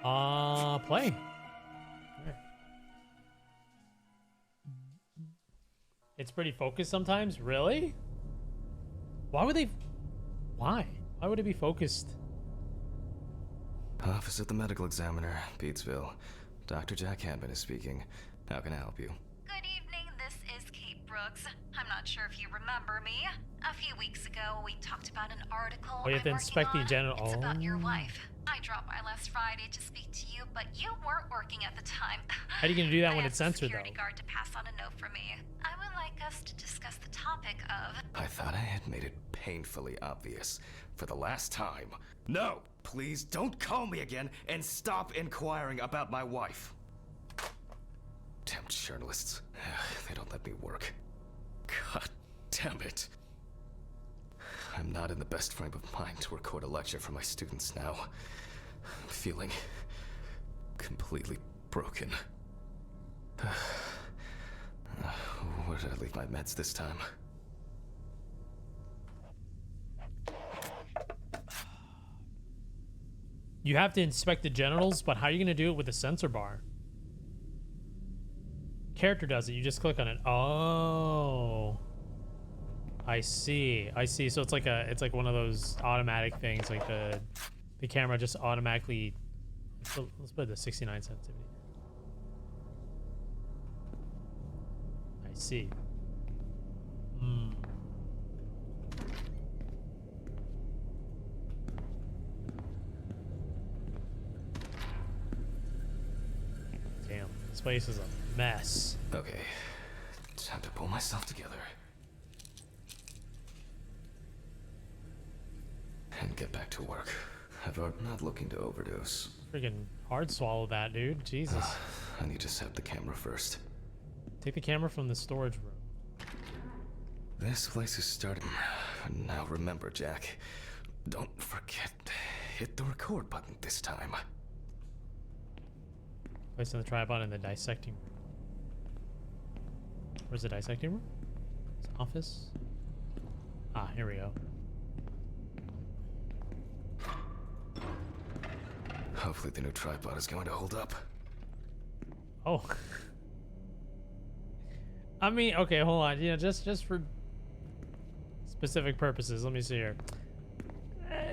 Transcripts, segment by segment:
Play. It's pretty focused sometimes. Really? Why would they? Why? Why would it be focused? Office of the Medical Examiner, Beatsville. Dr. Jack Hanman is speaking. How can I help you? Good evening, this is Kate Brooks. I'm not sure if you remember me. A few weeks ago, we talked about an article. Oh, you have to inspect the genital. It's about your wife. I dropped by last Friday to speak to you, but you weren't working at the time. How are you gonna do that when it's I censored, asked the security though? guard to pass on a note for me. I would like us to discuss the topic of... I thought I had made it painfully obvious. For the last time. No! Please don't call me again and stop inquiring about my wife. Damn journalists. They don't let me work. God damn it. I'm not in the best frame of mind to record a lecture for my students now. I'm feeling completely broken. Where did I leave my meds this time? You have to inspect the genitals, but how are you gonna do it with the sensor bar? Character does it. You just click on it. Oh, I see. I see. So it's like one of those automatic things. Like the camera just automatically. Let's put the 69 sensitivity. I see. Hmm. Damn, this place is a mess. Okay, time to pull myself together. And get back to work. I'm not looking to overdose. Freaking hard swallow that, dude. Jesus. I need to set the camera first. Take the camera from the storage room. This place is starting. Now remember, Jack, don't forget, hit the record button this time. Placing the tripod in the dissecting room. Where's the dissecting room? It's office. Ah, here we go. Hopefully the new tripod is going to hold up. Oh. I mean, okay, hold on. You know, just for specific purposes, let me see here.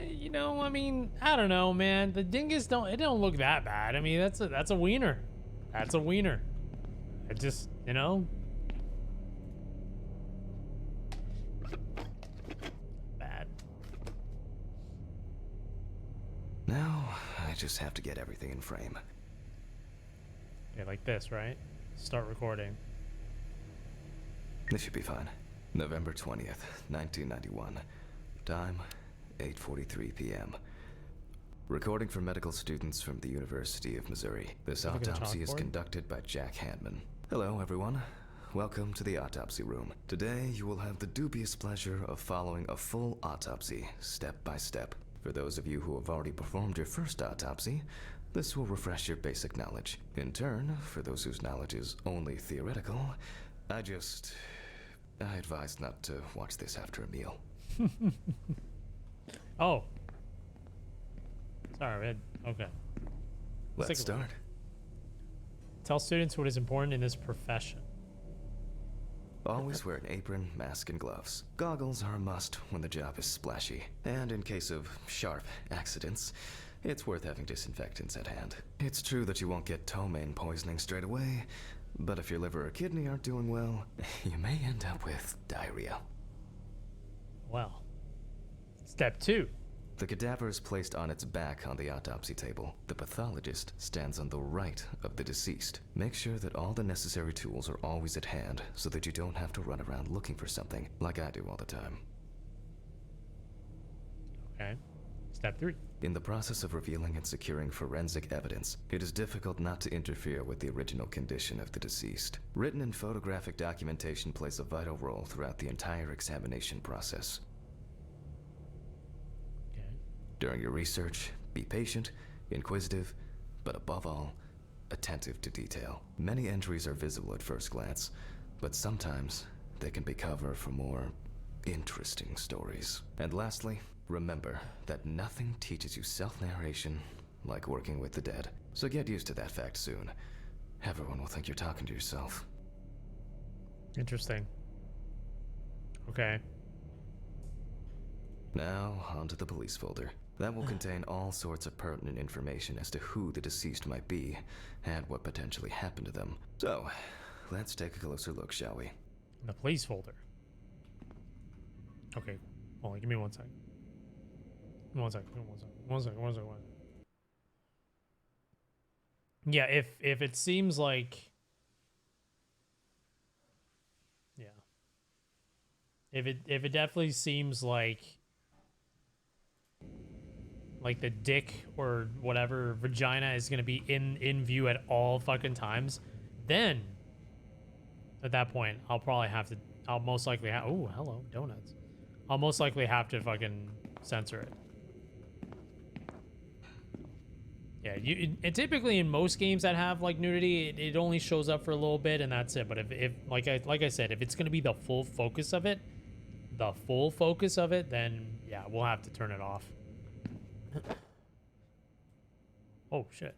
You know, I mean, I don't know, man. The dingus don't look that bad. I mean, that's a wiener. That's a wiener. It just, you know. Bad. Now, I just have to get everything in frame. Okay, like this, right? Start recording. This should be fine. November 20th, 1991. Time, 8:43 p.m. Recording for medical students from the University of Missouri. This Look at the autopsy is chalkboard. conducted by Jack Hanman. Hello, everyone. Welcome to the autopsy room. Today, you will have the dubious pleasure of following a full autopsy, step by step. For those of you who have already performed your first autopsy, this will refresh your basic knowledge. In turn, for those whose knowledge is only theoretical, I advise not to watch this after a meal. Oh. Sorry, man. Okay. Let's take a look. start. Tell students what is important in this profession. Always wear an apron, mask, and gloves. Goggles are a must when the job is splashy. And in case of sharp accidents, it's worth having disinfectants at hand. It's true that you won't get ptomaine poisoning straight away, but if your liver or kidney aren't doing well, you may end up with diarrhea. Well. Step 2. The cadaver is placed on its back on the autopsy table. The pathologist stands on the right of the deceased. Make sure that all the necessary tools are always at hand so that you don't have to run around looking for something like I do all the time. Okay. Step 3. In the process of revealing and securing forensic evidence, it is difficult not to interfere with the original condition of the deceased. Written and photographic documentation plays a vital role throughout the entire examination process. Okay. During your research, be patient, inquisitive, but above all, attentive to detail. Many entries are visible at first glance, but sometimes they can be cover for more interesting stories. And lastly, remember that nothing teaches you self-narration like working with the dead. So get used to that fact soon. Everyone will think you're talking to yourself. Interesting. Okay. Now, onto the police folder. That will contain all sorts of pertinent information as to who the deceased might be and what potentially happened to them. So, let's take a closer look, shall we? The police folder. Okay. Hold on, give me 1 second. 1 second. 1 second. 1 second. 1 second. 1 second. Yeah, if it seems like, yeah, if it definitely seems like the dick or whatever vagina is gonna be in view at all fucking times, then at that point I'll most likely have, oh hello donuts, I'll most likely have to fucking censor it. Yeah, and typically in most games that have like nudity, it only shows up for a little bit and that's it. But if like I said, if it's gonna be the full focus of it, then yeah, we'll have to turn it off. Oh shit.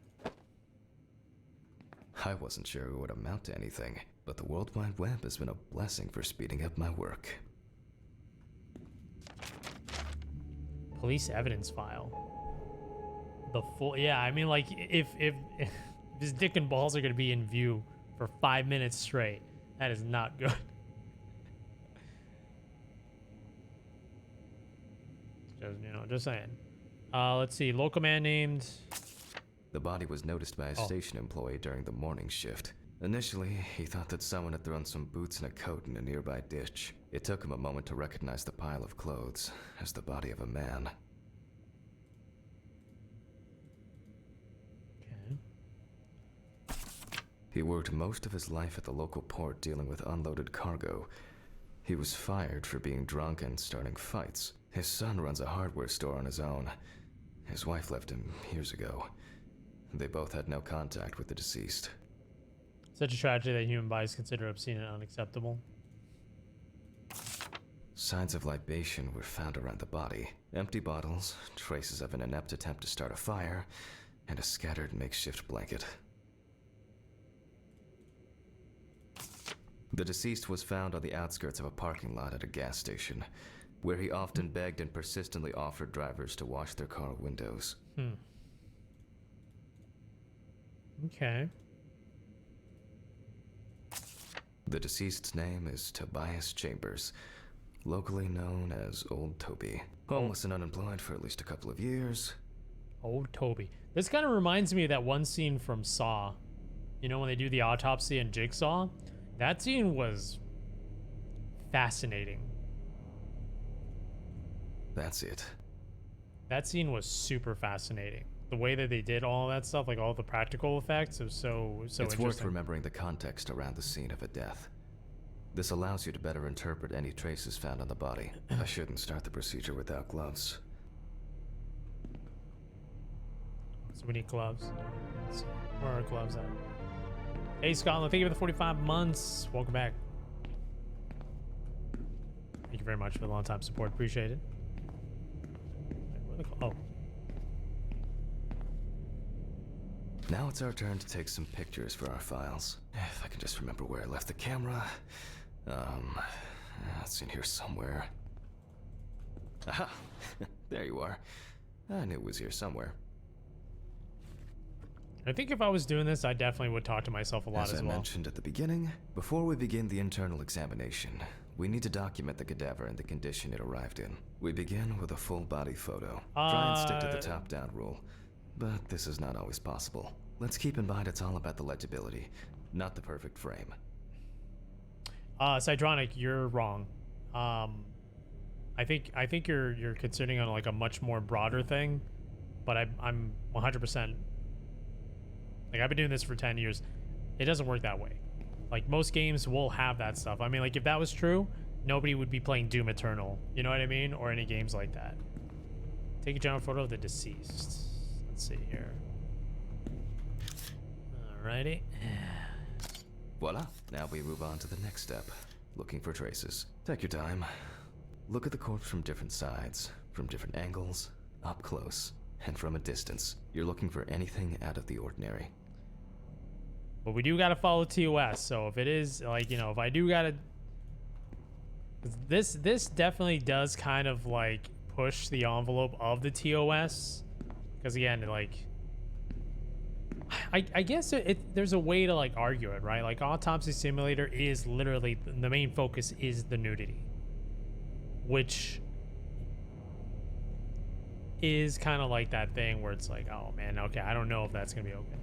I wasn't sure it would amount to anything, but the World Wide Web has been a blessing for speeding up my work. Police evidence file. The full, yeah, I mean, like, if his dick and balls are gonna be in view for 5 minutes straight, that is not good. Just saying. Let's see, local man named... The body was noticed by a station employee during the morning shift. Initially, he thought that someone had thrown some boots and a coat in a nearby ditch. It took him a moment to recognize the pile of clothes as the body of a man. He worked most of his life at the local port dealing with unloaded cargo. He was fired for being drunk and starting fights. His son runs a hardware store on his own. His wife left him years ago. They both had no contact with the deceased. Such a tragedy that human bodies consider obscene and unacceptable. Signs of libation were found around the body. Empty bottles, traces of an inept attempt to start a fire, and a scattered makeshift blanket. The deceased was found on the outskirts of a parking lot at a gas station, where he often begged and persistently offered drivers to wash their car windows. Okay. The deceased's name is Tobias Chambers, locally known as Old Toby. Homeless and unemployed for at least a couple of years. Old Toby. This kind of reminds me of that one scene from Saw. You know, when they do the autopsy in Jigsaw? That scene was fascinating. That's it. That scene was super fascinating. The way that they did all that stuff, like all the practical effects, it was so it's interesting. worth remembering the context around the scene of a death. This allows you to better interpret any traces found on the body. I shouldn't start the procedure without gloves. So we need gloves. Let's see. Where are our gloves at? Hey Scotland, thank you for the 45 months. Welcome back. Thank you very much for the long time support. Appreciate it. Wait, where the Now it's our turn to take some pictures for our files. If I can just remember where I left the camera. It's in here somewhere. Aha! There you are. I knew it was here somewhere. I think if I was doing this, I definitely would talk to myself a lot as well. As I mentioned at the beginning, before we begin the internal examination, we need to document the cadaver and the condition it arrived in. We begin with a full body photo. Try and stick to the top-down rule, but this is not always possible. Let's keep in mind it's all about the legibility, not the perfect frame. Cydronic, you're wrong. I think you're considering on like a much more broader thing, but I'm 100%. Like, I've been doing this for 10 years. It doesn't work that way. Like, most games will have that stuff. I mean, like, if that was true, nobody would be playing Doom Eternal. You know what I mean? Or any games like that. Take a general photo of the deceased. Let's see here. Alrighty. Voila. Now we move on to the next step. Looking for traces. Take your time. Look at the corpse from different sides, from different angles, up close. And from a distance, you're looking for anything out of the ordinary. But we do gotta follow TOS, so if it is, like, you know, if I do gotta... This definitely does kind of, like, push the envelope of the TOS. Because, again, like... I guess there's a way to, like, argue it, right? Like, Autopsy Simulator is literally... The main focus is the nudity. Which... is kind of like that thing where it's like, oh, man, okay, I don't know if that's gonna be okay.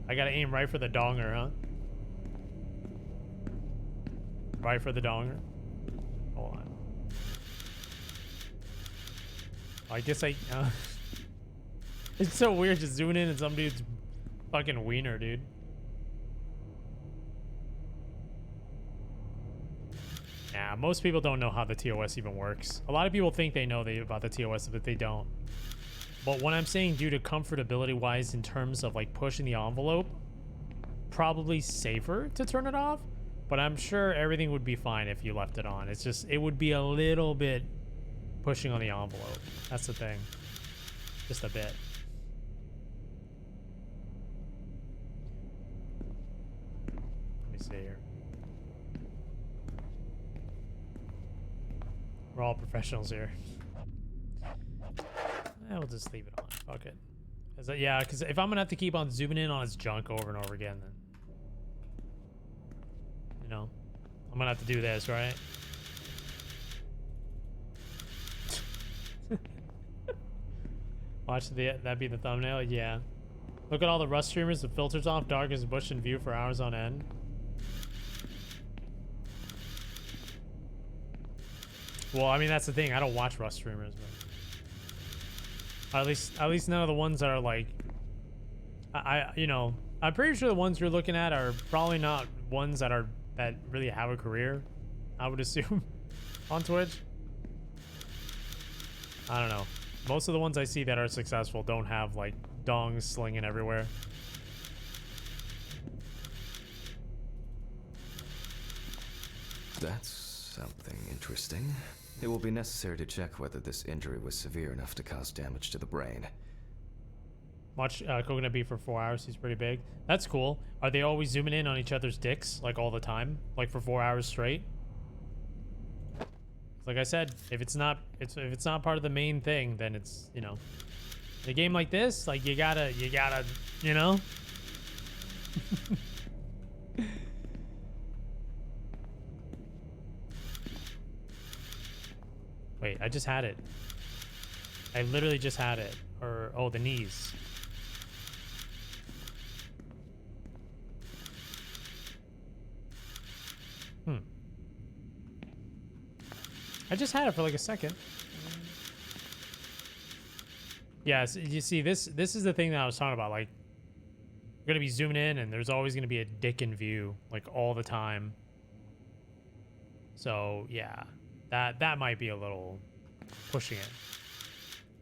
I gotta aim right for the donger, huh? Right for the donger. Hold on. I guess I... It's so weird just zooming in and some dude's fucking wiener, dude. Nah, most people don't know how the TOS even works. A lot of people think they know about the TOS, but they don't. But what I'm saying, due to comfortability-wise, in terms of like pushing the envelope, probably safer to turn it off. But I'm sure everything would be fine if you left it on. It's just, it would be a little bit pushing on the envelope. That's the thing. Just a bit. Let me see here. We're all professionals here. We'll just leave it on. Fuck it. Yeah, because if I'm gonna have to keep on zooming in on his junk over and over again, then you know, I'm gonna have to do this, right? Watch that be the thumbnail. Yeah. Look at all the Rust streamers with filters off, dark as bush in view for hours on end. Well, I mean, that's the thing. I don't watch Rust streamers, but at least none of the ones that are like, you know, I'm pretty sure the ones you're looking at are probably not ones that really have a career, I would assume, on Twitch. I don't know. Most of the ones I see that are successful don't have like dongs slinging everywhere. That's something interesting. It will be necessary to check whether this injury was severe enough to cause damage to the brain. Watch Coconut Beef for 4 hours. He's pretty big. That's cool. Are they always zooming in on each other's dicks, like all the time? Like for 4 hours straight? Like I said, if it's not part of the main thing, then it's, you know, in a game like this, like you gotta, you know? Wait, I just had it. I literally just had it. Or, oh, the knees. I just had it for like a second. Yeah, so you see, this is the thing that I was talking about. Like, you're gonna be zooming in, and there's always gonna be a dick in view, like all the time. So yeah, that might be a little pushing it.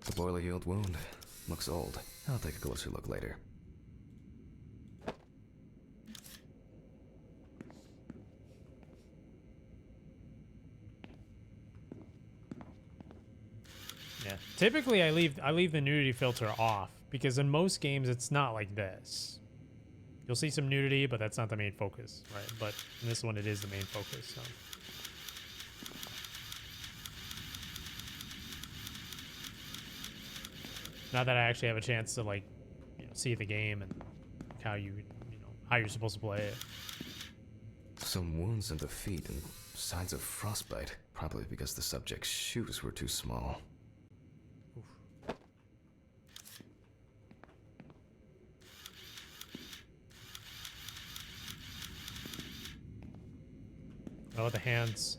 The boiler healed wound looks old. I'll take a closer look later. Yeah. Typically, I leave the nudity filter off because in most games it's not like this. You'll see some nudity, but that's not the main focus, right? But in this one, it is the main focus. So. Not that I actually have a chance to like, you know, see the game and how how you're supposed to play it. Some wounds in the feet and signs of frostbite, probably because the subject's shoes were too small. Oh, the hands.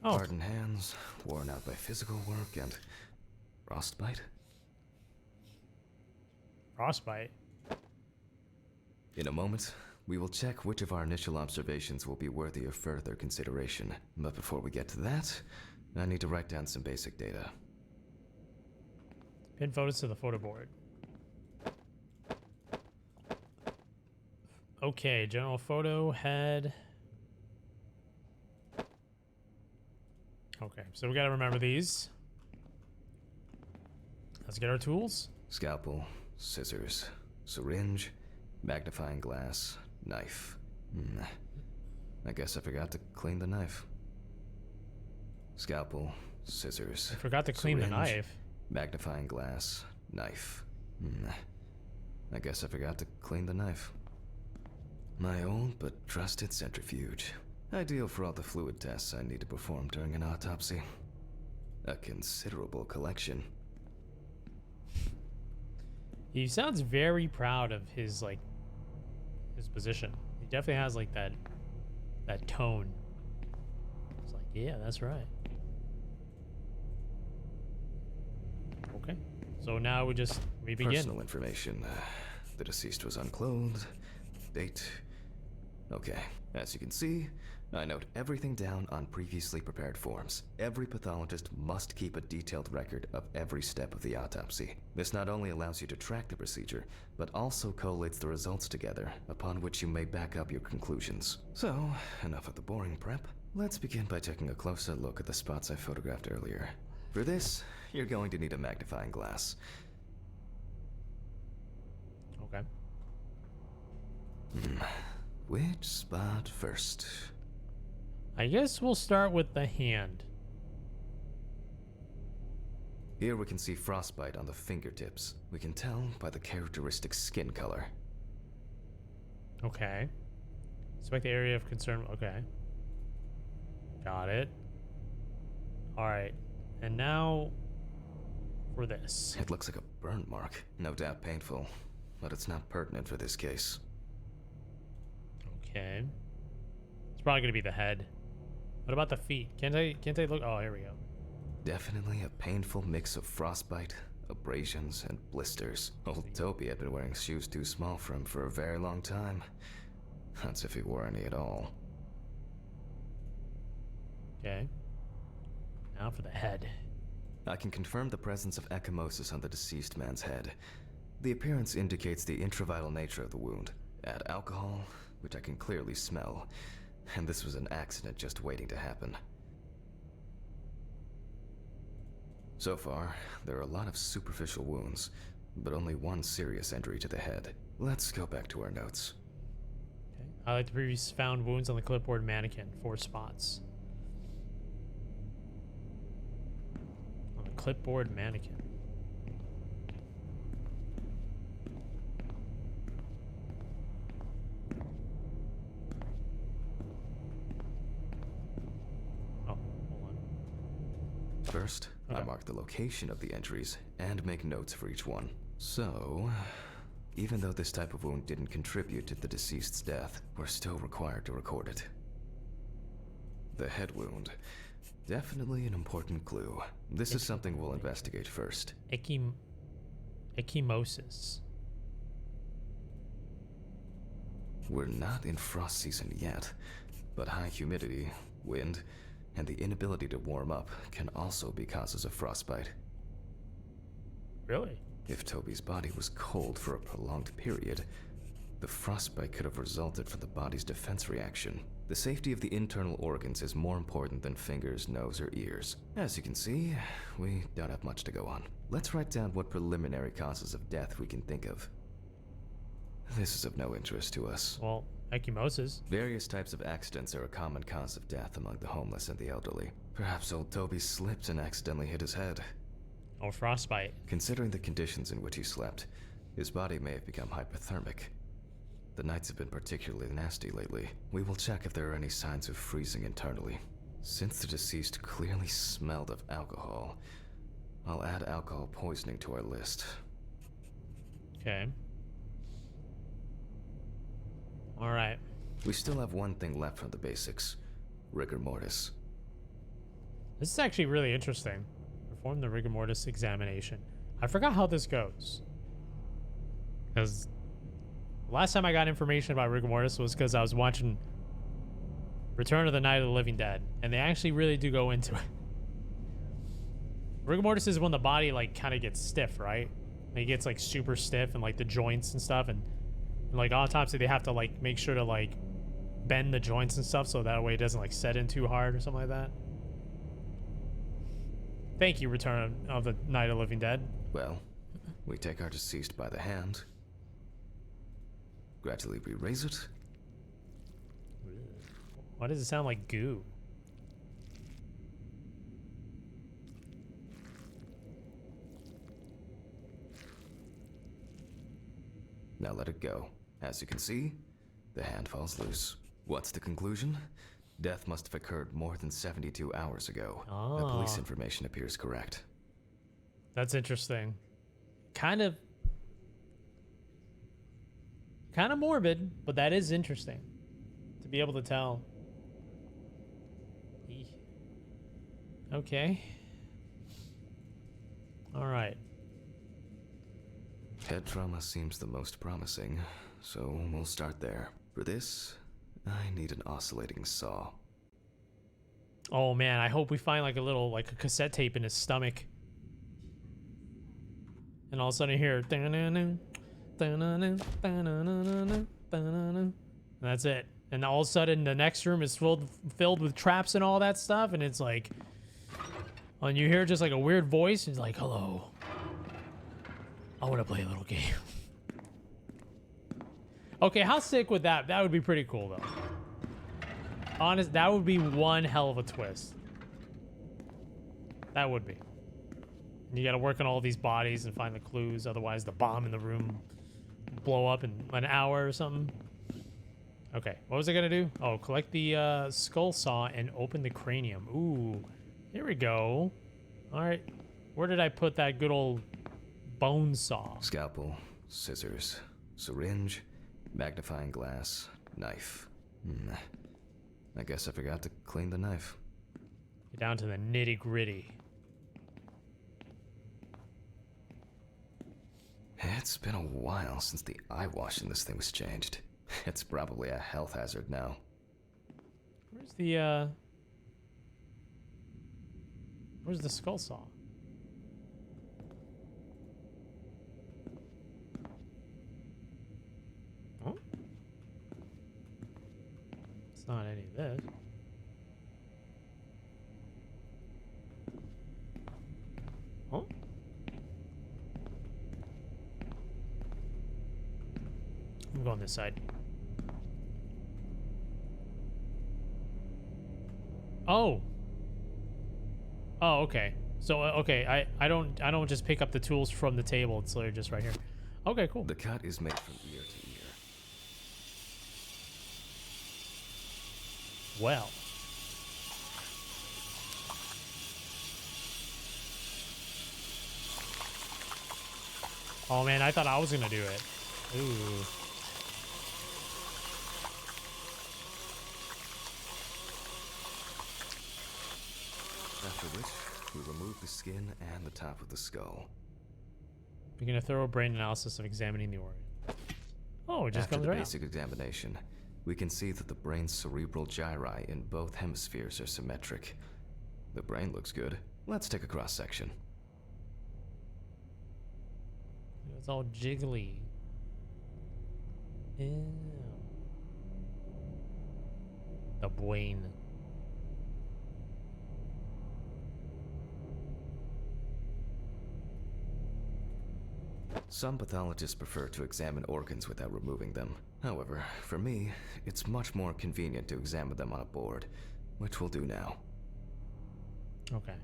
Oh. Hardened hands, worn out by physical work, and frostbite. Frostbite. In a moment, we will check which of our initial observations will be worthy of further consideration. But before we get to that, I need to write down some basic data. Pin photos to the photo board. Okay, general photo, head. Okay, so we gotta remember these. Let's get our tools. Scalpel, scissors, syringe, magnifying glass, knife. I guess I forgot to clean the knife. Scalpel, scissors. I forgot to clean the syringe, knife. Magnifying glass, knife. I guess I forgot to clean the knife. My old but trusted centrifuge. Ideal for all the fluid tests I need to perform during an autopsy. A considerable collection. He sounds very proud of his, like, his position. He definitely has, like, that tone. It's like, yeah, that's right. Okay. So now we begin. Personal information. The deceased was unclothed. Date. Okay. As you can see, I note everything down on previously prepared forms. Every pathologist must keep a detailed record of every step of the autopsy. This not only allows you to track the procedure, but also collates the results together, upon which you may back up your conclusions. So, enough of the boring prep. Let's begin by taking a closer look at the spots I photographed earlier. For this, you're going to need a magnifying glass. Okay. Which spot first? I guess we'll start with the hand. Here we can see frostbite on the fingertips. We can tell by the characteristic skin color. Okay. Select the area of concern. Okay. Got it. Alright. And now for this. It looks like a burn mark. No doubt painful, but it's not pertinent for this case. Okay. It's probably gonna be the head. What about the feet? Can't I look? Oh, here we go. Definitely a painful mix of frostbite, abrasions, and blisters. Old Toby had been wearing shoes too small for him for a very long time. That's if he wore any at all. Okay. Now for the head. I can confirm the presence of ecchymosis on the deceased man's head. The appearance indicates the intravital nature of the wound. Add alcohol, which I can clearly smell, and this was an accident just waiting to happen. So far, there are a lot of superficial wounds, but only one serious injury to the head. Let's go back to our notes. Okay. Highlight the previous found wounds on the clipboard mannequin. 4 spots. On the clipboard mannequin. Oh, hold on. First, I Okay. mark the location of the injuries and make notes for each one. So, even though this type of wound didn't contribute to the deceased's death, we're still required to record it. The head wound. Definitely an important clue. This is something we'll investigate first. Ecchymosis. We're not in frost season yet, but high humidity, wind, and the inability to warm up can also be causes of frostbite. Really? If Toby's body was cold for a prolonged period, the frostbite could have resulted from the body's defense reaction. The safety of the internal organs is more important than fingers, nose, or ears. As you can see, we don't have much to go on. Let's write down what preliminary causes of death we can think of. This is of no interest to us. Well, ecchymosis. Various types of accidents are a common cause of death among the homeless and the elderly. Perhaps old Toby slipped and accidentally hit his head. Or frostbite. Considering the conditions in which he slept, his body may have become hypothermic. The nights have been particularly nasty lately. We will check if there are any signs of freezing internally. Since the deceased clearly smelled of alcohol, I'll add alcohol poisoning to our list. Okay. All right. We still have one thing left from the basics: rigor mortis. This is actually really interesting. Perform the rigor mortis examination. I forgot how this goes. Because last time I got information about rigor mortis was because I was watching Return of the Night of the Living Dead, and they actually really do go into it. Rigor mortis is when the body like kind of gets stiff, right? Like, it gets like super stiff and like the joints and stuff, and like autopsy they have to like make sure to like bend the joints and stuff so that way it doesn't like set in too hard or something like that. Thank you, Return of the Night of the Living Dead. Well, we take our deceased by the hand, gradually we raise it. Why does it sound like goo? Now let it go. As you can see, the hand falls loose. What's the conclusion? Death must have occurred more than 72 hours ago. The police information appears correct. That's interesting. Kind of morbid, but that is interesting to be able to tell. Okay. All right. Head trauma seems the most promising, so we'll start there. For this, I need an oscillating saw. Oh man, I hope we find like a little, like a cassette tape in his stomach. And all of a sudden you hear, and that's it. And all of a sudden the next room is filled with traps and all that stuff, and it's like, and you hear just like a weird voice, and it's like, hello. I want to play a little game. Okay, how sick would that? That would be pretty cool, though. Honest, that would be one hell of a twist. That would be. You got to work on all these bodies and find the clues. Otherwise, the bomb in the room will blow up in an hour or something. Okay, what was I gonna do? Oh, collect the skull saw and open the cranium. Ooh, here we go. All right, where did I put that good old bone saw? Scalpel, scissors, syringe, magnifying glass, knife. I guess I forgot to clean the knife. Get down to the nitty gritty. It's been a while since the eye wash in this thing was changed. It's probably a health hazard now. Where's the skull saw? Oh? It's not any of this. Oh? I'm going this side. Oh. Oh, okay. So okay, I don't just pick up the tools from the table. It's literally just right here. Okay, cool. The cut is made from ear to ear. Well. Oh man, I thought I was gonna do it. Ooh. After which, we remove the skin and the top of the skull. Begin a thorough brain analysis of examining the organ. Oh, it just After comes the right out. basic examination, we can see that the brain's cerebral gyri in both hemispheres are symmetric. The brain looks good. Let's take a cross-section. It's all jiggly. Ew. The brain. Some pathologists prefer to examine organs without removing them. However, for me, it's much more convenient to examine them on a board, which we'll do now. Okay.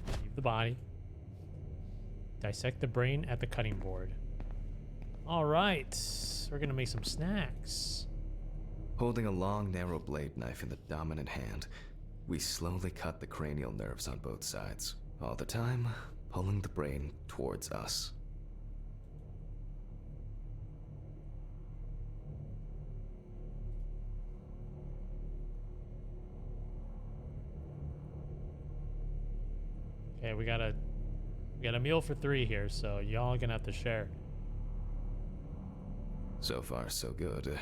Leave the body. Dissect the brain at the cutting board. All right, we're gonna make some snacks. Holding a long, narrow blade knife in the dominant hand, we slowly cut the cranial nerves on both sides, all the time pulling the brain towards us. Okay, we gotta We got a meal for 3 here, so y'all gonna have to share. So far, so good.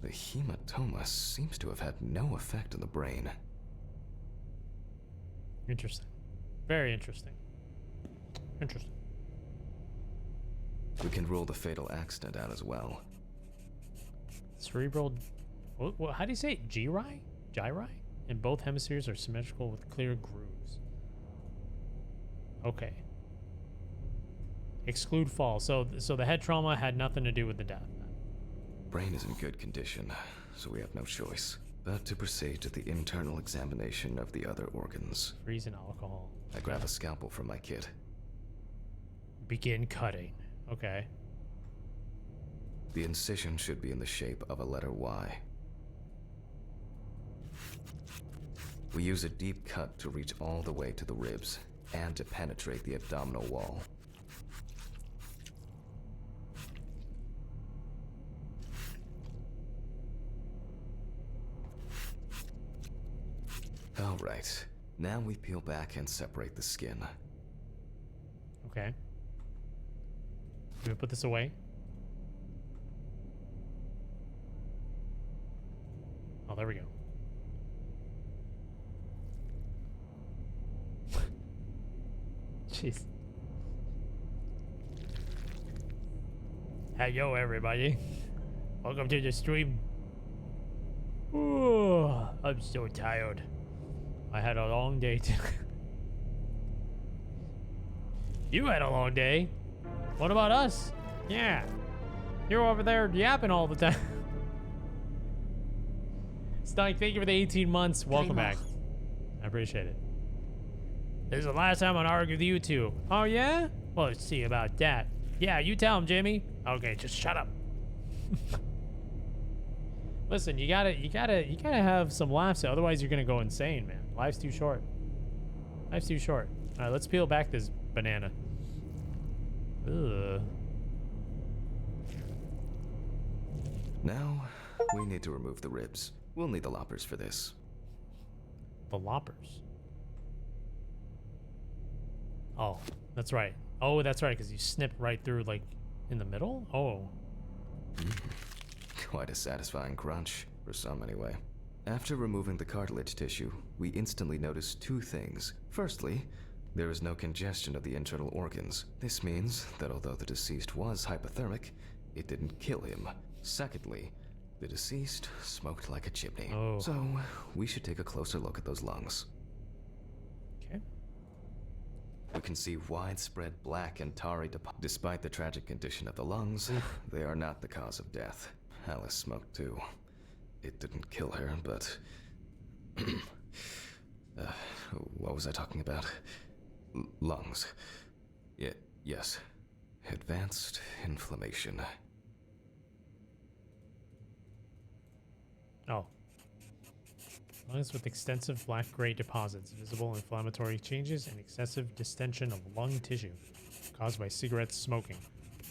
The hematoma seems to have had no effect on the brain. Interesting. Very interesting. Interesting. We can rule the fatal accident out as well. Cerebral... how do you say it? Gyri? Gyri? And both hemispheres are symmetrical with clear grooves. Okay. Exclude fall. So the head trauma had nothing to do with the death. Brain is in good condition, so we have no choice but to proceed to the internal examination of the other organs. Freeze and alcohol. I grab a scalpel from my kit. Begin cutting. Okay. The incision should be in the shape of a letter Y. We use a deep cut to reach all the way to the ribs and to penetrate the abdominal wall. All right, now we peel back and separate the skin. Okay. Do we put this away? Oh, there we go. Jeez. Hey, yo, everybody. Welcome to the stream. Ooh, I'm so tired. I had a long day too. You had a long day. What about us? Yeah. You're over there yapping all the time. Stunk, thank you for the 18 months. Welcome back. I appreciate it. This is the last time I'm gonna argue with you two. Oh yeah? Well, let's see about that. Yeah, you tell him, Jimmy. Okay, just shut up. Listen, you gotta have some laughs, otherwise you're gonna go insane, man. Life's too short. Life's too short. All right, let's peel back this banana. Ugh. Now, we need to remove the ribs. We'll need the loppers for this. The loppers. Oh, that's right. Oh, that's right, because you snip right through, like, in the middle? Oh. Quite a satisfying crunch, for some anyway. After removing the cartilage tissue, we instantly notice 2 things. Firstly, there is no congestion of the internal organs. This means that although the deceased was hypothermic, it didn't kill him. Secondly, the deceased smoked like a chimney. Oh. So, we should take a closer look at those lungs. Okay. We can see widespread black and tarry deposits. Despite the tragic condition of the lungs, they are not the cause of death. Alice smoked too. It didn't kill her, but... what was I talking about? Lungs. Yes. Advanced inflammation. Oh. Lungs with extensive black-gray deposits, visible inflammatory changes, and excessive distension of lung tissue caused by cigarette smoking.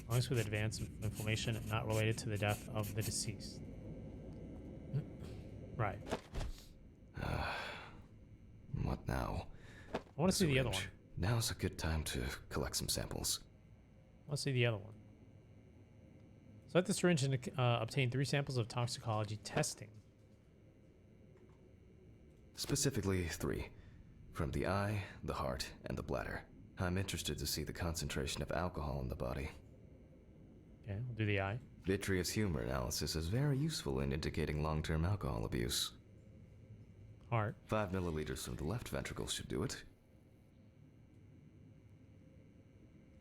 Lungs with advanced inflammation and not related to the death of the deceased. Right. What now? I want to see the other one. Now's a good time to collect some samples. Let's see the other one. Select the syringe and obtain 3 samples of toxicology testing. Specifically 3. From the eye, the heart, and the bladder. I'm interested to see the concentration of alcohol in the body. Okay, we'll do the eye. Vitreous humor analysis is very useful in indicating long-term alcohol abuse. Heart. 5 milliliters from the left ventricle should do it.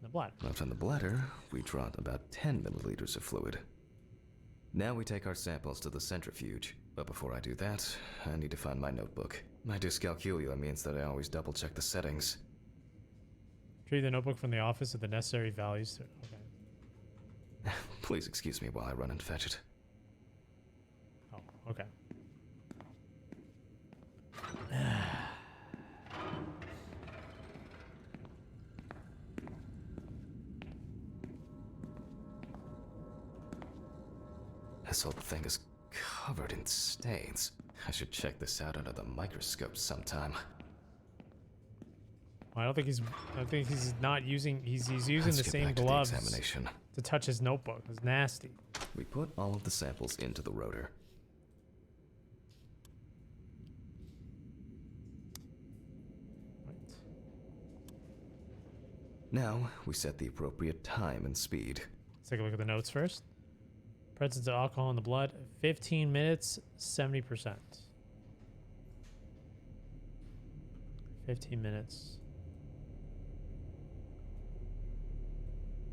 The bladder. Left on the bladder, we draw about 10 milliliters of fluid. Now we take our samples to the centrifuge. But before I do that, I need to find my notebook. My dyscalculia means that I always double-check the settings. Retrieve the notebook from the office with the necessary values to... Okay. Please excuse me while I run and fetch it. Oh, okay. This whole thing is covered in stains. I should check this out under the microscope sometime. I don't think he's. I think he's not using. He's using Let's the get same back to the gloves examination. to touch his notebook. It's nasty. We put all of the samples into the rotor. Right. Now, we set the appropriate time and speed. Let's take a look at the notes first. Presence of alcohol in the blood, 15 minutes, 70%. 15 minutes,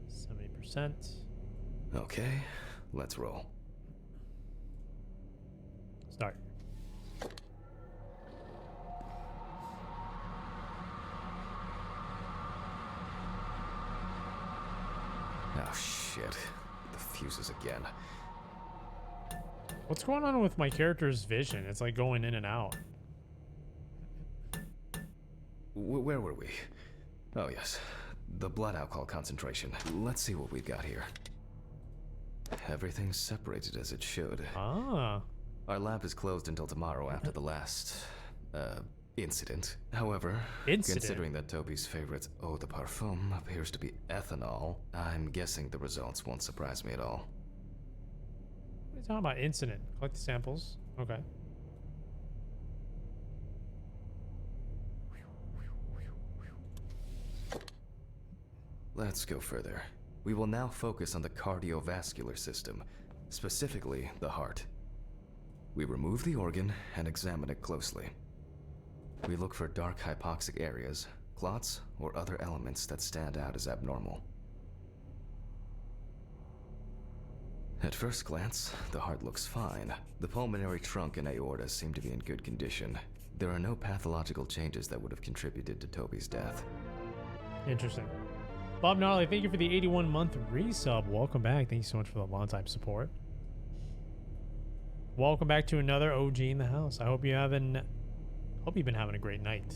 70%. Okay, let's roll. Start. Oh shit. The fuses again. What's going on with my character's vision? It's like going in and out. Where were we? Oh yes. The blood alcohol concentration. Let's see what we've got here. Everything's separated as it should. Ah. Our lab is closed until tomorrow after the last, incident. However, considering that Toby's favorite eau de parfum appears to be ethanol, I'm guessing the results won't surprise me at all. What are you talking about? Incident. Collect the samples. Okay. Let's go further. We will now focus on the cardiovascular system, specifically the heart. We remove the organ and examine it closely. We look for dark hypoxic areas, clots, or other elements that stand out as abnormal. At first glance, the heart looks fine. The pulmonary trunk and aorta seem to be in good condition. There are no pathological changes that would have contributed to Toby's death. Interesting. Bob Gnarly, thank you for the 81-month resub. Welcome back. Thank you so much for the long-time support. Welcome back to another OG in the house. I hope you've been having a great night.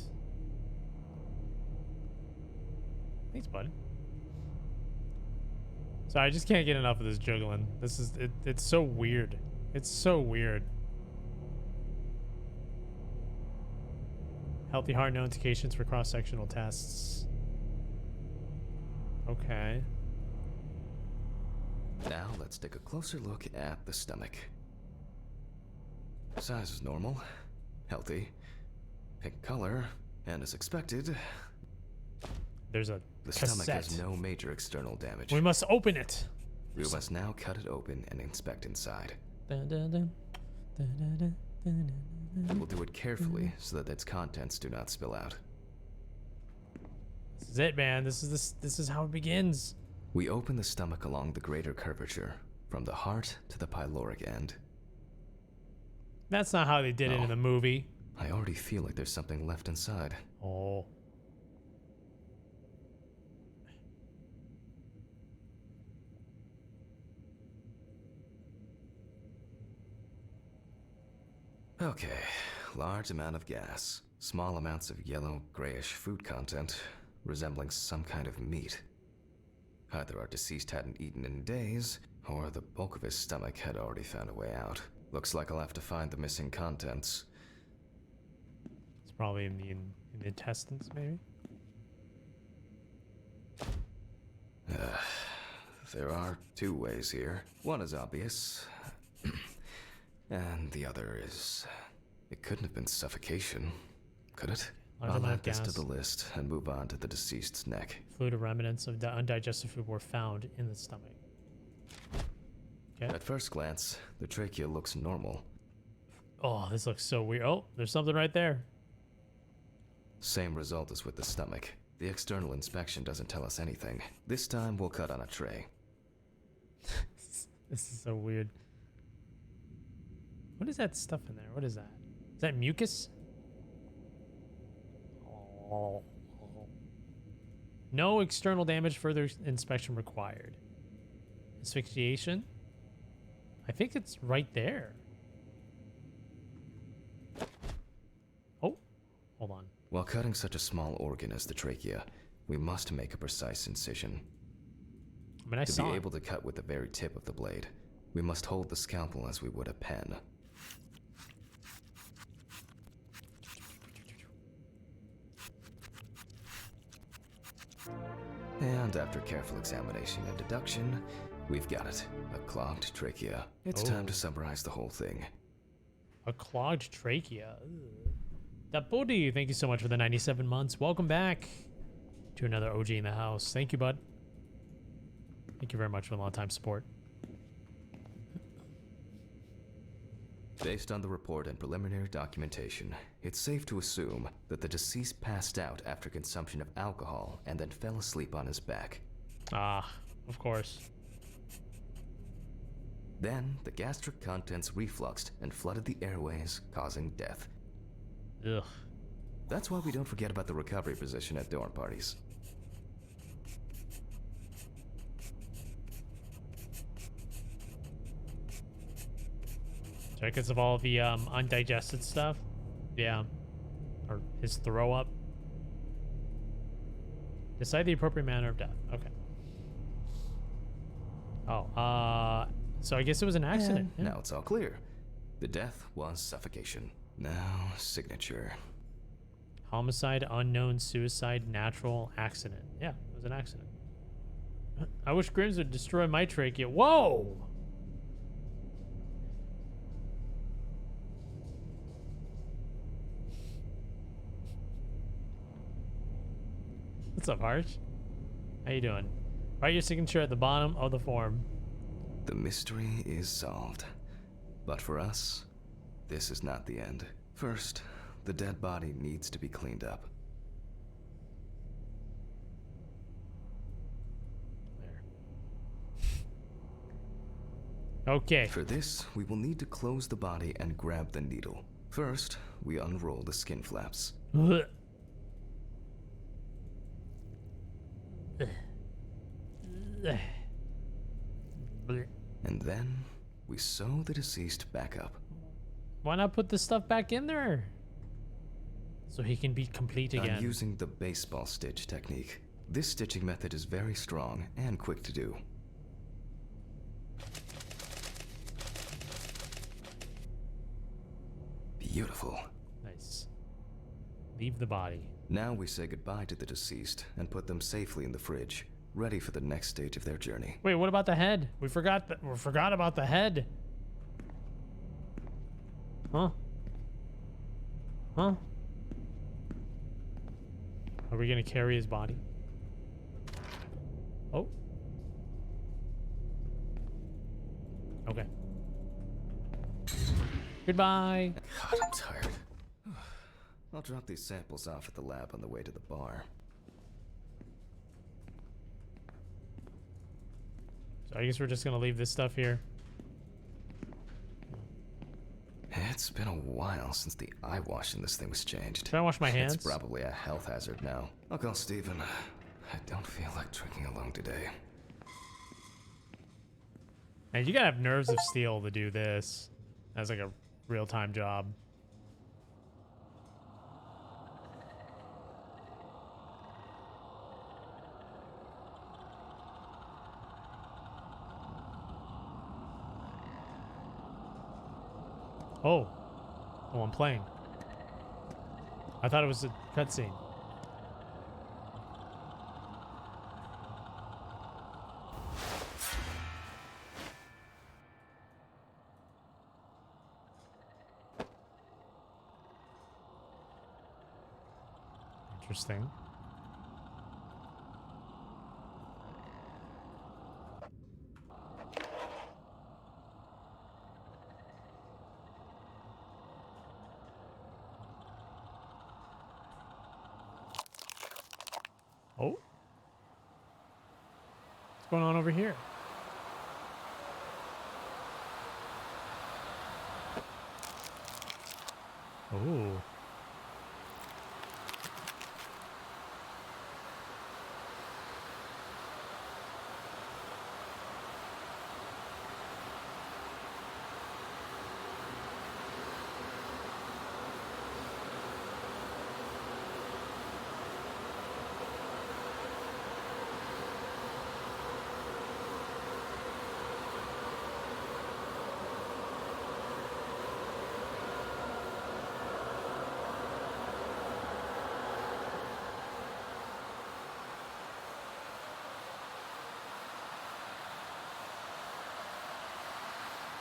Thanks, bud. Sorry, I just can't get enough of this juggling. This is it's so weird. It's so weird. Healthy heart, no indications for cross-sectional tests. Okay. Now let's take a closer look at the stomach. Size is normal, healthy, pink color, and as expected, there's a the cassette. stomach has no major external damage. We must open it. We must now cut it open and inspect inside. Dun, dun, dun. Dun, dun, dun, dun, dun, We'll do it carefully so that its contents do not spill out. This is it, man. This is how it begins. We open the stomach along the greater curvature, from the heart to the pyloric end. That's not how they did it in the movie. I already feel like there's something left inside. Oh. Okay, large amount of gas, small amounts of yellow, grayish food content, resembling some kind of meat. Either our deceased hadn't eaten in days, or the bulk of his stomach had already found a way out. Looks like I'll have to find the missing contents. It's probably in the intestines, maybe. There are two ways here. One is obvious, and the other is... It couldn't have been suffocation, could it? Large I'll amount add of this to gas. the list and move on to the deceased's neck. Fluid or remnants of undigested food were found in the stomach. Okay. At first glance, the trachea looks normal. Oh, this looks so weird. Oh, there's something right there. Same result as with the stomach. The external inspection doesn't tell us anything. This time we'll cut on a tray. This is so weird. What is that stuff in there? What is that? Is that mucus? Oh. No external damage, further inspection required. Asphyxiation? I think it's right there. Oh, hold on. While cutting such a small organ as the trachea, we must make a precise incision. I mean, I To saw be it. able to cut with the very tip of the blade, we must hold the scalpel as we would a pen. And after careful examination and deduction, we've got it. A clogged trachea. It's time to summarize the whole thing. A clogged trachea. That body. Thank you so much for the 97 months. Welcome back to another OG in the house. Thank you, bud. Thank you very much for a long time support. Based on the report and preliminary documentation, it's safe to assume that the deceased passed out after consumption of alcohol and then fell asleep on his back. Ah, of course. Then, the gastric contents refluxed and flooded the airways, causing death. Ugh. That's why we don't forget about the recovery position at dorm parties. Because of all the undigested stuff. Yeah. Or his throw up. Decide the appropriate manner of death. Okay. Oh, so I guess it was an accident. Yeah. Now it's all clear. The death was suffocation. Now, signature. Homicide, unknown, suicide, natural, accident. Yeah, it was an accident. I wish Grimmmz would destroy my trachea. Whoa! What's up, Harsh? How you doing? Write your signature at the bottom of the form. The mystery is solved. But for us, this is not the end. First, the dead body needs to be cleaned up. There. Okay. For this, we will need to close the body and grab the needle. First, we unroll the skin flaps. And then, we sew the deceased back up. Why not put this stuff back in there? So he can be complete again. I'm using the baseball stitch technique. This stitching method is very strong and quick to do. Beautiful. Nice. Leave the body. Now we say goodbye to the deceased and put them safely in the fridge, ready for the next stage of their journey. Wait, what about the head? We forgot about the head. Huh? Huh? Are we gonna carry his body? Oh. Okay. Goodbye. God, I'm tired. I'll drop these samples off at the lab on the way to the bar. So I guess we're just gonna leave this stuff here. It's been a while since the eye wash in this thing was changed. Can I wash my hands? It's probably a health hazard now. I'll call Steven. I don't feel like drinking alone today. And you gotta have nerves of steel to do this as like a real-time job. Oh. Oh, I'm playing. I thought it was a cutscene. Interesting. Oh. What's going on over here? Oh.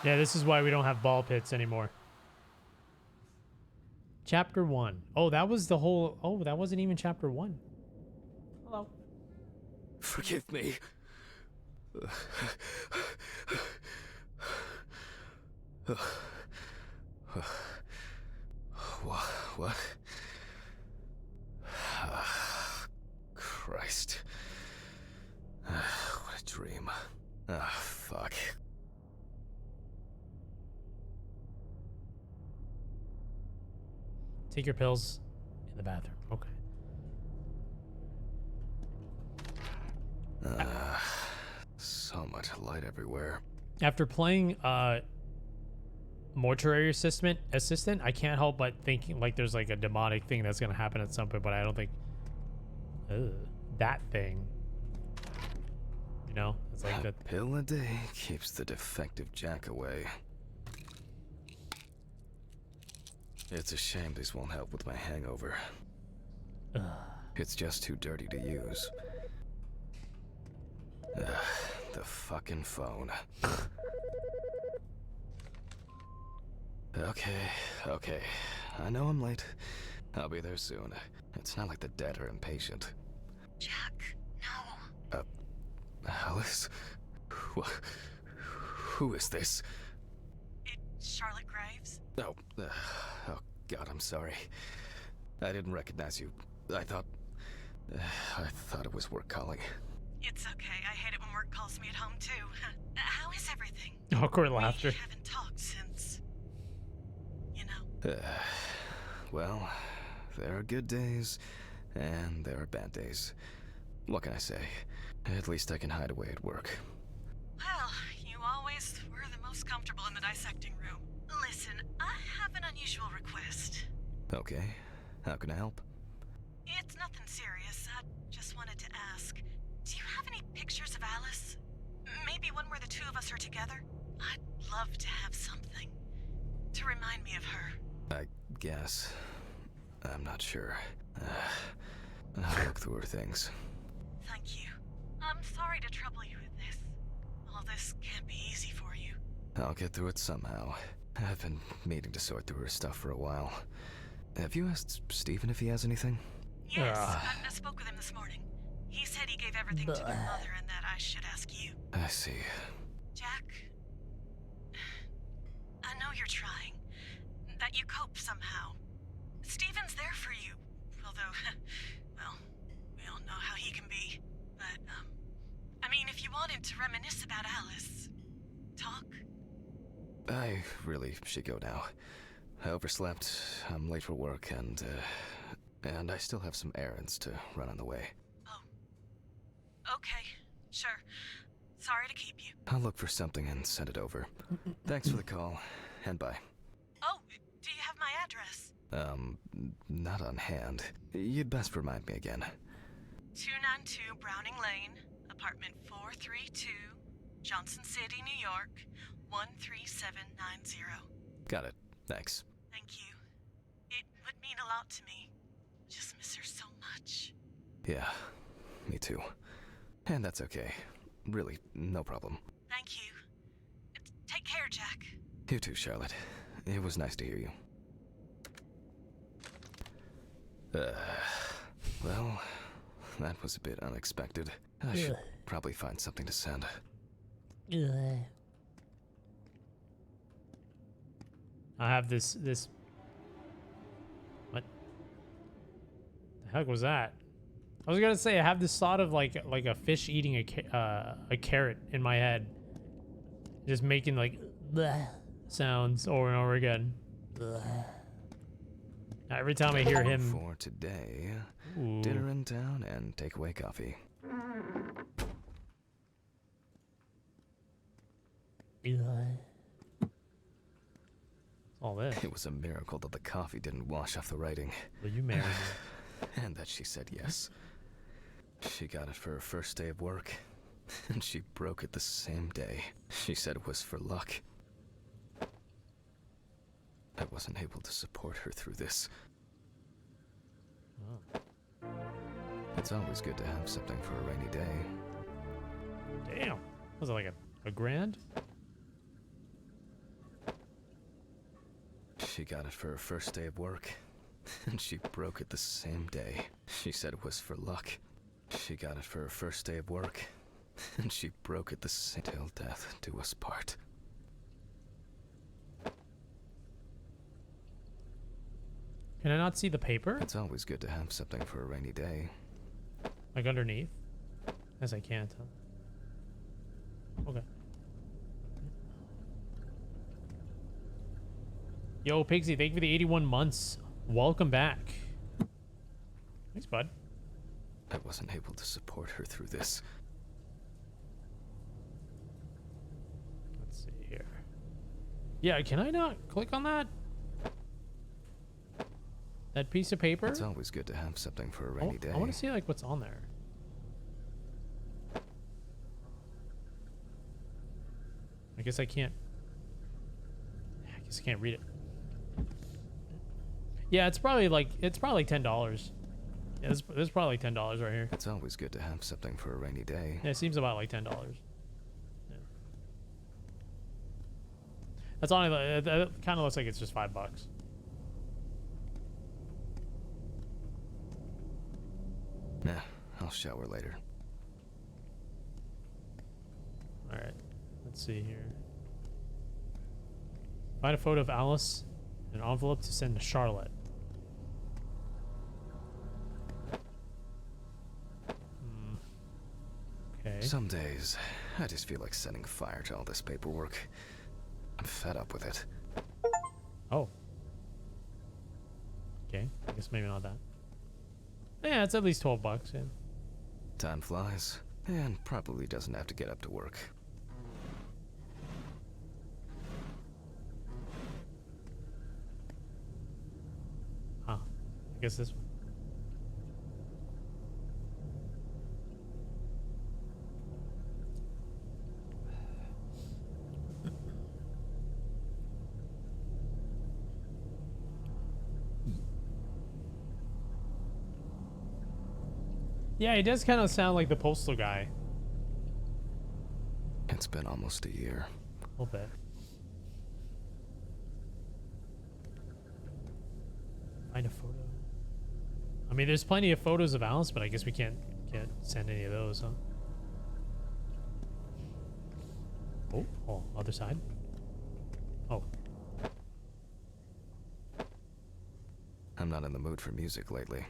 Yeah, this is why we don't have ball pits anymore. Chapter 1. Oh, that was the whole... Oh, that wasn't even chapter 1. Hello. Forgive me. What? Christ. What a dream. Ah, fuck. Take your pills in the bathroom. Okay. So much light everywhere. After playing mortuary assistant, I can't help but thinking like there's like a demonic thing that's gonna happen at some point, but I don't think that thing. You know, it's like A that. pill a day keeps the defective Jack away. It's a shame these won't help with my hangover. It's just too dirty to use. The fucking phone. Okay. I know I'm late. I'll be there soon. It's not like the dead are impatient. Jack, no. Alice? Who is this? It's Charlotte Graves. Oh God, I'm sorry. I didn't recognize you. I thought it was work calling. It's okay. I hate it when work calls me at home, too. How is everything? Awkward laughter. We haven't talked since... you know. Well, there are good days, and there are bad days. What can I say? At least I can hide away at work. Well, you always were the most comfortable in the dissecting room. Listen, I have an unusual request. Okay, how can I help? It's nothing serious. I just wanted to ask, do you have any pictures of Alice? Maybe one where the two of us are together? I'd love to have something to remind me of her. I guess. I'm not sure. I'll look through her things. Thank you. I'm sorry to trouble you with this. All this can't be easy for you. I'll get through it somehow. I've been meaning to sort through her stuff for a while. Have you asked Stephen if he has anything? Yes, I spoke with him this morning. He said he gave everything to your mother and that I should ask you. I see. Jack, I know you're trying. That you cope somehow. Stephen's there for you. Although, well, we all know how he can be. But, I mean, if you wanted to reminisce about Alice, talk. I really should go now. I overslept, I'm late for work, and I still have some errands to run on the way. Oh. Okay, sure. Sorry to keep you. I'll look for something and send it over. Thanks for the call, and bye. Oh, do you have my address? Not on hand. You'd best remind me again. 292 Browning Lane, apartment 432, Johnson City, New York, 13790. Got it. Thanks. Thank you. It would mean a lot to me. Just miss her so much. Yeah, me too. And that's okay. Really, no problem. Thank you. Take care, Jack. You too, Charlotte. It was nice to hear you. Well, that was a bit unexpected. I should probably find something to send. I have this. What the heck was that? I was gonna say I have this thought of like a fish eating a carrot in my head, just making like bleh sounds over and over again. Bleh. Every time I hear him. For today, Ooh. dinner in town and takeaway coffee. All this. It was a miracle that the coffee didn't wash off the writing. Will you marry me? And that she said yes. She got it for her first day of work, and she broke it the same day. She said it was for luck. I wasn't able to support her through this. Oh. It's always good to have something for a rainy day. Damn. Was it like a grand? She got it for her first day of work, and she broke it the same day. She said it was for luck. She got it for her first day of work, and she broke it the same till death do us part. Can I not see the paper? It's always good to have something for a rainy day. Like underneath? As I can't. Okay. Yo, Pigsy, thank you for the 81 months. Welcome back. Thanks, bud. I wasn't able to support her through this. Let's see here. Yeah, can I not click on that? That piece of paper? It's always good to have something for a rainy day. I want to see like what's on there. I guess I can't. I guess I can't read it. Yeah, it's probably like $10. Yeah, there's probably like $10 right here. It's always good to have something for a rainy day. Yeah, it seems about like $10. Yeah. That's only. That kind of looks like it's just $5. Nah, I'll shower later. All right, let's see here. Find a photo of Alice in an envelope to send to Charlotte. Okay. Some days, I just feel like setting fire to all this paperwork. I'm fed up with it. Oh. Okay, I guess maybe not that. Yeah, it's at least $12, yeah. Time flies, and probably doesn't have to get up to work. Huh. I guess this one. Yeah, he does kind of sound like the postal guy. It's been almost a year. A little bit. Find a photo. I mean, there's plenty of photos of Alice, but I guess we can't send any of those, huh? Oh, other side. Oh. I'm not in the mood for music lately.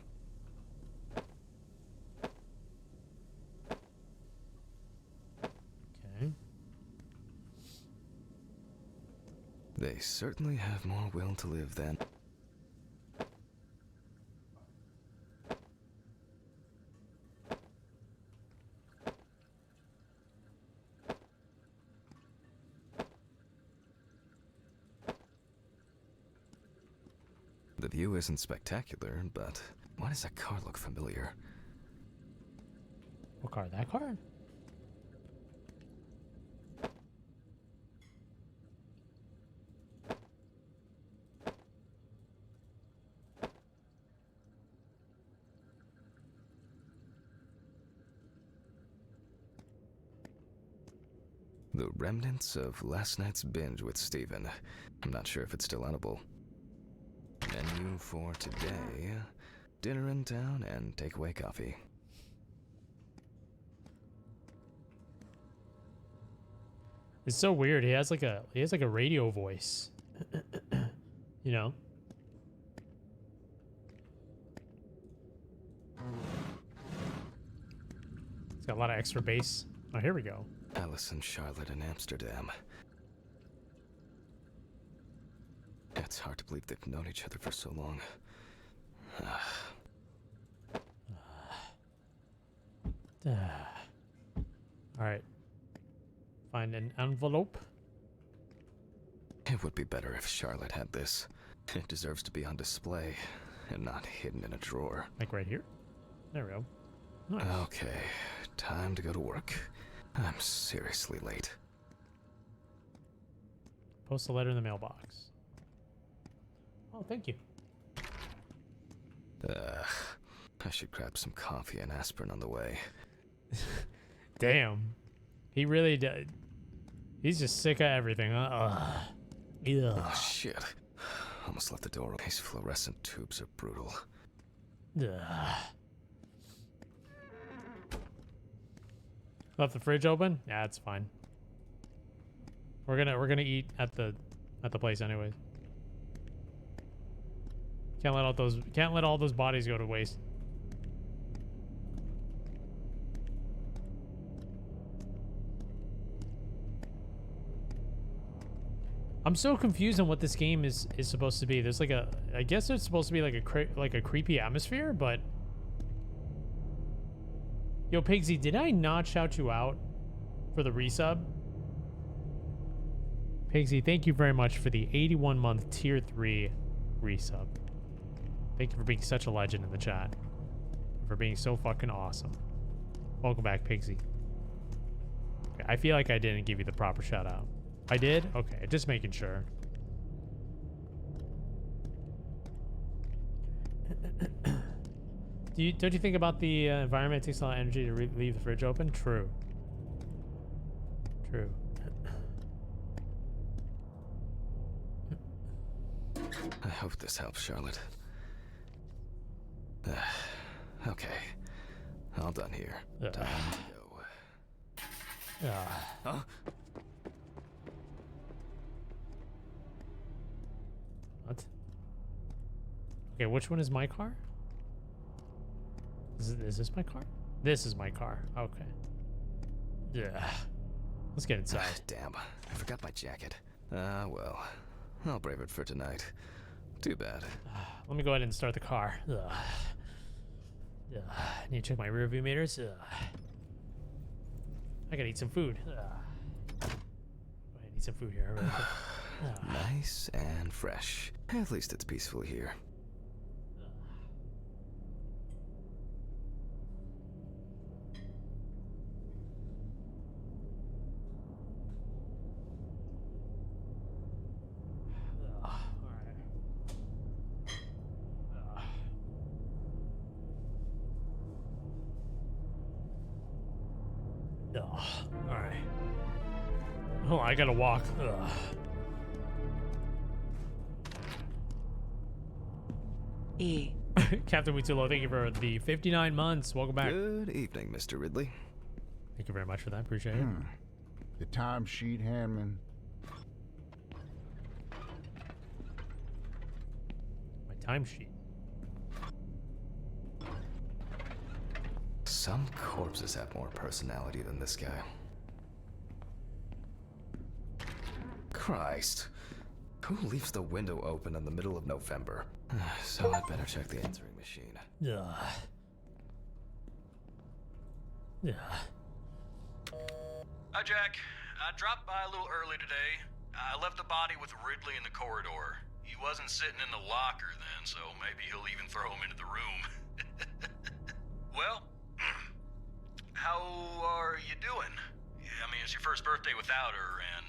Okay. They certainly have more will to live than... The view isn't spectacular, but why does that car look familiar? What car? That car? The remnants of last night's binge with Steven. I'm not sure if it's still edible. Menu for today. Dinner in town and takeaway coffee. It's so weird. He has like a radio voice. You know? It's got a lot of extra bass. Oh, here we go. Alice and Charlotte in Amsterdam. It's hard to believe they've known each other for so long. Alright. Find an envelope. It would be better if Charlotte had this. It deserves to be on display and not hidden in a drawer. Like right here? There we go. Nice. Okay, time to go to work. I'm seriously late. Post a letter in the mailbox. Oh, thank you. I should grab some coffee and aspirin on the way. Damn. He really did. He's just sick of everything, huh? Ugh. Oh, shit. Almost left the door open. These fluorescent tubes are brutal. Ugh. Left the fridge open? Yeah, it's fine. We're gonna eat at the place anyways. Can't let all those bodies go to waste. I'm so confused on what this game is supposed to be. There's like I guess it's supposed to be like a creepy atmosphere, but yo, Pigsy, did I not shout you out for the resub? Pigsy, thank you very much for the 81-month tier 3 resub. Thank you for being such a legend in the chat. For being so fucking awesome. Welcome back, Pigsy. Okay, I feel like I didn't give you the proper shout out. I did? Okay, just making sure. Don't you think about the environment takes a lot of energy to leave the fridge open? True. True. I hope this helps, Charlotte. Okay. All done here. Time to go. Huh? What? Okay, which one is my car? Is this my car? This is my car. Okay. Yeah. Let's get inside. Damn, I forgot my jacket. Well, I'll brave it for tonight. Too bad. Let me go ahead and start the car. I need to check my rear view meters. I gotta eat some food. I need some food here. Really quick. Nice and fresh. At least it's peaceful here. Alright. Oh, I gotta walk. E. Captain Witulo, thank you for the 59 months. Welcome back. Good evening, Mr. Ridley. Thank you very much for that. Appreciate it. The timesheet, Hammond. My timesheet. Some corpses have more personality than this guy. Christ. Who leaves the window open in the middle of November? So I'd better check the answering machine. Yeah. Hi, Jack. I dropped by a little early today. I left the body with Ridley in the corridor. He wasn't sitting in the locker then, so maybe he'll even throw him into the room. Well, how are you doing? I mean, it's your first birthday without her, and...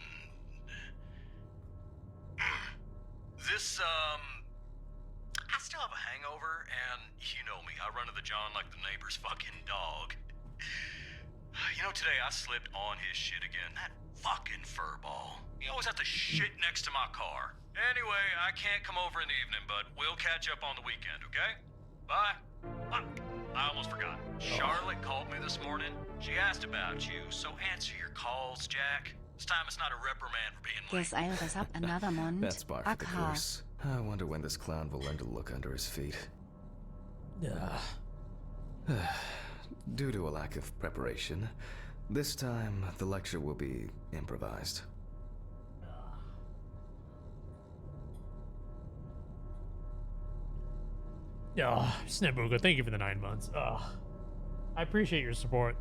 This, I still have a hangover, and you know me, I run to the John like the neighbor's fucking dog. You know, today I slipped on his shit again. That fucking furball. He always has to shit next to my car. Anyway, I can't come over in the evening, but we'll catch up on the weekend, okay? Bye. I almost forgot. Charlotte called me this morning. She asked about you, so answer your calls, Jack. This time it's not a reprimand for being late. Guess I'll res up another month. That's par for the course. I wonder when this clown will learn to look under his feet. Due to a lack of preparation, this time the lecture will be improvised. Snabuga, thank you for the 9 months. I appreciate your support.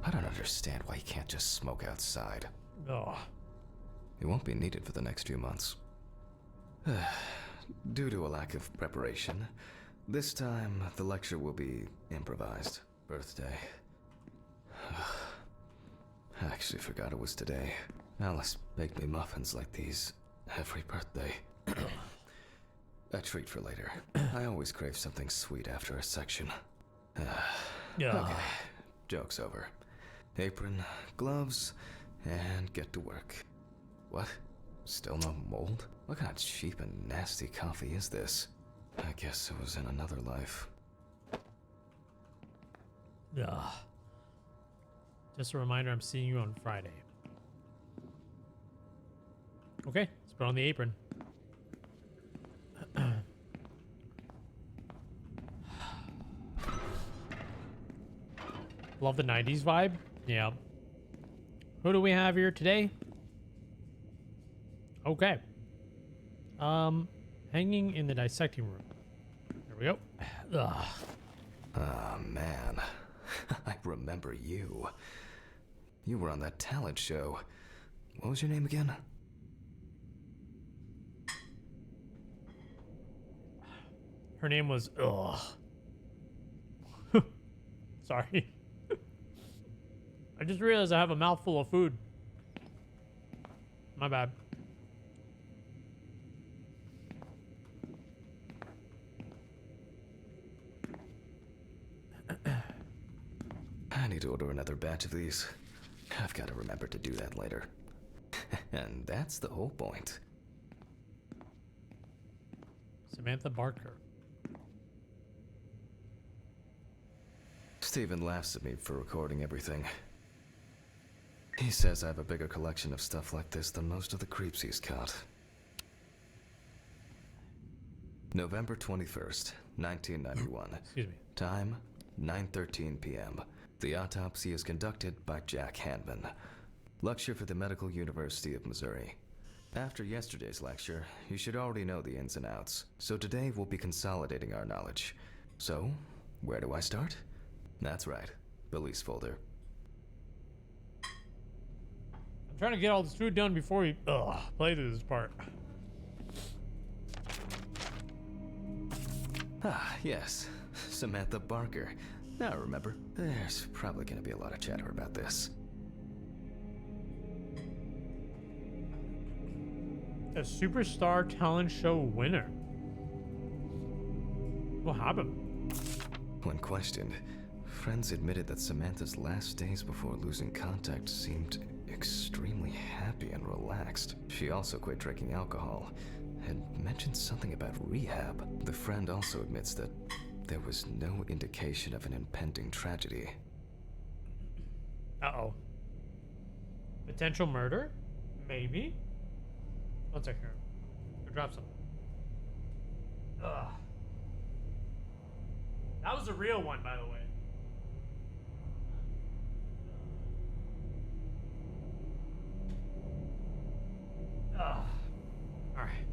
I don't understand why he can't just smoke outside. It won't be needed for the next few months. Due to a lack of preparation, this time the lecture will be improvised. Birthday. I actually forgot it was today. Alice baked me muffins like these every birthday. A treat for later. I always crave something sweet after a section. Okay. joke's over. Apron, gloves, and get to work. What? Still no mold? What kind of cheap and nasty coffee is this? I guess it was in another life. Ugh. Just a reminder, I'm seeing you on Friday. Okay, let's put on the apron. Love the 90s vibe. Yeah. Who do we have here today? Okay. Hanging in the dissecting room. There we go. Ugh. Ah, man. I remember you. You were on that talent show. What was your name again? Her name was Sorry. I just realized I have a mouthful of food. My bad. I need to order another batch of these. I've got to remember to do that later. And that's the whole point. Samantha Barker. Steven laughs at me for recording everything. He says I have a bigger collection of stuff like this than most of the creeps he's caught. November 21st, 1991. Excuse me. Time, 9:13 p.m. The autopsy is conducted by Jack Hanman. Lecture for the Medical University of Missouri. After yesterday's lecture, you should already know the ins and outs, so today we'll be consolidating our knowledge. So, where do I start? That's right, Billy's folder. I'm trying to get all this food done before we play through this part. Ah, yes, Samantha Barker. Now remember, there's probably going to be a lot of chatter about this. A superstar talent show winner. What happened? When questioned, friends admitted that Samantha's last days before losing contact seemed extremely happy and relaxed. She also quit drinking alcohol, had mentioned something about rehab. The friend also admits that there was no indication of an impending tragedy. Uh-oh. Potential murder? Maybe? One second here. Go drop something. Ugh. That was a real one, by the way. Ugh. Alright.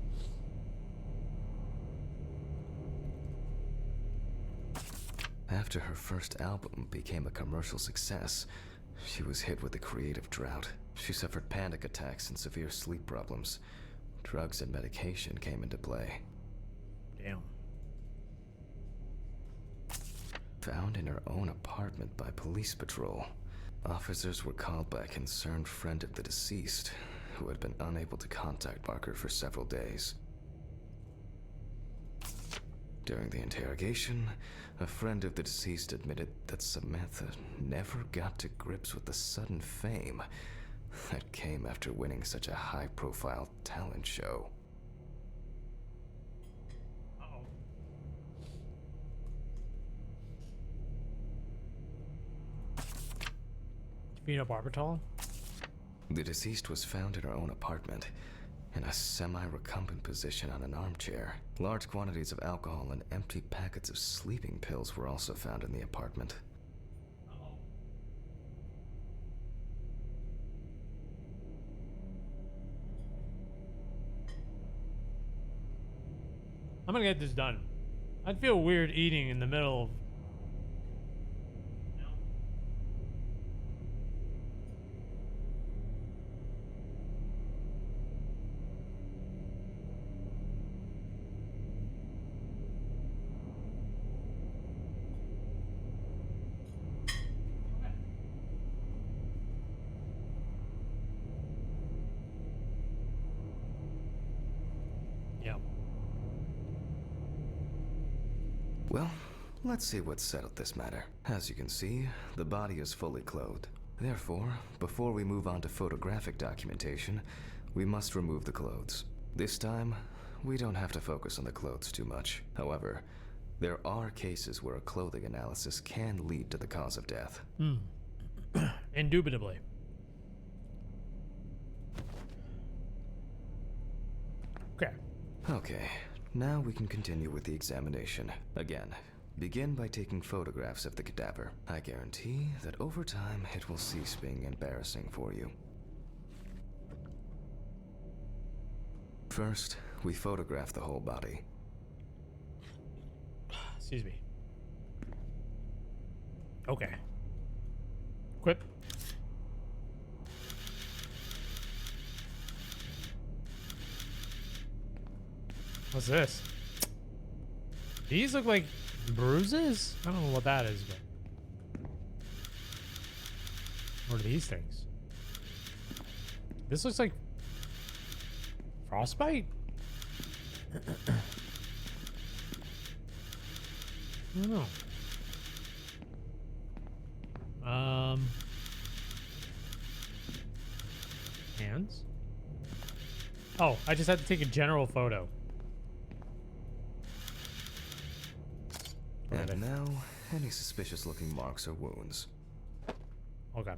After her first album became a commercial success, she was hit with a creative drought. She suffered panic attacks and severe sleep problems. Drugs and medication came into play. Damn. Found in her own apartment by police patrol. Officers were called by a concerned friend of the deceased, who had been unable to contact Barker for several days. During the interrogation, a friend of the deceased admitted that Samantha never got to grips with the sudden fame that came after winning such a high-profile talent show. Uh-oh. Peanut barbital? The deceased was found in her own apartment, in a semi-recumbent position on an armchair. Large quantities of alcohol and empty packets of sleeping pills were also found in the apartment. I'm gonna get this done. I'd feel weird eating in the middle of... Well, let's see what settled this matter. As you can see, the body is fully clothed. Therefore, before we move on to photographic documentation, we must remove the clothes. This time, we don't have to focus on the clothes too much. However, there are cases where a clothing analysis can lead to the cause of death. Indubitably. Okay. Okay, now we can continue with the examination. Again, begin by taking photographs of the cadaver. I guarantee that over time it will cease being embarrassing for you. First, we photograph the whole body. Excuse me. Okay. Quip. What's this? These look like bruises? I don't know what that is, but... What are these things? This looks like... frostbite? I don't know. Hands? Oh, I just had to take a general photo. And now, any suspicious looking marks or wounds. Okay.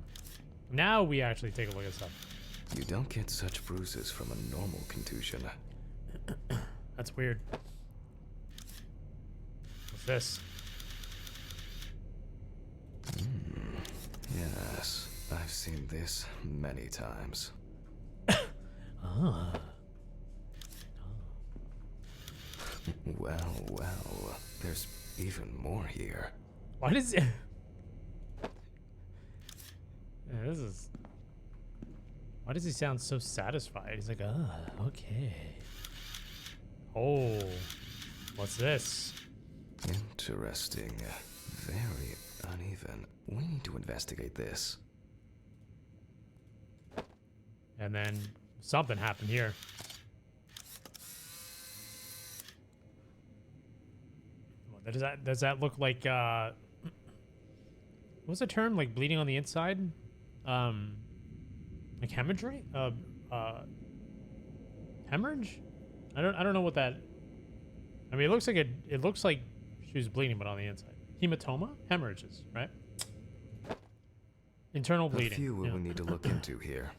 Now we actually take a look at stuff. You don't get such bruises from a normal contusion. That's weird. What's this? Yes, I've seen this many times. Ah. Well, there's even more here. Why does it... Yeah, this is... Why does he sound so satisfied? He's like, okay. Oh, what's this? Interesting. Very uneven. We need to investigate this. And then something happened here. Does that look like what's the term? Like bleeding on the inside? Like hemorrhage? Hemorrhage? I don't know what that. I mean, it looks like she was bleeding, but on the inside. Hematoma? Hemorrhages, right? Internal bleeding. A few we yeah. will need to look into here.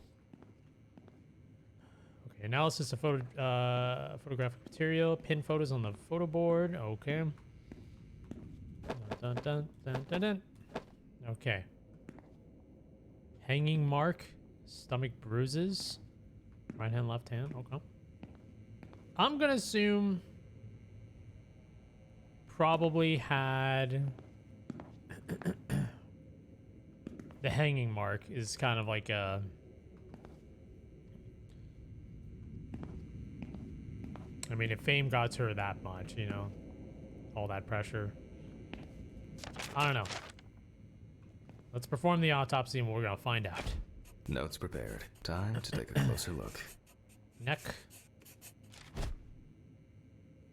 Okay, analysis of photographic material, pin photos on the photo board. Okay. Dun, dun, dun, dun, dun. Okay. Hanging mark, stomach bruises, right hand, left hand. Okay. I'm gonna assume probably had the hanging mark is kind of like a I mean, if fame got to her that much, you know, all that pressure. I don't know. Let's perform the autopsy and we're gonna find out. Notes prepared. Time to take a closer look. Neck.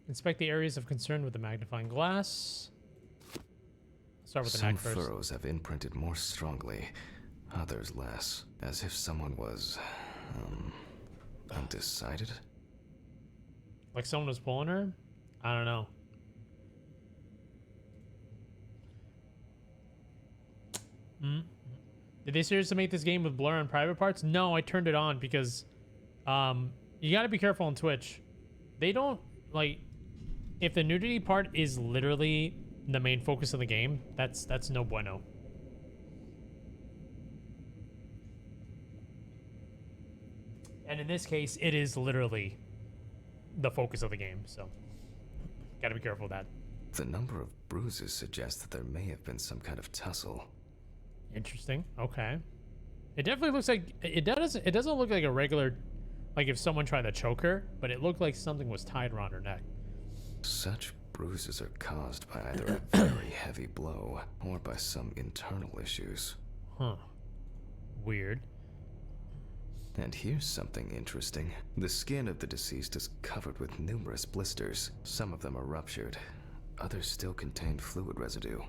Inspect the areas of concern with the magnifying glass. Start with the Some neck first. furrows have imprinted more strongly, others less, as if someone was, undecided. Like someone was pulling her? I don't know. Did they seriously make this game with blur on private parts? No, I turned it on because you gotta be careful on Twitch. They don't, like, if the nudity part is literally the main focus of the game, that's no bueno. And in this case, it is literally the focus of the game, so gotta be careful with that. The number of bruises suggests that there may have been some kind of tussle. Interesting. Okay. It definitely looks like it doesn't look like a regular, like if someone tried to choke her, but it looked like something was tied around her neck. Such bruises are caused by either a very heavy blow or by some internal issues. Huh. Weird. And here's something interesting. The skin of the deceased is covered with numerous blisters. Some of them are ruptured. others still contained fluid residue.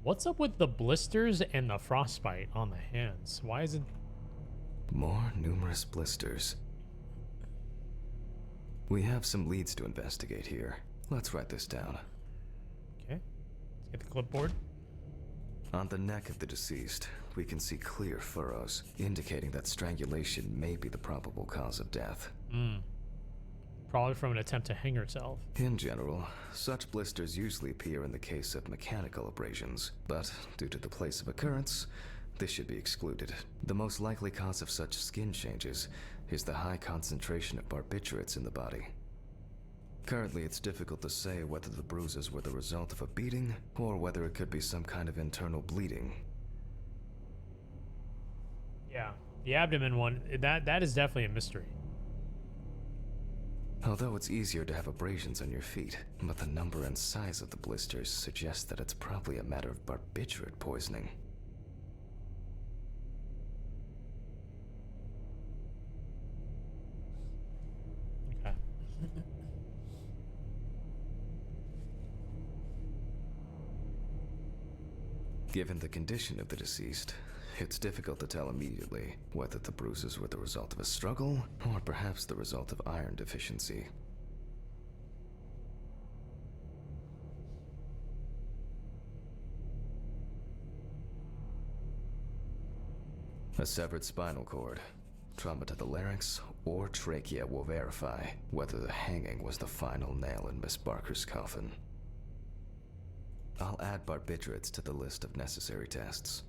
What's up with the blisters and the frostbite on the hands? Why is it... More numerous blisters. We have some leads to investigate here. Let's write this down. Okay. Let's get the clipboard. On the neck of the deceased, we can see clear furrows, indicating that strangulation may be the probable cause of death. Probably from an attempt to hang herself. In general, such blisters usually appear in the case of mechanical abrasions, but due to the place of occurrence, this should be excluded. The most likely cause of such skin changes is the high concentration of barbiturates in the body. Currently, it's difficult to say whether the bruises were the result of a beating or whether it could be some kind of internal bleeding. Yeah, the abdomen one, that is definitely a mystery. Although it's easier to have abrasions on your feet, but the number and size of the blisters suggest that it's probably a matter of barbiturate poisoning. Okay. Given the condition of the deceased, it's difficult to tell immediately whether the bruises were the result of a struggle or perhaps the result of iron deficiency. A severed spinal cord, trauma to the larynx, or trachea will verify whether the hanging was the final nail in Miss Barker's coffin. I'll add barbiturates to the list of necessary tests.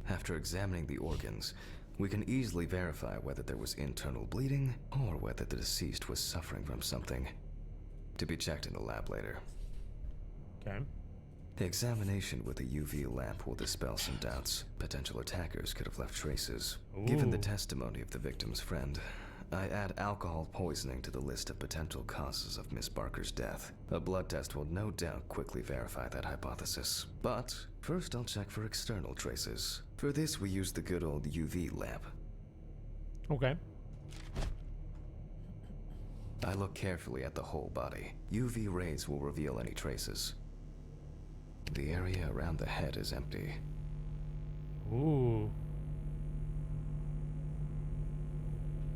After examining the organs, we can easily verify whether there was internal bleeding or whether the deceased was suffering from something. To be checked in the lab later. Okay. The examination with a UV lamp will dispel some doubts. Potential attackers could have left traces. Given the Ooh. testimony of the victim's friend, I add alcohol poisoning to the list of potential causes of Miss Barker's death. A blood test will no doubt quickly verify that hypothesis. But first I'll check for external traces. For this we use the good old UV lamp. Okay. I look carefully at the whole body. UV rays will reveal any traces. The area around the head is empty. Ooh.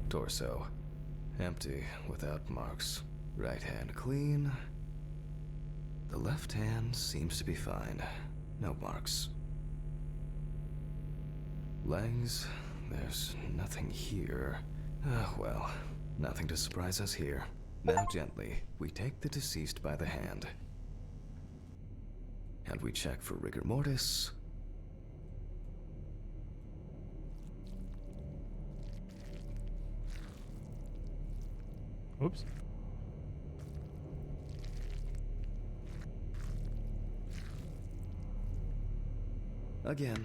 Torso. Empty, without marks. Right hand clean. The left hand seems to be fine. No marks. Legs. There's nothing here. Well, nothing to surprise us here. Now gently, we take the deceased by the hand. And we check for rigor mortis. Oops. Again,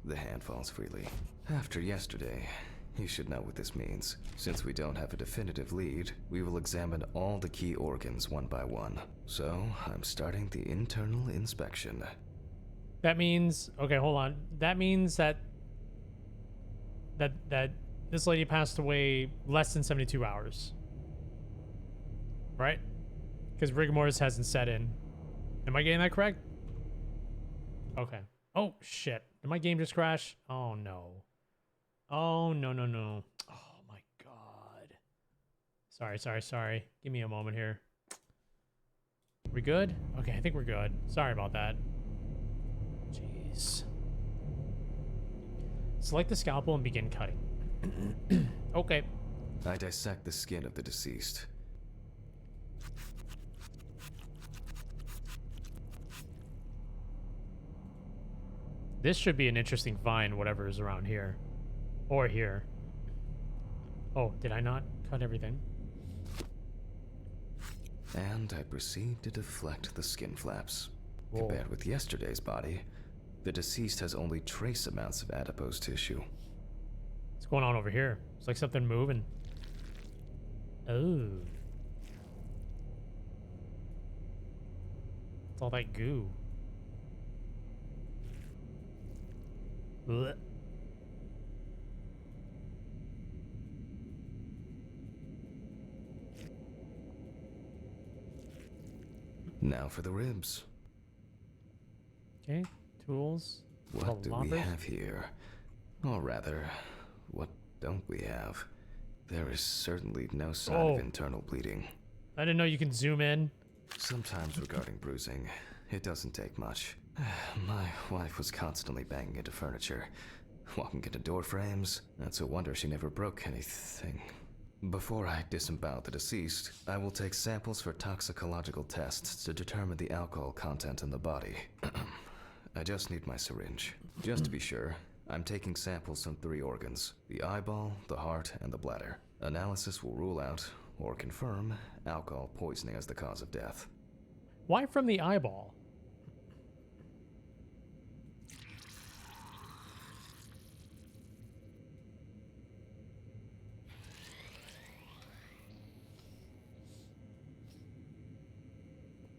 the hand falls freely. After yesterday, you should know what this means. Since we don't have a definitive lead, we will examine all the key organs one by one. So, I'm starting the internal inspection. That means, okay, hold on. That means that this lady passed away less than 72 hours. Right? Because rigor mortis hasn't set in. Am I getting that correct? Okay. Oh, shit. Did my game just crash? Oh, no. Oh, no, no, no. Oh, my God. Sorry. Give me a moment here. We good? Okay, I think we're good. Sorry about that. Jeez. Select the scalpel and begin cutting. Okay. I dissect the skin of the deceased. This should be an interesting find, whatever is around here. Or here. Oh, did I not cut everything? And I proceed to deflect the skin flaps. Whoa. Compared with yesterday's body, the deceased has only trace amounts of adipose tissue. What's going on over here? It's like something moving. Oh. It's all that goo. Blech. Now for the ribs. Okay, tools. What do we loppers. have here? Or rather, what don't we have? There is certainly no sign Oh. of internal bleeding. I didn't know you can zoom in. Sometimes regarding bruising, it doesn't take much. My wife was constantly banging into furniture, walking into door frames. That's a wonder she never broke anything. Before I disembowel the deceased, I will take samples for toxicological tests to determine the alcohol content in the body. I just need my syringe. Just to be sure, I'm taking samples from 3 organs: the eyeball, the heart, and the bladder. Analysis will rule out, or confirm, alcohol poisoning as the cause of death. Why from the eyeball?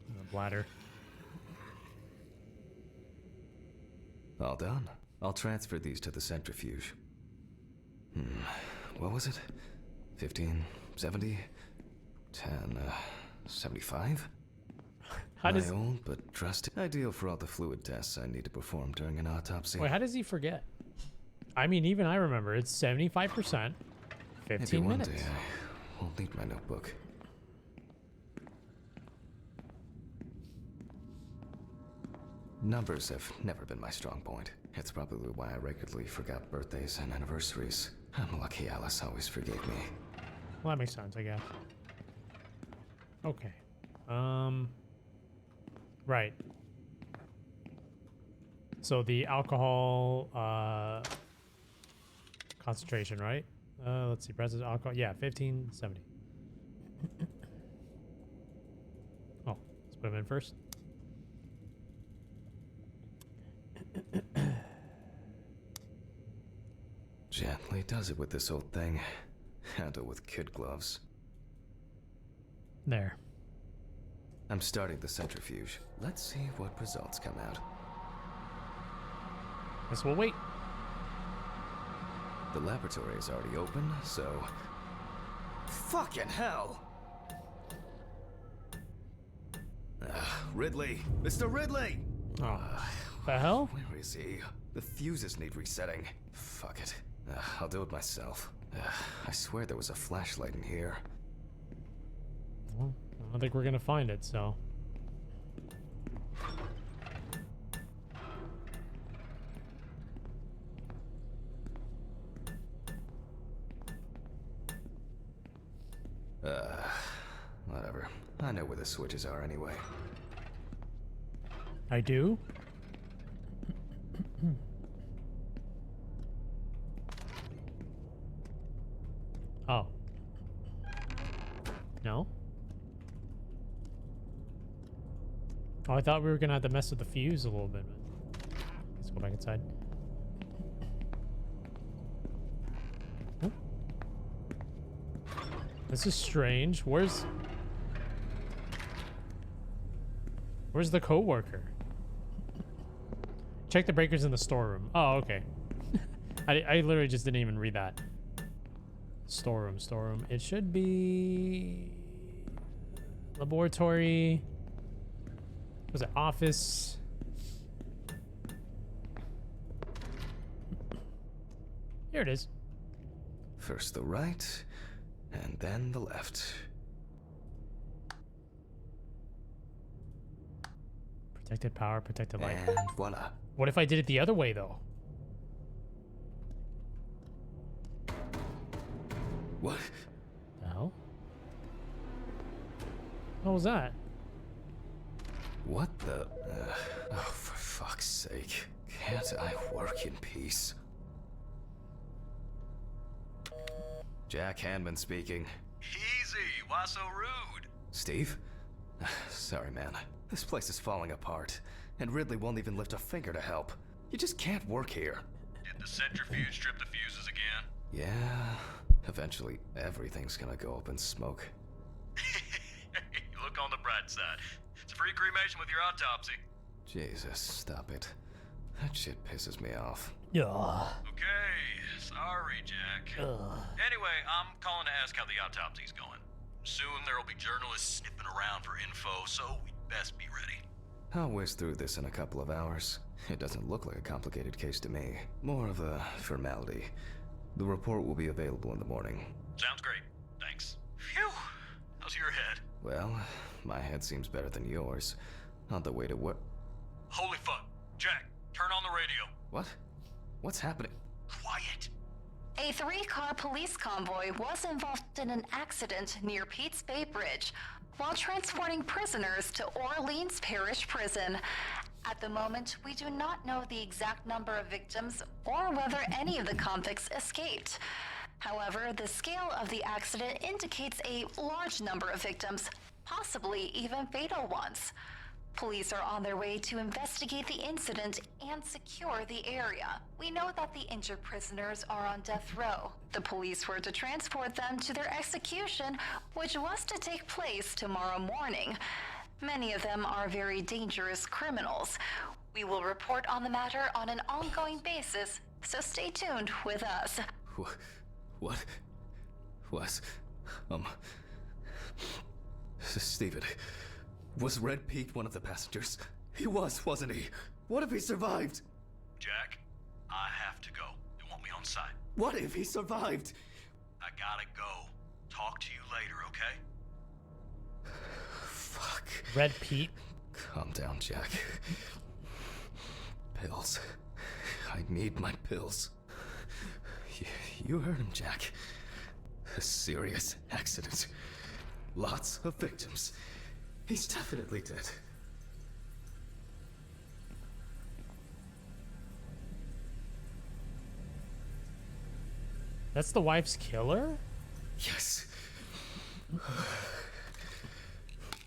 The bladder. All done. I'll transfer these to the centrifuge. What was it? 15, 70, 10, 75? How does... My old but trusted. Ideal for all the fluid tests I need to perform during an autopsy. Wait, how does he forget? I mean, even I remember. It's 75%. Maybe 15 one minutes. day I won't need my notebook. Numbers have never been my strong point. It's probably why I regularly forgot birthdays and anniversaries. I'm lucky Alice always forgave me. Well, that makes sense, I guess. Okay. Right. So the alcohol concentration, right? Let's see. Present alcohol. Yeah, 1570. Oh, let's put them in first. Gently does it with this old thing. Handle with kid gloves. There. I'm starting the centrifuge. Let's see what results come out. Guess we'll wait. The laboratory is already open, so... Fucking hell! Ridley! Mr. Ridley! Oh. The hell? Where is he? The fuses need resetting. Fuck it. I'll do it myself. I swear there was a flashlight in here. Well, I don't think we're gonna find it, so. Whatever. I know where the switches are anyway. I do? Oh. No? Oh, I thought we were gonna have to mess with the fuse a little bit. Let's go back inside. Oh. This is strange. Where's the coworker? Check the breakers in the storeroom. Oh, okay. I literally just didn't even read that. Storeroom. It should be laboratory. Was it office? Here it is. First the right, and then the left. Protected power, protected light. And voila. What if I did it the other way, though? What? The hell? What was that? What the? Oh, for fuck's sake. Can't I work in peace? Jack Hanman speaking. Easy, why so rude? Steve? Sorry, man. This place is falling apart, and Ridley won't even lift a finger to help. You just can't work here. Did the centrifuge strip the fuses again? Yeah, eventually everything's gonna go up in smoke. Look on the bright side. It's a free cremation with your autopsy. Jesus, stop it. That shit pisses me off. Yeah. Okay, sorry, Jack. Anyway, I'm calling to ask how the autopsy's going. Soon there'll be journalists sniffing around for info, so we Best be ready. I'll whiz through this in a couple of hours. It doesn't look like a complicated case to me. More of a formality. The report will be available in the morning. Sounds great. Thanks. Phew. How's your head? Well, my head seems better than yours. On the way to what? Holy fuck. Jack, turn on the radio. What? What's happening? Quiet. A 3-car police convoy was involved in an accident near Pete's Bay Bridge while transporting prisoners to Orleans Parish Prison. At the moment, we do not know the exact number of victims or whether any of the convicts escaped. However, the scale of the accident indicates a large number of victims, possibly even fatal ones. Police are on their way to investigate the incident and secure the area. We know that the injured prisoners are on death row. The police were to transport them to their execution, which was to take place tomorrow morning. Many of them are very dangerous criminals. We will report on the matter on an ongoing basis, so stay tuned with us. What? Was... Steven... Was Red Pete one of the passengers? He was, wasn't he? What if he survived? Jack, I have to go. You want me on site? What if he survived? I gotta go. Talk to you later, okay? Fuck. Red Pete. Calm down, Jack. Pills. I need my pills. You heard him, Jack. A serious accident. Lots of victims. He's definitely dead. That's the wife's killer? Yes.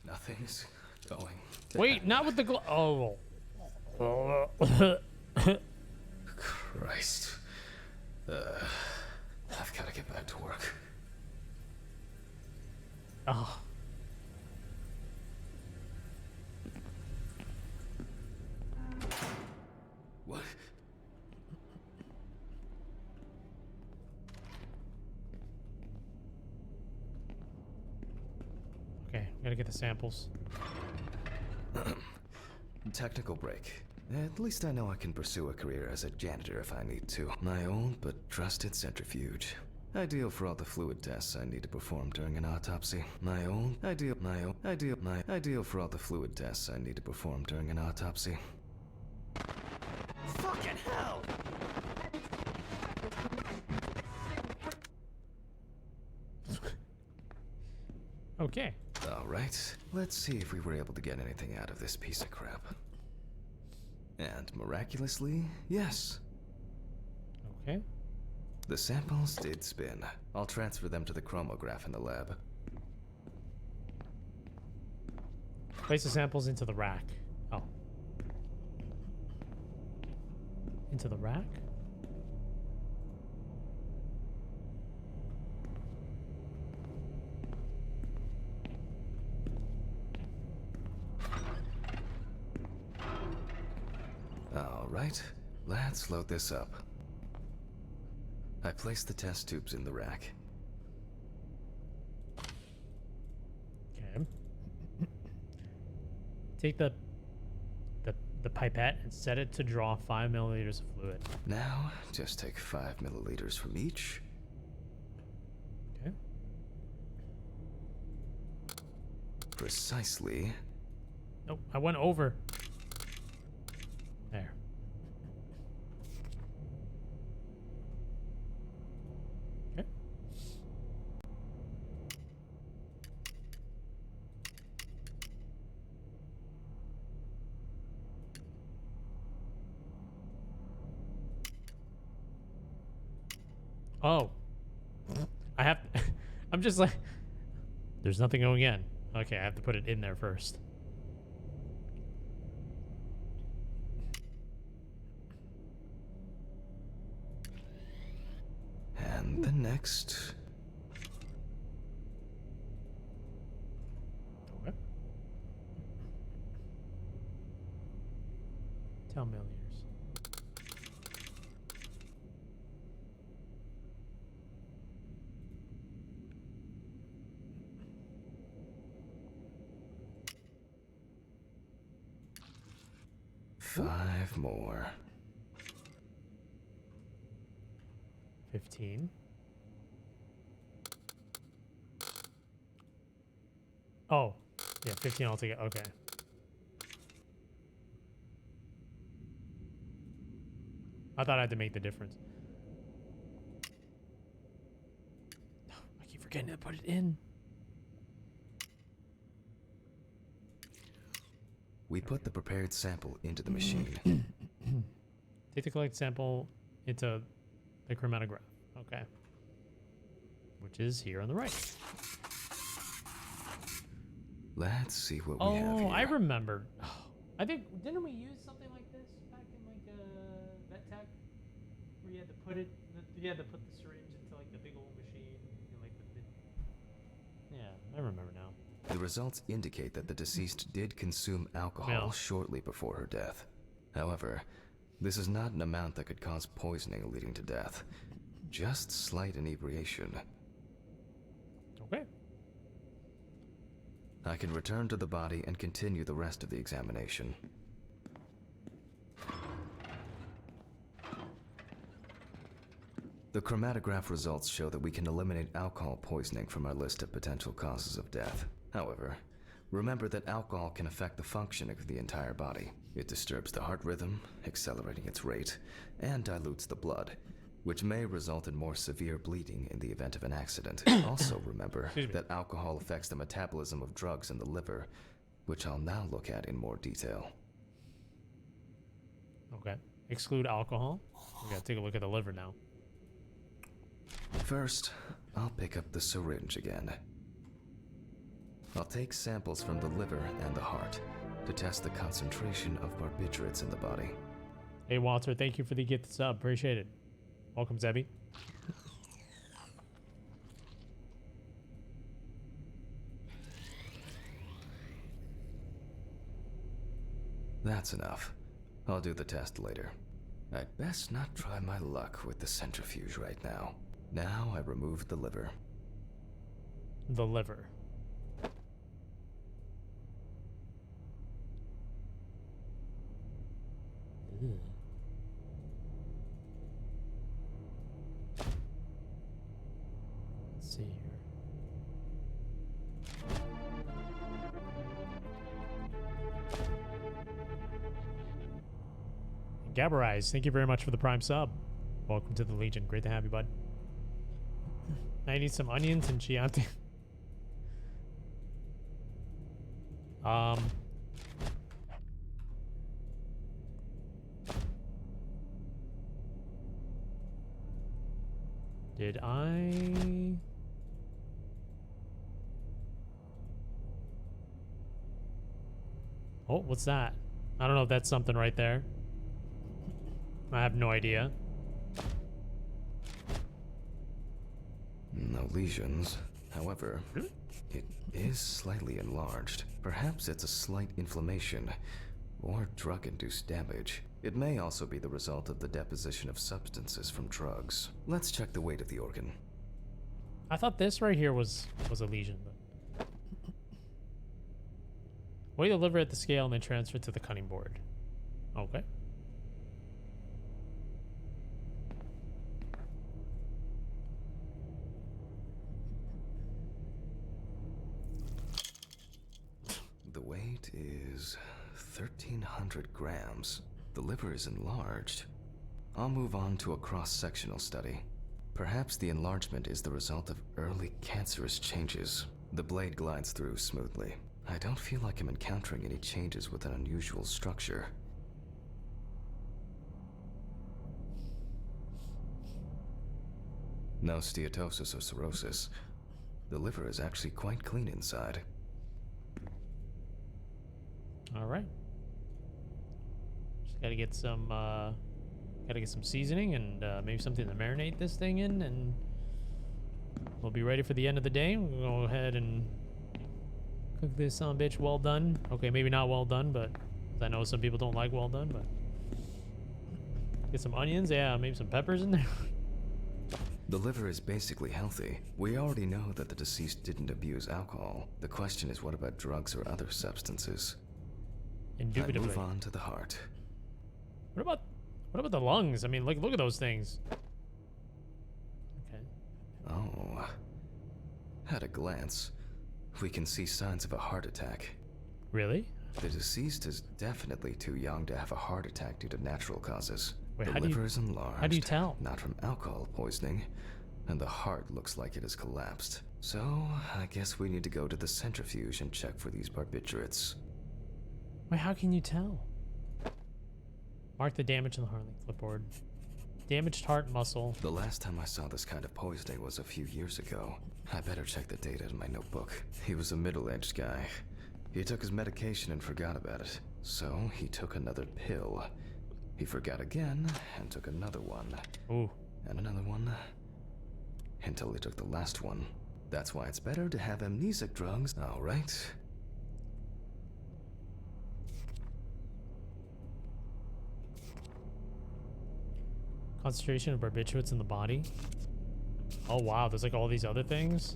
Nothing's going to Wait, happen. not with the oh. Christ. I've got to get back to work. Oh. What? Okay, gotta get the samples. Technical break. At least I know I can pursue a career as a janitor if I need to. My old but trusted centrifuge. Ideal for all the fluid tests I need to perform during an autopsy. Ideal for all the fluid tests I need to perform during an autopsy. Fucking hell! Okay. All right, let's see if we were able to get anything out of this piece of crap. And miraculously, yes. Okay. The samples did spin. I'll transfer them to the chromograph in the lab. Place the samples into the rack. Oh. Into the rack? All right, let's load this up. I placed the test tubes in the rack. Okay. Take the pipette and set it to draw 5 milliliters of fluid. Now, just take 5 milliliters from each. Okay. Precisely. Nope, I went over. There. Okay. Oh. I have I'm just like there's nothing going in. Okay, I have to put it in there first. And the next. Okay. 10 milliliters. 5 more. 15. Oh, yeah, 15 altogether. Okay. I thought I had to make the difference. I keep forgetting to put it in. We put the prepared sample into the machine. Take the collected sample into the chromatograph. Okay. Which is here on the right. Let's see what we have Oh, here. I remember. I think, didn't we use something like this back in like vet tech? Where you had to put it, you had to put the syringe into like the big old machine. And, like, yeah, I remember now. The results indicate that the deceased did consume alcohol Yeah. shortly before her death. However, this is not an amount that could cause poisoning leading to death. Just slight inebriation. Okay. I can return to the body and continue the rest of the examination. The chromatograph results show that we can eliminate alcohol poisoning from our list of potential causes of death. However, remember that alcohol can affect the functioning of the entire body. It disturbs the heart rhythm, accelerating its rate, and dilutes the blood, which may result in more severe bleeding in the event of an accident. Also remember that alcohol affects the metabolism of drugs in the liver, which I'll now look at in more detail. Okay. Exclude alcohol. We gotta take a look at the liver now. First, I'll pick up the syringe again. I'll take samples from the liver and the heart to test the concentration of barbiturates in the body. Hey, Walter, thank you for the gift sub. Appreciate it. Welcome, Zebby. That's enough. I'll do the test later. I'd best not try my luck with the centrifuge right now. Now I remove the liver. The liver. Ugh. Let's see here. Gabberize, thank you very much for the prime sub. Welcome to the Legion. Great to have you, bud. I need some onions and Chianti. Did I... Oh, what's that? I don't know if that's something right there. I have no idea. No lesions. However, it is slightly enlarged. Perhaps it's a slight inflammation or drug-induced damage. It may also be the result of the deposition of substances from drugs. Let's check the weight of the organ. I thought this right here was a lesion, but weigh the liver at the scale and then transfer it to the cutting board. Okay. The weight is 1,300 grams. The liver is enlarged. I'll move on to a cross-sectional study. Perhaps the enlargement is the result of early cancerous changes. The blade glides through smoothly. I don't feel like I'm encountering any changes with an unusual structure. No steatosis or cirrhosis. The liver is actually quite clean inside. All right. Just gotta get some seasoning and maybe something to marinate this thing in, and we'll be ready for the end of the day. We'll go ahead and cook this son of a bitch well done. Okay, maybe not well done, but I know some people don't like well done, but get some onions, yeah, maybe some peppers in there. The liver is basically healthy. We already know that the deceased didn't abuse alcohol. The question is, what about drugs or other substances? I Indubitably. move on to the heart. What about the lungs? I mean, like, look at those things. Okay. Oh. At a glance, we can see signs of a heart attack. Really? The deceased is definitely too young to have a heart attack due to natural causes. Wait, the how do you- liver is enlarged. how do you tell? Not from alcohol poisoning, and the heart looks like it has collapsed. So, I guess we need to go to the centrifuge and check for these barbiturates. Wait, how can you tell? Mark the damage in the heart, like clipboard. Damaged heart muscle. The last time I saw this kind of poisoning was a few years ago. I better check the data in my notebook. He was a middle-aged guy. He took his medication and forgot about it. So, he took another pill. He forgot again and took another one. Ooh. And another one. Until he took the last one. That's why it's better to have amnesic drugs. Alright. Concentration of barbiturates in the body. Oh wow, there's like all these other things.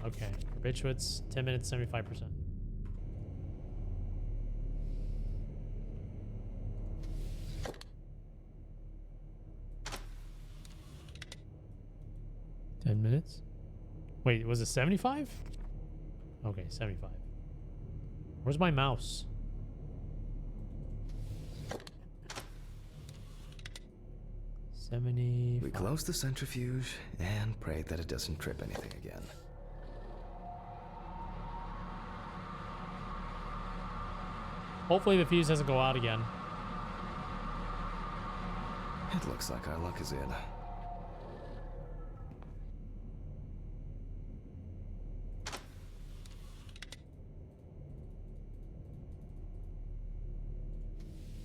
Okay, barbiturates, 10 minutes, 75%. Minutes? Wait, was it 75? Okay, 75. Where's my mouse? We close the centrifuge and pray that it doesn't trip anything again. Hopefully the fuse doesn't go out again. It looks like our luck is in.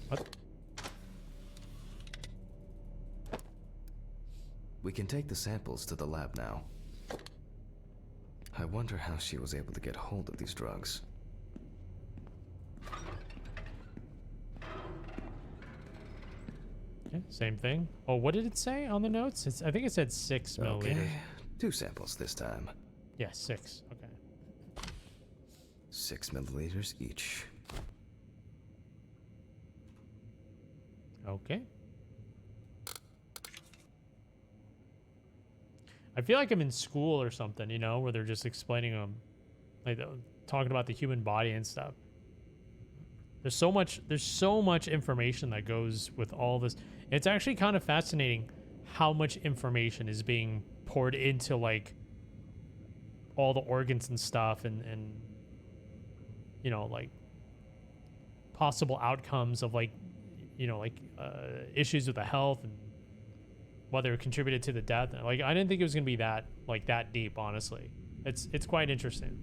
What? We can take the samples to the lab now. I wonder how she was able to get hold of these drugs. Okay, same thing. Oh, what did it say on the notes? I think it said 6 milliliters. Okay, 2 samples this time. Yeah, 6. Okay. 6 milliliters each. Okay. I feel like I'm in school or something, you know, where they're just explaining like talking about the human body and stuff. There's so much information that goes with all this. It's actually kind of fascinating how much information is being poured into like all the organs and stuff and you know, like possible outcomes of like, you know, like issues with the health and whether it contributed to the death. Like, I didn't think it was gonna be that deep, honestly. It's quite interesting.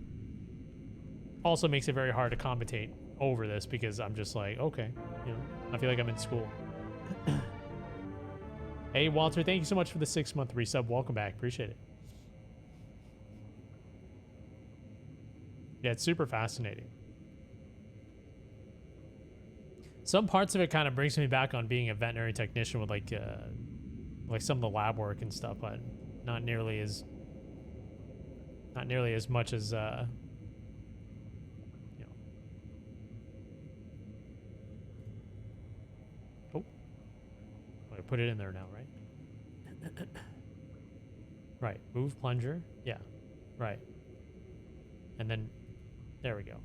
Also makes it very hard to commentate over this because I'm just like, okay, you know, I feel like I'm in school. Hey, Walter, thank you so much for the 6-month resub. Welcome back. Appreciate it. Yeah, it's super fascinating. Some parts of it kind of brings me back on being a veterinary technician with like some of the lab work and stuff, but not nearly as much as you know. Oh, I put it in there now, right? Right. Move plunger. Yeah. Right. And then there we go.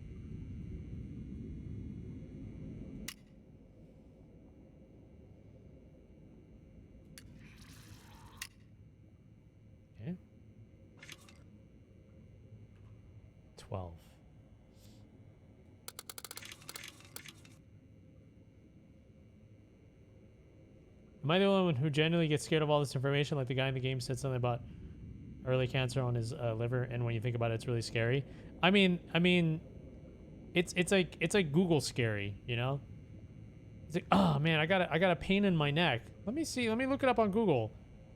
Okay. 12. Am I the only one who genuinely gets scared of all this information? Like the guy in the game said something about early cancer on his liver, and when you think about it, it's really scary. I mean, it's like Google scary, you know? It's like, oh man, I got a pain in my neck. Let me see. Let me look it up on Google.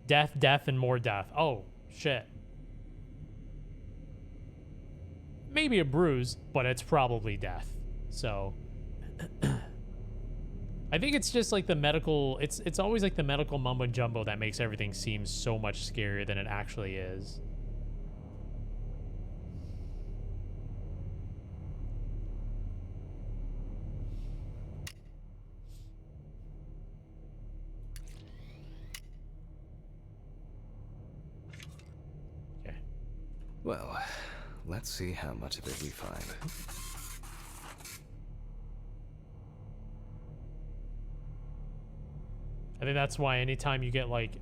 Death, and more death. Oh shit. Maybe a bruise, but it's probably death. So I think it's just like the medical, it's always like the medical mumbo jumbo that makes everything seem so much scarier than it actually is. Well, let's see how much of it we find. I think that's why anytime you get like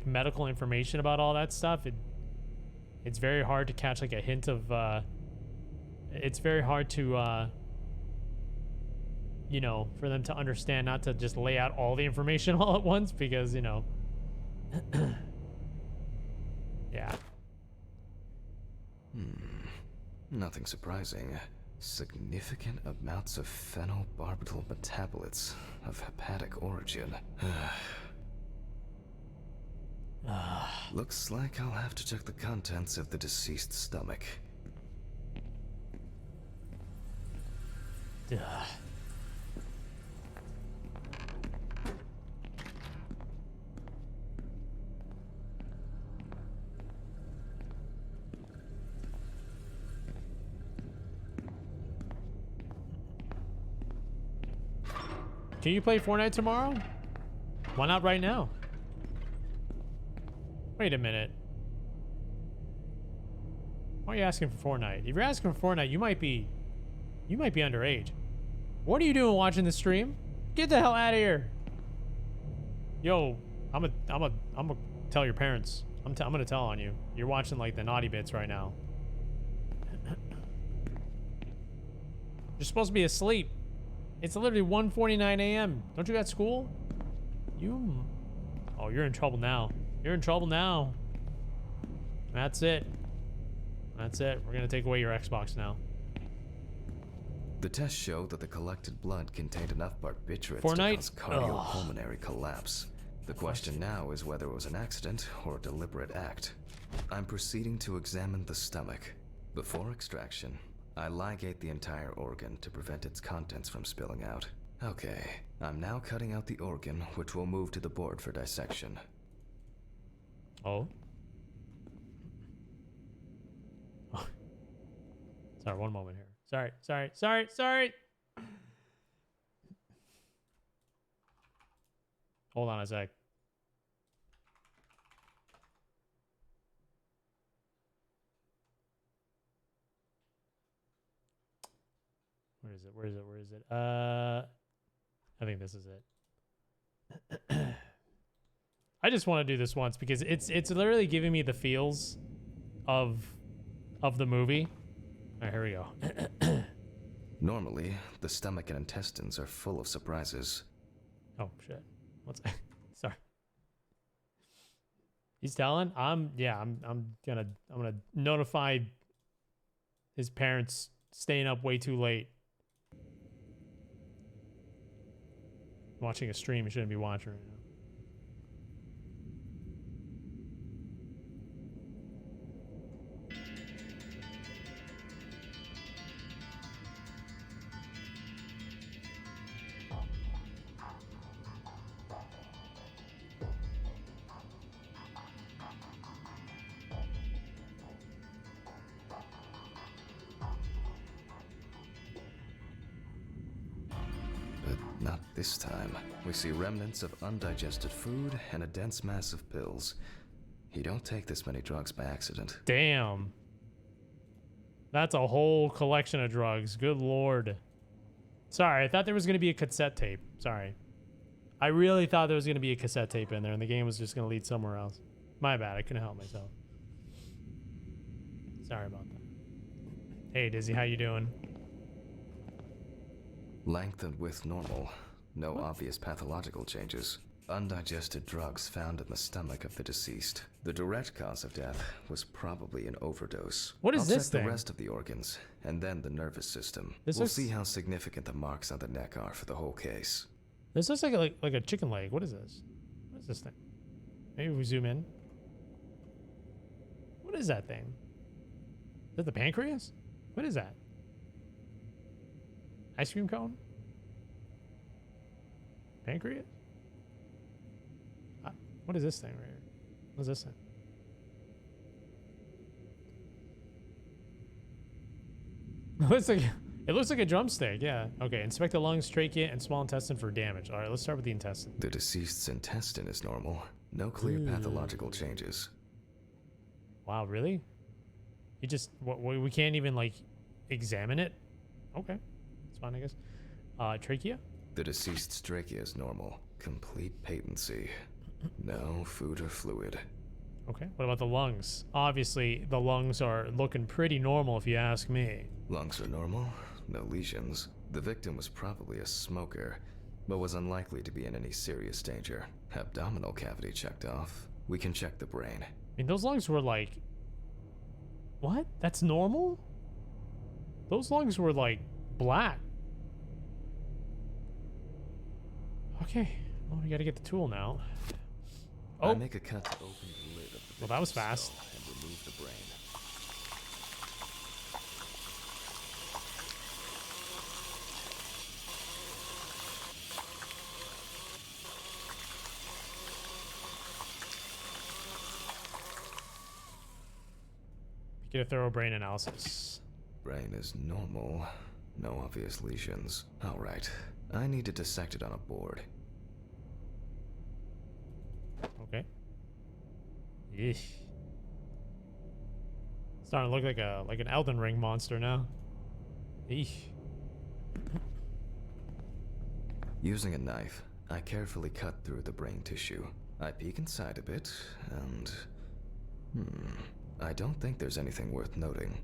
medical information about all that stuff, it's very hard to catch like a hint of it's very hard to you know, for them to understand not to just lay out all the information all at once, because, you know, yeah. Nothing surprising. Significant amounts of phenobarbital metabolites of hepatic origin. Looks like I'll have to check the contents of the deceased's stomach. Duh. Can you play Fortnite tomorrow? Why not right now? Wait a minute. Why are you asking for Fortnite? If you're asking for Fortnite, you might be underage. What are you doing watching the stream? Get the hell out of here. Yo, I'm gonna tell your parents. I'm gonna tell on you. You're watching like the naughty bits right now. You're supposed to be asleep. It's literally 1:49 a.m. Don't you got school? Oh, you're in trouble now. You're in trouble now. That's it. That's it. We're gonna take away your Xbox now. The tests showed that the collected blood contained enough barbiturates Fortnite? to cause cardiopulmonary collapse. The question now is whether it was an accident or a deliberate act. I'm proceeding to examine the stomach. Before extraction, I ligate the entire organ to prevent its contents from spilling out. Okay, I'm now cutting out the organ, which will move to the board for dissection. Oh. Oh. Sorry, one moment here. Sorry. Hold on a sec. Where is it? I think this is it. I just want to do this once because it's literally giving me the feels of the movie. All right, here we go. Normally, the stomach and intestines are full of surprises. Oh shit. What's sorry. He's telling? I'm gonna notify his parents staying up way too late. Watching a stream you shouldn't be watching right now. Not this time. We see remnants of undigested food and a dense mass of pills. You don't take this many drugs by accident. Damn. That's a whole collection of drugs. Good lord. Sorry, I thought there was going to be a cassette tape. Sorry. I really thought there was going to be a cassette tape in there and the game was just going to lead somewhere else. My bad. I couldn't help myself. Sorry about that. Hey, Dizzy, how you doing? Length and width normal. No obvious pathological changes. Undigested drugs found in the stomach of the deceased. The direct cause of death was probably an overdose. What is I'll this check thing? the rest of the organs, and then the nervous system. This We'll looks- see how significant the marks on the neck are for the whole case. This looks like a chicken leg. What is this? What is this thing? Maybe we zoom in. What is that thing? Is that the pancreas? What is that? Ice cream cone? Pancreas? What is this thing right here? What is this thing? It looks like a drumstick, yeah. Okay, inspect the lungs, trachea, and small intestine for damage. All right, let's start with the intestine. The deceased's intestine is normal. No clear pathological changes. Wow, really? He just we can't even like examine it. Okay, it's fine, I guess. Trachea. The deceased's trachea is normal. Complete patency. No food or fluid. Okay. What about the lungs? Obviously, the lungs are looking pretty normal, if you ask me. Lungs are normal. No lesions. The victim was probably a smoker, but was unlikely to be in any serious danger. Abdominal cavity checked off. We can check the brain. I mean, those lungs were like... What? That's normal? Those lungs were like black. Okay. Well, we gotta get the tool now. I Oh, make a cut to open the lid of the well, that was victim's fast. skull and remove the brain. Get a thorough brain analysis. Brain is normal. No obvious lesions. All right. I need to dissect it on a board. Okay. Yeesh. Starting to look like an Elden Ring monster now. Eesh. Using a knife, I carefully cut through the brain tissue. I peek inside a bit, and... I don't think there's anything worth noting.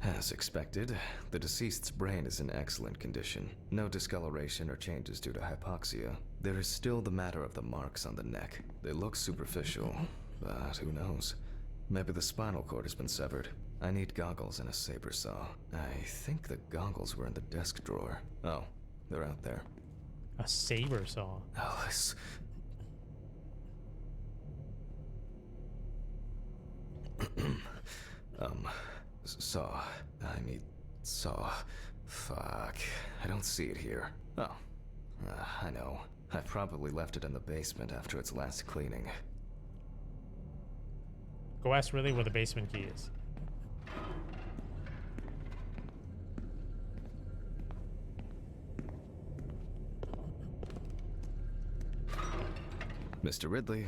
As expected, the deceased's brain is in excellent condition. No discoloration or changes due to hypoxia. There is still the matter of the marks on the neck. They look superficial, but who knows? Maybe the spinal cord has been severed. I need goggles and a saber saw. I think the goggles were in the desk drawer. Oh, they're out there. A saber saw. Alice. Saw. I need saw. Fuck. I don't see it here. Oh. I know. I probably left it in the basement after its last cleaning. Go ask Ridley where the basement key is. Mr. Ridley,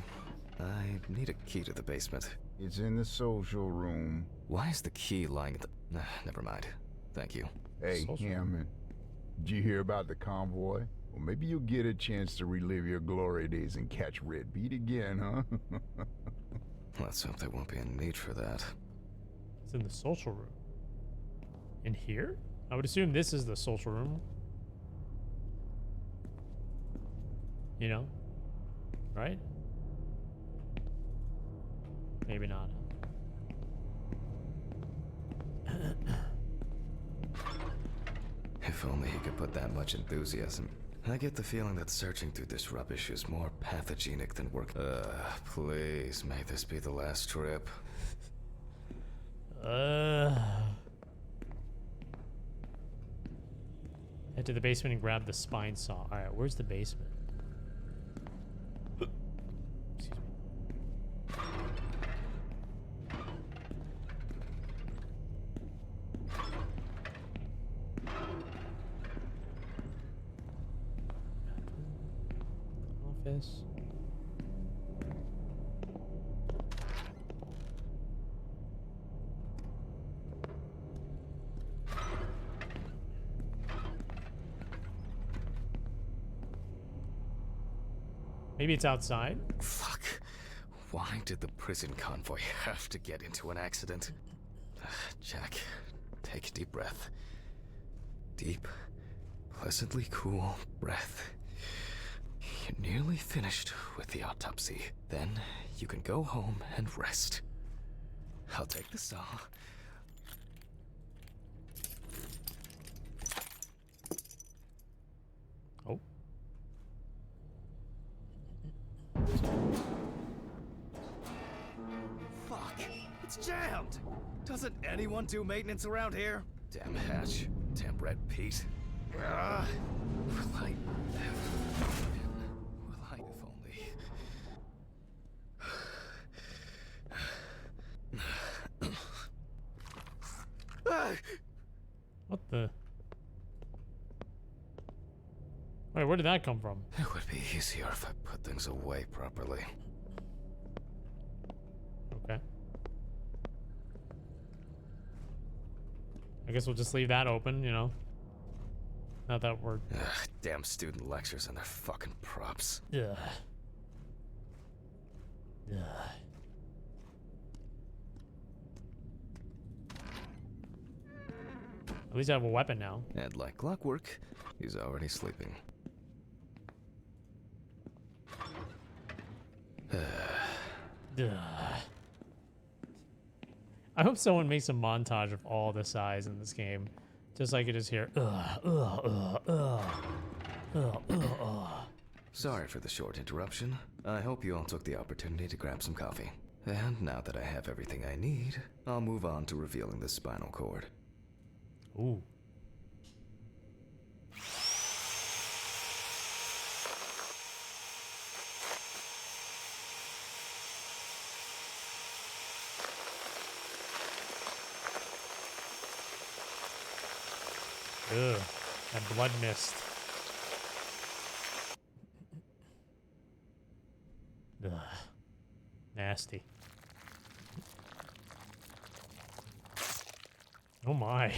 I need a key to the basement. It's in the social room. Why is the key lying at the... never mind. Thank you. Hey, Social Hammond. Did you hear about the convoy? Well, maybe you'll get a chance to relive your glory days and catch Red Beat again, huh? Let's hope there won't be a need for that. It's in the social room. In here? I would assume this is the social room. You know? Right? Maybe not. If only he could put that much enthusiasm. I get the feeling that searching through this rubbish is more pathogenic than work. Please, may this be the last trip. Head to the basement and grab the spine saw. Alright, where's the basement? Excuse me. Office. Maybe it's outside. Fuck. Why did the prison convoy have to get into an accident? Jack, take a deep breath. Deep, pleasantly cool breath. You're nearly finished with the autopsy. Then you can go home and rest. I'll take the saw. Oh. Fuck! It's jammed! Doesn't anyone do maintenance around here? Damn hatch. Damn Red Pete. Will I if only... What the? Wait, where did that come from? It would be easier if I put things away properly. Okay. I guess we'll just leave that open, you know. Not that we're... Ugh, damn student lectures and their fucking props. Yeah. Yeah. At least I have a weapon now. And like clockwork, he's already sleeping. Ugh. I hope someone makes a montage of all the sighs in this game. Just so I could just hear, Sorry for the short interruption. I hope you all took the opportunity to grab some coffee. And now that I have everything I need, I'll move on to revealing the spinal cord. Ooh. Ugh, that blood mist. Ugh. Nasty. Oh my.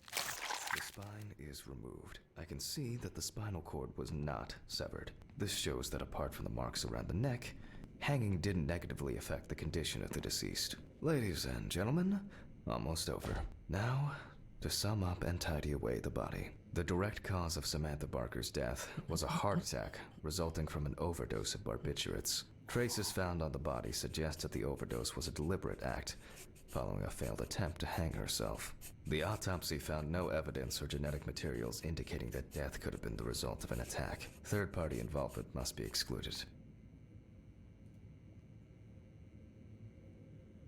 The spine is removed. I can see that the spinal cord was not severed. This shows that apart from the marks around the neck, hanging didn't negatively affect the condition of the deceased. Ladies and gentlemen, almost over. Now, to sum up and tidy away the body. The direct cause of Samantha Barker's death was a heart attack resulting from an overdose of barbiturates. Traces found on the body suggest that the overdose was a deliberate act, following a failed attempt to hang herself. The autopsy found no evidence or genetic materials indicating that death could have been the result of an attack. Third-party involvement must be excluded.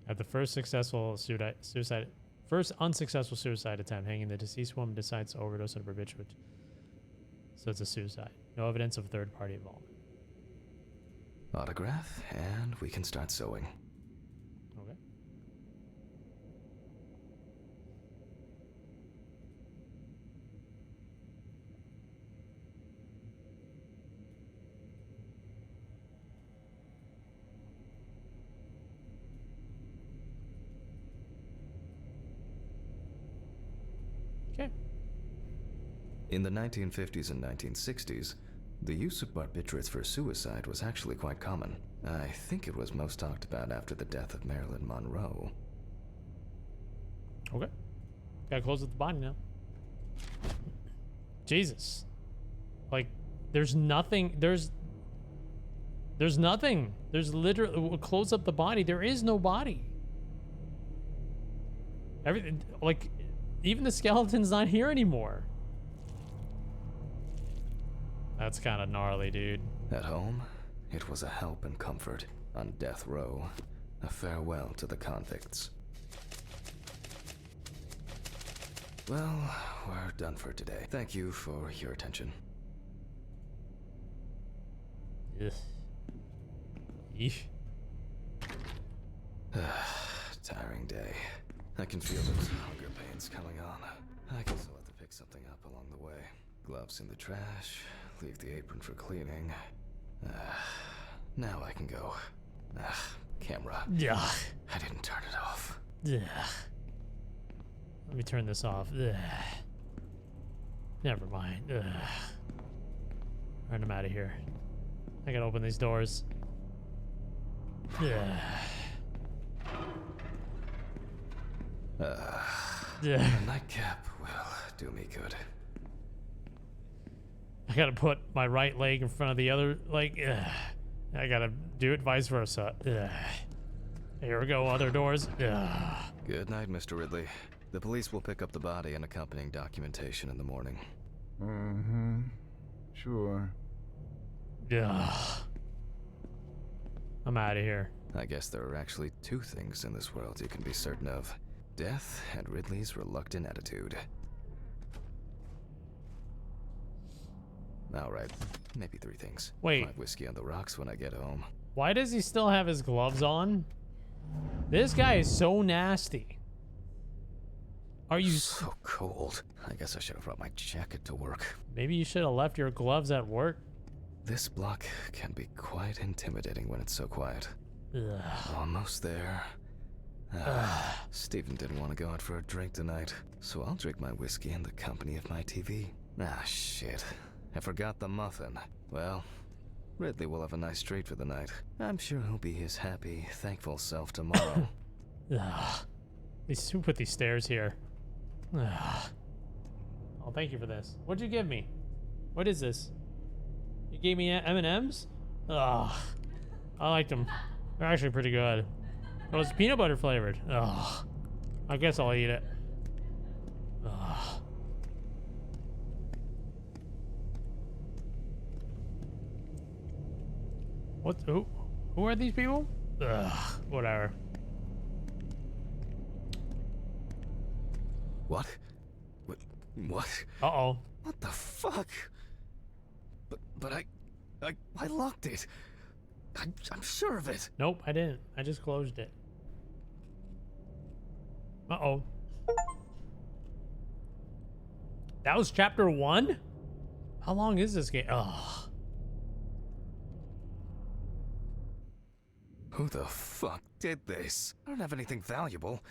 At the first unsuccessful suicide attempt, hanging, the deceased woman decides to overdose on barbiturate. So it's a suicide. No evidence of third-party involvement. Autograph, and we can start sewing. Okay. Okay. In the 1950s and 1960s, the use of barbiturates for suicide was actually quite common. I think it was most talked about after the death of Marilyn Monroe. Okay. Gotta close with the body now. Jesus. Like, there's nothing. There's nothing. There's literally, we'll close up the body. There is no body. Everything, like, even the skeleton's not here anymore. That's kind of gnarly, dude. At home, it was a help and comfort. On death row, a farewell to the convicts. Well, we're done for today. Thank you for your attention. Ugh. Yeesh. Tiring day. I can feel those hunger pains coming on. I guess I'll have to pick something up along the way. Gloves in the trash. Leave the apron for cleaning. Now I can go. Camera. Yeah. I didn't turn it off. Yeah. Let me turn this off. Ugh. Never mind. Ugh. Alright, I'm out of here. I gotta open these doors. Yeah. Yeah. A nightcap will do me good. I gotta put my right leg in front of the other leg. Ugh. I gotta do it vice versa. Ugh. Here we go, other doors. Ugh. Good night, Mr. Ridley. The police will pick up the body and accompanying documentation in the morning. Mm-hmm. Sure. Ugh. I'm out of here. I guess there are actually two things in this world you can be certain of. Death and Ridley's reluctant attitude. Alright, maybe three things. Wait. 5 whiskey on the rocks when I get home. Why does he still have his gloves on? This guy is so nasty. Are you... So cold. I guess I should have brought my jacket to work. Maybe you should have left your gloves at work. This block can be quite intimidating when it's so quiet. Ugh. Almost there. Stephen didn't want to go out for a drink tonight, so I'll drink my whiskey in the company of my TV. Ah, shit. I forgot the muffin. Well, Ridley will have a nice treat for the night. I'm sure he'll be his happy, thankful self tomorrow. Who put these stairs here? Oh, thank you for this. What'd you give me? What is this? You gave me M&Ms? Ugh. I liked them. They're actually pretty good. Oh, it's peanut butter flavored. Ugh. I guess I'll eat it. Ugh. What? Who are these people? Ugh. Whatever. What? What? Uh-oh. What the fuck? But I locked it. I'm sure of it. Nope, I didn't. I just closed it. Uh-oh. That was chapter 1? How long is this game? Ugh. Who the fuck did this? I don't have anything valuable.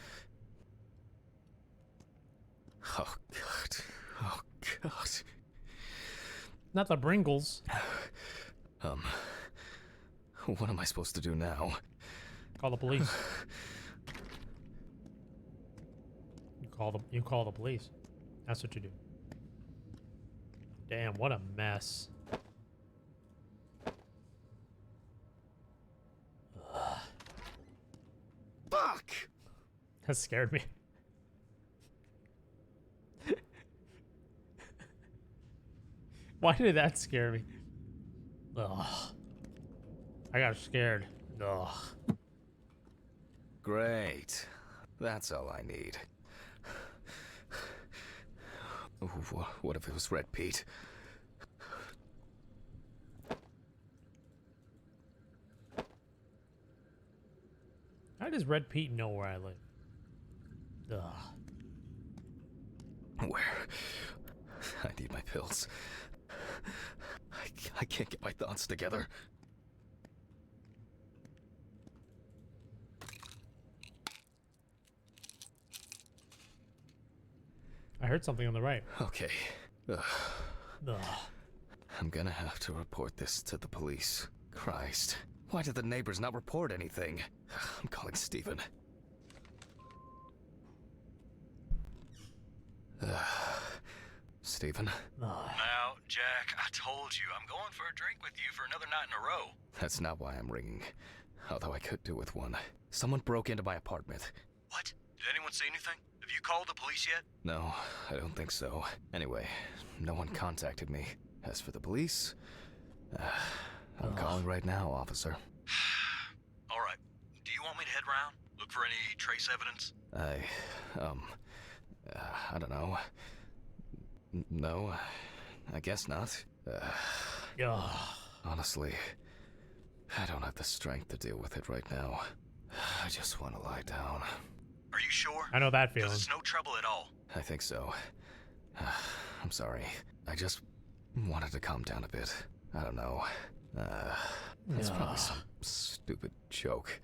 Oh, God. Oh, God. Not the Bringles. What am I supposed to do now? Call the police. You call the police. That's what you do. Damn, what a mess. Ugh. Fuck! That scared me. Why did that scare me? Ugh. I got scared. Ugh. Great. That's all I need. Ooh, what if it was Red Pete? How does Red Pete know where I live? Ugh. Where? I need my pills. I can't get my thoughts together. I heard something on the right. Okay. Ugh. Ugh. I'm gonna have to report this to the police. Christ. Why did the neighbors not report anything? I'm calling Stephen. Stephen? Now, Jack, I told you I'm going for a drink with you for another night in a row. That's not why I'm ringing. Although I could do with one. Someone broke into my apartment. What? Did anyone see anything? Have you called the police yet? No, I don't think so. Anyway, no one contacted me. As for the police, I'm calling right now, officer. All right. Do you want me to head round? Look for any trace evidence? I don't know. No, I guess not. Honestly, I don't have the strength to deal with it right now. I just want to lie down. Are you sure? I know that feeling. 'Cause it's no trouble at all. I think so. I'm sorry. I just wanted to calm down a bit. I don't know. It's probably some stupid joke.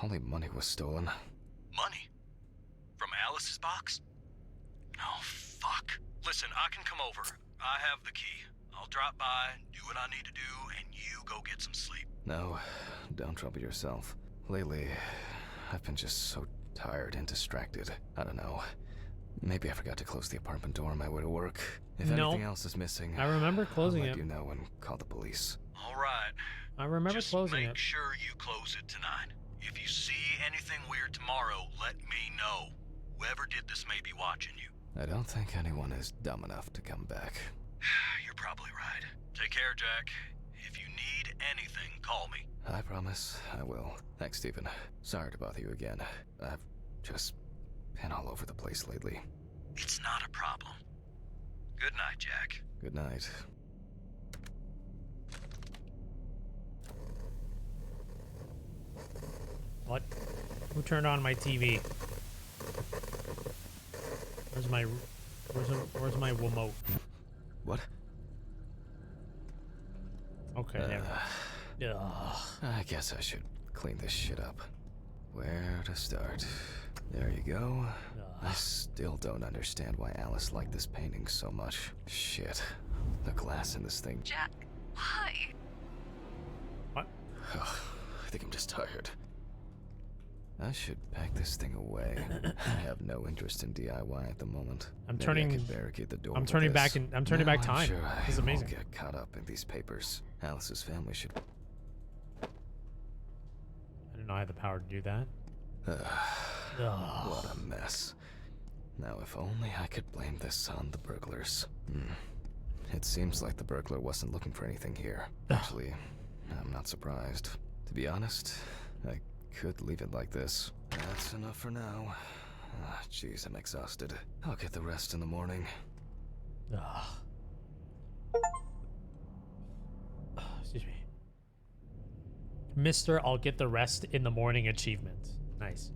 Only money was stolen. Money? From Alice's box? Oh, fuck. Listen, I can come over. I have the key. I'll drop by, do what I need to do, and you go get some sleep. No, don't trouble yourself. Lately, I've been just so tired and distracted. I don't know. Maybe I forgot to close the apartment door on my way to work. If anything else is missing, I remember closing I'll let it. you know and call the police. All right. I remember Just closing make it. sure you close it tonight. If you see anything weird tomorrow, let me know. Whoever did this may be watching you. I don't think anyone is dumb enough to come back. You're probably right. Take care, Jack. If you need anything, call me. I promise I will. Thanks, Stephen. Sorry to bother you again. I've just been all over the place lately. It's not a problem. Good night, Jack. Good night. What? Who turned on my TV? Where's my remote? What? Okay, there. I guess I should clean this shit up. Where to start? There you go. I still don't understand why Alice liked this painting so much. Shit. The glass in this thing. Jack, why? What? Ugh, I think I'm just tired. I should pack this thing away. I have no interest in DIY at the moment. I'm Maybe turning. I could barricade the door I'm with turning this. back. I'm turning Now back time. Sure I This is amazing. won't get caught up in these papers. Alice's family should. I didn't know I had the power to do that. What a mess. Now, if only I could blame this on the burglars. It seems like the burglar wasn't looking for anything here. Actually, I'm not surprised. To be honest, I could leave it like this. That's enough for now. Jeez, I'm exhausted. I'll get the rest in the morning. Excuse me. Mr. I'll get the rest in the morning achievement. Nice.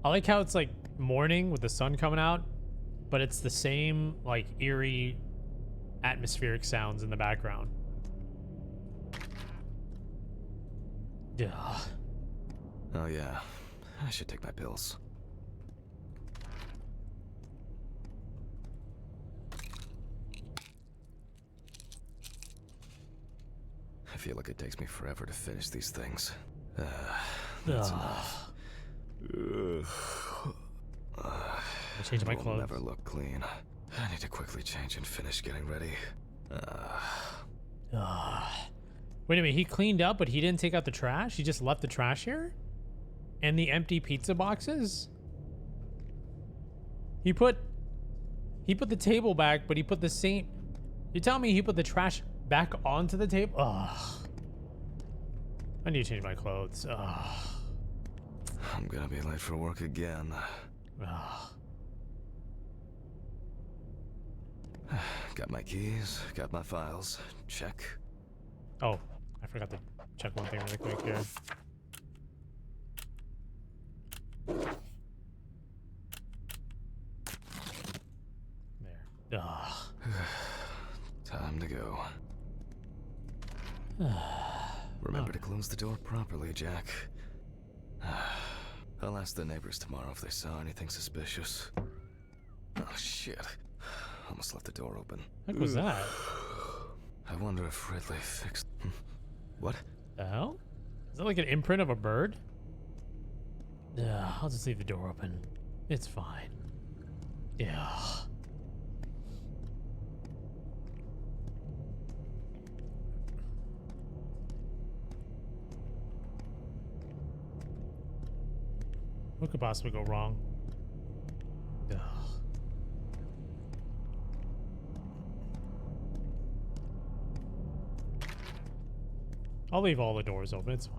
I like how it's like morning with the sun coming out, but it's the same like eerie atmospheric sounds in the background. Yeah. Oh yeah, I should take my pills. I feel like it takes me forever to finish these things. That's enough. I changed my Will clothes. never look clean. I need to quickly change and finish getting ready. Wait a minute, he cleaned up, but he didn't take out the trash? He just left the trash here? And the empty pizza boxes? He put the table back, but he put the same... You telling me he put the trash back onto the table? Ugh. I need to change my clothes. Ugh. I'm gonna be late for work again. Ugh. Got my keys, got my files. Check. Oh, I forgot to check one thing really quick here. There. Ugh. Time to go. Remember to close the door properly, Jack. I'll ask the neighbors tomorrow if they saw anything suspicious. Oh, shit. Almost left the door open. What was that? I wonder if Ridley fixed... What? The hell? Is that like an imprint of a bird? I'll just leave the door open. It's fine. Yeah. What could possibly go wrong? Ugh. I'll leave all the doors open. It's fine.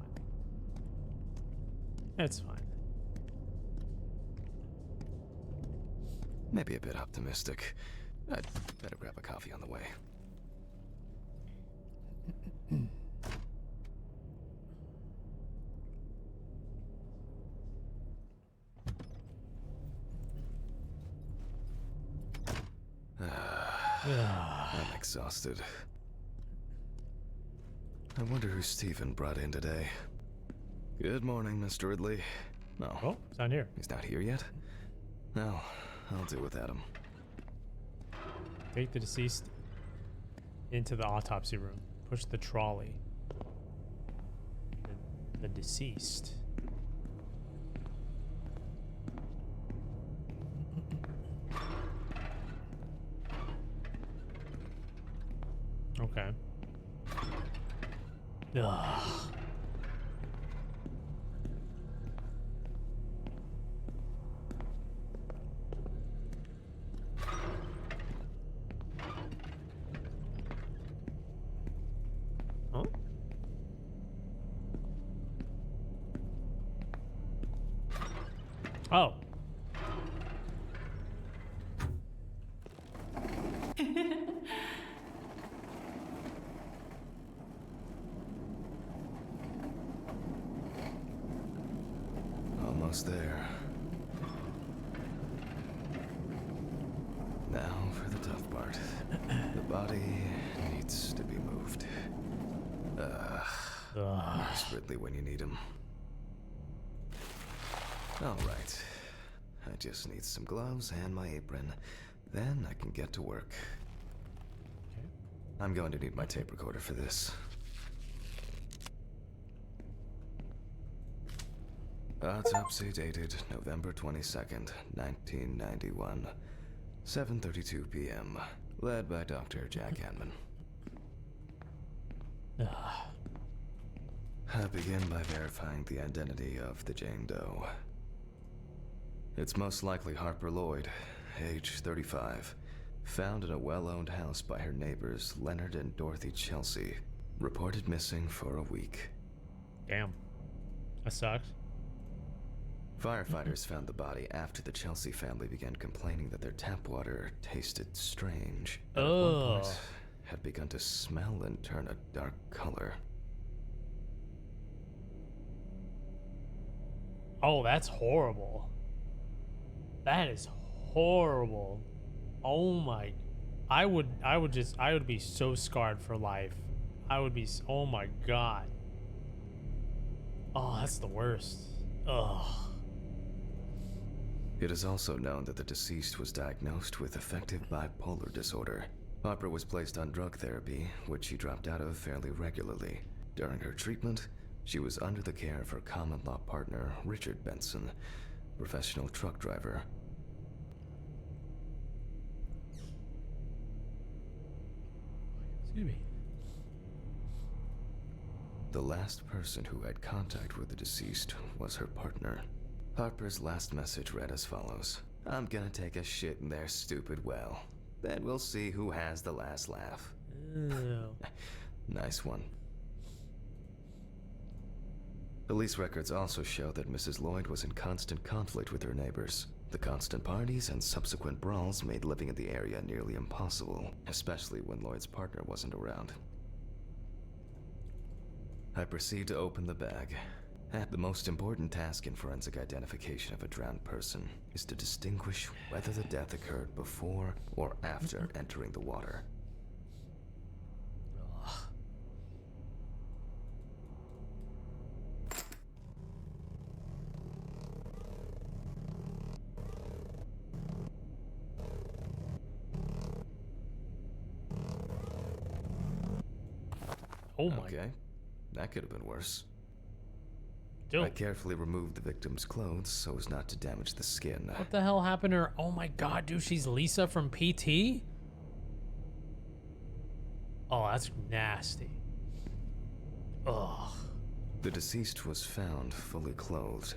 It's fine. Maybe a bit optimistic. I'd better grab a coffee on the way. I'm exhausted. I wonder who Stephen brought in today. Good morning, Mr. Ridley. No. Oh, it's not here. He's not here yet? No, I'll do without him. Take the deceased into the autopsy room. Push the trolley. The deceased. Okay. Ugh. Huh? Oh. Almost there. Now for the tough part. The body needs to be moved. Where's Ridley when you need him? All right. I just need some gloves and my apron. Then I can get to work. Okay. I'm going to need my tape recorder for this. Autopsy dated November 22nd, 1991. 7:32 p.m. Led by Dr. Jack Hanman. I begin by verifying the identity of the Jane Doe. It's most likely Harper Lloyd, age 35, found in a well-owned house by her neighbors Leonard and Dorothy Chelsea, reported missing for a week. Damn. That sucks. Firefighters found the body after the Chelsea family began complaining that their tap water tasted strange. And at one point, had begun to smell and turn a dark color. Oh, that's horrible. That is horrible. Oh my. I would be so scarred for life. I would be, oh my God. Oh, that's the worst. Ugh. It is also known that the deceased was diagnosed with affective bipolar disorder. Harper was placed on drug therapy, which she dropped out of fairly regularly. During her treatment, she was under the care of her common-law partner, Richard Benson, professional truck driver. Excuse me. The last person who had contact with the deceased was her partner. Harper's last message read as follows. I'm gonna take a shit in their stupid well. Then we'll see who has the last laugh. Ew. Nice one. Police records also show that Mrs. Lloyd was in constant conflict with her neighbors. The constant parties and subsequent brawls made living in the area nearly impossible, especially when Lloyd's partner wasn't around. I proceed to open the bag. The most important task in forensic identification of a drowned person is to distinguish whether the death occurred before or after entering the water. Oh my. Okay, that could have been worse. Dude. I carefully removed the victim's clothes so as not to damage the skin. What the hell happened to her? Oh my God, dude, she's Lisa from PT? Oh, that's nasty. Ugh. The deceased was found fully clothed.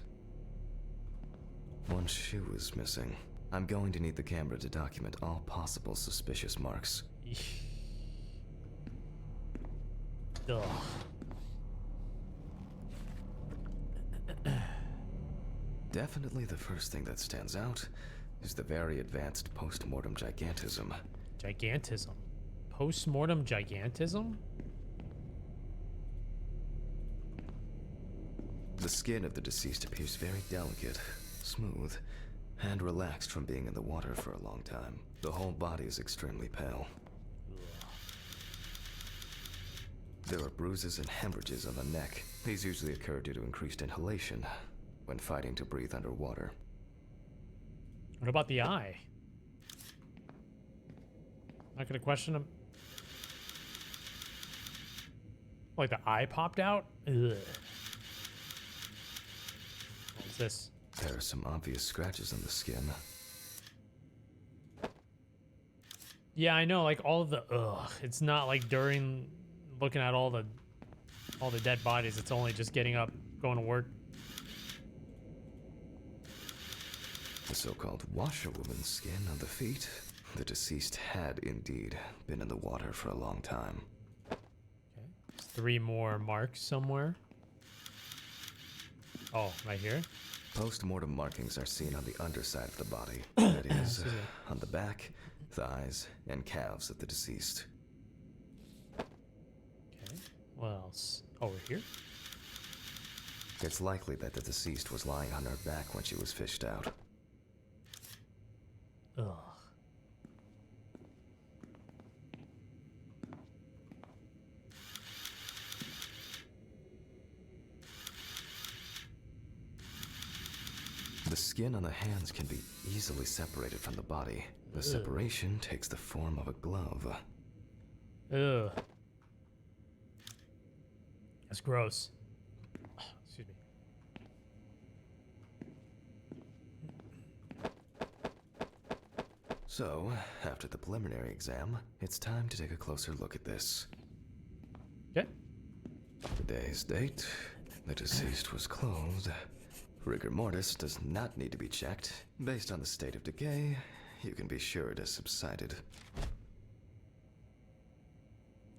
One shoe is missing. I'm going to need the camera to document all possible suspicious marks. Ugh. Definitely the first thing that stands out is the very advanced post-mortem gigantism. Gigantism. Post-mortem gigantism? The skin of the deceased appears very delicate, smooth, and relaxed from being in the water for a long time. The whole body is extremely pale. There are bruises and hemorrhages on the neck. These usually occur due to increased inhalation when fighting to breathe underwater. What about the eye? Not gonna question him. Like the eye popped out? Ugh. What's this? There are some obvious scratches on the skin. Yeah, I know, like all of the it's not like during looking at all the dead bodies, it's only just getting up, going to work. The so-called washerwoman's skin on the feet. The deceased had indeed been in the water for a long time. Okay. 3 more marks somewhere. Oh, right here. Post-mortem markings are seen on the underside of the body. That is, on the back, thighs, and calves of the deceased. Okay. What else? Over here. It's likely that the deceased was lying on her back when she was fished out. Ugh. The skin on the hands can be easily separated from the body. The separation takes the form of a glove. Ugh. That's gross. Excuse me. So, after the preliminary exam, it's time to take a closer look at this. Okay. Today's date, the deceased was clothed. Rigor mortis does not need to be checked. Based on the state of decay, you can be sure it has subsided.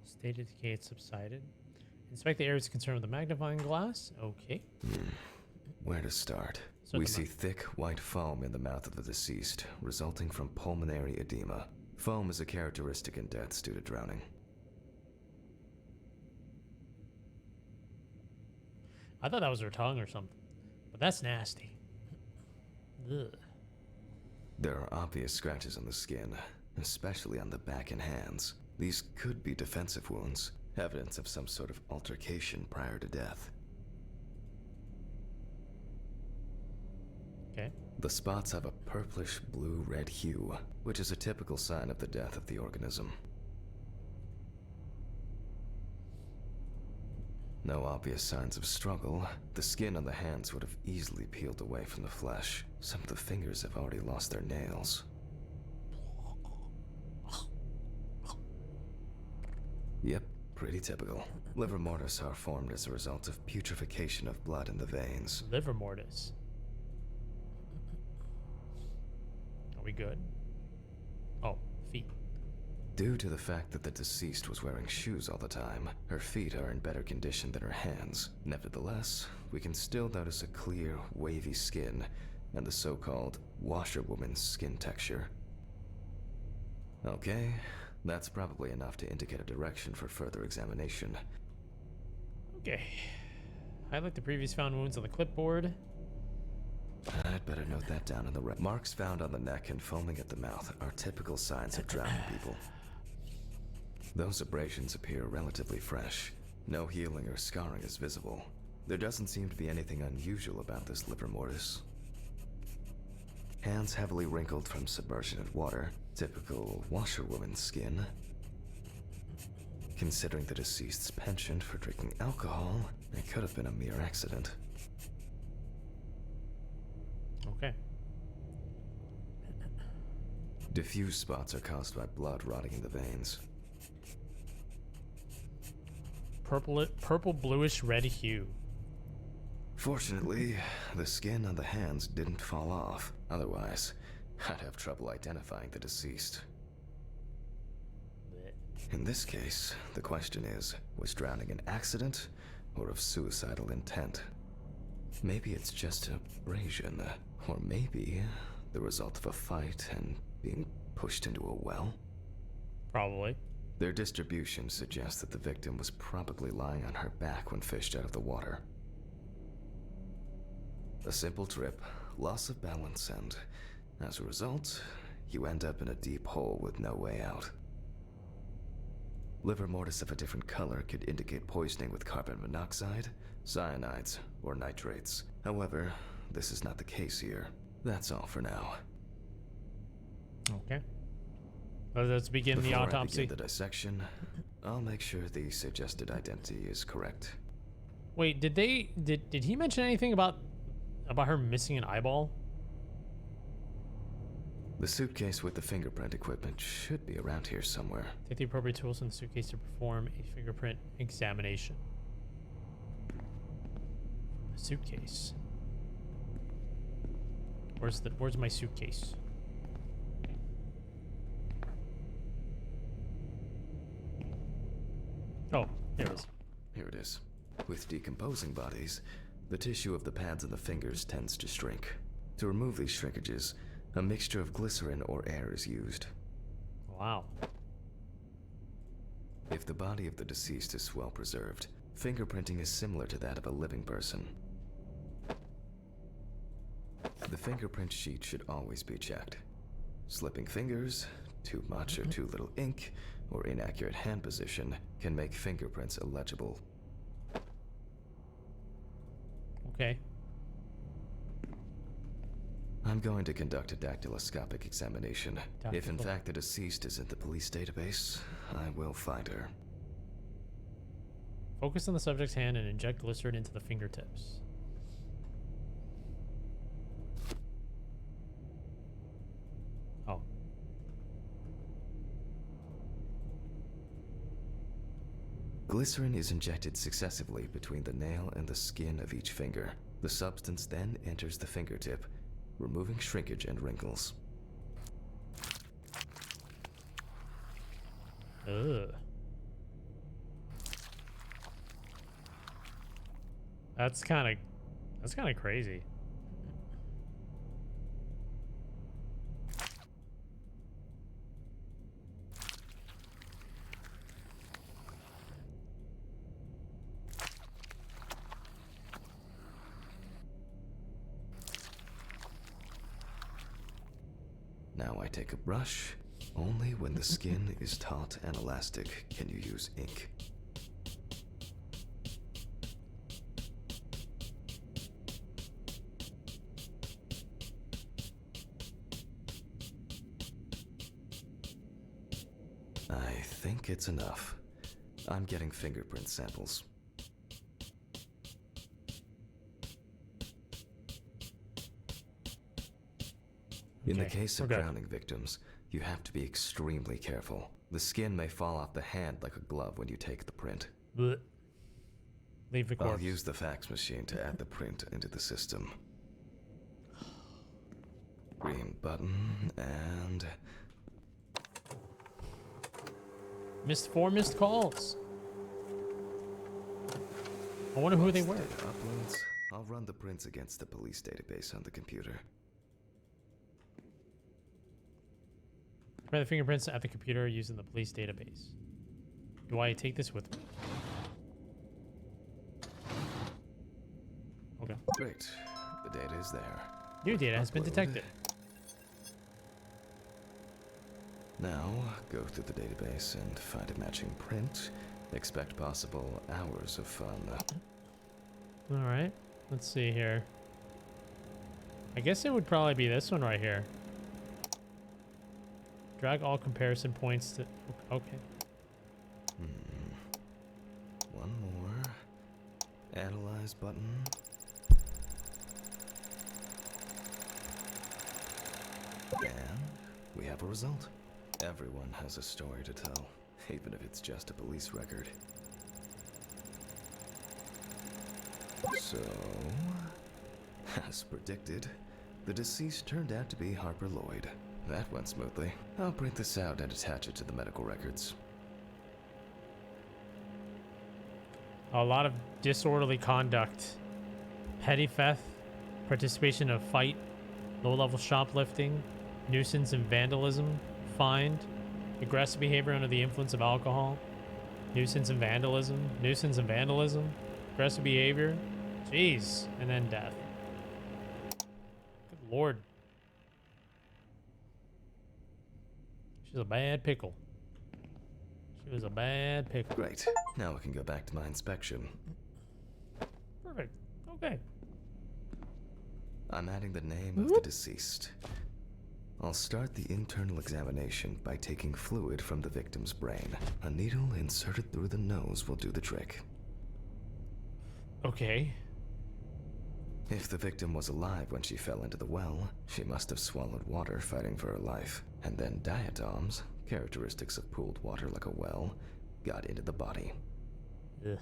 State of decay had subsided. Inspect the areas concerned with the magnifying glass. Okay. Where to start? We see thick white foam in the mouth of the deceased, resulting from pulmonary edema. Foam is a characteristic in deaths due to drowning. I thought that was her tongue or something, but that's nasty. Ugh. There are obvious scratches on the skin, especially on the back and hands. These could be defensive wounds, evidence of some sort of altercation prior to death. Okay. The spots have a purplish blue-red hue, which is a typical sign of the death of the organism. No obvious signs of struggle. The skin on the hands would have easily peeled away from the flesh. Some of the fingers have already lost their nails. Yep, pretty typical. Liver mortis are formed as a result of putrefaction of blood in the veins. Liver mortis. Are we good? Oh, feet. Due to the fact that the deceased was wearing shoes all the time, her feet are in better condition than her hands. Nevertheless, we can still notice a clear, wavy skin and the so-called washerwoman's skin texture. Okay, that's probably enough to indicate a direction for further examination. Okay. Highlight the previous found wounds on the clipboard. I'd better note that down in the marks found on the neck and foaming at the mouth are typical signs of drowning people. Those abrasions appear relatively fresh. No healing or scarring is visible. There doesn't seem to be anything unusual about this liver mortis. Hands heavily wrinkled from submersion in water, typical washerwoman's skin. Considering the deceased's penchant for drinking alcohol, it could have been a mere accident. Okay. Diffuse spots are caused by blood rotting in the veins. Purple bluish red hue. Fortunately, the skin on the hands didn't fall off. Otherwise, I'd have trouble identifying the deceased. In this case, the question is, was drowning an accident or of suicidal intent? Maybe it's just abrasion, or maybe the result of a fight and being pushed into a well? Probably. Their distribution suggests that the victim was probably lying on her back when fished out of the water. A simple trip, loss of balance, and as a result, you end up in a deep hole with no way out. Liver mortis of a different color could indicate poisoning with carbon monoxide, cyanides, or nitrates. However, this is not the case here. That's all for now. Okay. Let's begin the Before autopsy. I begin the dissection, I'll make sure the suggested identity is correct. Wait, did he mention anything about her missing an eyeball? The suitcase with the fingerprint equipment should be around here somewhere. Take the appropriate tools in the suitcase to perform a fingerprint examination. The suitcase. Where's my suitcase? Oh, there it is. Here it is. With decomposing bodies, the tissue of the pads and the fingers tends to shrink. To remove these shrinkages, a mixture of glycerin or air is used. Wow. If the body of the deceased is well preserved, fingerprinting is similar to that of a living person. The fingerprint sheet should always be checked. Slipping fingers, too much or too little ink, or inaccurate hand position can make fingerprints illegible. Okay. I'm going to conduct a dactyloscopic examination. If in Dactylo- fact the deceased is in the police database, I will find her. Focus on the subject's hand and inject glycerin into the fingertips. Oh. Glycerin is injected successively between the nail and the skin of each finger. The substance then enters the fingertip, removing shrinkage and wrinkles. Ugh. That's kind of crazy. Now I take a brush. Only when the skin is taut and elastic can you use ink. I think it's enough. I'm getting fingerprint samples. In the Okay, case of we're good. drowning victims, you have to be extremely careful. The skin may fall off the hand like a glove when you take the print. Blech. Leave the I'll corpse. use the fax machine to add the print into the system. Green button and... Four missed calls. I wonder who they were. Data uploads. I'll run the prints against the police database on the computer. Run the fingerprints at the computer using the police database. Do I take this with me? Okay. Great. The data is there. New data has been Upload. detected. Now, go through the database and find a matching print. Expect possible hours of fun. All right. Let's see here. I guess it would probably be this one right here. Drag all comparison points to... Okay. One more. Analyze button. And we have a result. Everyone has a story to tell, even if it's just a police record. So, as predicted, the deceased turned out to be Harper Lloyd. That went smoothly. I'll print this out and attach it to the medical records. A lot of disorderly conduct. Petty theft. Participation in a fight. Low-level shoplifting. Nuisance and vandalism. Fined. Aggressive behavior under the influence of alcohol. Nuisance and vandalism. Nuisance and vandalism. Aggressive behavior. Jeez. And then death. Good lord. She's a bad pickle. She was a bad pickle. Great. Now I can go back to my inspection. Perfect. Okay. I'm adding the name of the deceased. I'll start the internal examination by taking fluid from the victim's brain. A needle inserted through the nose will do the trick. Okay. If the victim was alive when she fell into the well, she must have swallowed water fighting for her life. And then diatoms, characteristics of pooled water like a well, got into the body. Ugh.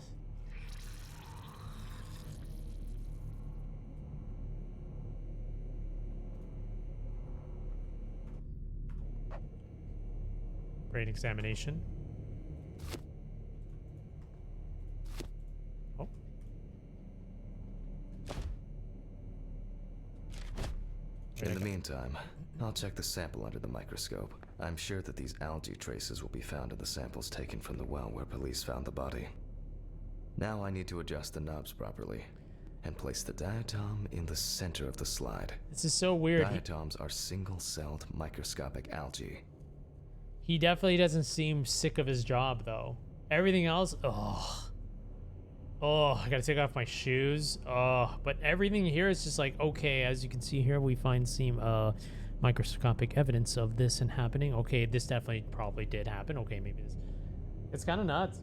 Brain examination. Oh. In the meantime, I'll check the sample under the microscope. I'm sure that these algae traces will be found in the samples taken from the well where police found the body. Now I need to adjust the knobs properly and place the diatom in the center of the slide. This is so weird. Diatoms are single-celled microscopic algae. He definitely doesn't seem sick of his job, though. Everything else, ugh. Oh, I gotta take off my shoes. Oh, but everything here is just like, okay, as you can see here, we find some microscopic evidence of this and happening. Okay, this definitely probably did happen. Okay, maybe this. It's kind of nuts.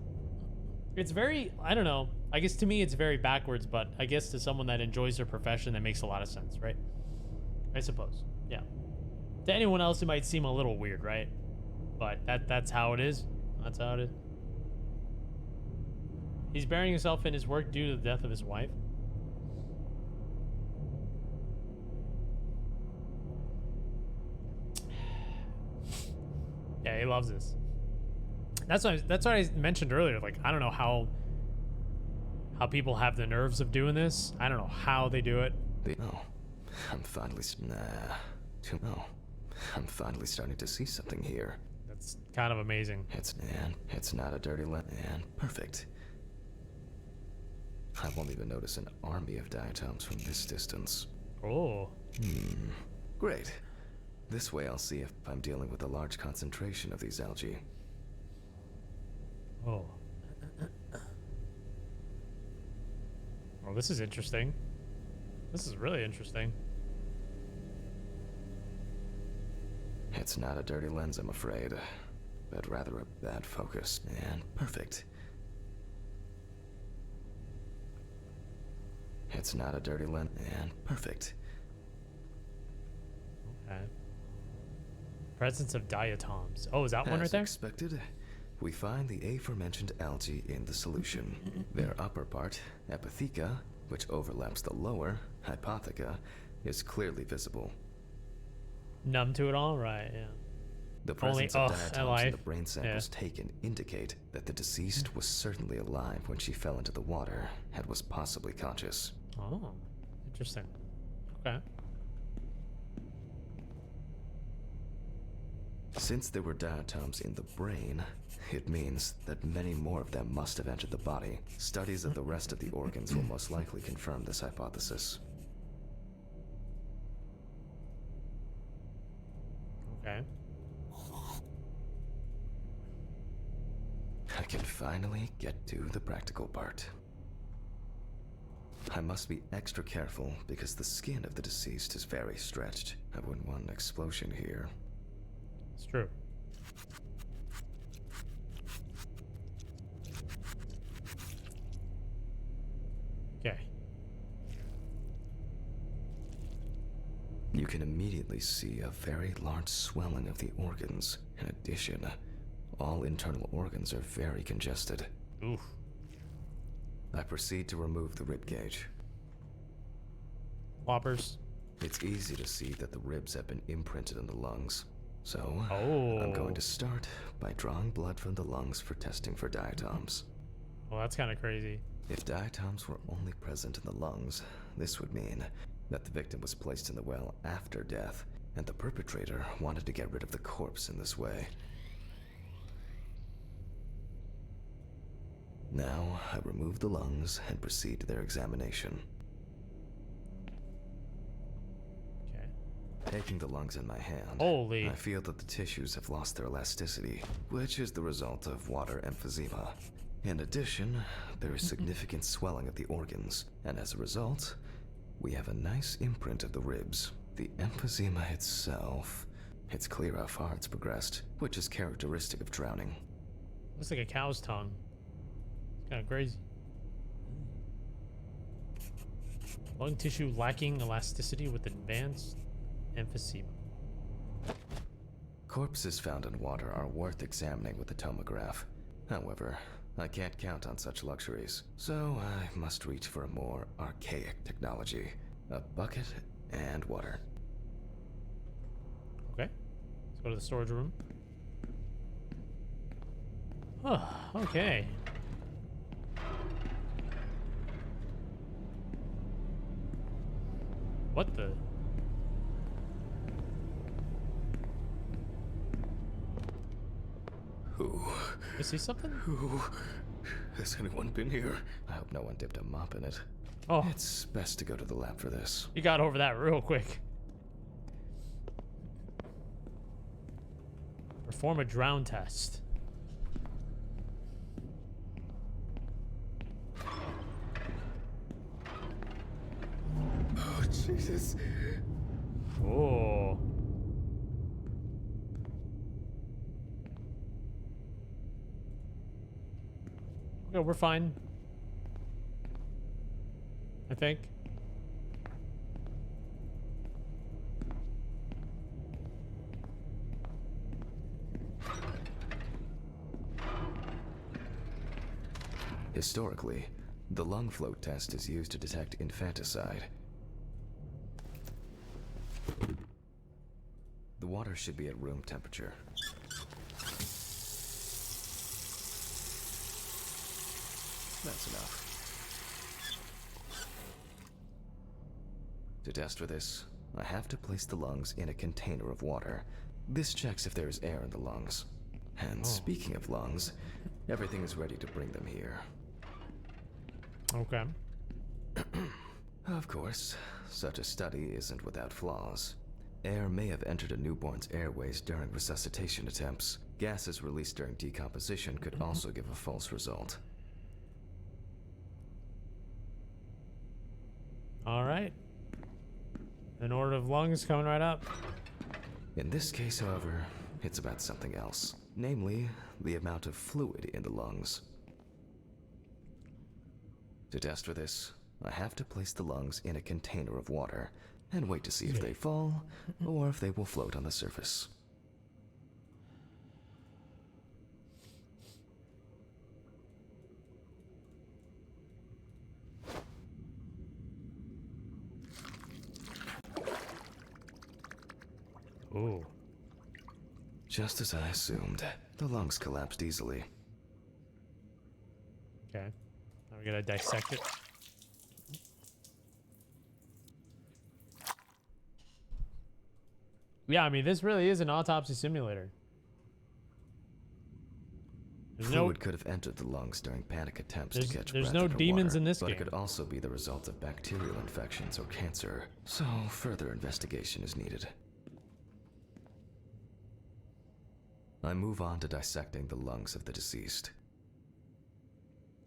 It's very, I don't know. I guess to me it's very backwards, but I guess to someone that enjoys their profession, that makes a lot of sense, right? I suppose. Yeah. To anyone else, it might seem a little weird, right? But that's how it is. That's how it is. He's burying himself in his work due to the death of his wife. Yeah, he loves this. That's what I mentioned earlier. Like, I don't know how people have the nerves of doing this. I don't know how they do it. Oh, I'm finally I'm finally starting to see something here. That's kind of amazing. It's not a dirty land. Perfect. I won't even notice an army of diatoms from this distance. Oh. Great. This way I'll see if I'm dealing with a large concentration of these algae. Oh. Oh, this is interesting. This is really interesting. It's not a dirty lens, I'm afraid, but rather a bad focus. And perfect. It's not a dirty lens. And perfect. Okay. Presence of diatoms. Oh, is that one right there? As expected, we find the aforementioned algae in the solution. Their upper part, Epitheca, which overlaps the lower, Hypotheca, is clearly visible. Numb to it all? Right, yeah. The presence of diatoms alive. in the brain samples taken indicate that the deceased was certainly alive when she fell into the water and was possibly conscious. Oh, interesting. Okay. Since there were diatoms in the brain, it means that many more of them must have entered the body. Studies of the rest of the organs will most likely confirm this hypothesis. Okay. I can finally get to the practical part. I must be extra careful because the skin of the deceased is very stretched. I wouldn't want an explosion here. It's true. Okay. You can immediately see a very large swelling of the organs. In addition, all internal organs are very congested. Oof. I proceed to remove the rib cage. Whoppers. It's easy to see that the ribs have been imprinted in the lungs. So, I'm going to start by drawing blood from the lungs for testing for diatoms. Well, that's kind of crazy. If diatoms were only present in the lungs, this would mean that the victim was placed in the well after death, and the perpetrator wanted to get rid of the corpse in this way. Now, I remove the lungs and proceed to their examination. Taking the lungs in my hand, Holy. I feel that the tissues have lost their elasticity, which is the result of water emphysema. In addition, there is significant swelling of the organs, and as a result, we have a nice imprint of the ribs. The emphysema itself, it's clear how far it's progressed, which is characteristic of drowning. Looks like a cow's tongue. It's kind of crazy. Lung tissue lacking elasticity with advanced emphysema. Corpses found in water are worth examining with a tomograph. However, I can't count on such luxuries, so I must reach for a more archaic technology. A bucket and water. Okay. Let's go to the storage room. Oh, okay. What the? Who? You see something? Who? Has anyone been here? I hope no one dipped a mop in it. Oh, It's best to go to the lab for this. you got over that real quick. Perform a drown test. Jesus. Oh. Okay, we're fine. I think. Historically, the lung float test is used to detect infanticide. The water should be at room temperature. That's enough. To test for this, I have to place the lungs in a container of water. This checks if there is air in the lungs. And speaking of lungs, everything is ready to bring them here. Okay. Of course, such a study isn't without flaws. Air may have entered a newborn's airways during resuscitation attempts. Gases released during decomposition could also give a false result. All right. An order of lungs coming right up. In this case, however, it's about something else. Namely, the amount of fluid in the lungs. To test for this, I have to place the lungs in a container of water and wait to see if they fall or if they will float on the surface. Ooh. Just as I assumed, the lungs collapsed easily. Okay. Now we gotta dissect it. Yeah, I mean, this really is an autopsy simulator. There's Fluid could have entered the lungs during panic attempts to catch there's breath no underwater, demons in this but game. it could also be the result of bacterial infections or cancer. So further investigation is needed. I move on to dissecting the lungs of the deceased.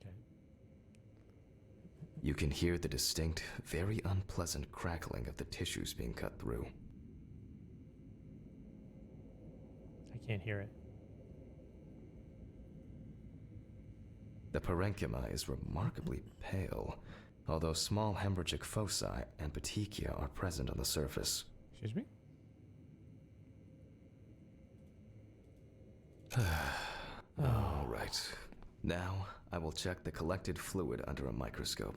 Okay. You can hear the distinct, very unpleasant crackling of the tissues being cut through. I can't hear it. The parenchyma is remarkably pale, although small hemorrhagic foci and petechia are present on the surface. Excuse me? All right. Now, I will check the collected fluid under a microscope.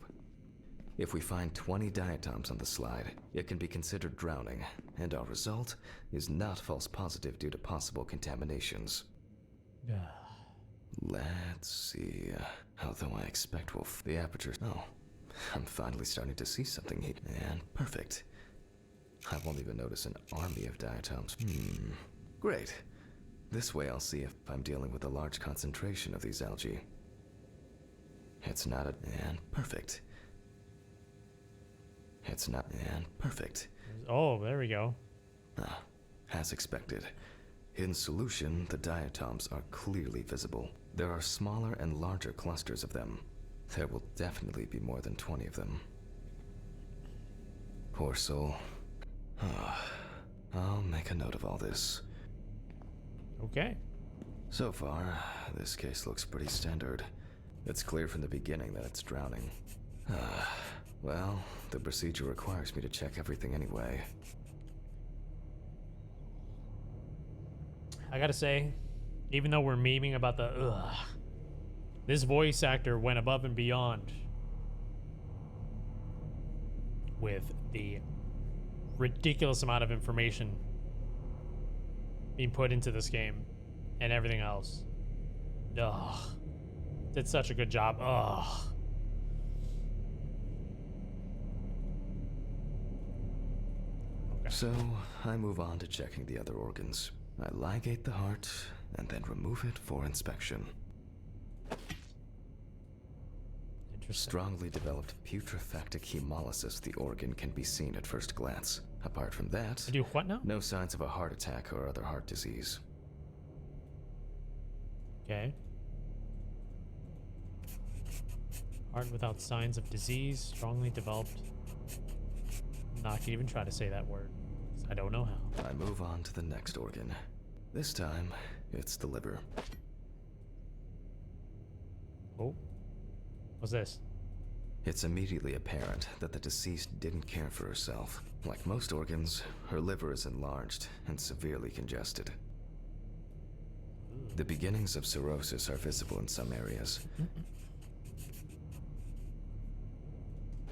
If we find 20 diatoms on the slide, it can be considered drowning, and our result is not false positive due to possible contaminations. Let's see. Although I expect the aperture. Oh, I'm finally starting to see something here. And perfect. I won't even notice an army of diatoms. Great. This way I'll see if I'm dealing with a large concentration of these algae. It's not a... And perfect. It's not... And perfect. Oh, there we go. As expected. In solution, the diatoms are clearly visible. There are smaller and larger clusters of them. There will definitely be more than 20 of them. Poor soul. I'll make a note of all this. Okay. So far, this case looks pretty standard. It's clear from the beginning that it's drowning. Well, the procedure requires me to check everything anyway. I gotta say, even though we're memeing about the this voice actor went above and beyond with the ridiculous amount of information being put into this game and everything else. Did such a good job. Okay. So, I move on to checking the other organs. I ligate the heart, and then remove it for inspection. Interesting. Strongly developed putrefactic hemolysis of the organ can be seen at first glance. Apart from that, I do what now? no signs of a heart attack or other heart disease. Okay. Heart without signs of disease, strongly developed not gonna even try to say that word. 'Cause I don't know how. I move on to the next organ. This time, it's the liver. Oh. What's this? It's immediately apparent that the deceased didn't care for herself. Like most organs, her liver is enlarged and severely congested. The beginnings of cirrhosis are visible in some areas.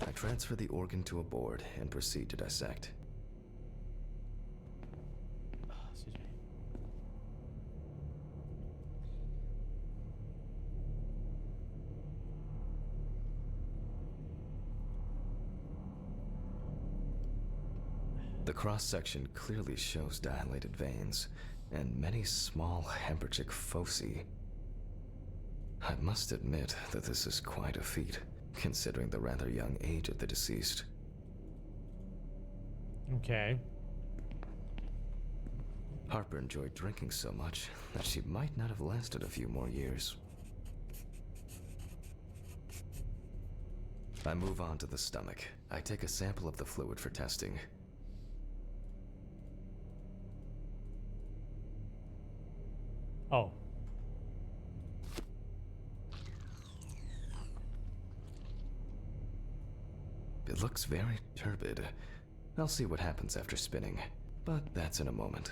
I transfer the organ to a board and proceed to dissect. Excuse me. The cross-section clearly shows dilated veins and many small hemorrhagic foci. I must admit that this is quite a feat, considering the rather young age of the deceased. Okay. Harper enjoyed drinking so much that she might not have lasted a few more years. I move on to the stomach. I take a sample of the fluid for testing. Oh. It looks very turbid. I'll see what happens after spinning, but that's in a moment.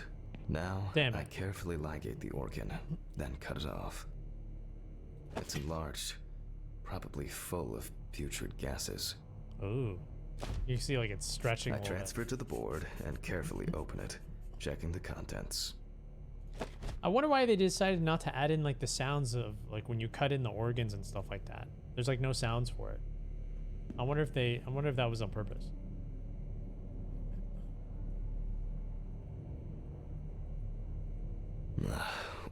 Now, Damn it. I carefully ligate the organ, then cut it off. It's enlarged, probably full of putrid gases. Ooh. You can see like it's stretching a I little bit. transfer it to the board and carefully open it, checking the contents. I wonder why they decided not to add in like the sounds of like when you cut in the organs and stuff like that. There's like no sounds for it. I wonder if that was on purpose.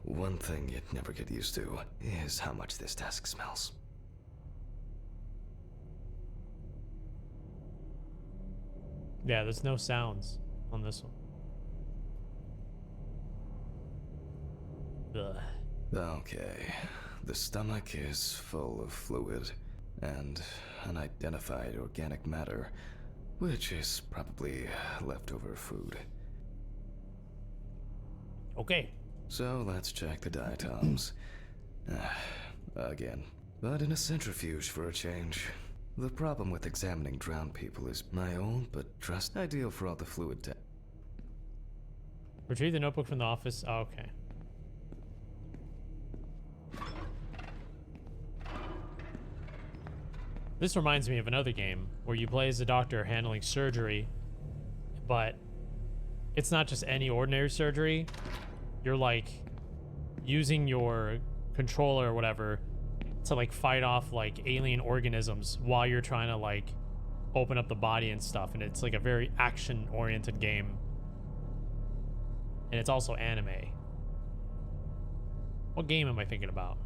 One thing you'd never get used to is how much this desk smells. Yeah, there's no sounds on this one. Ugh. Okay, the stomach is full of fluid and unidentified organic matter, which is probably leftover food. Okay. So let's check the diatoms. Again, but in a centrifuge for a change. The problem with examining drowned people is my own, but ideal for all the fluid Retrieve the notebook from the office. Oh, okay. This reminds me of another game where you play as a doctor handling surgery, but it's not just any ordinary surgery. You're like using your controller or whatever to like fight off like alien organisms while you're trying to like open up the body and stuff, and it's like a very action-oriented game. And it's also anime. What game am I thinking about?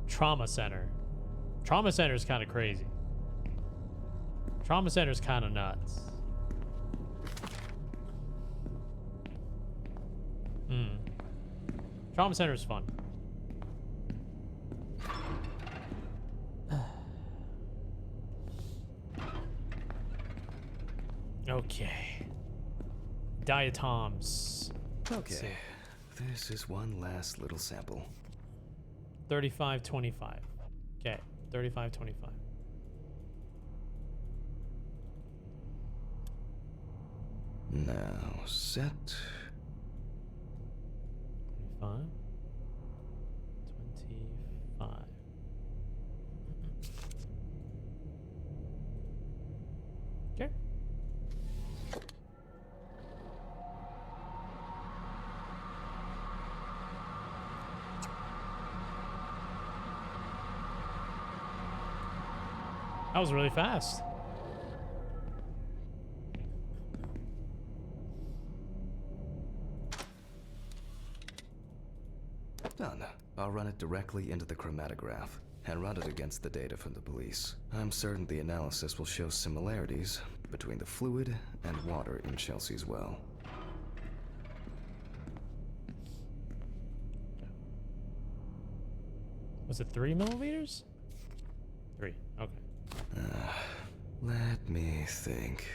Trauma Center. Trauma Center is kind of crazy. Trauma Center is kind of nuts. Trauma Center is fun. Okay. Diatoms. Okay, this is one last little sample. 3525. Okay, 3525. Now, set. 25. 25. Okay. That was really fast. Done. I'll run it directly into the chromatograph and run it against the data from the police. I'm certain the analysis will show similarities between the fluid and water in Chelsea's well. Was it 3 milliliters? 3. Okay. Let me think.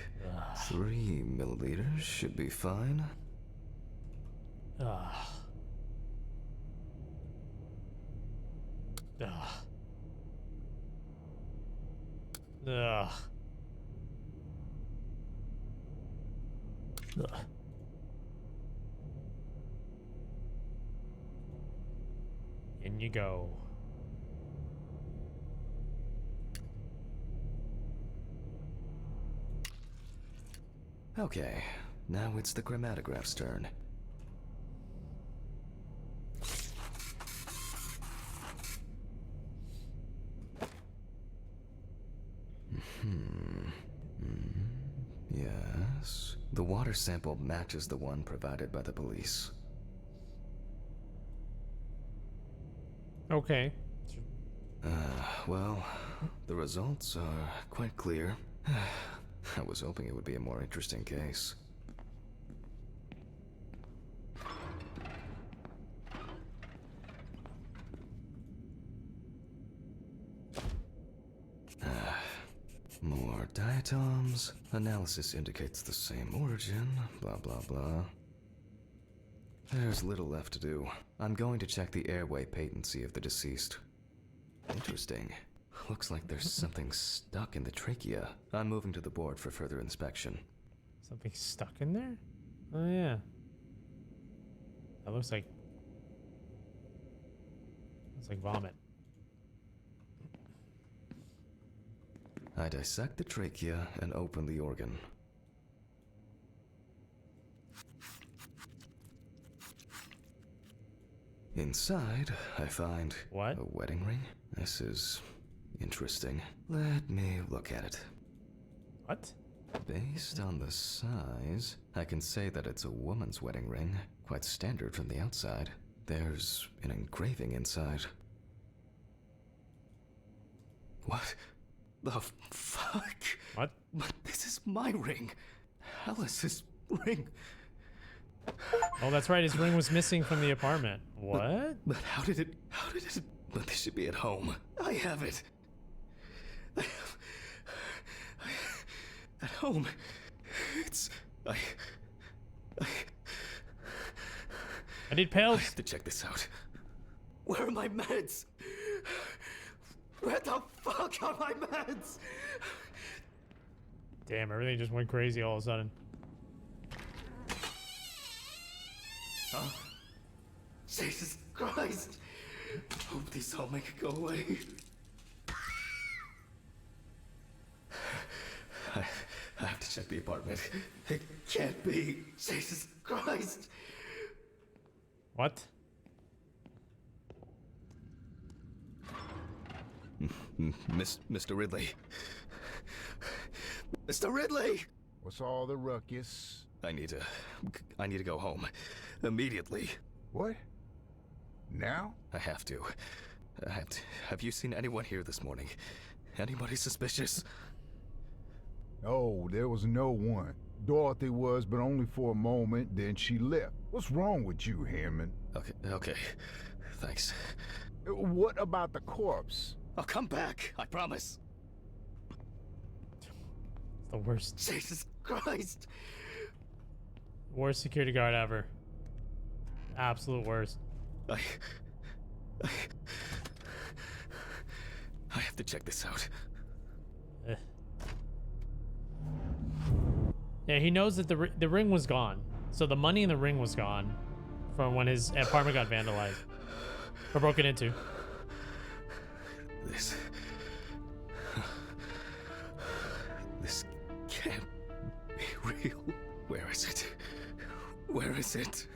3 milliliters should be fine. Ugh. Ugh. Ugh. Ugh. In you go. Okay, now it's the chromatograph's turn. Yes. The water sample matches the one provided by the police. Okay. Well, the results are quite clear. I was hoping it would be a more interesting case. More diatoms. Analysis indicates the same origin. Blah, blah, blah. There's little left to do. I'm going to check the airway patency of the deceased. Interesting. Looks like there's something stuck in the trachea. I'm moving to the board for further inspection. Something stuck in there? Oh, yeah. That looks like... Looks like vomit. I dissect the trachea and open the organ. Inside, I find What? a wedding ring. This is interesting. Let me look at it. What? Based on the size, I can say that it's a woman's wedding ring, quite standard from the outside. There's an engraving inside. What the fuck? What? But this is my ring. Alice's ring. Oh, that's right. His ring was missing from the apartment. What? But how did it? But this should be at home. I have it. At home. It's... I need I pills. have to check this out. Where are my meds? Where the fuck are my meds? Damn, everything just went crazy all of a sudden. Huh? Jesus Christ! Hope these all make it go away. I have to check the apartment. It can't be. Jesus Christ! What? Mr. Ridley. Mr. Ridley! What's all the ruckus? I need to go home. Immediately. What? Now? I have to. Have you seen anyone here this morning? Anybody suspicious? Oh, there was no one. Dorothy was, but only for a moment, then she left. What's wrong with you, Hammond? Okay. Thanks. What about the corpse? I'll come back, I promise. It's the worst. Jesus Christ! Worst security guard ever. Absolute worst. I have to check this out. Eh. Yeah, he knows that the ring was gone. So the money in the ring was gone from when his apartment got vandalized. Or broken into. This can't be real. Where is it? Where is it?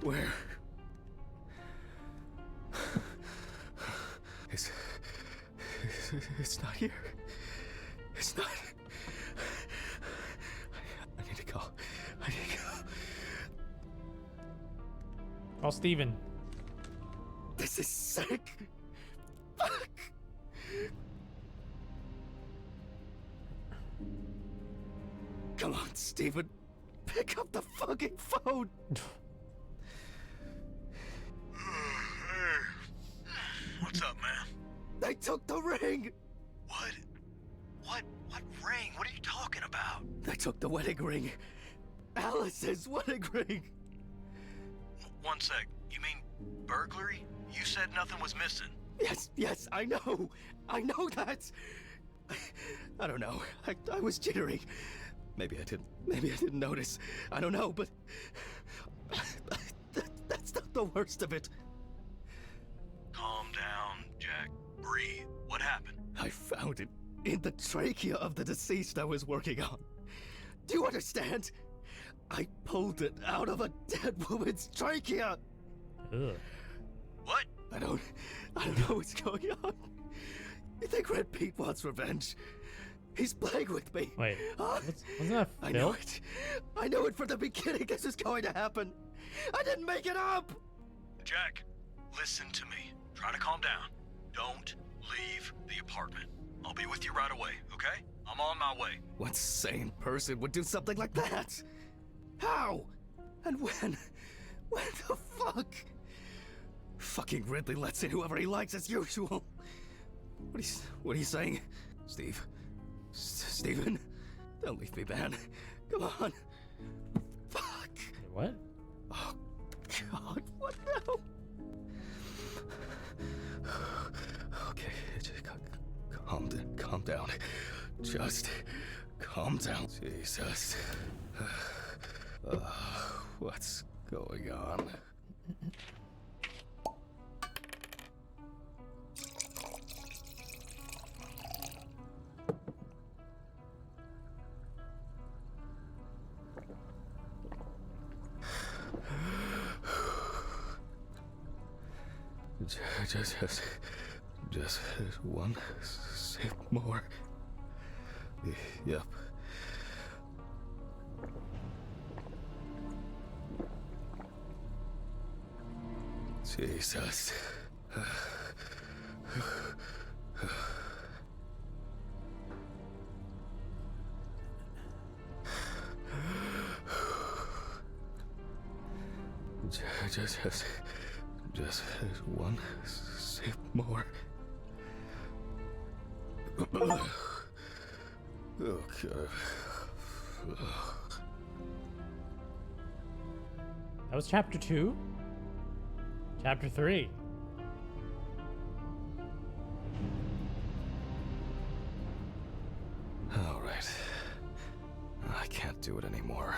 Where? It's not here. It's not. I need to go. Call Steven. This is sick. Fuck. Come on, Steven. Pick up the fucking phone. took the wedding ring. Alice's wedding ring. One sec. You mean burglary? You said nothing was missing. Yes, I know that. I don't know. I was jittery. Maybe I didn't notice. I don't know, but that's not the worst of it. Calm down, Jack. Breathe. What happened? I found it in the trachea of the deceased I was working on. Do you understand? I pulled it out of a dead woman's trachea. Ugh. What? I don't know what's going on. You think Red Pete wants revenge? He's playing with me. Wait, Huh? wasn't that I Phil? know it. I knew it from the beginning. This is going to happen. I didn't make it up. Jack, listen to me. Try to calm down. Don't leave the apartment. I'll be with you right away, okay? I'm on my way. What sane person would do something like that? How? And when? When the fuck? Fucking Ridley lets in whoever he likes as usual. What are you saying? Steve? Steven? Don't leave me, man. Come on. Fuck. What? Oh, God, what now? Okay, just calm down. Just calm down. Jesus. What's going on? Just one sip more. Yep. Jesus. Just one sip more. Oh, God. That was chapter 2? Chapter 3. All right. I can't do it anymore.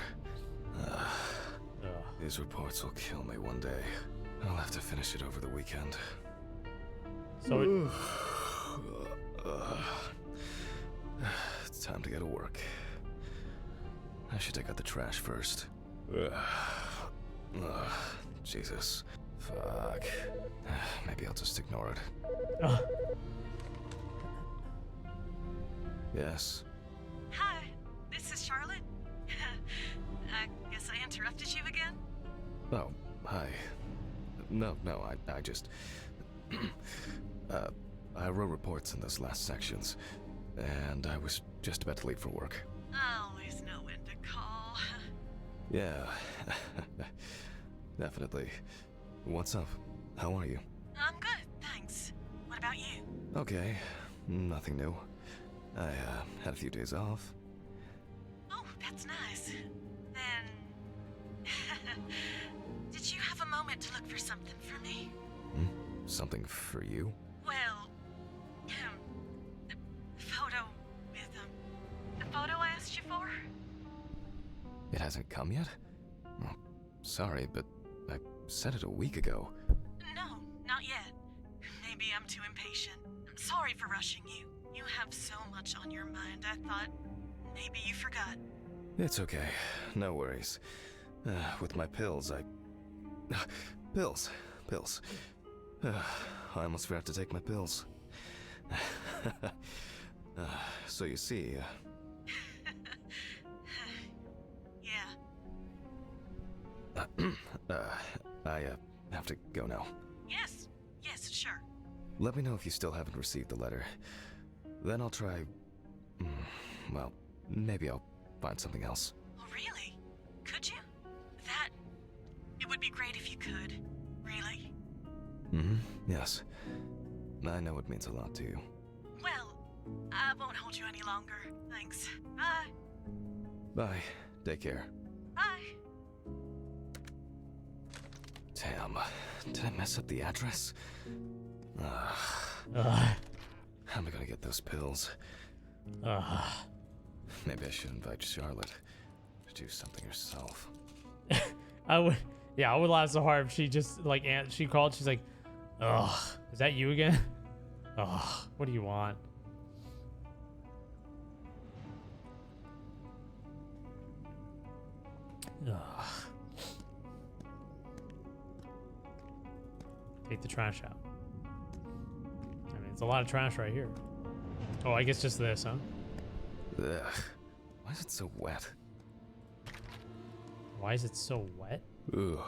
Ugh. These reports will kill me one day. I'll have to finish it over the weekend. So it, It's time to go to work. I should take out the trash first. Jesus. Fuck. Maybe I'll just ignore it. Yes. Hi, this is Charlotte. I guess I interrupted you again? Oh, hi. No, I just... I wrote reports in those last sections, and I was just about to leave for work. I always know when to call. Yeah, definitely. What's up? How are you? I'm good, thanks. What about you? Okay, nothing new. I had a few days off. Oh, that's nice. Then... Did you have a moment to look for something for me? Something for you? Well, the photo with the photo I asked you for? It hasn't come yet? Oh, sorry, but I said it a week ago. No, not yet. Maybe I'm too impatient. I'm sorry for rushing you. You have so much on your mind, I thought maybe you forgot. It's okay, no worries. With my pills, Pills. I almost forgot to take my pills. So you see... Yeah. I have to go now. Yes, sure. Let me know if you still haven't received the letter. Then I'll try... well, maybe I'll find something else. Oh, really? Could you? It would be great if you could. Really. Yes. I know it means a lot to you. Well, I won't hold you any longer. Thanks. Bye. Bye. Take care. Bye. Damn. Did I mess up the address? Ugh. How am I gonna get those pills? Maybe I should invite Charlotte to do something herself. I would laugh so hard if she just like she called. She's like, "Ugh, is that you again? Ugh, what do you want?" Ugh. Take the trash out. I mean, it's a lot of trash right here. Oh, I guess just this, huh? Ugh. Why is it so wet? Why is it so wet? Ugh.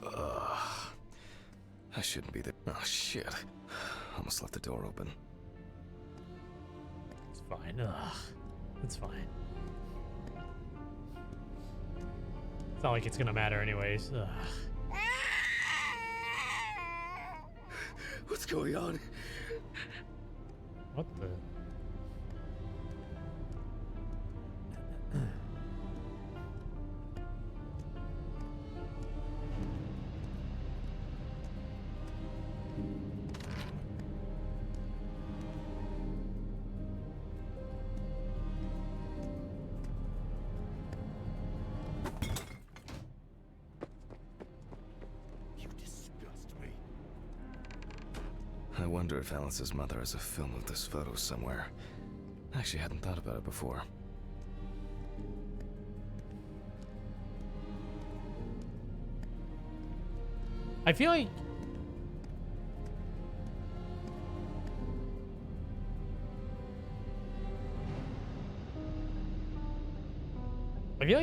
Ugh. I shouldn't be there. Oh, shit. Almost left the door open. It's fine. Ugh. It's fine. It's not like it's gonna matter anyways. Ugh. What's going on? What the? I wonder if Alice's mother has a film of this photo somewhere. I actually hadn't thought about it before. I feel like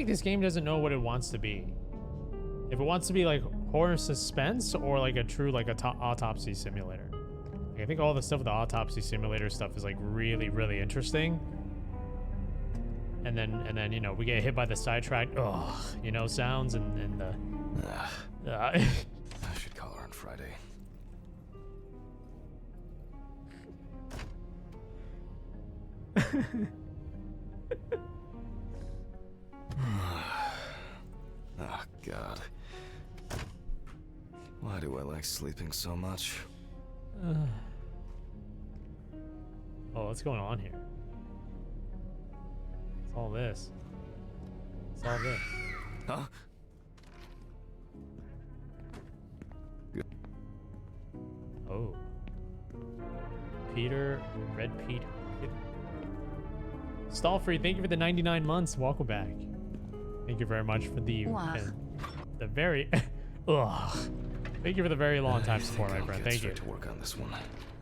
this game doesn't know what it wants to be. If it wants to be like horror suspense or like a true like autopsy simulator. Like, I think all the stuff with the autopsy simulator stuff is like really, really interesting. And then you know we get hit by the sidetrack, you know, sounds and the. I should call her on Friday. Oh, God. Why do I like sleeping so much? Oh, what's going on here? It's all this. It's all this. Huh? Oh. Peter, Red Peter. Stallfree, thank you for the 99 months. Welcome back. Thank you very much for the very Thank you for the very long time support, my friend. Thank you. To work on this one.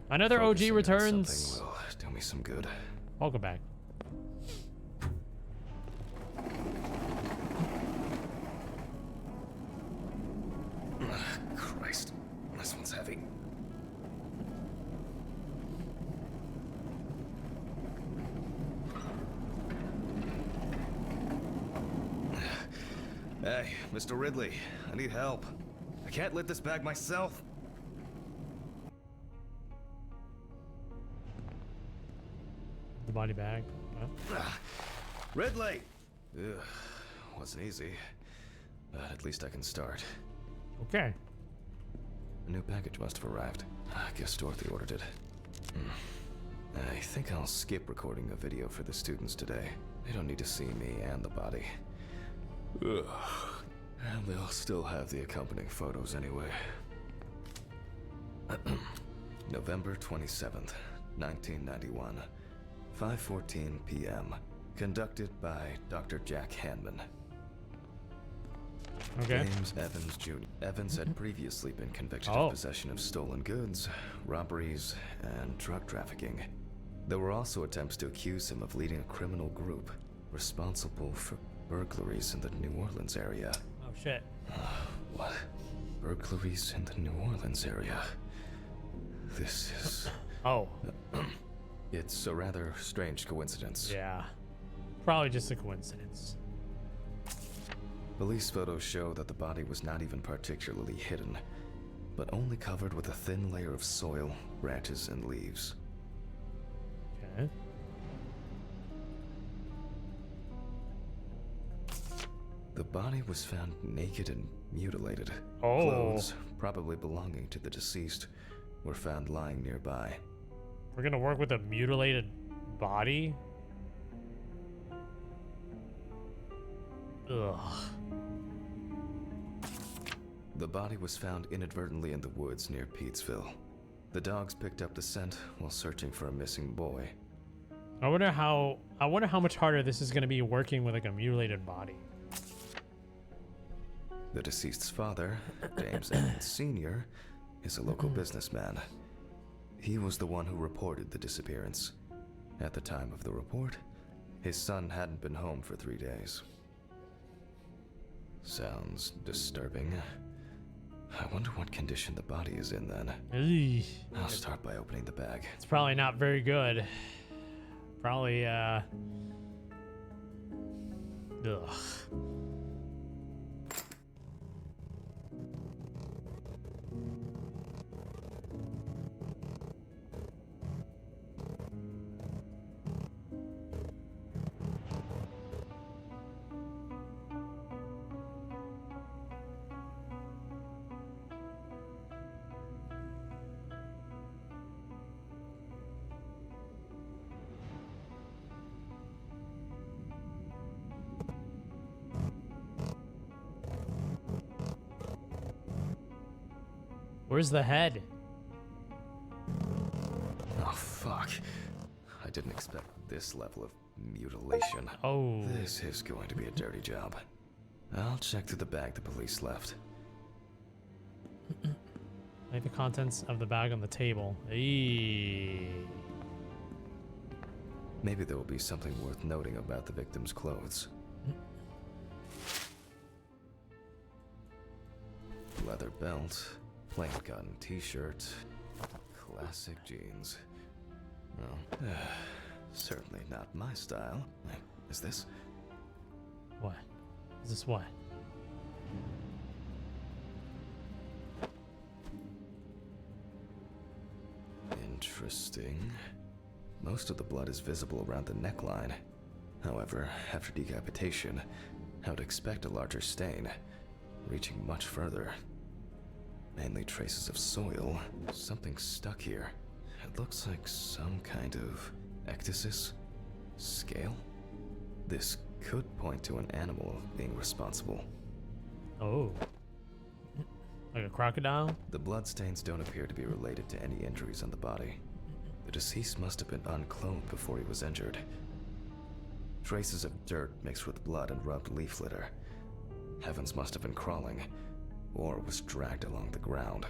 Another OG Focusing on returns. something will do me some good. Welcome back. Christ, this one's heavy. Hey, Mr. Ridley, I need help. I can't lift this bag myself. The body bag. Huh? Ridley! Ugh, wasn't easy, but at least I can start. Okay. A new package must have arrived. I guess Dorothy ordered it. I think I'll skip recording a video for the students today. They don't need to see me and the body. Ugh. And they'll still have the accompanying photos anyway. November 27th, 1991. 5:14 p.m. Conducted by Dr. Jack Hanman. Okay. James Evans Jr. Evans had previously been convicted of possession of stolen goods, robberies, and drug trafficking. There were also attempts to accuse him of leading a criminal group responsible for burglaries in the New Orleans area. Oh shit. What? Burglaries in the New Orleans area? This is... Oh. It's a rather strange coincidence. Yeah. Probably just a coincidence. Police photos show that the body was not even particularly hidden, but only covered with a thin layer of soil, branches, and leaves. Okay. The body was found naked and mutilated. Oh. Clothes, probably belonging to the deceased, were found lying nearby. We're gonna work with a mutilated body? Ugh. The body was found inadvertently in the woods near Peetsville. The dogs picked up the scent while searching for a missing boy. I wonder how much harder this is gonna be working with like a mutilated body. The deceased's father, James Emmons Sr., is a local businessman. He was the one who reported the disappearance. At the time of the report, his son hadn't been home for 3 days. Sounds disturbing. I wonder what condition the body is in then. Eey. I'll start by opening the bag. It's probably not very good. Probably, ugh. Where's the head? Oh, fuck. I didn't expect this level of mutilation. Oh. This is going to be a dirty job. I'll check through the bag the police left. Lay the contents of the bag on the table. Eee. Maybe there will be something worth noting about the victim's clothes. Leather belt, plain cotton t-shirt, classic jeans. Well, certainly not my style. Is this? What? Is this what? Interesting. Most of the blood is visible around the neckline. However, after decapitation, I would expect a larger stain, reaching much further. Mainly traces of soil. Something stuck here. It looks like some kind of ecdysis? Scale? This could point to an animal being responsible. Oh. Like a crocodile? The bloodstains don't appear to be related to any injuries on the body. The deceased must have been unclothed before he was injured. Traces of dirt mixed with blood and rubbed leaf litter. Evans must have been crawling, or was dragged along the ground.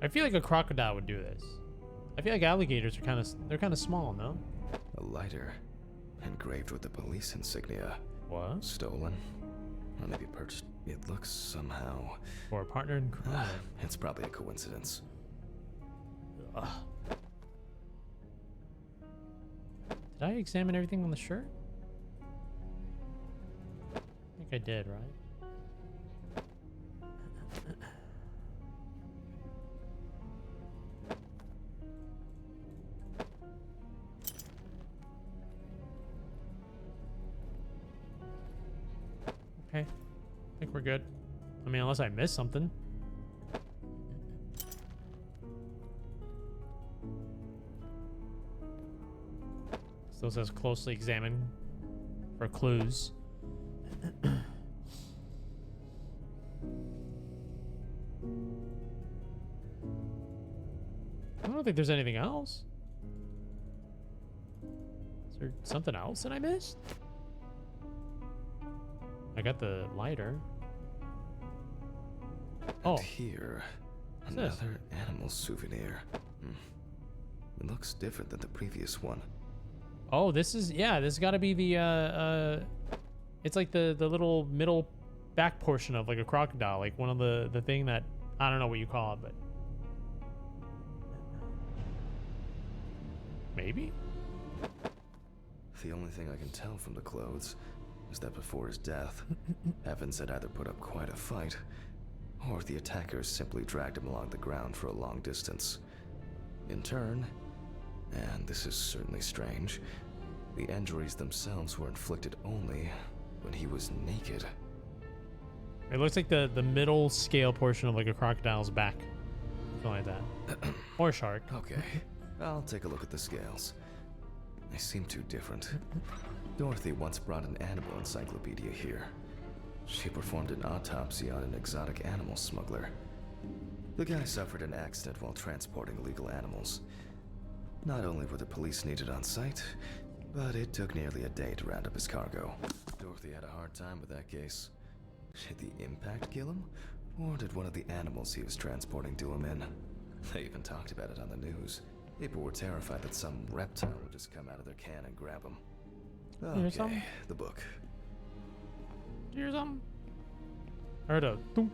I feel like a crocodile would do this. I feel like alligators are they're kind of small, no? A lighter, engraved with the police insignia. What? Stolen, or maybe purchased. It looks somehow. For a partner in crime. It's probably a coincidence. Ugh. Did I examine everything on the shirt? I think I did, right? Okay. I think we're good. I mean, unless I missed something. Still says closely examine for clues. I don't think there's anything else. Is there something else that I missed? I got the lighter. Oh, And here, What's this? another animal souvenir. It looks different than the previous one. oh, this is, yeah, this got to be the it's like the little middle back portion of like a crocodile, like one of the thing that I don't know what you call it, but maybe. The only thing I can tell from the clothes is that before his death, Evans had either put up quite a fight, or the attackers simply dragged him along the ground for a long distance. In turn, and this is certainly strange, the injuries themselves were inflicted only when he was naked. It looks like the middle scale portion of like a crocodile's back. Something like that. Or a shark. Okay, I'll take a look at the scales. They seem too different. Dorothy once brought an animal encyclopedia here. She performed an autopsy on an exotic animal smuggler. The guy suffered an accident while transporting illegal animals. Not only were the police needed on site, but it took nearly a day to round up his cargo. Dorothy had a hard time with that case. Did the impact kill him? Or did one of the animals he was transporting do him in? They even talked about it on the news. People were terrified that some reptile would just come out of their can and grab him. Okay, the book. Did you hear something? I heard a thunk.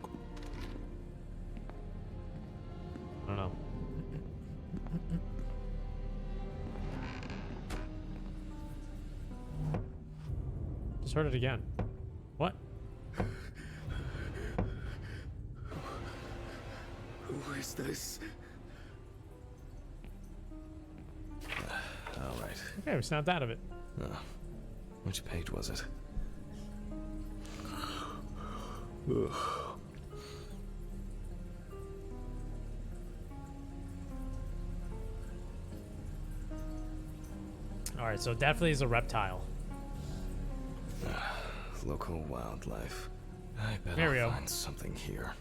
I don't know. Just heard it again. What? Who is this? All right. Okay, we snapped out of it. Which page was it? All right, so it definitely is a reptile. Local wildlife. I bet There we I'll go. find something here.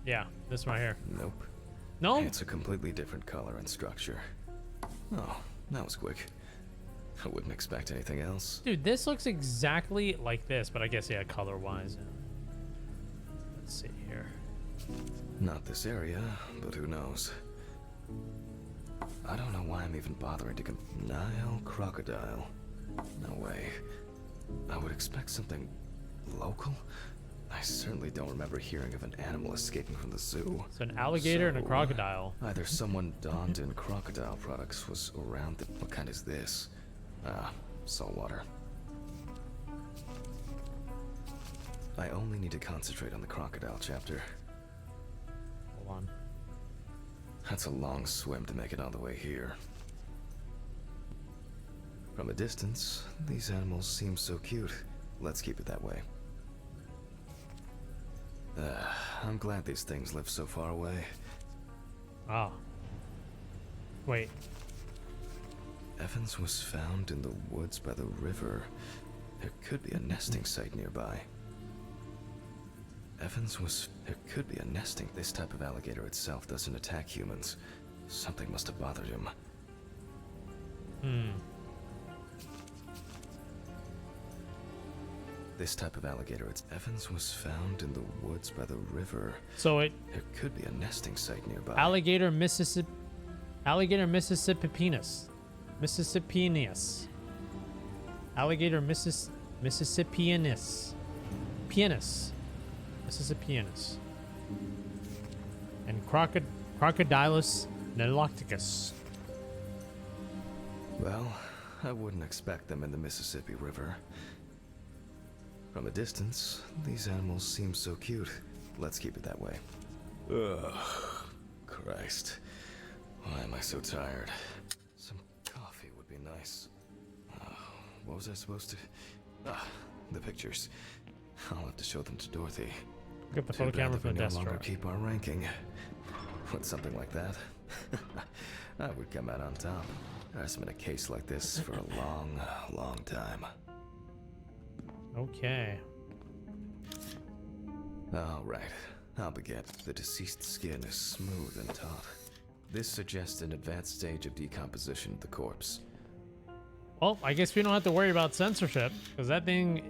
Yeah, this right here. Nope. No? It's a completely different color and structure. Oh, that was quick. I wouldn't expect anything else. Dude, this looks exactly like this, but I guess, yeah, color-wise. Let's see here. Not this area, but who knows? I don't know why I'm even bothering to Nile crocodile. No way. I would expect something local. I certainly don't remember hearing of an animal escaping from the zoo. So an alligator and a So, crocodile. Either someone donned in crocodile products was around. What kind is this? Saltwater. I only need to concentrate on the crocodile chapter. Hold on. That's a long swim to make it all the way here. From a distance, these animals seem so cute. Let's keep it that way. I'm glad these things live so far away. Ah. Wait. Evans was found in the woods by the river. There could be a nesting site nearby. There could be a nesting. This type of alligator itself doesn't attack humans. Something must have bothered him. This type of alligator, Evans was found in the woods by the river. So it There could be a nesting site nearby. alligator Mississippianus. Alligator Mississippianus. Alligator Mississippianus. Mississippianus. And Crocodilus niloticus. Well, I wouldn't expect them in the Mississippi River. From a distance, these animals seem so cute. Let's keep it that way. Ugh. Christ. Why am I so tired? Some coffee would be nice. What was I supposed to... the pictures. I'll have to show them to Dorothy. Get the Too photo bad camera that from we the no desk longer drawer. keep our ranking. With something like that, I would come out on top. There's been a case like this for a long, long time. Okay. All right, I'll begin. The deceased's skin is smooth and taut. This suggests an advanced stage of decomposition of the corpse. Well, I guess we don't have to worry about censorship because that thing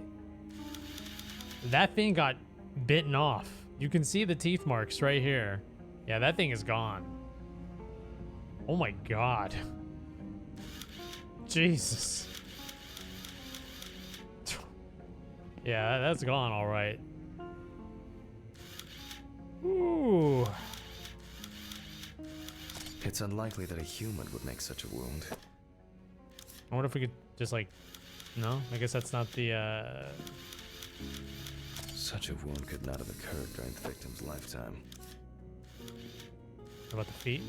got bitten off. You can see the teeth marks right here. Yeah, that thing is gone. Oh my god. Jesus. Yeah, that's gone all right. Ooh. It's unlikely that a human would make such a wound. I wonder if we could just like, no, I guess that's not the, Such a wound could not have occurred during the victim's lifetime. how about the feet?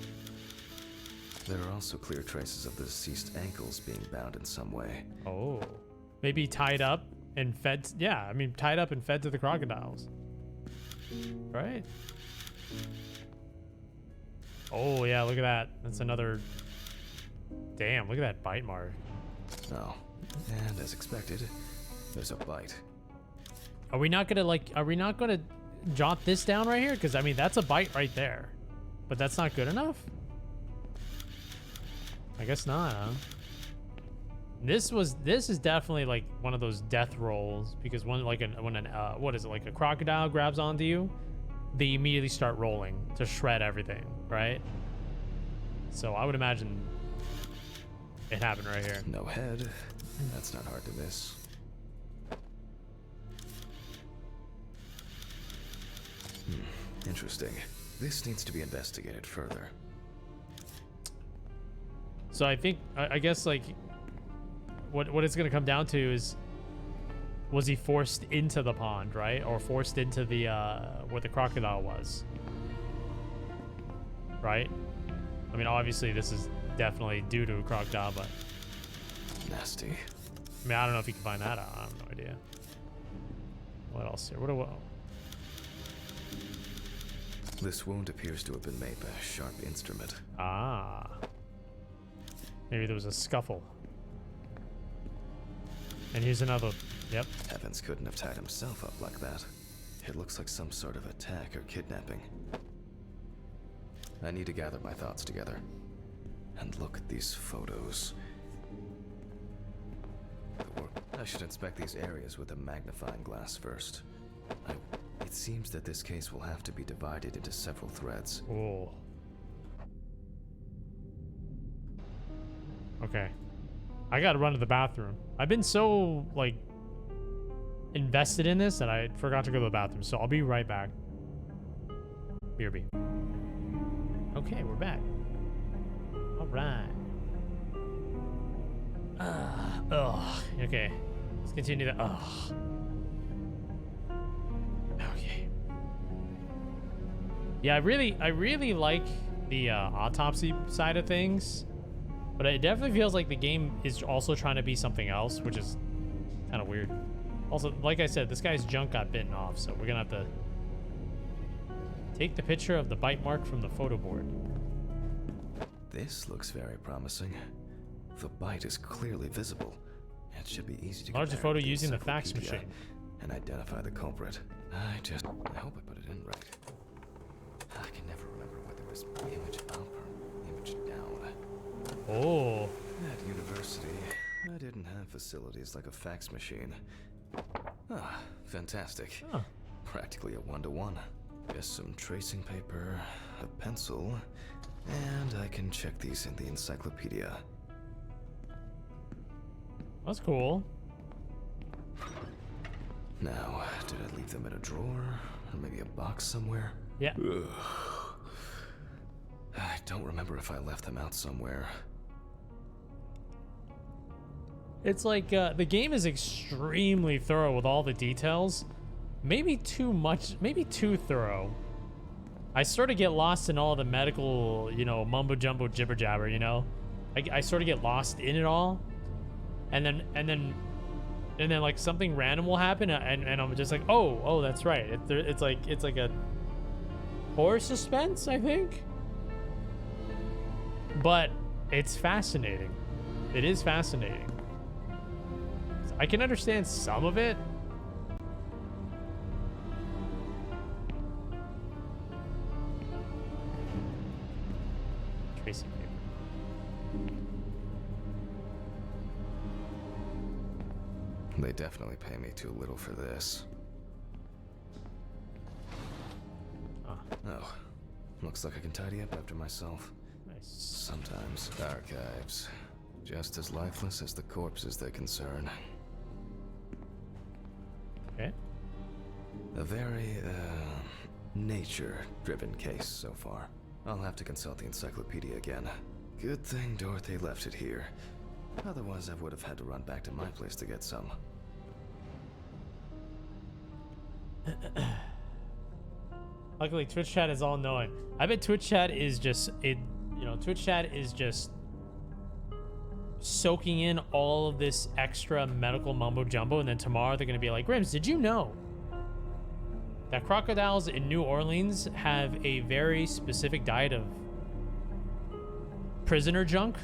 There are also clear traces of the deceased ankles being bound in some way. Oh, maybe tied up and fed. Yeah, I mean, tied up and fed to the crocodiles. Right? Oh, yeah, look at that. That's another... Damn, look at that bite mark. Oh, and as expected, there's a bite. Are we not gonna jot this down right here? Because, I mean, that's a bite right there. But that's not good enough? I guess not, huh? This is definitely like one of those death rolls, because when like what is it, like a crocodile grabs onto you, they immediately start rolling to shred everything, right? So I would imagine it happened right here. No head. That's not hard to miss. Interesting. This needs to be investigated further. So I think I guess like what it's gonna come down to is, was he forced into the pond, right? Or forced into the where the crocodile was, right? I mean, obviously this is definitely due to a crocodile, but Nasty. I mean, I don't know if you can find that out. I have no idea. What else here? What? This wound appears to have been made by a sharp instrument. Ah. Maybe there was a scuffle. And here's another. Yep. Evans couldn't have tied himself up like that. It looks like some sort of attack or kidnapping. I need to gather my thoughts together. And look at these photos. I should inspect these areas with a magnifying glass first. It seems that this case will have to be divided into several threads. Oh. Okay. I gotta run to the bathroom. I've been so, like, invested in this that I forgot to go to the bathroom, so I'll be right back. BRB. Okay, we're back. Alright. Okay. Let's continue that. Okay. Yeah, I really like the autopsy side of things, but it definitely feels like the game is also trying to be something else, which is kind of weird. Also, like I said, this guy's junk got bitten off, so we're gonna have to take the picture of the bite mark from the photo board. This looks very promising. The bite is clearly visible. It should be easy to Enlarge the compare photo with the using the fax encyclopedia machine. and identify the culprit. I hope I put it in right. I can never remember whether it was image up or image down. Oh. At university, I didn't have facilities like a fax machine. Ah, fantastic. Huh. Practically a one-to-one. Just some tracing paper, a pencil, and I can check these in the encyclopedia. That's cool. Now, did I leave them in a drawer? Or maybe a box somewhere? Yeah. Ugh. I don't remember if I left them out somewhere. It's like the game is extremely thorough with all the details. Maybe too much, maybe too thorough. I sort of get lost in all the medical, you know, mumbo jumbo jibber jabber, you know? I sort of get lost in it all. And then like something random will happen and I'm just like, oh, that's right. It's like a horror suspense, I think. But it's fascinating. It is fascinating. I can understand some of it. Tracing paper. They definitely pay me too little for this. Oh, looks like I can tidy up after myself. Nice. Sometimes. Archives. Just as lifeless as the corpses they concern. Okay. A very, nature-driven case so far. I'll have to consult the encyclopedia again. Good thing Dorothy left it here. Otherwise, I would have had to run back to my place to get some. Luckily, Twitch chat is all knowing. I bet Twitch chat is just Twitch chat is just soaking in all of this extra medical mumbo jumbo, and then tomorrow they're gonna be like, Grimmmz, did you know that crocodiles in New Orleans have a very specific diet of prisoner junk.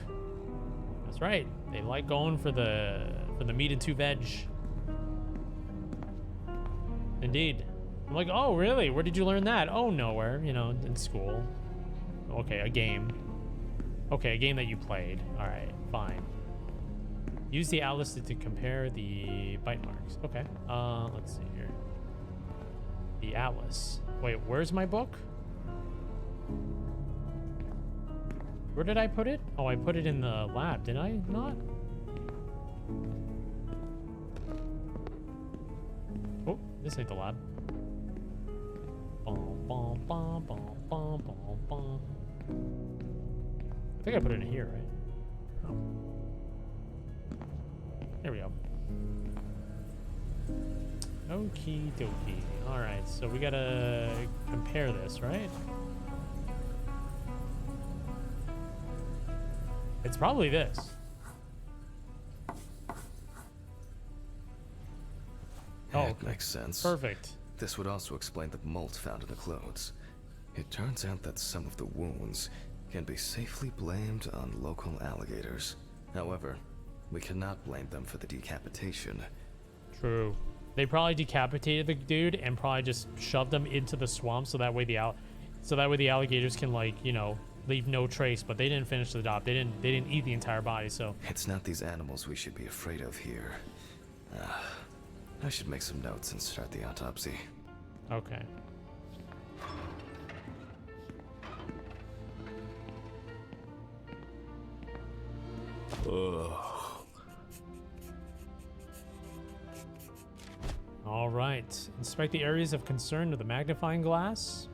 That's right. They like going for the meat and 2 veg. Indeed. I'm like, oh, really? Where did you learn that? Oh, nowhere. You know, in school. Okay, a game. Okay, a game that you played. All right, fine. Use the atlas to compare the bite marks. Okay. Let's see here. The atlas. Wait, where's my book? Where did I put it? Oh, I put it in the lab, did I not? Oh, this ain't the lab. I think I put it in here, right? Oh. There we go. Okie dokie. Alright, so we gotta compare this, right? It's probably this. Oh, It makes sense. Perfect. This would also explain the mold found in the clothes. It turns out that some of the wounds can be safely blamed on local alligators. However, we cannot blame them for the decapitation. True. They probably decapitated the dude and probably just shoved him into the swamp so that way the alligators can, like, you know, leave no trace. But they didn't finish the job. They didn't eat the entire body. So It's not these animals we should be afraid of here. I should make some notes and start the autopsy. okay. Ugh. All right. Inspect the areas of concern with the magnifying glass.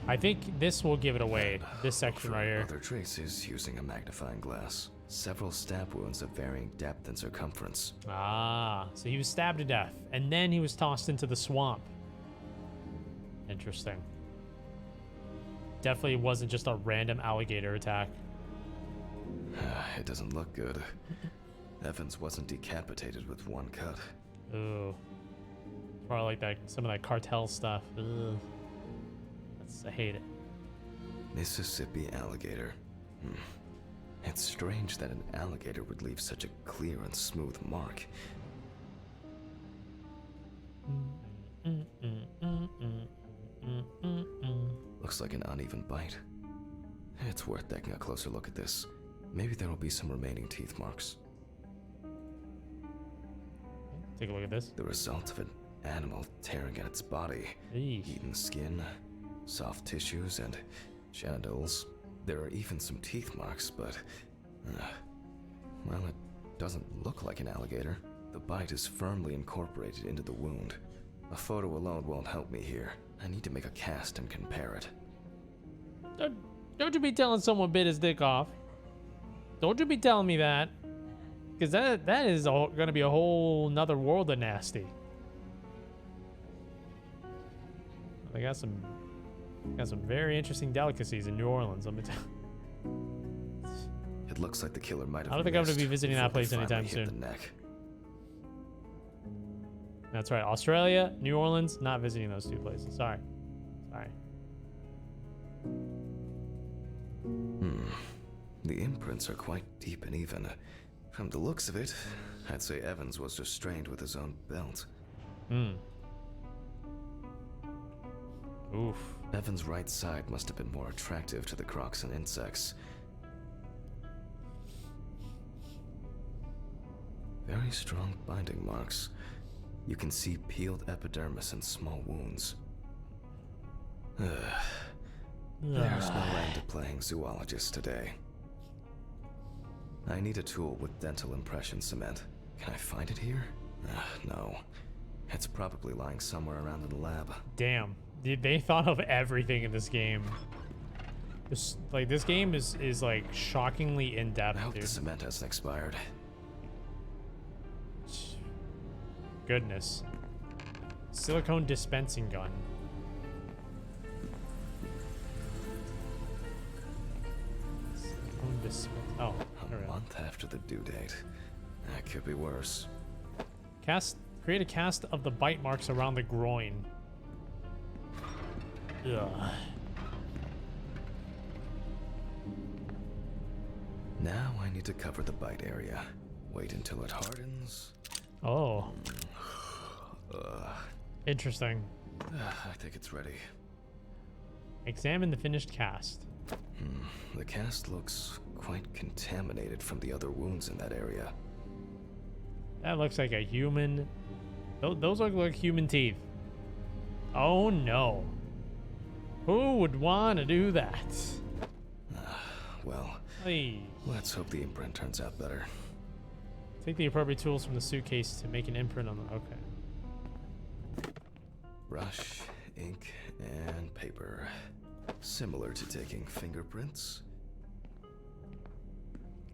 I think this will give it away. This section right here. Other traces using a magnifying glass. Several stab wounds of varying depth and circumference. Ah, so he was stabbed to death, and then he was tossed into the swamp. Interesting. Definitely wasn't just a random alligator attack. It doesn't look good. Evans wasn't decapitated with one cut. Ooh. Probably like that, some of that cartel stuff. Ugh. I hate it. Mississippi alligator. It's strange that an alligator would leave such a clear and smooth mark. Looks like an uneven bite. It's worth taking a closer look at this. Maybe there will be some remaining teeth marks. Take a look at this. The result of an animal tearing at its body. Eesh. Eaten skin, soft tissues, and genitals. There are even some teeth marks, but... well, it doesn't look like an alligator. The bite is firmly incorporated into the wound. A photo alone won't help me here. I need to make a cast and compare it. Don't you be telling someone bit his dick off. Don't you be telling me that. Because that is going to be a whole nother world of nasty. They got some very interesting delicacies in New Orleans, let me tell you. It looks like the killer might have I don't think I'm going to be missed visiting that before they place anytime finally hit soon. the neck. That's right. Australia, New Orleans, not visiting those two places. Sorry. The imprints are quite deep and even. From the looks of it, I'd say Evans was restrained with his own belt. Oof. Evans' right side must have been more attractive to the crocs and insects. Very strong binding marks. You can see peeled epidermis and small wounds. There's no end to playing zoologist today. I need a tool with dental impression cement. Can I find it here? No. It's probably lying somewhere around in the lab. Damn. They thought of everything in this game. This game is like shockingly in depth. I hope dude. the cement hasn't expired. Goodness. Silicone dispensing gun. Silicone oh, A month after the due date. That could be worse. create a cast of the bite marks around the groin. Ugh. Now I need to cover the bite area. Wait until it hardens. Oh. Interesting. I think it's ready. Examine the finished cast. The cast looks quite contaminated from the other wounds in that area. That looks like a human. Those look like human teeth. Oh no. Who would want to do that? Well, Hey. let's hope the imprint turns out better. Take the appropriate tools from the suitcase to make an imprint on the. Okay. Brush, ink, and paper. Similar to taking fingerprints.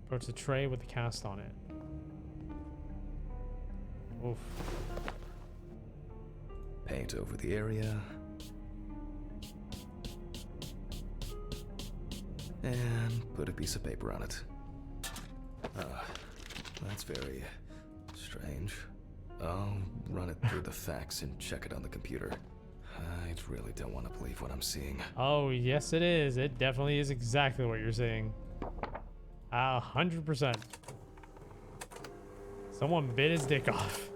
Approach the tray with the cast on it. Oof. Paint over the area. And put a piece of paper on it. That's very strange. I'll run it through the facts and check it on the computer. I really don't want to believe what I'm seeing. Oh, yes it is. It definitely is exactly what you're saying. 100%. Someone bit his dick off.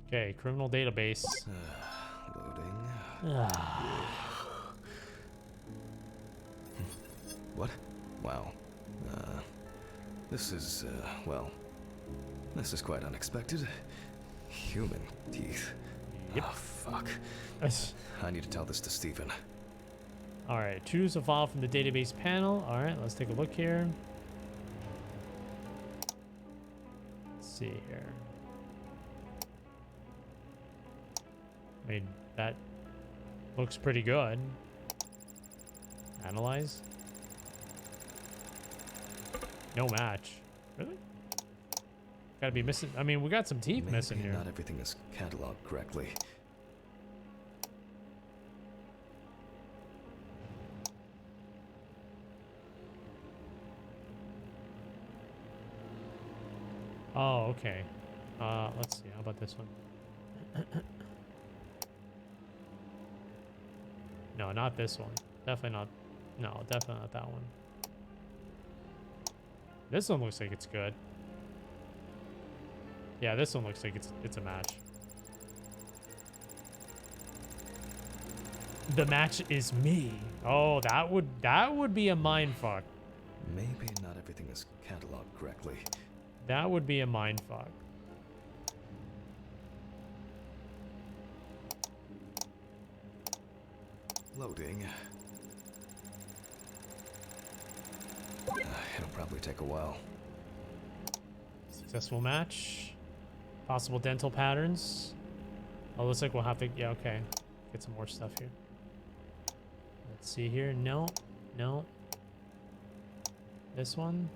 Okay, criminal database. Loading. What? Wow. This is, well, this is quite unexpected. Human teeth. Yep. Oh, fuck. That's- I need to tell this to Stephen. All right, choose a file from the database panel. All right, let's take a look here. Let's see here. I mean, that looks pretty good. Analyze. No match. Really? Gotta be missing. I mean, we got some teeth missing Maybe here. not everything is cataloged correctly. Oh, okay. Let's see. How about this one? No, not this one. Definitely not. No, definitely not that one. This one looks like it's good. Yeah, this one looks like it's a match. The match is me. Oh, that would be a mind fuck. Maybe not everything is cataloged correctly. That would be a mind fuck. Loading. It'll probably take a while. Successful match. Possible dental patterns. Oh, looks like we'll have to. Yeah, okay. Get some more stuff here. Let's see here. No, no. This one.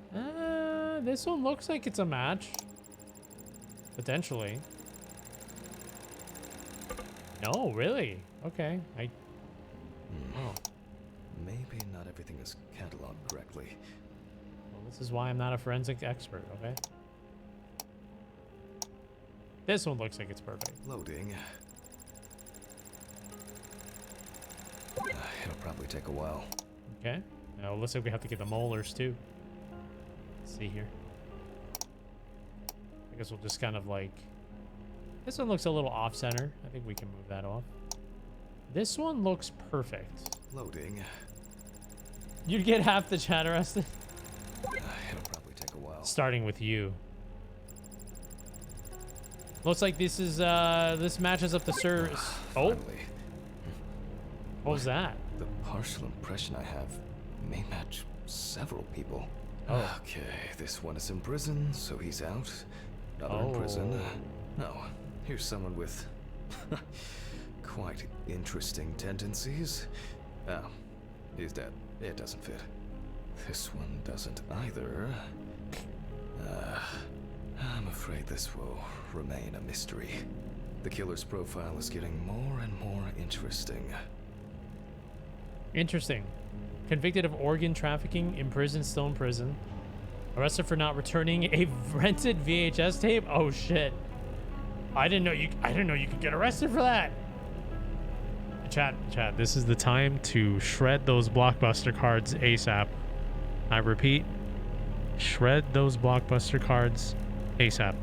This one looks like it's a match. Potentially. No, really? Okay. Oh. Maybe not everything is cataloged correctly. Well, this is why I'm not a forensic expert, okay? This one looks like it's perfect. Loading. It'll probably take a while. Okay. Now, looks like we have to get the molars, too. Let's see here. I guess we'll just kind of like... This one looks a little off-center. I think we can move that off. This one looks perfect. Loading. You'd get half the chat arrested. It'll probably take a while. Starting with you. Looks like this is, this matches up the service. Oh, Finally. what was that? The partial impression I have may match several people. Oh. Okay, this one is in prison, so he's out. Another in prison. No, here's someone with quite interesting tendencies. Oh, he's dead. It doesn't fit. This one doesn't either. I'm afraid this will remain a mystery. The killer's profile is getting more and more interesting. Interesting. Convicted of organ trafficking, imprisoned, still in prison. Arrested for not returning a rented VHS tape? Oh, shit. I didn't know you could get arrested for that. Chat, this is the time to shred those Blockbuster cards ASAP. I repeat, shred those Blockbuster cards ASAP.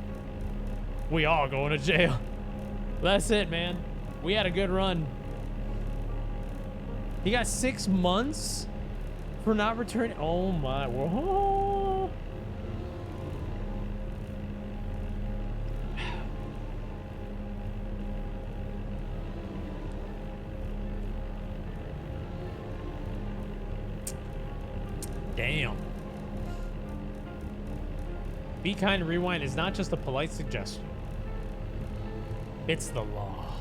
We all going to jail. That's it, man. We had a good run. He got 6 months for not returning. Oh my. Whoa. Damn. Be kind and rewind is not just a polite suggestion. It's the law.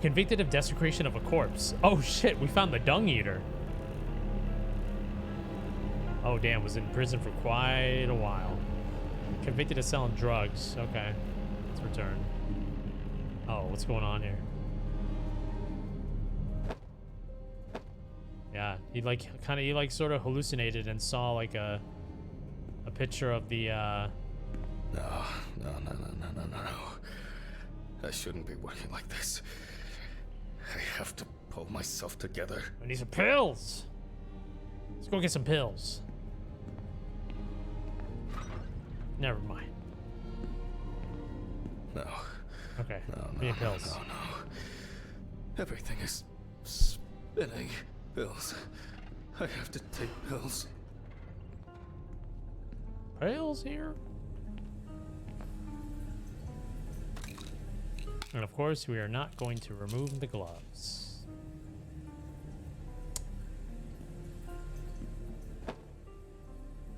Convicted of desecration of a corpse. Oh shit, we found the dung eater. Oh damn, was in prison for quite a while. Convicted of selling drugs. Okay, let's return. Oh, what's going on here? Yeah, he sort of hallucinated and saw like a picture of the No. I shouldn't be working like this. I have to pull myself together. I need some pills. Let's go get some pills. Never mind. No. Okay. No. We need pills. No. Everything is spinning. Pills. I have to take pills. Pills here. And of course, we are not going to remove the gloves.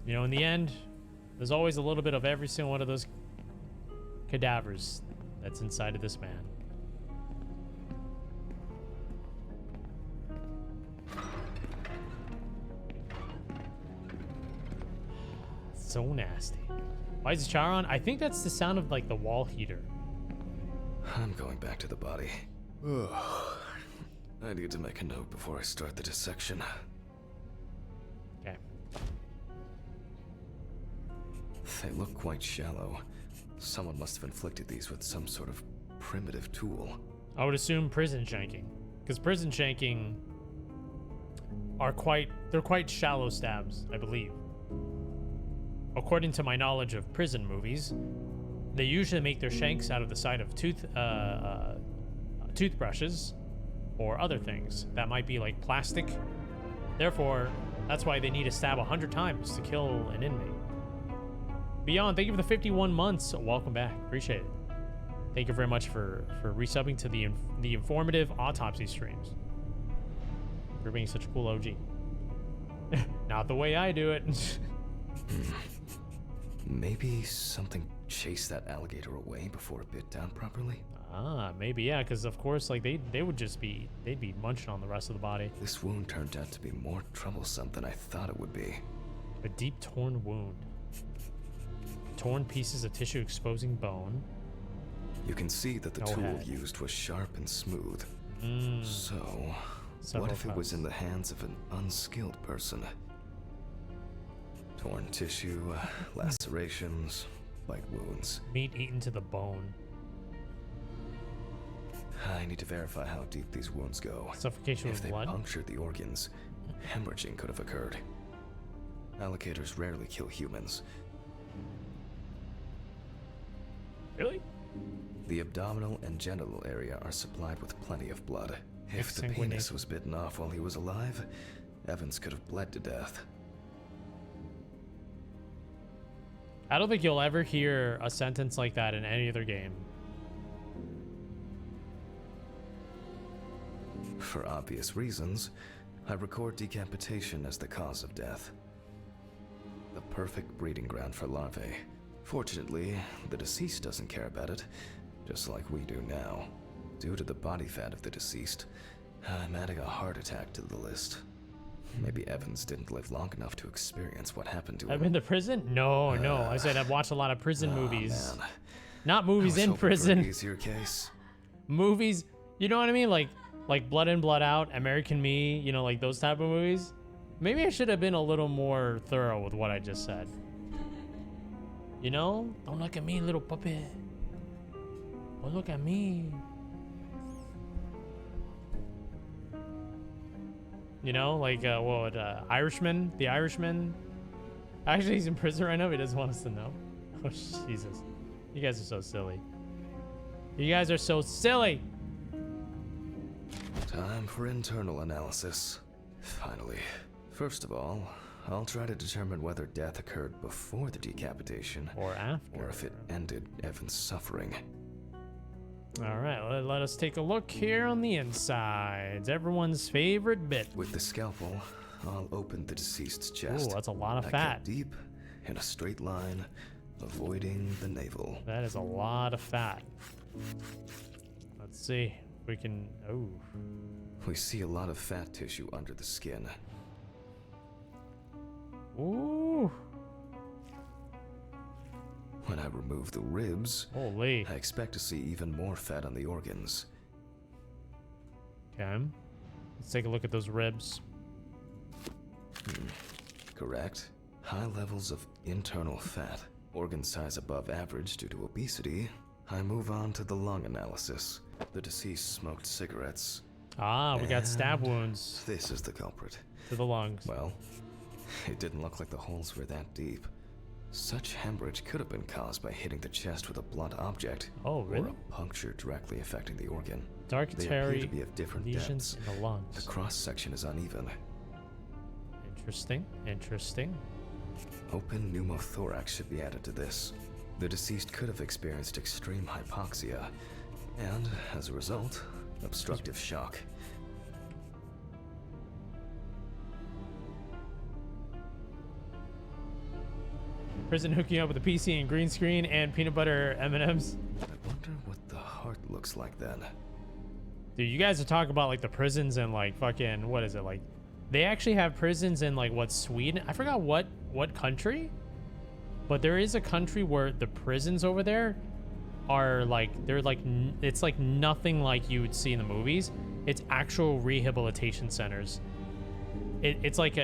You know, in the end, there's always a little bit of every single one of those cadavers that's inside of this man. So nasty. Why is the shower on? I think that's the sound of like the wall heater. I'm going back to the body. I need to make a note before I start the dissection. Okay. They look quite shallow. Someone must have inflicted these with some sort of primitive tool. I would assume prison shanking, because prison shanking are quite shallow stabs, I believe. According to my knowledge of prison movies, they usually make their shanks out of the side of toothbrushes or other things that might be like plastic. Therefore, that's why they need to stab 100 times to kill an inmate. Beyond, thank you for the 51 months. Welcome back. Appreciate it. Thank you very much for resubbing to the informative autopsy streams. For being such a cool OG. Not the way I do it. Maybe something chased that alligator away before it bit down properly? Ah, maybe, yeah, because of course, like, they would just be, they'd be munching on the rest of the body. This wound turned out to be more troublesome than I thought it would be. A deep torn wound. Torn pieces of tissue exposing bone. You can see that the No tool head. used was sharp and smooth. So, Several what if it was cuts. in the hands of an unskilled person? Torn tissue, lacerations, bite wounds. Meat eaten to the bone. I need to verify how deep these wounds go. Suffocation If with they blood. punctured the organs, hemorrhaging could have occurred. Alligators rarely kill humans. Really? The abdominal and genital area are supplied with plenty of blood. If the penis Exsanguination. was bitten off while he was alive, Evans could have bled to death. I don't think you'll ever hear a sentence like that in any other game. For obvious reasons, I record decapitation as the cause of death. The perfect breeding ground for larvae. Fortunately, the deceased doesn't care about it, just like we do now. Due to the body fat of the deceased, I'm adding a heart attack to the list. Maybe Evans didn't live long enough to experience what happened to him. I've been to prison? No. I said I've watched a lot of prison movies. Man. Not movies I was in hoping for an prison. easier case. Movies, you know what I mean? Like Blood In, Blood Out, American Me, you know, like those type of movies. Maybe I should have been a little more thorough with what I just said. You know? Don't look at me, little puppy. Don't look at me. You know, like, Irishman? The Irishman? Actually, he's in prison right now. He doesn't want us to know. Oh, Jesus. You guys are so silly. You guys are so silly. Time for internal analysis. Finally. First of all, I'll try to determine whether death occurred before the decapitation Or after. or if it ended Evan's suffering. All right, let us take a look here on the insides. Everyone's favorite bit. With the scalpel, I'll open the deceased's chest. Ooh, that's a lot of I fat. cut deep in a straight line, avoiding the navel. That is a lot of fat. Let's see. We can. Oh. We see a lot of fat tissue under the skin. Ooh. When I remove the ribs, Holy. I expect to see even more fat on the organs. Okay. Let's take a look at those ribs. Correct. High levels of internal fat, organ size above average due to obesity. I move on to the lung analysis. The deceased smoked cigarettes. Ah, we got stab And wounds This is the culprit. to the lungs. Well, it didn't look like the holes were that deep. Such hemorrhage could have been caused by hitting the chest with a blunt object. Oh, really? Or a puncture directly affecting the organ. Dark They appear terry to be of different lesions depths. in the lungs. The cross-section is uneven. Interesting. Interesting. Open pneumothorax should be added to this. The deceased could have experienced extreme hypoxia, and, as a result, obstructive shock. Prison hooking up with a PC and green screen and peanut butter M&Ms. I wonder what the heart looks like then. Dude, you guys are talking about like the prisons and like fucking, what is it, like they actually have prisons in like what, Sweden? I forgot what country, but there is a country where the prisons over there are like, they're like, it's like nothing like you would see in the movies. It's actual rehabilitation centers. It's like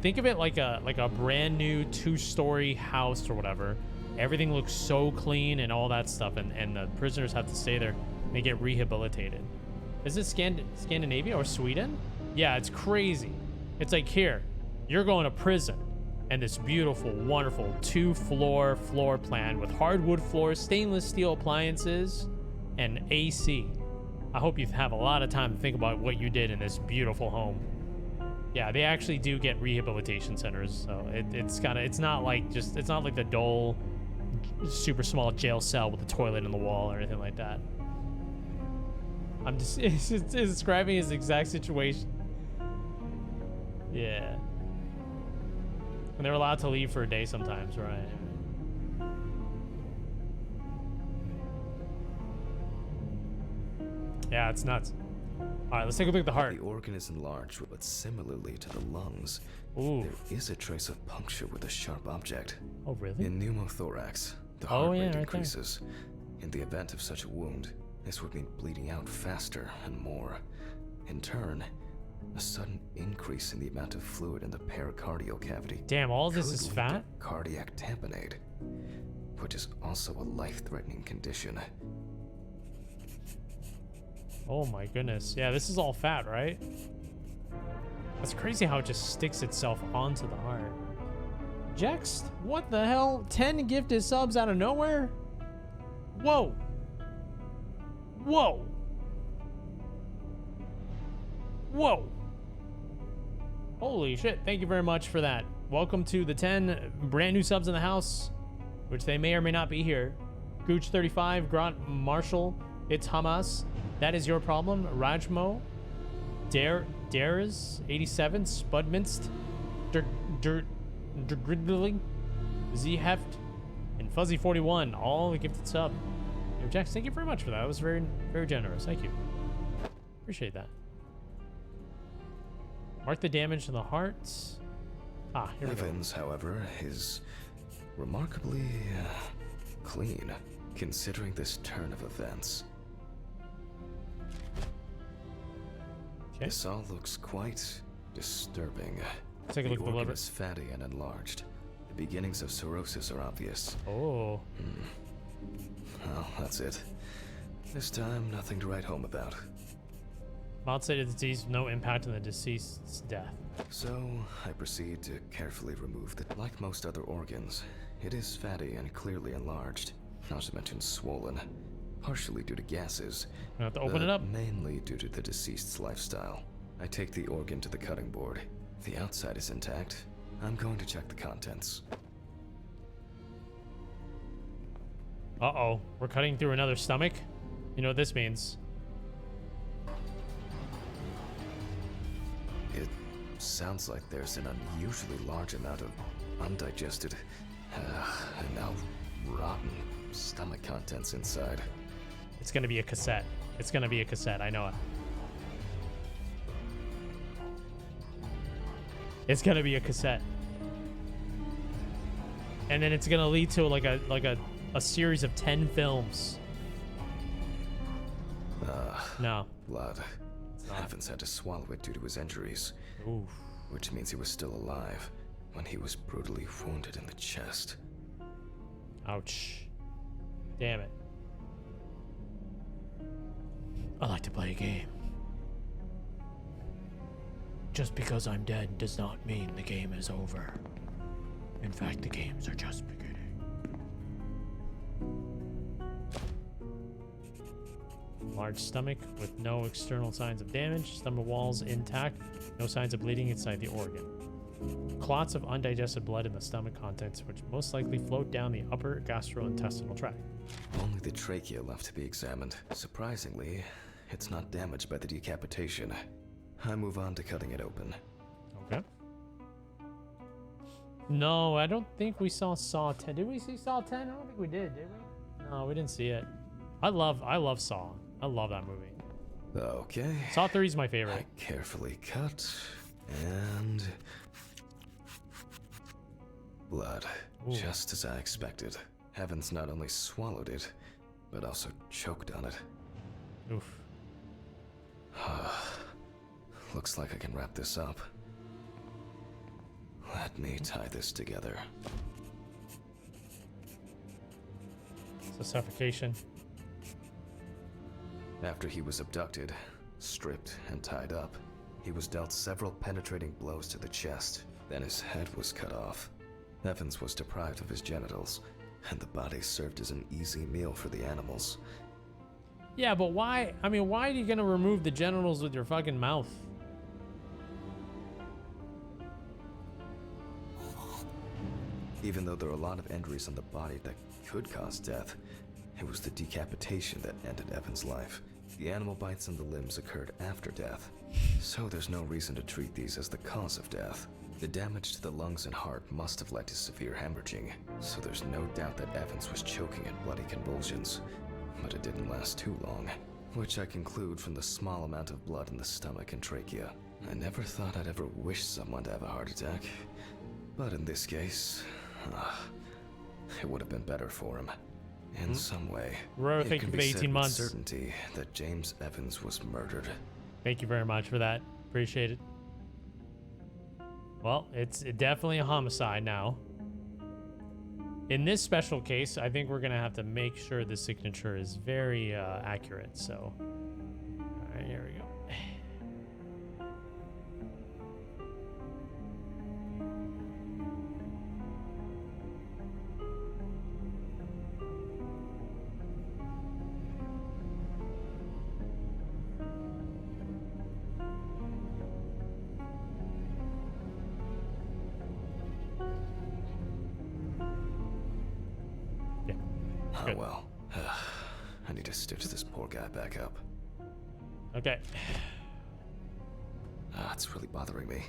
think of it like a brand new 2-story house or whatever. Everything looks so clean and all that stuff, and the prisoners have to stay there and they get rehabilitated. Is it Scandinavia or Sweden? Yeah, it's crazy. It's like, here, you're going to prison, and this beautiful, wonderful 2-floor floor plan with hardwood floors, stainless steel appliances, and AC. I hope you have a lot of time to think about what you did in this beautiful home. Yeah, they actually do get rehabilitation centers, so it's not like the dull, super small jail cell with a toilet in the wall or anything like that. I'm just it's describing his exact situation. Yeah. And they're allowed to leave for a day sometimes, right? Yeah, it's nuts. All right, let's take a look at the heart. The organ is enlarged, but similarly to the lungs, Ooh. there is a trace of puncture with a sharp object. Oh, really? In pneumothorax, the Oh, heart yeah, rate right there. increases. In the event of such a wound, this would mean bleeding out faster and more. In turn, a sudden increase in the amount of fluid in the pericardial cavity. Damn, all this could is lead to fat? Cardiac tamponade, which is also a life-threatening condition. Oh my goodness. Yeah, this is all fat, right? That's crazy how it just sticks itself onto the heart. Jext? What the hell? 10 gifted subs out of nowhere? Whoa. Whoa. Whoa. Holy shit. Thank you very much for that. Welcome to the 10 brand new subs in the house, which they may or may not be here. Gooch35, Grant Marshall, It's Hamas. That is your problem. Rajmo, Dares, 87, Spudminst, Gridling, Z Heft, and Fuzzy 41, all the gifted sub. Yo, Jax, thank you very much for that. That was very, very generous. Thank you. Appreciate that. Mark the damage to the heart. Ah, here we go. Evans, however, is remarkably clean, considering this turn of events. Okay. This all looks quite disturbing. Take a look at the organ liver. is fatty and enlarged. The beginnings of cirrhosis are obvious. Oh. Well, that's it. This time, nothing to write home about. Mild state of the disease with no impact on the deceased's death. So, I proceed to carefully remove the... Like most other organs, it is fatty and clearly enlarged. Not to mention swollen. Partially due to gases. I have to open it but up. Mainly due to the deceased's lifestyle. I take the organ to the cutting board. The outside is intact. I'm going to check the contents. Uh-oh. We're cutting through another stomach? You know what this means. It sounds like there's an unusually large amount of undigested and now rotten stomach contents inside. It's gonna be a cassette. It's gonna be a cassette. I know it. It's gonna be a cassette. And then it's gonna lead to like a series of 10 films. No. Blood. Evans had to swallow it due to his injuries. Oof. Which means he was still alive when he was brutally wounded in the chest. Ouch. Damn it. I like to play a game. Just because I'm dead does not mean the game is over. In fact, the games are just beginning. Large stomach with no external signs of damage. Stomach walls intact. No signs of bleeding inside the organ. Clots of undigested blood in the stomach contents, which most likely float down the upper gastrointestinal tract. Only the trachea left to be examined. Surprisingly, it's not damaged by the decapitation. I move on to cutting it open. Okay. No, I don't think we saw Saw 10. Did we see Saw 10? I don't think we did we? No, we didn't see it. I love Saw. I love that movie. Okay. Saw 3 is my favorite. I carefully cut and... blood. Ooh. Just as I expected. Evans not only swallowed it, but also choked on it. Oof. Looks like I can wrap this up. Let me tie this together. So suffocation. After he was abducted, stripped, and tied up, he was dealt several penetrating blows to the chest. Then his head was cut off. Evans was deprived of his genitals, and the body served as an easy meal for the animals. Yeah, but why? I mean, why are you gonna remove the genitals with your fucking mouth? Even though there are a lot of injuries on the body that could cause death, it was the decapitation that ended Evans' life. The animal bites on the limbs occurred after death, so there's no reason to treat these as the cause of death. The damage to the lungs and heart must have led to severe hemorrhaging, so there's no doubt that Evans was choking in bloody convulsions. But it didn't last too long, which I conclude from the small amount of blood in the stomach and trachea. I never thought I'd ever wish someone to have a heart attack, but in this case, it would have been better for him. In some way, Roro, it thank can you for be 18 said months. with certainty that James Evans was murdered. Thank you very much for that. Appreciate it. Well, it's definitely a homicide now. In this special case, I think we're gonna have to make sure the signature is very accurate. So, all right, here we go. Oh Good. well. I need to stitch this poor guy back up. Okay. It's really bothering me.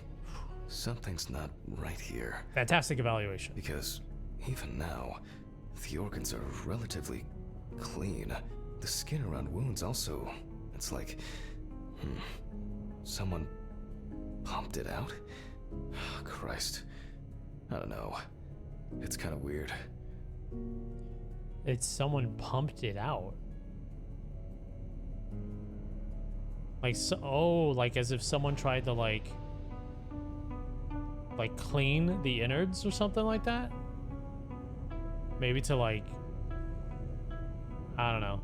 Something's not right here. Fantastic evaluation. Because even now, the organs are relatively clean. The skin around wounds also, it's like, someone pumped it out? Christ. I don't know. It's kind of weird. It's someone pumped it out. Like, so, oh, like as if someone tried to like like clean the innards or something like that. Maybe to like, I don't know.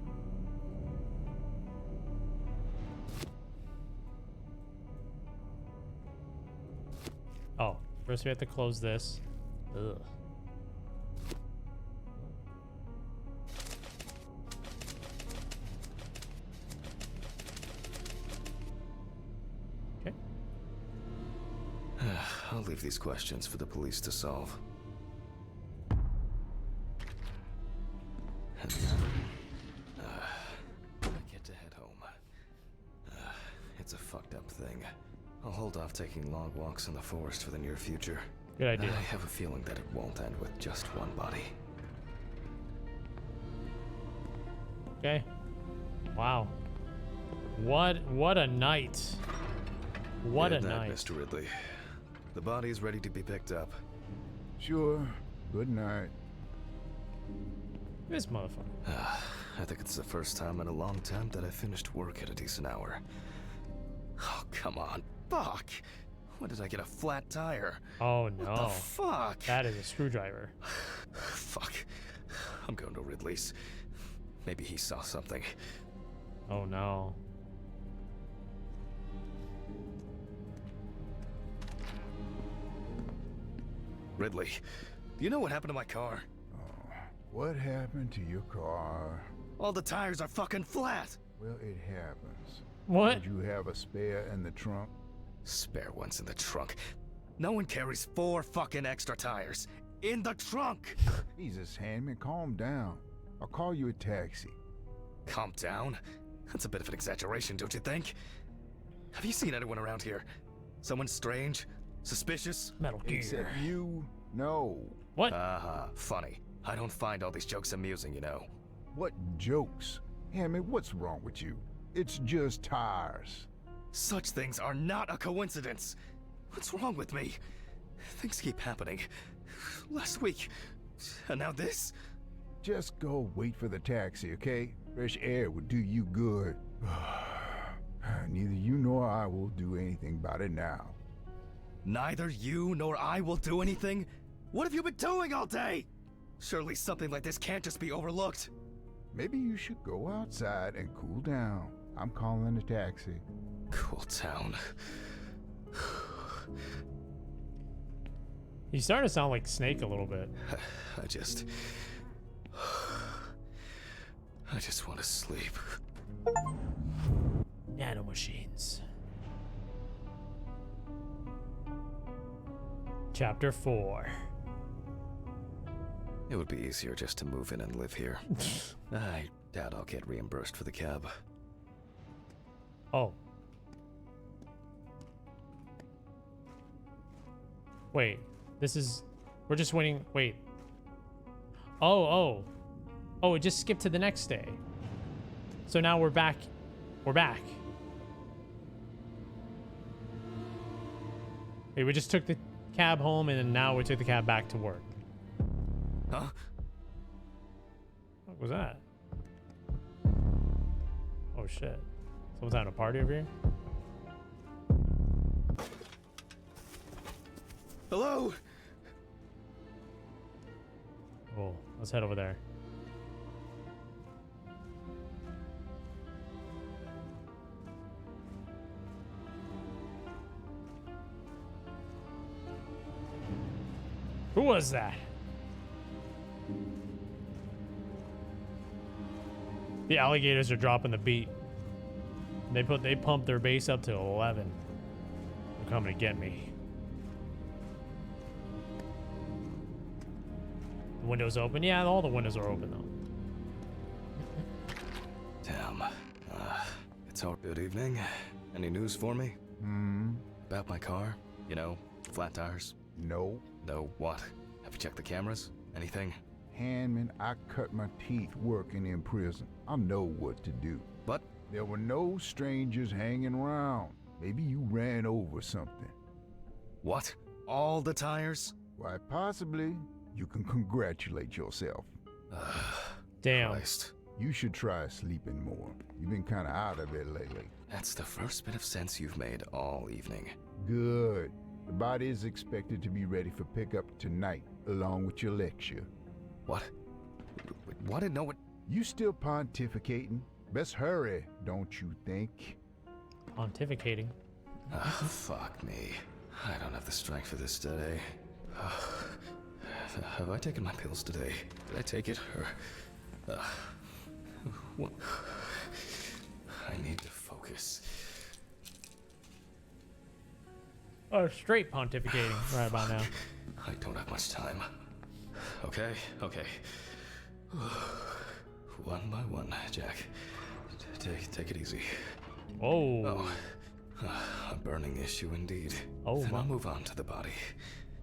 Oh, first we have to close this. Ugh. Okay. I'll leave these questions for the police to solve. And now, I get to head home. It's a fucked up thing. I'll hold off taking long walks in the forest for the near future. Good idea. I have a feeling that it won't end with just one body. Okay. Wow. What a night. What a Good night. Mr. Ridley. The body is ready to be picked up. Sure. Good night. This motherfucker. I think it's the first time in a long time that I finished work at a decent hour. Oh, come on. Fuck! When did I get a flat tire? Oh What no. the fuck? That is a screwdriver. Fuck. I'm going to Ridley's. Maybe he saw something. Oh no. Ridley, do you know what happened to my car? What happened to your car? All the tires are fucking flat! Well, it happens. What? Did you have a spare in the trunk? Spare ones in the trunk. No one carries 4 fucking extra tires. In the trunk! Jesus, Handman, calm down. I'll call you a taxi. Calm down? That's a bit of an exaggeration, don't you think? Have you seen anyone around here? Someone strange? Suspicious? Metal Gear. Except you? No. What? Funny. I don't find all these jokes amusing, you know. What jokes? Handman, what's wrong with you? It's just tires. Such things are not a coincidence. What's wrong with me? Things keep happening. Last week, and now this? Just go wait for the taxi, okay? Fresh air would do you good. Neither you nor I will do anything about it now. Neither you nor I will do anything? What have you been doing all day? Surely something like this can't just be overlooked. Maybe you should go outside and cool down. I'm calling a taxi. Cool down. You starting to sound like Snake a little bit. I just want to sleep. Nanomachines. Chapter 4. It would be easier just to move in and live here. I doubt I'll get reimbursed for the cab. Oh. Wait. This is... We're just waiting... Wait. Oh, it just skipped to the next day. So now we're back. We're back. Wait, we just took the cab home and then now we took the cab back to work. Huh? What was that? Oh shit. Someone's having a party over here? Hello? Oh, let's head over there. Who was that? The alligators are dropping the beat. They pumped their bass up to 11. They're coming to get me. The window's open? Yeah, all the windows are open though. Damn. It's all good evening. Any news for me? About my car? You know, flat tires? No. No, what? Have you checked the cameras? Anything? Handman, I cut my teeth working in prison. I know what to do. But There were no strangers hanging around. Maybe you ran over something. what? All the tires? Why, possibly. You can congratulate yourself. Damn. Christ. You should try sleeping more. You've been kind of out of it lately. That's the first bit of sense you've made all evening. Good. The body is expected to be ready for pickup tonight, along with your lecture. What? What did no one... You still pontificating? Best hurry, don't you think? Pontificating. Ah, fuck me. I don't have the strength for this today. Have I taken my pills today? Did I take it? Or... what? I need to focus. Oh, straight pontificating right about now. I don't have much time. Okay. One by one, Jack. Take it easy. Oh. A burning issue indeed. Oh, then my. I'll move on to the body.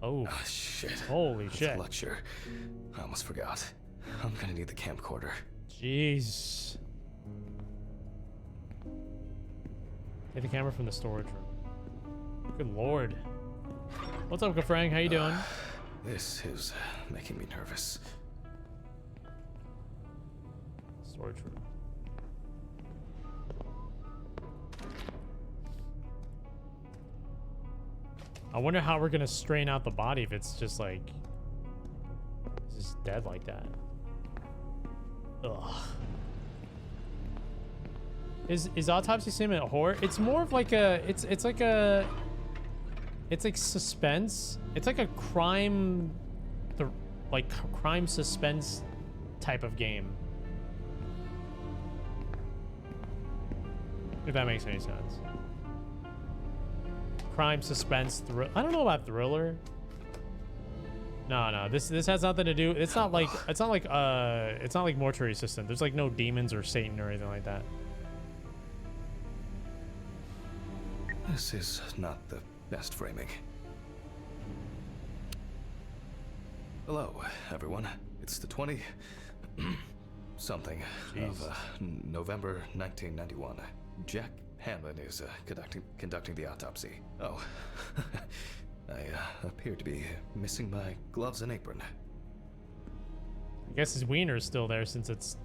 Oh. Ah, shit. Holy shit. The lecture. I almost forgot. I'm gonna need the camcorder. Jeez. Get the camera from the storage room. Good lord. What's up, Gafrang? How you doing? This is making me nervous. Storage room. I wonder how we're gonna strain out the body if it's just like it's just dead like that. Ugh. Is autopsy sim a horror? It's more of like a it's like suspense. It's like a crime crime suspense type of game. If that makes any sense. Crime suspense I don't know about thriller. No, this has nothing to do. It's not like Mortuary Assistant. There's like no demons or Satan or anything like that. This is not the best framing. Hello, everyone. It's the 20 something of November 1991. Jack Hanlon is conducting the autopsy. Oh, I appear to be missing my gloves and apron. I guess his wiener is still there since it's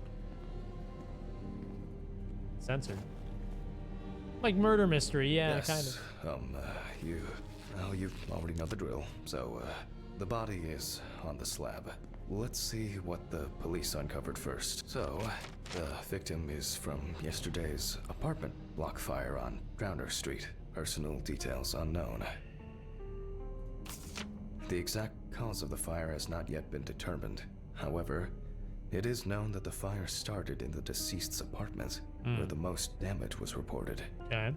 censored. Like murder mystery, yeah, yes, kind of. You already know the drill. So, the body is on the slab. Let's see what the police uncovered first. So, the victim is from yesterday's apartment block fire on Drowner Street. Personal details unknown. The exact cause of the fire has not yet been determined. However, it is known that the fire started in the deceased's apartment, where the most damage was reported. Okay.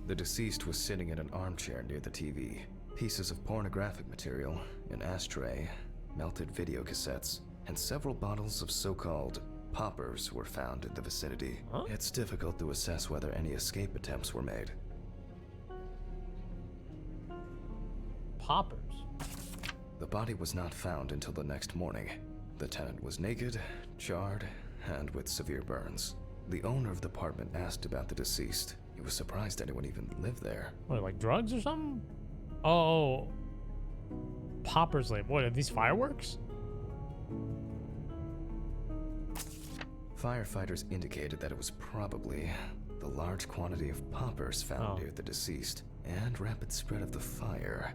The deceased was sitting in an armchair near the TV. Pieces of pornographic material, an ashtray, melted video cassettes, and several bottles of so-called poppers were found in the vicinity. Huh? It's difficult to assess whether any escape attempts were made. Poppers. The body was not found until the next morning. The tenant was naked, charred, and with severe burns. The owner of the apartment asked about the deceased. He was surprised anyone even lived there. What, like drugs or something? Oh. Poppers, like, what, are these fireworks? Firefighters indicated that it was probably the large quantity of poppers found near the deceased and rapid spread of the fire.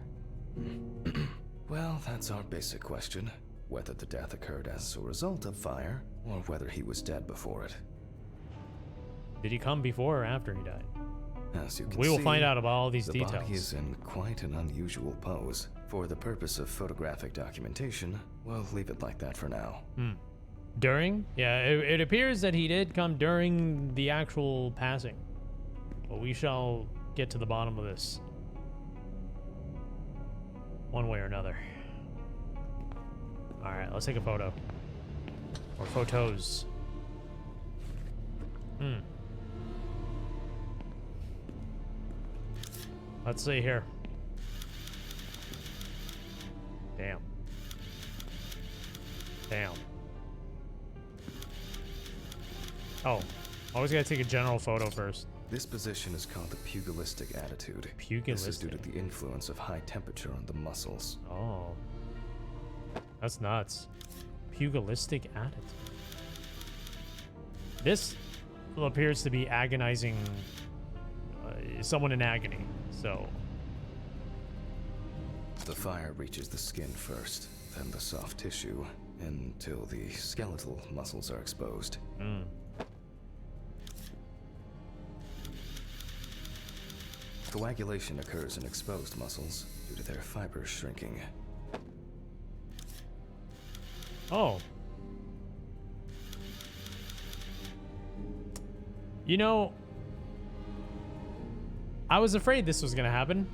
Well, that's our basic question. Whether the death occurred as a result of fire, or whether he was dead before it. Did he come before or after he died? As you can We will see, find out about all these the details. body is in quite an unusual pose. For the purpose of photographic documentation, we'll leave it like that for now. During? Yeah, it appears that he did come during the actual passing. But we shall get to the bottom of this. One way or another. Alright, let's take a photo. Or photos. Let's see here. Damn. Oh, always gotta take a general photo first. This position is called the pugilistic attitude. Pugilistic. This is due to the influence of high temperature on the muscles. Oh. That's nuts. Pugilistic attitude. This appears to be agonizing someone in agony. So The fire reaches the skin first, then the soft tissue, until the skeletal muscles are exposed. Coagulation occurs in exposed muscles due to their fibers shrinking. Oh. You know, I was afraid this was gonna happen.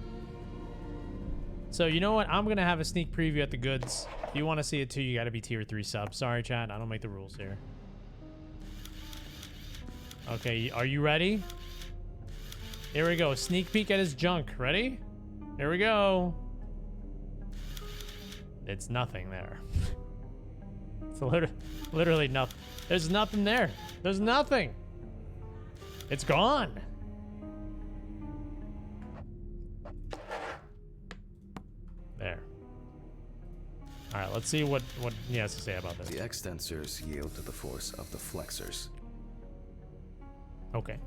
So you know what? I'm gonna have a sneak preview at the goods. If you want to see it too, you gotta be tier 3 sub. Sorry, chat. I don't make the rules here. Okay, are you ready? Here we go. Sneak peek at his junk. Ready? Here we go. It's nothing there. It's literally nothing. There's nothing there. There's nothing. It's gone. There. All right, let's see what he has to say about this. The extensors yield to the force of the flexors. Okay.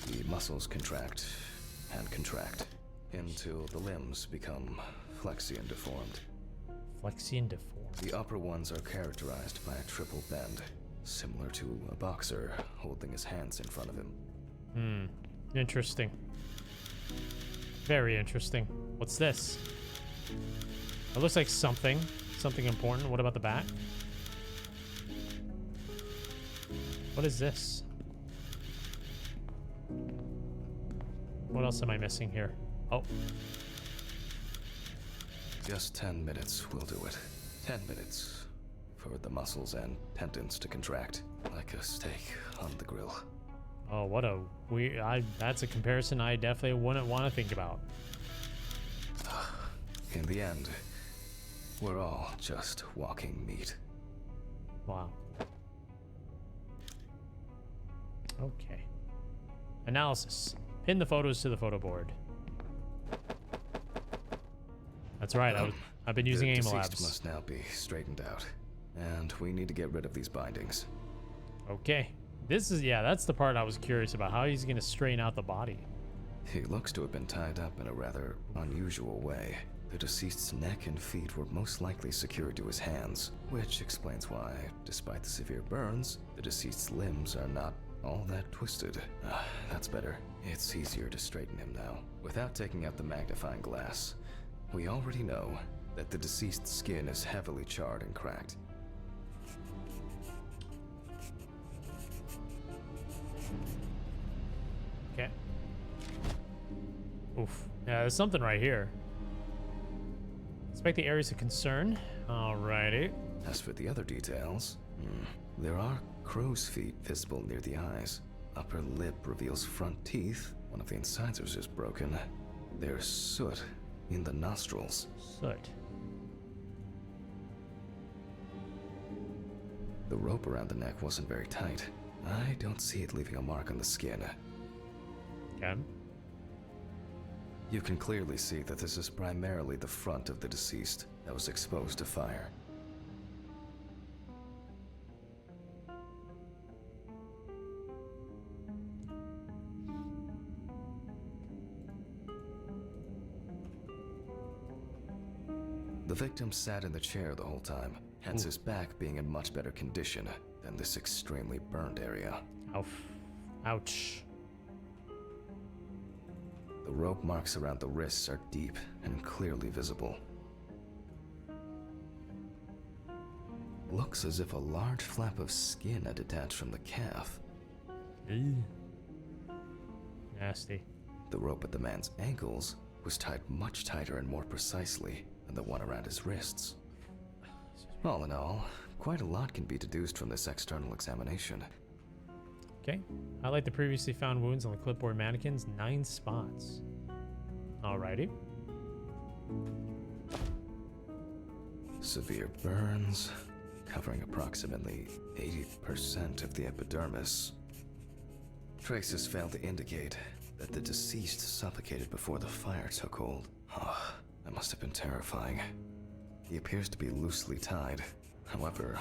The muscles contract and contract until the limbs become flexy and deformed. Flexy and deformed. The upper ones are characterized by a triple bend, similar to a boxer holding his hands in front of him. Interesting. Very interesting. What's this? It looks like something important. What about the back? What is this? What else am I missing here? Oh. Just 10 minutes will do it. 10 minutes for the muscles and tendons to contract like a steak on the grill. Oh, what a weird... that's a comparison I definitely wouldn't want to think about. In the end, we're all just walking meat. Wow. Okay. Analysis. Pin the photos to the photo board. That's right. I've been using the aim deceased labs. must now be straightened out, and we need to get rid of these bindings. Okay. This is, yeah, that's the part I was curious about. How he's going to straighten out the body. He looks to have been tied up in a rather unusual way. The deceased's neck and feet were most likely secured to his hands, which explains why, despite the severe burns, the deceased's limbs are not all that twisted. That's better. It's easier to straighten him now. Without taking out the magnifying glass, we already know that the deceased's skin is heavily charred and cracked. Okay. Oof. Yeah, there's something right here. Inspect the areas of concern. Alrighty. As for the other details, there are crow's feet visible near the eyes. Upper lip reveals front teeth. One of the incisors is broken. There's soot in the nostrils. Soot. The rope around the neck wasn't very tight. I don't see it leaving a mark on the skin. Okay. You can clearly see that this is primarily the front of the deceased that was exposed to fire. The victim sat in the chair the whole time, hence his back being in much better condition than this extremely burned area. Ouch. The rope marks around the wrists are deep and clearly visible. Looks as if a large flap of skin had detached from the calf. Ew. Nasty. The rope at the man's ankles was tied much tighter and more precisely than the one around his wrists. All in all, quite a lot can be deduced from this external examination. Okay. Highlight the previously found wounds on the clipboard mannequins. 9 spots. Alrighty. Severe burns, covering approximately 80% of the epidermis. Traces fail to indicate that the deceased suffocated before the fire took hold. Oh, that must have been terrifying. He appears to be loosely tied. However,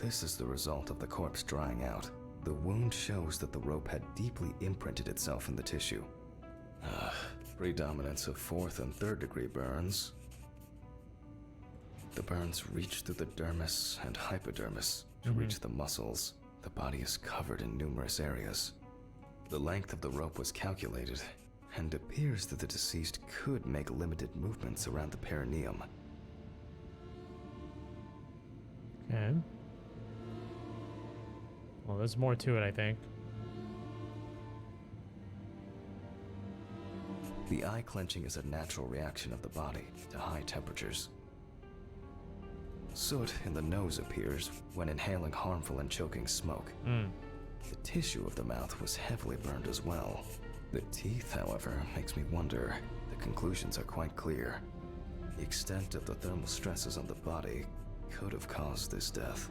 this is the result of the corpse drying out. the wound shows that the rope had deeply imprinted itself in the tissue. Predominance of 4th and 3rd degree burns. The burns reach through the dermis and hypodermis to reach the muscles. The body is covered in numerous areas. The length of the rope was calculated, and appears that the deceased could make limited movements around the perineum. Okay. Well, there's more to it, I think. The eye clenching is a natural reaction of the body to high temperatures. Soot in the nose appears when inhaling harmful and choking smoke. The tissue of the mouth was heavily burned as well. The teeth, however, makes me wonder. The conclusions are quite clear. The extent of the thermal stresses on the body could have caused this death.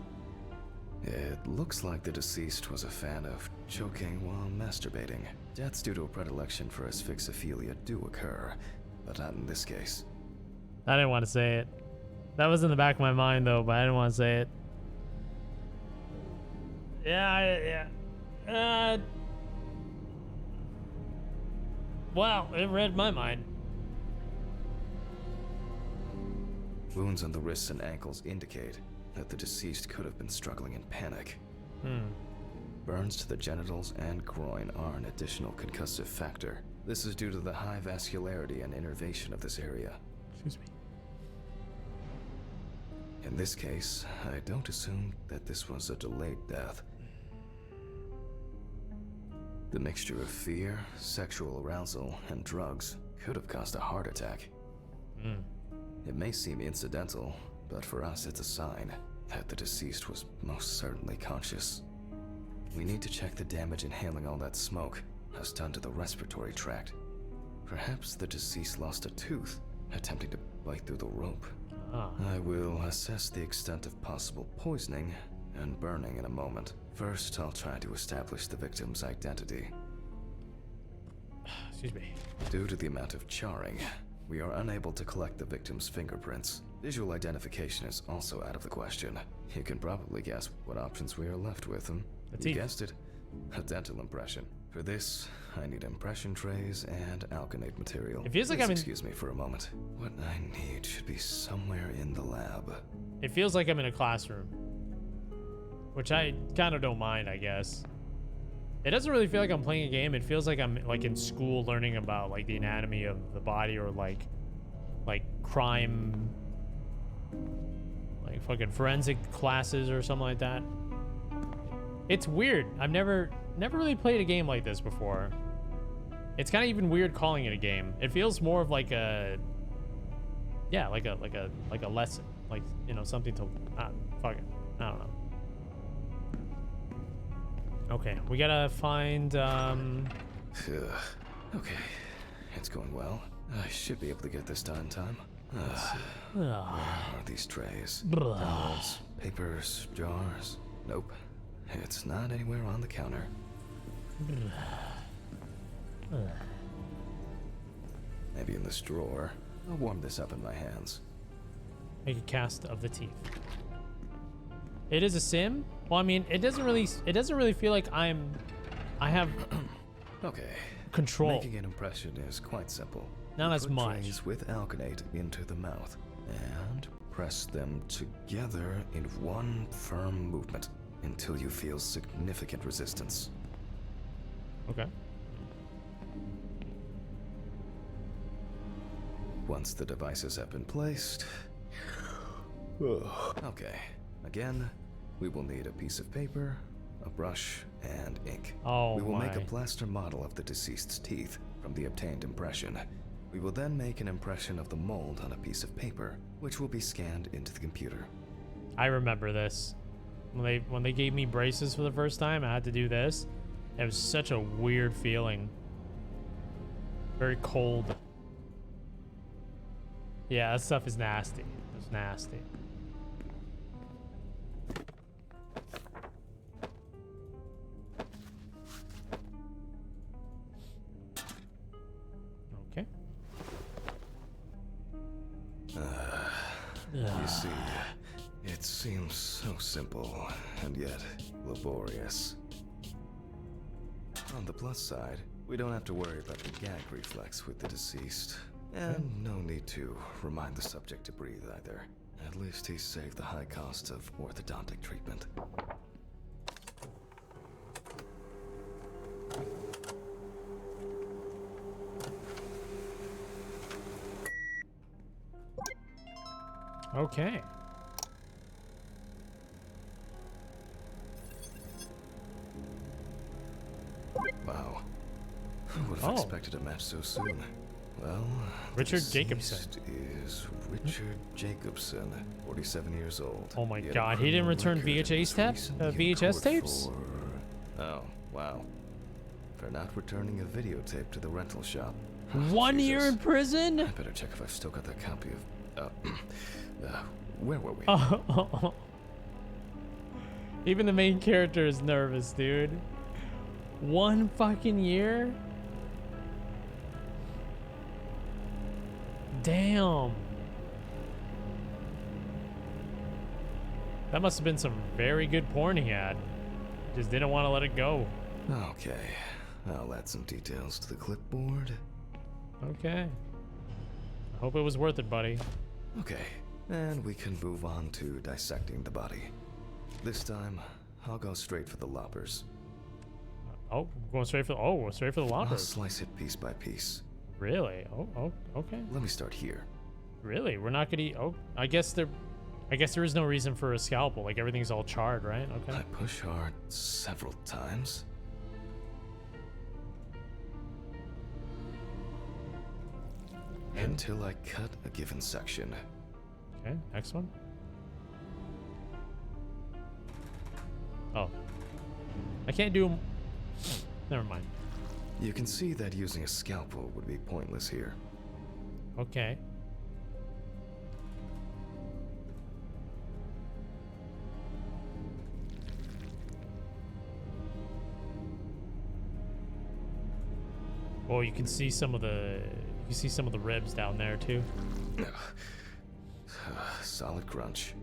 It looks like the deceased was a fan of choking while masturbating. Deaths due to a predilection for asphyxophilia do occur, but not in this case. I didn't want to say it. That was in the back of my mind, though, but I didn't want to say it. Yeah. Wow, it read my mind. Wounds on the wrists and ankles indicate that the deceased could have been struggling in panic. Burns to the genitals and groin are an additional concussive factor. This is due to the high vascularity and innervation of this area. Excuse me. In this case, I don't assume that this was a delayed death. The mixture of fear, sexual arousal, and drugs could have caused a heart attack. It may seem incidental, but for us it's a sign that the deceased was most certainly conscious. We need to check the damage inhaling all that smoke has done to the respiratory tract. Perhaps the deceased lost a tooth attempting to bite through the rope. I will assess the extent of possible poisoning and burning in a moment. First, I'll try to establish the victim's identity. Excuse me. Due to the amount of charring, we are unable to collect the victim's fingerprints. Visual identification is also out of the question. You can probably guess what options we are left with. You guessed it, a dental impression. For this, I need impression trays and alkanate material. It feels like Please excuse me for a moment. What I need should be somewhere in the lab. It feels like I'm in a classroom, which I kind of don't mind, I guess. It doesn't really feel like I'm playing a game. It feels like I'm like in school learning about like the anatomy of the body, or like crime, like fucking forensic classes or something like that. It's weird. I've never really played a game like this before. It's kind of even weird calling it a game. It feels more of like a, yeah, like a lesson, like, you know, something to, fuck it, I don't know. Okay, we gotta find, Okay, it's going well. I should be able to get this done in time. Where are these trays? Towels, papers, jars? Nope. It's not anywhere on the counter. Maybe in this drawer. I'll warm this up in my hands. Make a cast of the teeth. It is a sim? Well, I mean, it doesn't really feel like I have Okay. control. Making an impression is quite simple. Not as Put much. trays with alkanate into the mouth and press them together in one firm movement until you feel significant resistance. Okay. Once the devices have been placed... Okay. Again, we will need a piece of paper, a brush, and ink. Oh, we will make a my. plaster model of the deceased's teeth from the obtained impression. We will then make an impression of the mold on a piece of paper, which will be scanned into the computer. I remember this. When they gave me braces for the first time, I had to do this. It was such a weird feeling. Very cold. Yeah, that stuff is nasty. It's nasty. Okay. You see, it seems so simple, and yet laborious. On the plus side, we don't have to worry about the gag reflex with the deceased. And no need to remind the subject to breathe either. At least he saved the high cost of orthodontic treatment. Okay. Wow. Who would have expected a match so soon? Well, Richard the Jacobson. deceased is Richard Jacobson, 47 years old. Oh my He had a God, he didn't criminal return record and VHS was tape- recently in VHS court tapes? Oh, wow. For not returning a videotape to the rental shop. 1 year Jesus. in prison? I better check if I've still got that copy of. Where were we? Oh. Even the main character is nervous, dude. 1 fucking year? Damn. That must have been some very good porn he had. Just didn't want to let it go. Okay, I'll add some details to the clipboard. Okay. I hope it was worth it, buddy. Okay, and we can move on to dissecting the body. This time, I'll go straight for the loppers. Oh, going straight for the I'll loppers. slice it piece by piece. Really? Oh, okay. Let me start here. Really? We're not gonna eat. Oh, I guess there is no reason for a scalpel. Like everything's all charred, right? Okay. I push hard several times. Until I cut a given section. Okay. Next one. Oh. I can't do 'em. Never mind. You can see that using a scalpel would be pointless here. Okay. Oh, you can see some of the ribs down there too. Solid crunch.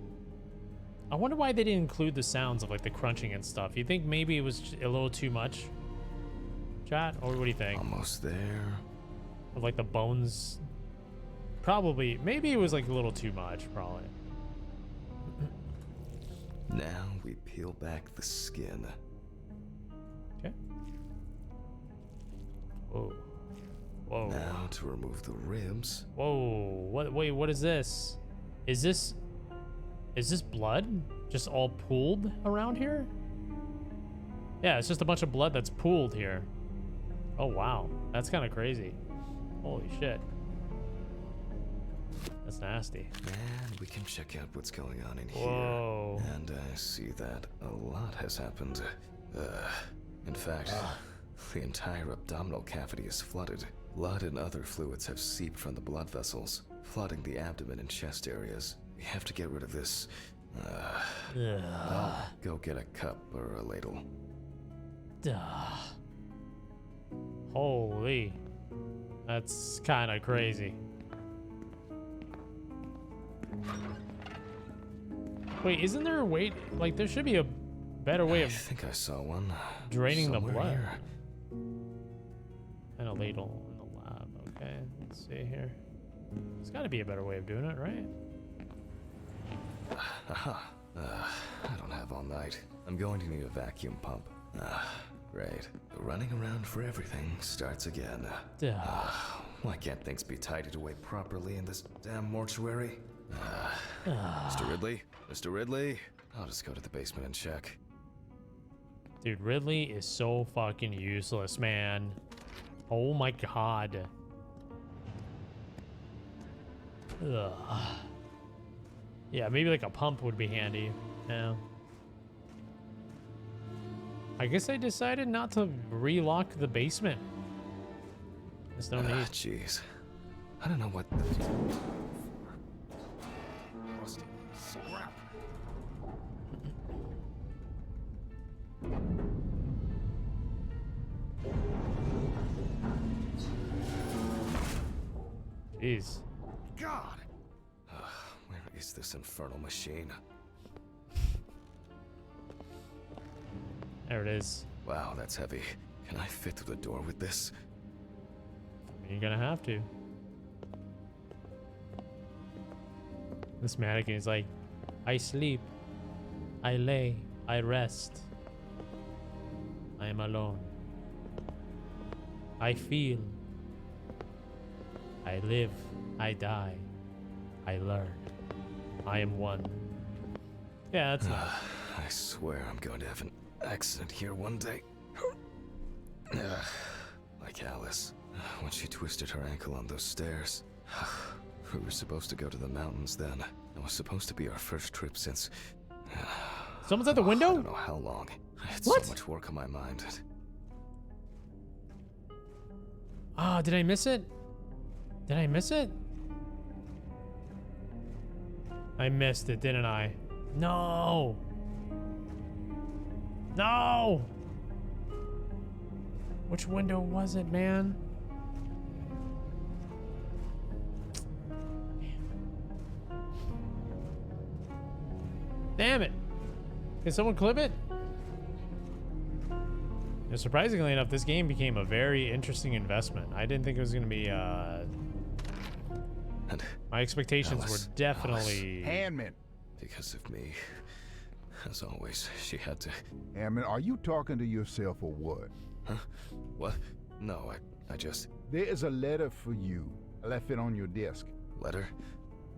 I wonder why they didn't include the sounds of like the crunching and stuff. You think maybe it was a little too much? Chat, or what do you think? Almost there. Of like the bones. Probably, maybe it was like a little too much, probably. Now we peel back the skin. Okay. Whoa. Whoa. Now to remove the ribs. Whoa. What? Wait. What is this? Is this blood? Just all pooled around here? Yeah, it's just a bunch of blood that's pooled here. Oh wow, that's kind of crazy. Holy shit. That's nasty. And we can check out what's going on in Whoa. here. And I see that a lot has happened. In fact, the entire abdominal cavity is flooded. Blood and other fluids have seeped from the blood vessels, flooding the abdomen and chest areas. We have to get rid of this. I'll go get a cup or a ladle. Duh. Holy. That's kind of crazy. Wait, isn't there a way? Like, there should be a better way I of think I saw one. draining the somewhere blood. here. And a ladle in the lab. Okay, let's see here. There's got to be a better way of doing it, right? Aha. I don't have all night. I'm going to need a vacuum pump. Great. The running around for everything starts again. Duh. Why can't things be tidied away properly in this damn mortuary? Mr. Ridley? Mr. Ridley? I'll just go to the basement and check. Dude, Ridley is so fucking useless, man. Oh my god. Ugh. Yeah, maybe like a pump would be handy. Yeah. I guess I decided not to relock the basement. There's no need. Jeez. I don't know what the... Rusty scrap. Jeez. God! Where is this infernal machine? There it is. Wow, that's heavy. Can I fit through the door with this? You're gonna have to. This mannequin is like, I sleep, I lay, I rest. I am alone. I feel. I live, I die, I learn. I am one. Yeah, that's nice. I swear I'm going to have an accident here one day. Like Alice, when she twisted her ankle on those stairs. We were supposed to go to the mountains then. It was supposed to be our first trip since... Someone's at the window? I don't know how long. I had What? so much work on my mind. Ah, did I miss it? Did I miss it? I missed it, didn't I? No! No! Which window was it, man? Damn it! Can someone clip it? And surprisingly enough, this game became a very interesting investment. I didn't think it was going to be, my expectations Alice, were definitely... Hammond. Because of me. As always, she had to... Hammond, are you talking to yourself or what? Huh? What? No, I just... There is a letter for you. I left it on your desk. Letter?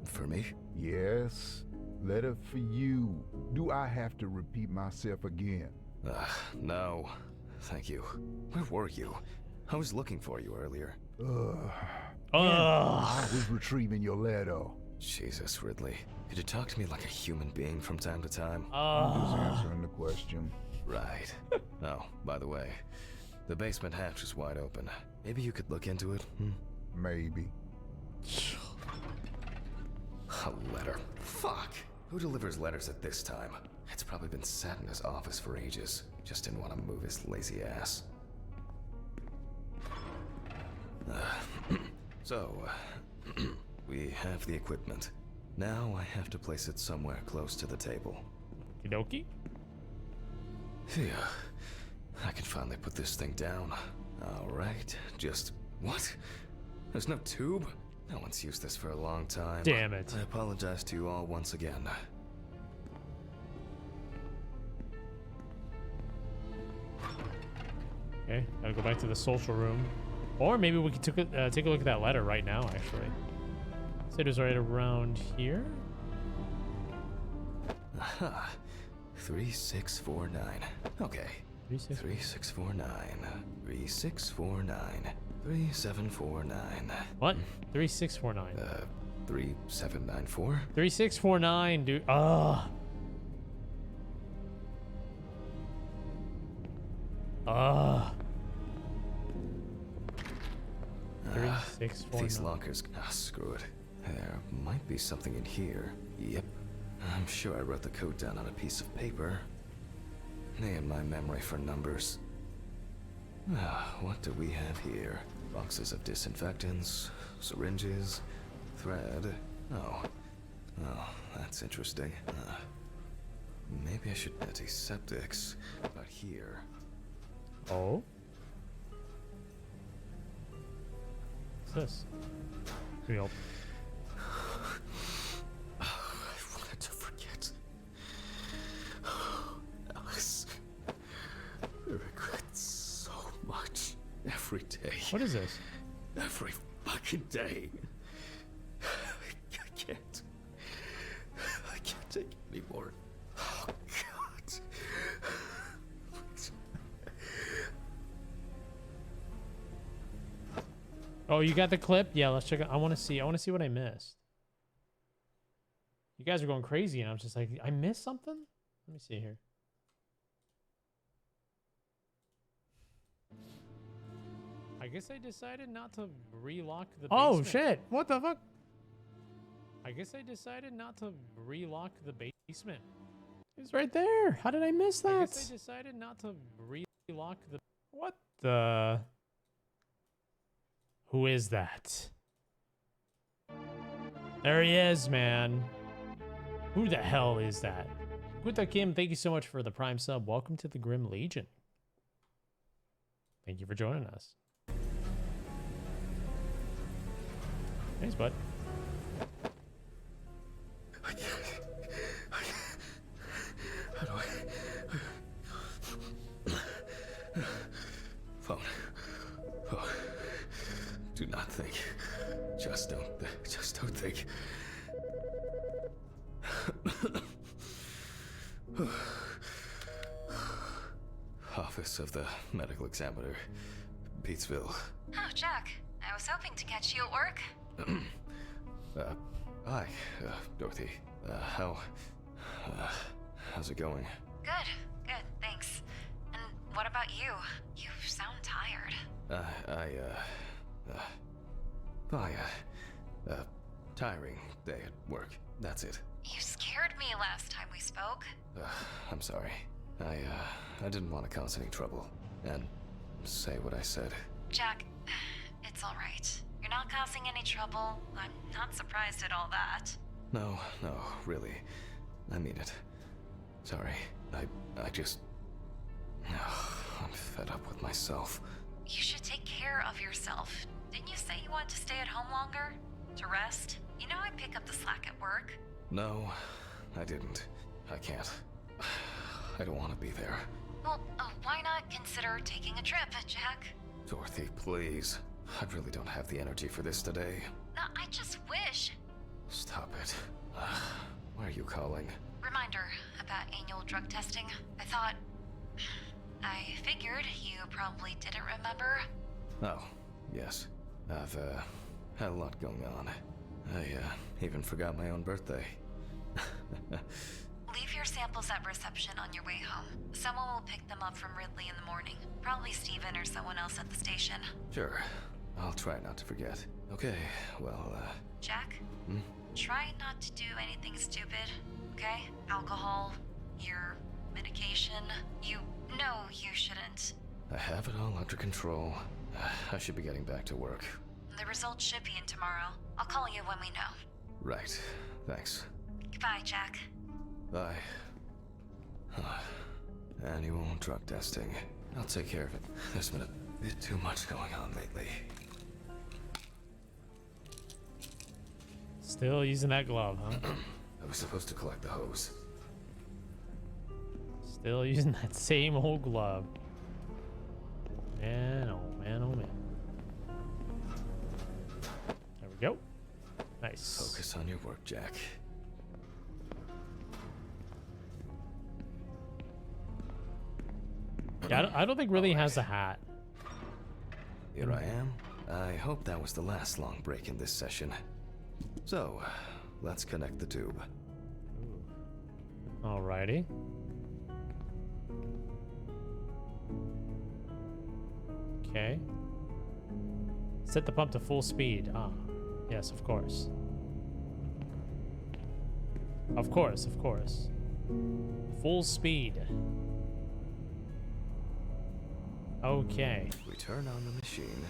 For me? Yes, letter for you. Do I have to repeat myself again? No. Thank you. Where were you? I was looking for you earlier. I was retrieving your letter. Jesus, Ridley. Could you talk to me like a human being from time to time? I'm just answering the question. Right. Oh, by the way, the basement hatch is wide open. Maybe you could look into it? Maybe. A letter. Fuck. Who delivers letters at this time? It's probably been sat in his office for ages. Just didn't want to move his lazy ass. We have the equipment. Now I have to place it somewhere close to the table. Okie Phew. I can finally put this thing down. Alright, just... What? There's no tube? No one's used this for a long time. Damn it. I apologize to you all once again. Okay, gotta go back to the social room. Or maybe we could take a look at that letter right now, actually. Said it was right around here. Aha. 3649. Okay. 3649. 3649. 3749. What? 3649. 3794. 3649, dude. Ugh. 3649. These lockers. Screw it. There might be something in here. Yep. I'm sure I wrote the code down on a piece of paper. And my memory for numbers. What do we have here? Boxes of disinfectants, syringes, thread. Oh, that's interesting. Maybe I should antiseptics. But here. Oh? What's this? Real. I wanted to forget. Alice, I regret so much every day. What is this? Every fucking day. I can't take it anymore. Oh, God. Oh, you got the clip? Yeah, let's check it. I want to see what I missed. You guys are going crazy, and I'm just like, I missed something? Let me see here. I guess I decided not to relock the basement. Oh, shit. What the fuck? I guess I decided not to relock the basement. It's right there. How did I miss that? I guess I decided not to relock the... What the... Who is that? There he is, man. Who the hell is that? Guta Kim, thank you so much for the Prime sub. Welcome to the Grim Legion. Thank you for joining us. Thanks, bud. How do I... Phone. Oh. Do not think. Just don't think. Office of the Medical Examiner, Peatsville. Oh, Jack. I was hoping to catch you at work. Hi, Dorothy. How's it going? Good, thanks. And what about you? You sound tired. Tiring day at work. That's it. You scared me last time we spoke. I'm sorry. I didn't want to cause any trouble and say what I said. Jack, it's all right. You're not causing any trouble. I'm not surprised at all that. No, really. I mean it. Sorry. I just... I'm fed up with myself. You should take care of yourself. Didn't you say you wanted to stay at home longer? To rest? You know I pick up the slack at work. No, I didn't. I can't. I don't want to be there. Well, why not consider taking a trip, Jack? Dorothy, please. I really don't have the energy for this today. I just wish. Stop it. Why are you calling? Reminder about annual drug testing. I figured you probably didn't remember. Oh, yes. I've, had a lot going on. I, even forgot my own birthday. Leave your samples at reception on your way home. Someone will pick them up from Ridley in the morning. Probably Steven or someone else at the station. Sure. I'll try not to forget. Okay, well, Jack? Try not to do anything stupid, okay? Alcohol, your medication. You know you shouldn't. I have it all under control. I should be getting back to work. The results should be in tomorrow. I'll call you when we know. Right. Thanks. Goodbye, Jack. Bye. Annual drug testing. I'll take care of it. There's been a bit too much going on lately. Still using that glove, huh? I was supposed to collect the hose. Still using that same old glove. Man, oh man, oh man. There we go. Nice. Focus on your work, Jack. Yeah, I don't think Ridley has a hat. Here I am. I hope that was the last long break in this session. So, let's connect the tube. Alrighty. Okay. Set the pump to full speed. Ah, yes, of course. Of course. Full speed. Okay. We turn on the machine.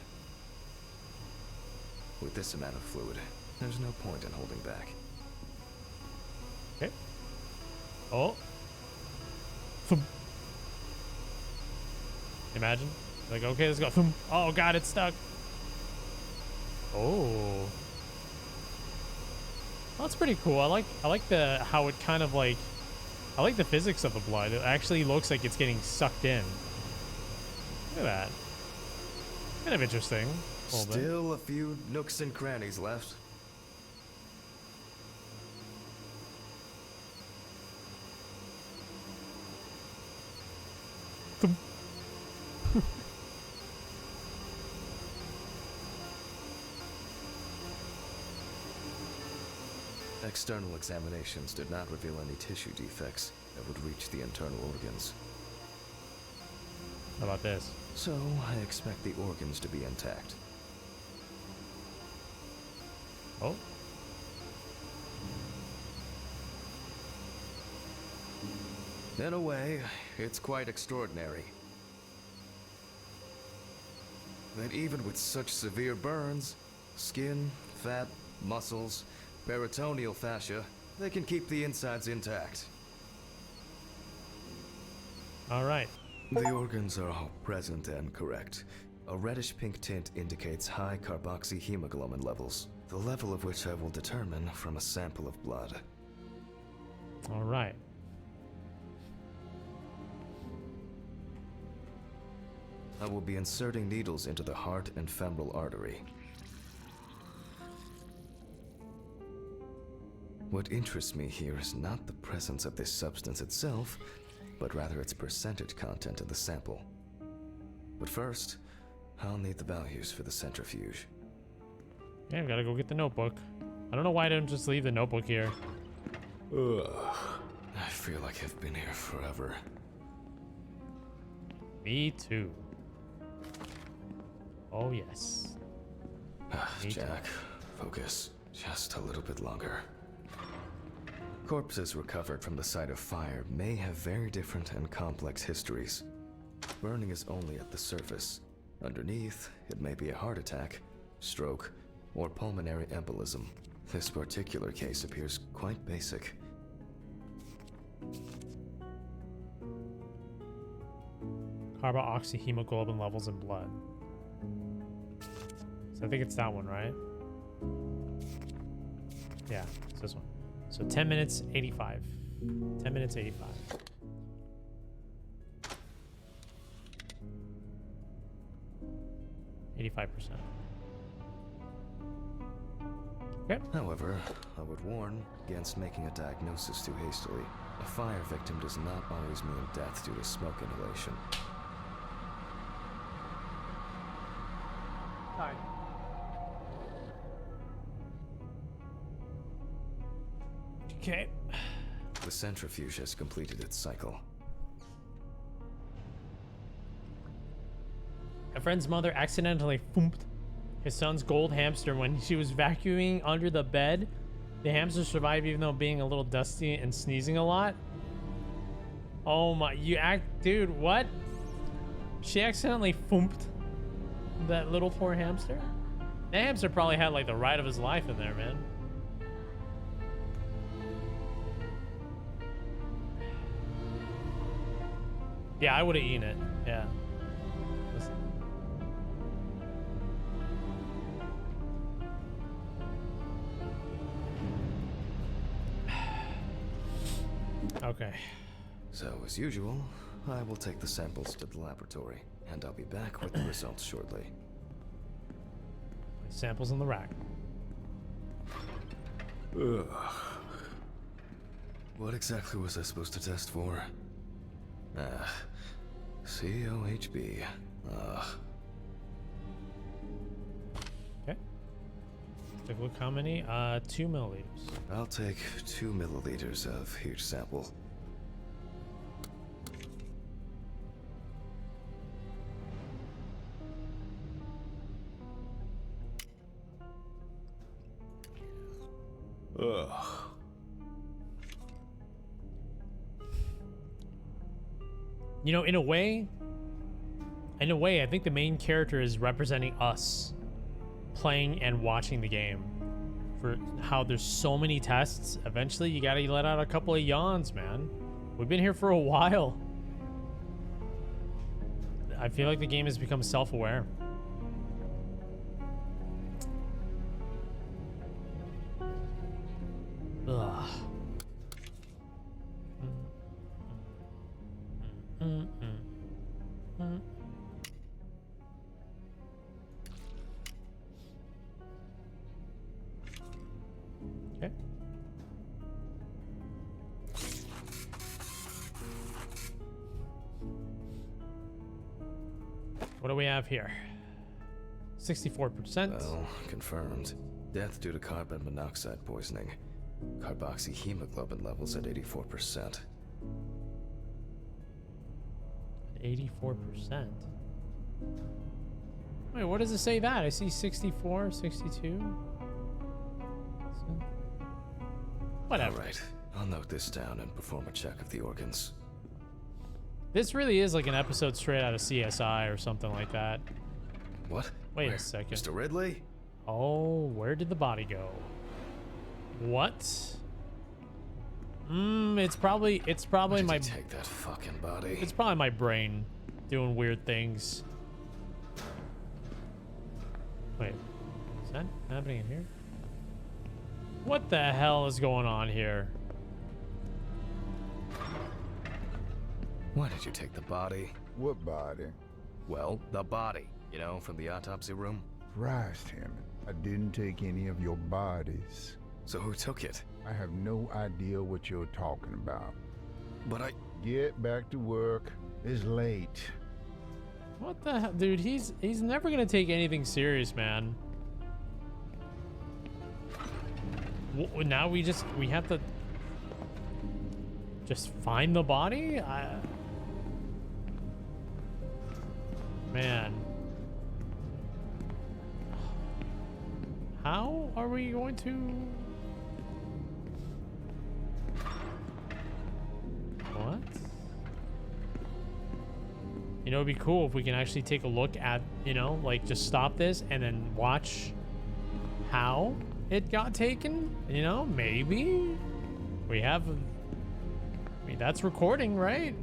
With this amount of fluid, there's no point in holding back. Okay. Oh. Thump. Imagine. Like, okay, let's go. Thump. Oh god, it's stuck. Oh. That's pretty cool. I like the how it kind of like I like the physics of the blood. It actually looks like it's getting sucked in. Look at that. Kind of interesting. A little bit. Still a few nooks and crannies left. Thump. External examinations did not reveal any tissue defects that would reach the internal organs. How about this? So, I expect the organs to be intact. Oh. In a way, it's quite extraordinary that even with such severe burns, skin, fat, muscles, peritoneal fascia, they can keep the insides intact. All right. The organs are all present and correct. A reddish-pink tint indicates high carboxyhemoglobin levels, the level of which I will determine from a sample of blood. All right. I will be inserting needles into the heart and femoral artery. What interests me here is not the presence of this substance itself, but rather its percentage content in the sample. But first, I'll need the values for the centrifuge. Okay, I've got to go get the notebook. I don't know why I didn't just leave the notebook here. Ugh. I feel like I've been here forever. Me too. Oh, yes. Me Jack, focus just a little bit longer. Corpses recovered from the site of fire may have very different and complex histories. Burning is only at the surface. Underneath, it may be a heart attack, stroke, or pulmonary embolism. This particular case appears quite basic. Carboxyhemoglobin levels in blood. So I think it's that one, right? Yeah, it's this one. So 10 minutes, 85. 10 minutes, 85. %. Okay. However, I would warn against making a diagnosis too hastily. A fire victim does not always mean death due to smoke inhalation. Sorry. Okay. The centrifuge has completed its cycle. A friend's mother accidentally foomped his son's gold hamster when she was vacuuming under the bed. The hamster survived even though being a little dusty and sneezing a lot. Oh my, dude, what? She accidentally foomped that little poor hamster? That hamster probably had like the ride of his life in there, man. Yeah, I would have eaten it. Yeah. Okay. So, as usual, I will take the samples to the laboratory, and I'll be back with the results shortly. Samples in the rack. Ugh. What exactly was I supposed to test for? COHB. Okay. Take a look how many? 2 milliliters. I'll take 2 milliliters of each sample. Ugh. You know, in a way, I think the main character is representing us playing and watching the game. For how there's so many tests, eventually you gotta let out a couple of yawns, man. We've been here for a while. I feel like the game has become self-aware. Ugh. Okay. What do we have here? 64%. Well, confirmed. Death due to carbon monoxide poisoning. Carboxyhemoglobin levels at 84%. 84%. Wait, what does it say that? I see 64, 62. Whatever. All right, I'll note this down and perform a check of the organs. This really is like an episode straight out of CSI or something like that. What? Wait Where? a second. Mr. Ridley? Oh, where did the body go? What? It's probably Why did my you take that fucking body? it's probably my brain doing weird things. Wait, is that happening in here? What the hell is going on here? Why did you take the body? What body? Well, the body. You know, from the autopsy room. Christ, Hammond. I didn't take any of your bodies. So who took it? I have no idea what you're talking about. But I... Get back to work. It's late. What the hell, dude? He's never gonna take anything serious, man. Now we have to just find the body. Man, how are we going to? What? You know, it'd be cool if we can actually take a look at, you know, like just stop this and then watch how it got taken. You know, maybe we have, I mean, that's recording, right?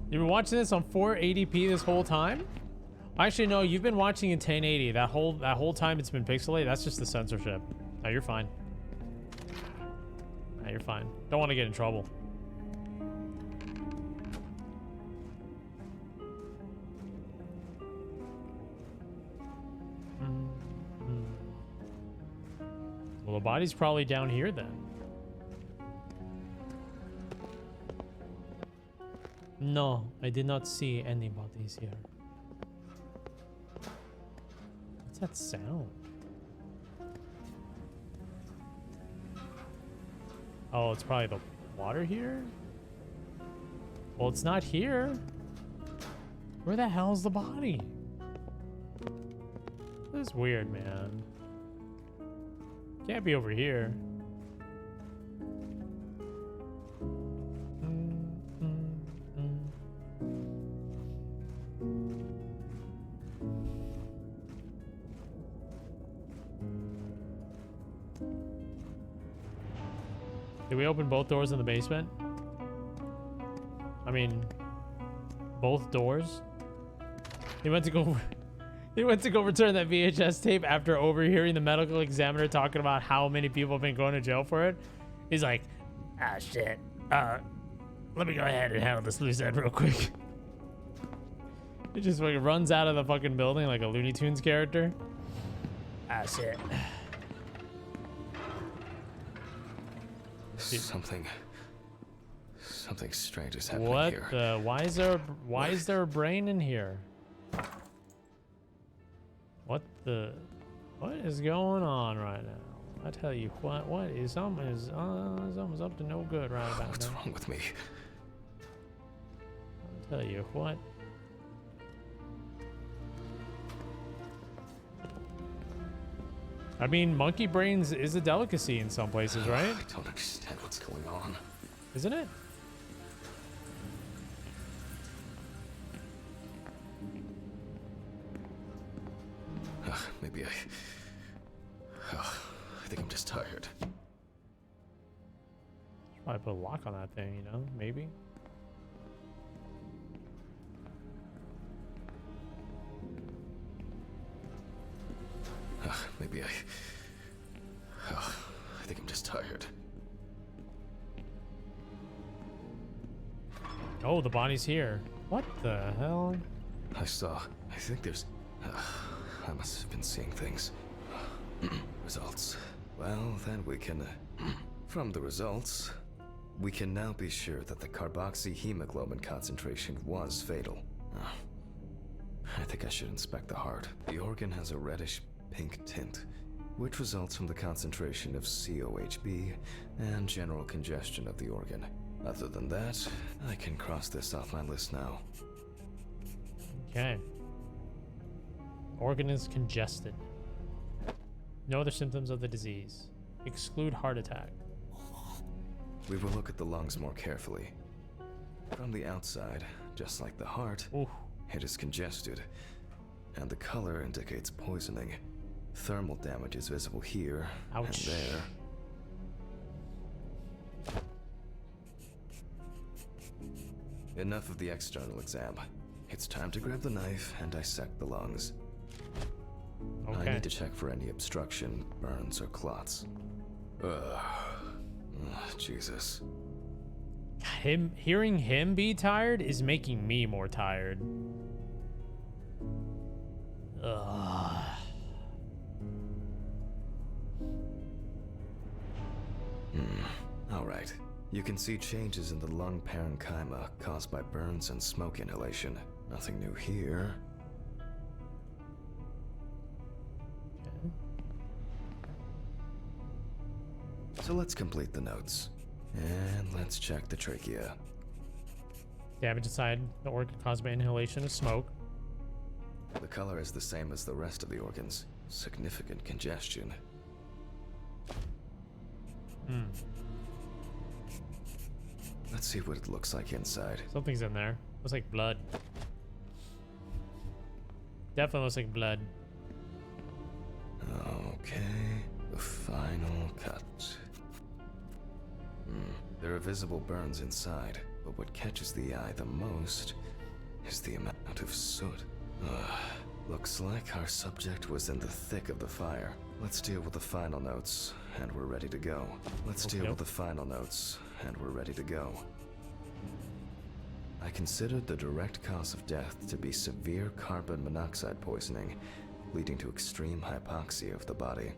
You've been watching this on 480p this whole time? Actually, no, you've been watching in 1080. That whole time it's been pixelated. That's just the censorship. No, you're fine. No, you're fine. Don't want to get in trouble. Well, the body's probably down here then. No, I did not see any bodies here. What's that sound? Oh, it's probably the water here? Well, it's not here. Where the hell's the body? This is weird, man. Can't be over here. Did we open both doors in the basement? I mean, both doors? He went to go return that VHS tape after overhearing the medical examiner talking about how many people have been going to jail for it. He's like, ah, shit. Let me go ahead and handle this loose end real quick. He just fucking runs out of the fucking building like a Looney Tunes character. Ah, shit. Something strange is happening What here. the? Why is there a brain in here? What is going on right now? I tell you what is something's up to no good right about What's now. wrong with me? I'll tell you what. I mean, monkey brains is a delicacy in some places, right? I don't understand what's going on. Isn't it? Maybe I think I'm just tired. Probably put a lock on that thing, you know? Maybe. Maybe I think I'm just tired. Oh, the body's here. What the hell? I think there's... I must have been seeing things. Results. Well, then we can... from the results, we can now be sure that the carboxyhemoglobin concentration was fatal. I think I should inspect the heart. The organ has a reddish pink tint, which results from the concentration of COHB and general congestion of the organ. Other than that, I can cross this off my list now. Okay. Organ is congested. No other symptoms of the disease. Exclude heart attack. We will look at the lungs more carefully. From the outside, just like the heart, Ooh. It is congested, and the color indicates poisoning. Thermal damage is visible here Ouch. and there. Enough of the external exam. It's time to grab the knife and dissect the lungs. Okay. I need to check for any obstruction, burns, or clots. Ugh. Jesus. Hearing him be tired is making me more tired. Ugh. All right. You can see changes in the lung parenchyma caused by burns and smoke inhalation. Nothing new here. Okay. So let's complete the notes. And let's check the trachea. Damage inside the organ caused by inhalation of smoke. The color is the same as the rest of the organs. Significant congestion. Let's see what it looks like inside. Something's in there. Looks like blood. Definitely looks like blood. Okay, the final cut. There are visible burns inside, but what catches the eye the most is the amount of soot. Looks like our subject was in the thick of the fire. Let's deal with the final notes, and we're ready to go. Let's deal with the final notes, and we're ready to go. I considered the direct cause of death to be severe carbon monoxide poisoning, leading to extreme hypoxia of the body.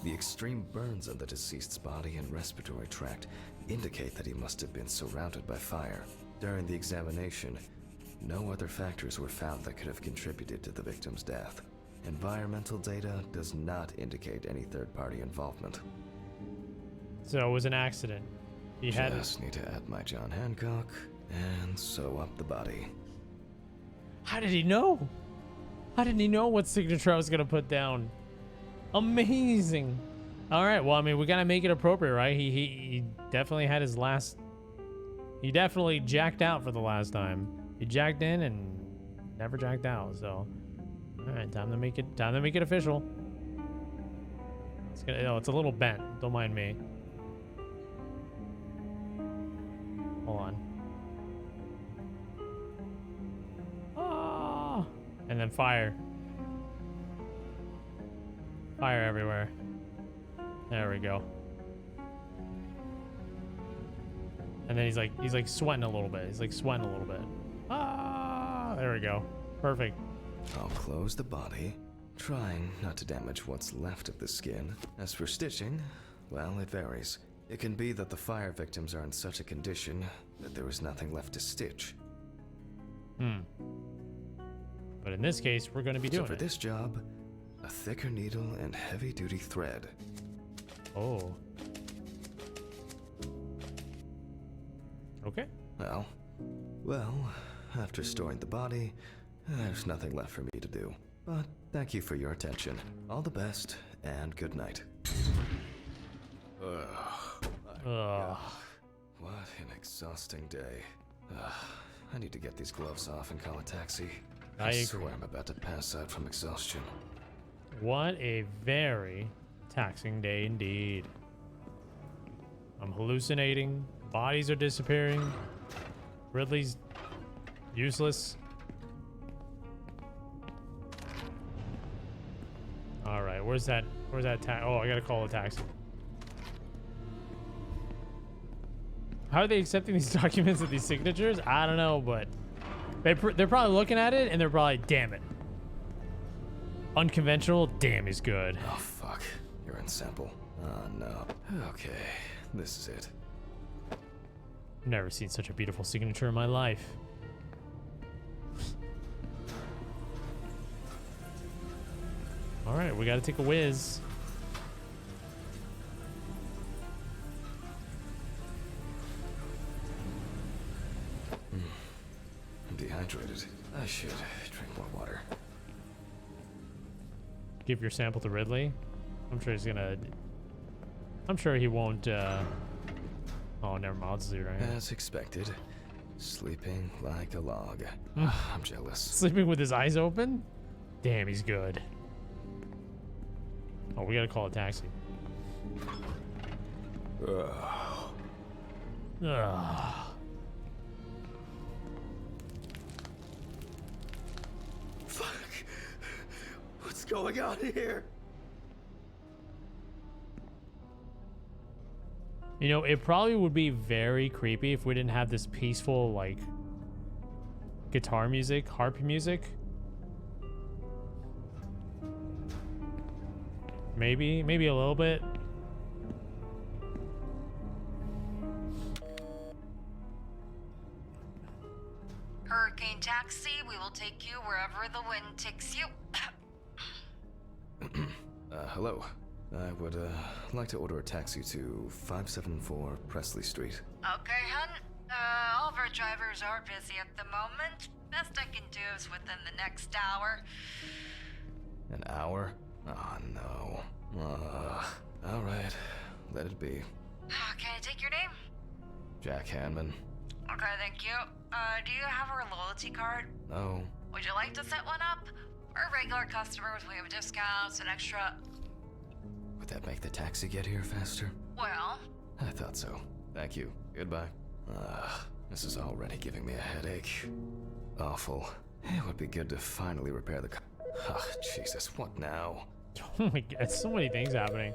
The extreme burns on the deceased's body and respiratory tract indicate that he must have been surrounded by fire. During the examination, no other factors were found that could have contributed to the victim's death. Environmental data does not indicate any third-party involvement. So it was an accident. He had. Just need to add my John Hancock and sew up the body. How did he know? How did he know what signature I was gonna put down? Amazing. All right. Well, I mean, we gotta make it appropriate, right? He definitely had his last. He definitely jacked out for the last time. He jacked in and never jacked out. So, all right, time to make it official. It's gonna. Oh, it's a little bent. Don't mind me. Hold on. Ah! And then fire. Fire everywhere. There we go. And then he's like sweating a little bit. He's like sweating a little bit. Ah! There we go. Perfect. I'll close the body, trying not to damage what's left of the skin. As for stitching, well, it varies. It can be that the fire victims are in such a condition that there is nothing left to stitch. But in this case, we're going to be doing So for it. this job, a thicker needle and heavy-duty thread. Oh. Okay. Well, after storing the body, there's nothing left for me to do. But thank you for your attention. All the best, and good night. Ugh. What an exhausting day. I need to get these gloves off and call a taxi. I agree. swear I'm about to pass out from exhaustion. What a very taxing day indeed. I'm hallucinating. Bodies are disappearing. Ridley's useless. All right, where's that taxi? Oh, I gotta call a taxi. How are they accepting these documents with these signatures? I don't know, but they're probably looking at it and they're probably, damn it. Unconventional, damn is good. Oh, fuck. You're in sample. Oh, no. Okay, this is it. I've never seen such a beautiful signature in my life. All right, we got to take a whiz. I'm dehydrated. I should drink more water. Give your sample to Ridley. I'm sure he's gonna. I'm sure he won't. Oh, never mind. I'll just leave it right here. As expected, Sleeping like a log. I'm jealous. Sleeping with his eyes open? Damn, he's good. Oh, we gotta call a taxi. Ugh. Fuck. What's going on here? You know, it probably would be very creepy if we didn't have this peaceful, like, guitar music, harp music. Maybe a little bit. Hurricane Taxi, we will take you wherever the wind takes you. Hello. I would, like to order a taxi to 574 Presley Street. Okay, hun. All of our drivers are busy at the moment. Best I can do is within the next hour. An hour? Oh, no. Alright. Let it be. Can I take your name? Jack Hanman. Okay, thank you. Do you have our loyalty card? No. Would you like to set one up? For regular customers, we have discounts and extra... Would that make the taxi get here faster? Well... I thought so. Thank you. Goodbye. This is already giving me a headache. Awful. It would be good to finally repair the car. Jesus, what now? Oh my god, so many things happening.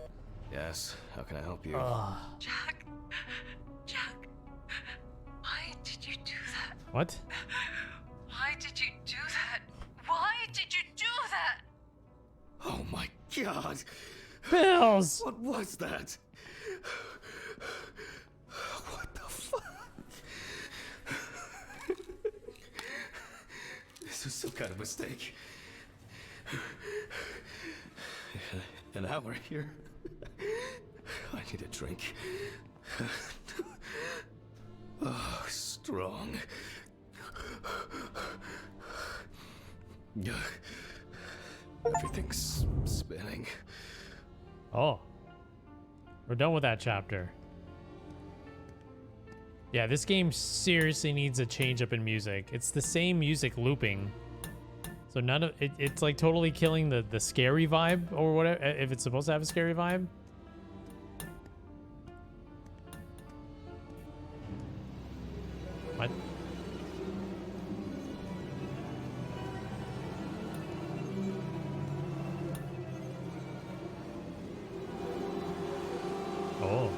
Yes, how can I help you? Jack, why did you do that? What? Why did you do that? Why did you do that? Oh my god! Bills! What was that? What the fuck? This is some kind of mistake. An hour here. I need a drink. Oh, strong. Everything's spinning. Oh. We're done with that chapter. Yeah, this game seriously needs a change up in music. It's the same music looping. So none of it, it's like totally killing the scary vibe or whatever, if it's supposed to have a scary vibe. What? Oh.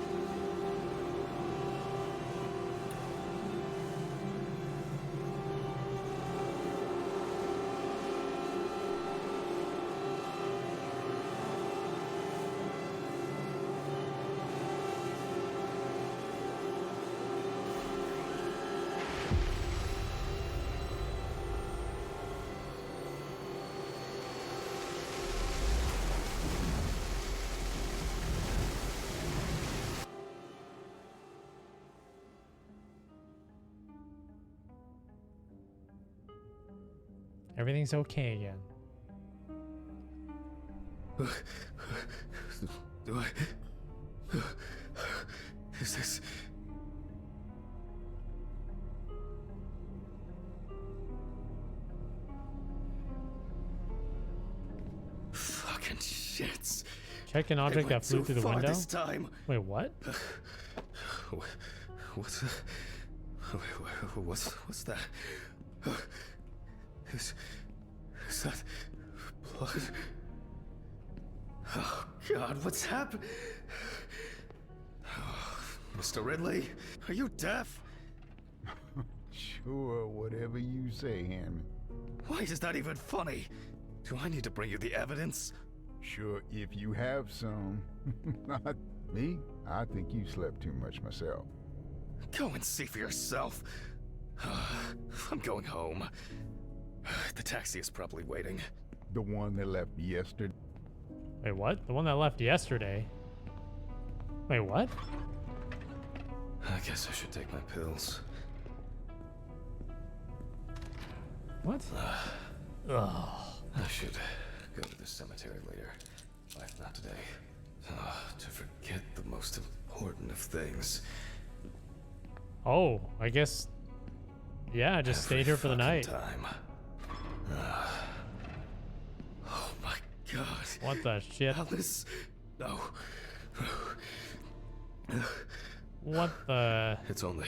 Everything's okay again. Do I... Is this... Fucking shits. Check an object that flew through the window? This time. Wait, what? What's that? Is that blood? Oh God, what's happened? Oh, Mr. Ridley, are you deaf? Sure, whatever you say, Hammond. Why is that even funny? Do I need to bring you the evidence? Sure, if you have some. Not me. I think you slept too much myself. Go and see for yourself. I'm going home. The taxi is probably waiting. The one that left yesterday. Wait, what? The one that left yesterday? Wait, what? I guess I should take my pills. What? Ugh. I should go to the cemetery later. If not today. To forget the most important of things. Oh, I guess Yeah, I just stayed here for the Every night. fucking time. Oh my god. What the shit? Alice. No. What the? It's only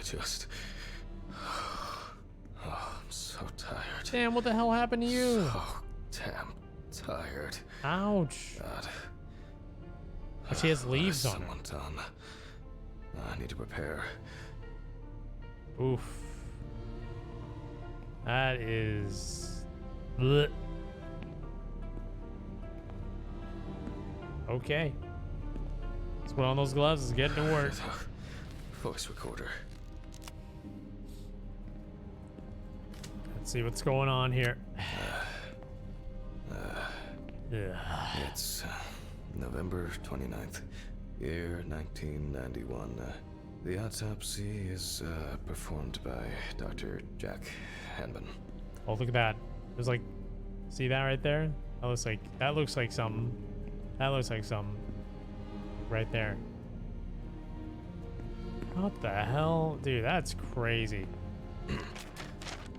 just. Oh, I'm so tired. Damn, what the hell happened to you? Oh, damn tired. Ouch. God. But she has What leaves has on her. someone done? I need to prepare. Oof. That is. Blech. Okay. Let's put on those gloves. Let's get to work. Voice recorder. Let's see what's going on here. Yeah. It's November 29th, year 1991. The autopsy is performed by Dr. Jack Hanman. Oh, look at that. There's like, see that right there? That looks like something. That looks like something. Right there. What the hell? Dude, that's crazy.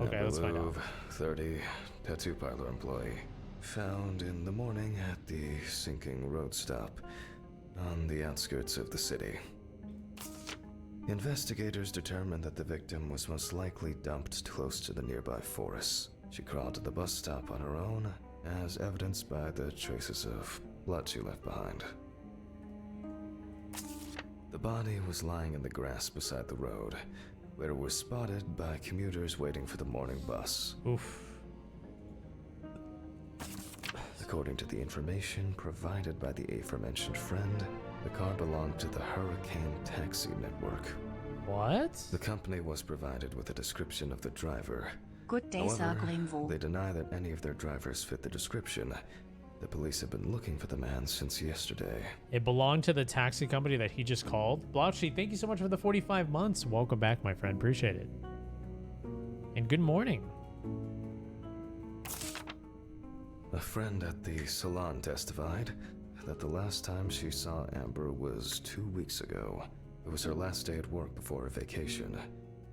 Okay, let's find out. 30, tattoo parlor employee. Found in the morning at the sinking road stop on the outskirts of the city. Investigators determined that the victim was most likely dumped close to the nearby forests. She crawled to the bus stop on her own, as evidenced by the traces of blood she left behind. The body was lying in the grass beside the road, where it was spotted by commuters waiting for the morning bus. Oof. According to the information provided by the aforementioned friend, the car belonged to the Hurricane Taxi Network. What? The company was provided with a description of the driver. Good day, Sir However, Grimmmz. they deny that any of their drivers fit the description. The police have been looking for the man since yesterday. It belonged to the taxi company that he just called. Blauchi, thank you so much for the 45 months. Welcome back, my friend. Appreciate it. And good morning. A friend at the salon testified that the last time she saw Amber was 2 weeks ago. It was her last day at work before her vacation.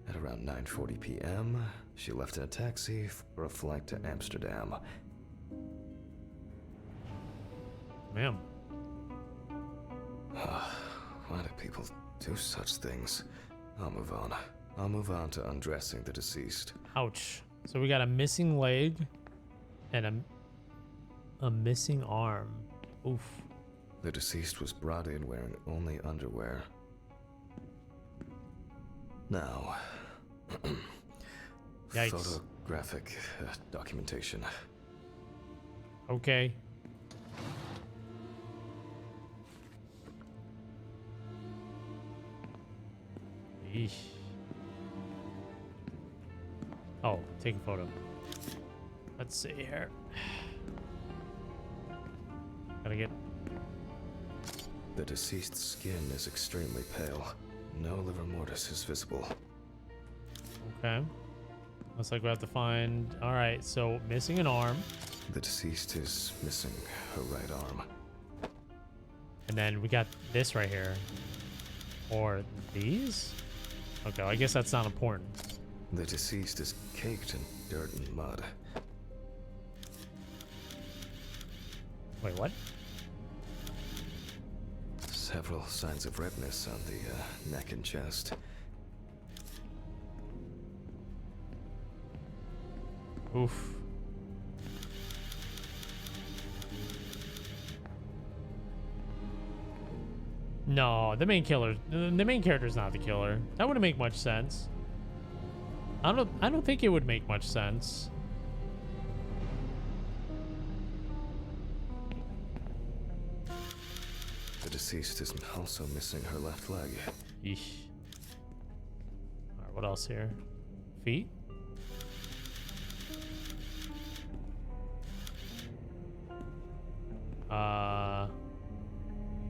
At around 9:40 p.m., she left in a taxi for a flight to Amsterdam. Ma'am. Why do people do such things? I'll move on. I'll move on to undressing the deceased. Ouch. So we got a missing leg and a missing arm. Oof. The deceased was brought in wearing only underwear. Now, Yikes. photographic documentation. Okay. Eesh. Oh, take a photo. Let's see here. Gotta get. The deceased's skin is extremely pale. No livor mortis is visible. Okay. Looks like we have to find. All right, so missing an arm, The deceased is missing her right arm. and then we got this right here, or these. Okay, I guess that's not important. The deceased is caked in dirt and mud. Wait, what? Several signs of redness on the neck and chest. Oof. No, the main character's not the killer. That wouldn't make much sense. I don't think it would make much sense. The deceased is also missing her left leg. Yeesh. Alright, what else here? Feet?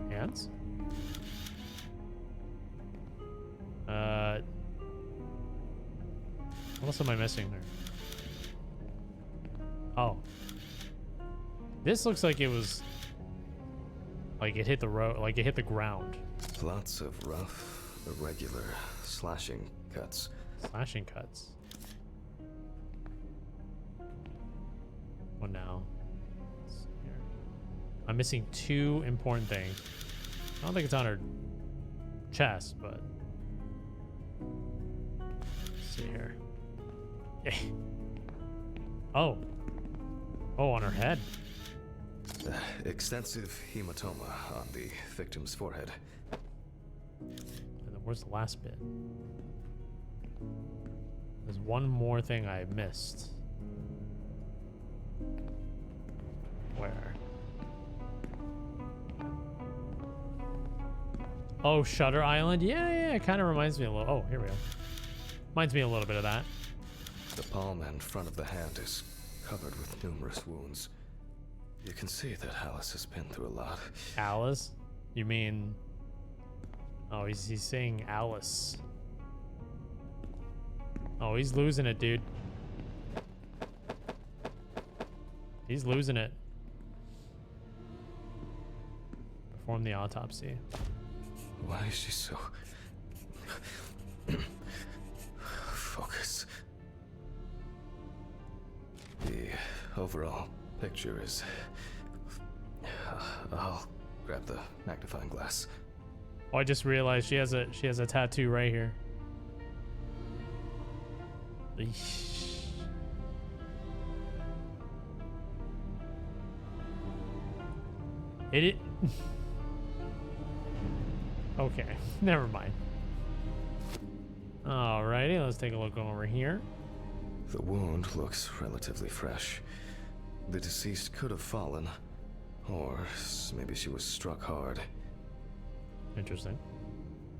Hands? What else am I missing there? Oh. This looks like it was... like it hit the road, like it hit the ground. Lots of rough, irregular slashing cuts. Slashing cuts. What now? Let's see here. I'm missing 2 important things. I don't think it's on her chest, but let's see here. Oh. Oh, on her head. Extensive hematoma on the victim's forehead. And then where's the last bit? There's one more thing I missed. Where? Oh, Shutter Island? Yeah, it kind of reminds me a little. Oh, here we go. Reminds me a little bit of that. The palm and front of the hand is covered with numerous wounds. You can see that Alice has been through a lot. Alice? You mean... Oh, he's saying Alice. Oh, he's losing it, dude. He's losing it. Perform the autopsy. Why is she so... Focus. The overall picture is... I'll grab the magnifying glass. Oh, I just realized she has a tattoo right here. Eesh. It Okay, never mind. Alrighty, let's take a look over here. The wound looks relatively fresh. The deceased could have fallen, or maybe she was struck hard. Interesting.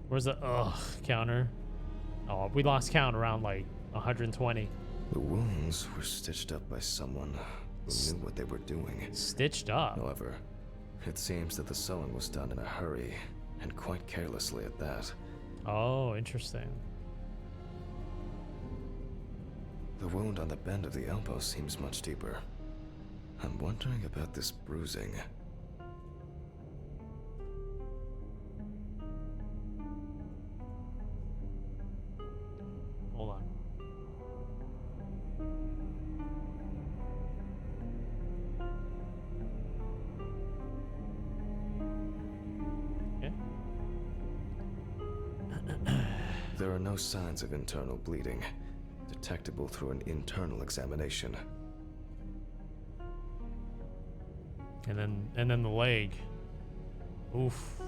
Where's the counter? Oh, we lost count around like 120. The wounds were stitched up by someone who knew what they were doing. Stitched up? However, it seems that the sewing was done in a hurry, and quite carelessly at that. Oh, interesting. The wound on the bend of the elbow seems much deeper. I'm wondering about this bruising. Hold on. Okay. There are no signs of internal bleeding, detectable through an internal examination. And then the leg. Oof.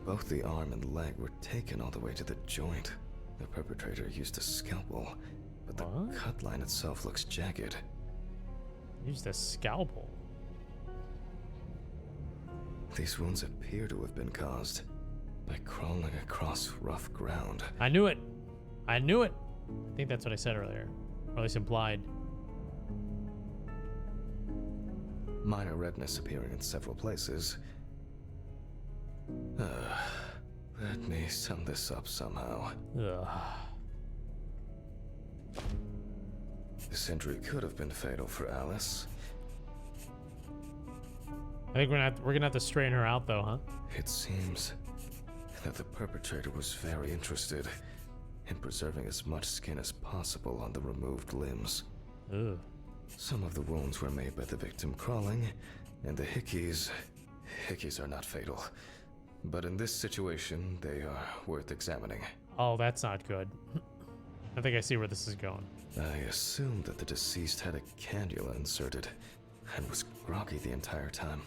Both the arm and leg were taken all the way to the joint. The perpetrator used a scalpel, but the What? cut line itself looks jagged. Used a scalpel. These wounds appear to have been caused by crawling across rough ground. I knew it. I knew it. I think that's what I said earlier, or at least implied. Minor redness appearing in several places. Let me sum this up somehow. Ugh. This injury could have been fatal for Alice. I think we're gonna have to straighten her out though, huh? It seems that the perpetrator was very interested in preserving as much skin as possible on the removed limbs. Ugh. Some of the wounds were made by the victim crawling, and the hickeys are not fatal. But in this situation, they are worth examining. Oh, that's not good. I think I see where this is going. I assumed that the deceased had a cannula inserted and was groggy the entire time.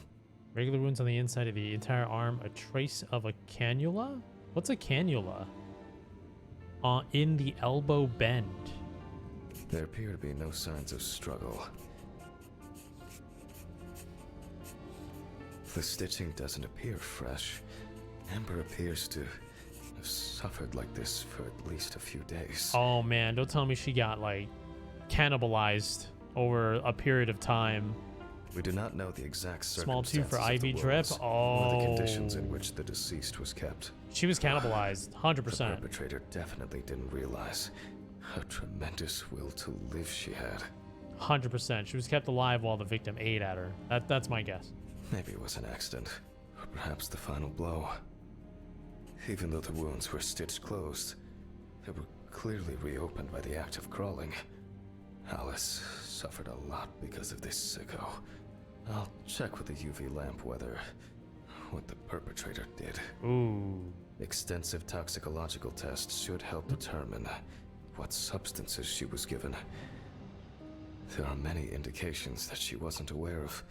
Regular wounds on the inside of the entire arm. A trace of a cannula? What's a cannula? In the elbow bend. There appear to be no signs of struggle. The stitching doesn't appear fresh. Amber appears to have suffered like this for at least a few days. Oh man, don't tell me she got like cannibalized over a period of time. We do not know the exact Small circumstances tube for of the IV drip? wounds or the conditions Oh. in which the deceased was kept. She was cannibalized, The 100%. perpetrator definitely didn't realize how tremendous will to live she had. 100%. She was kept alive while the victim ate at her. That's my guess. Maybe it was an accident, or perhaps the final blow. Even though the wounds were stitched closed, They were clearly reopened by the act of crawling. Alice suffered a lot because of this sicko. I'll check with the UV lamp whether what the perpetrator did. Ooh. Extensive toxicological tests should help determine what substances she was given. There are many indications that she wasn't aware of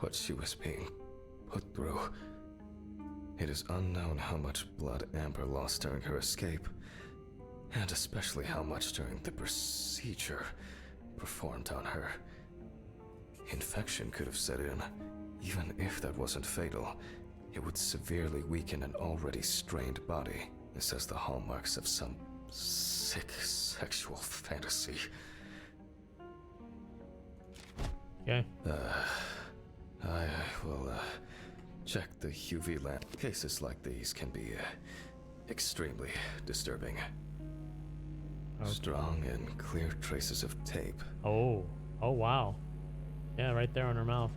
what she was being put through. It is unknown how much blood Amber lost during her escape, and especially how much during the procedure performed on her. Infection could have set in. Even if that wasn't fatal, it would severely weaken an already strained body. This has the hallmarks of some sick sexual fantasy. Okay. I will check the UV lamp. Cases like these can be extremely disturbing. Okay. Strong and clear traces of tape. Oh. Oh, wow. Yeah, right there on her mouth.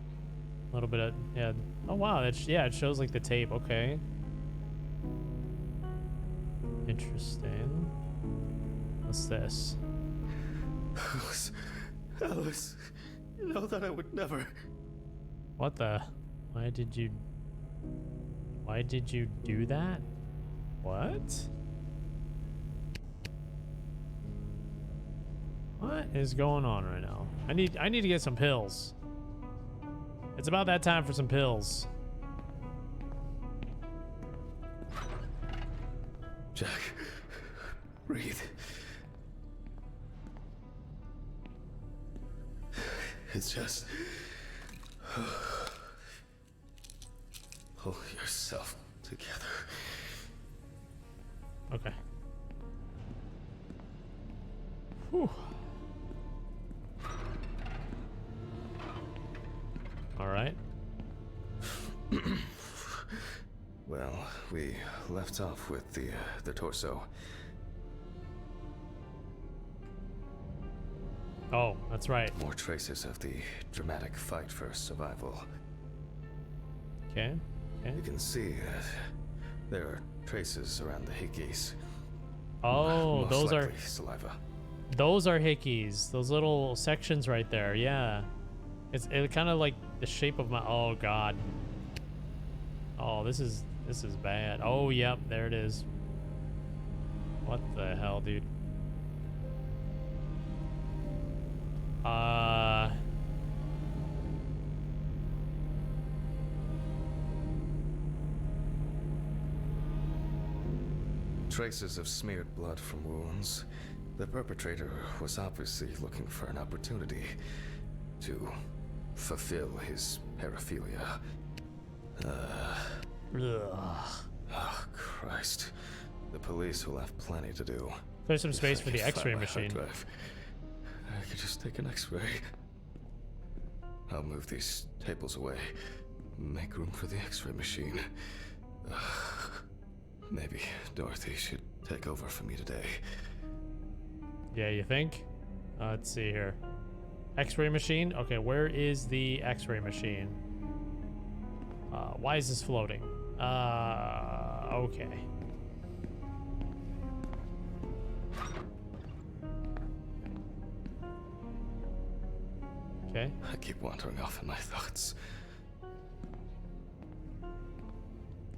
A little bit of, yeah. Oh, wow. That's, yeah, it shows like the tape. Okay. Interesting. What's this? Alice, you know that I would never. What the? Why did you do that? What? What is going on right now? I need to get some pills. It's about that time for some pills. Jack, breathe. It's just pull yourself together. Okay. Whew. All right. Well, we left off with the torso. Oh, that's right. More traces of the dramatic fight for survival. Okay. Okay. You can see that there are traces around the hickeys. Oh, Most those are likely saliva. those are hickeys. Those little sections right there. Yeah. It's kind of like the shape of my. Oh God. Oh, this is bad. Oh, yep, there it is. What the hell, dude? Traces of smeared blood from wounds. The perpetrator was obviously looking for an opportunity to fulfill his paraphilia. Oh, Christ. The police will have plenty to do. There's some space If I for the can X-ray find my hard machine. drive, I could just take an X-ray. I'll move these tables away. Make room for the X-ray machine. Maybe Dorothy should take over for me today. Yeah, you think? Let's see here. X-ray machine? Okay, where is the X-ray machine? Why is this floating? Okay. Okay. I keep wandering off in my thoughts.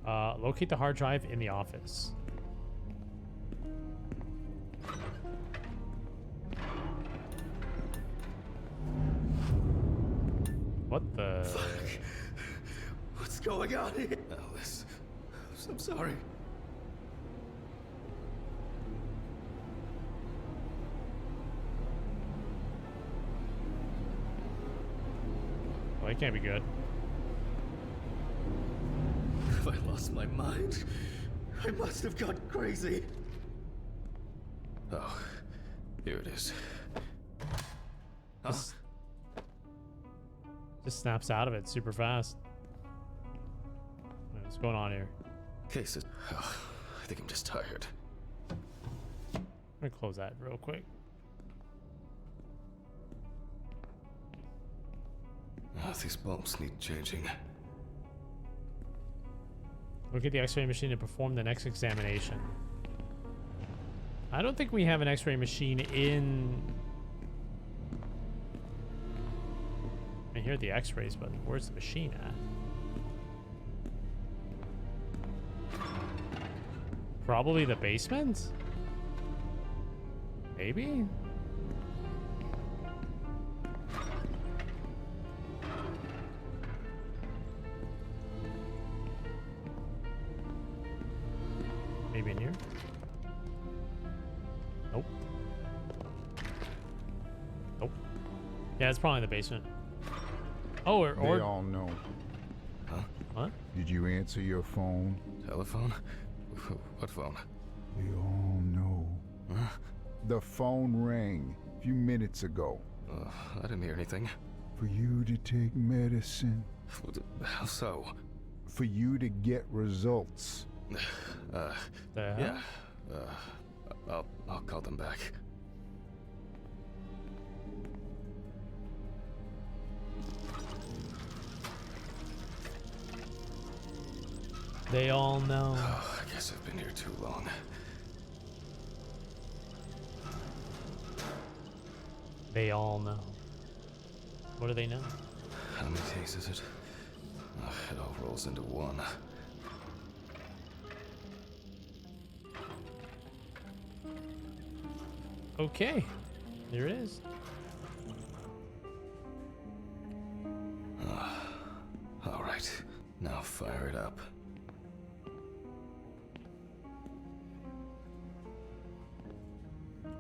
Locate the hard drive in the office. What the? Fuck. What's going on here? Alice, I'm sorry. Well, it can't be good. Have I lost my mind? I must have gone crazy. Oh, here it is. Huh? Just snaps out of it super fast. What's going on here? Cases. Oh, I think I'm just tired. I'm gonna close that real quick. Oh, these bulbs need changing. Look at the X-ray machine to perform the next examination. I don't think we have an X-ray machine in. I hear the X-rays, but where's the machine at? Probably the basement? Maybe? Maybe in here? Nope. Nope. Yeah, it's probably in the basement. Oh, They all know. Huh? What? Did you answer your phone? Telephone? What phone? We all know. Huh? The phone rang a few minutes ago. I didn't hear anything. For you to take medicine. How so? For you to get results. Yeah. I'll call them back. They all know. Oh, I guess I've been here too long. They all know. What do they know? How many takes is it? It all rolls into one. Okay. Here it is. All right. Now fire it up.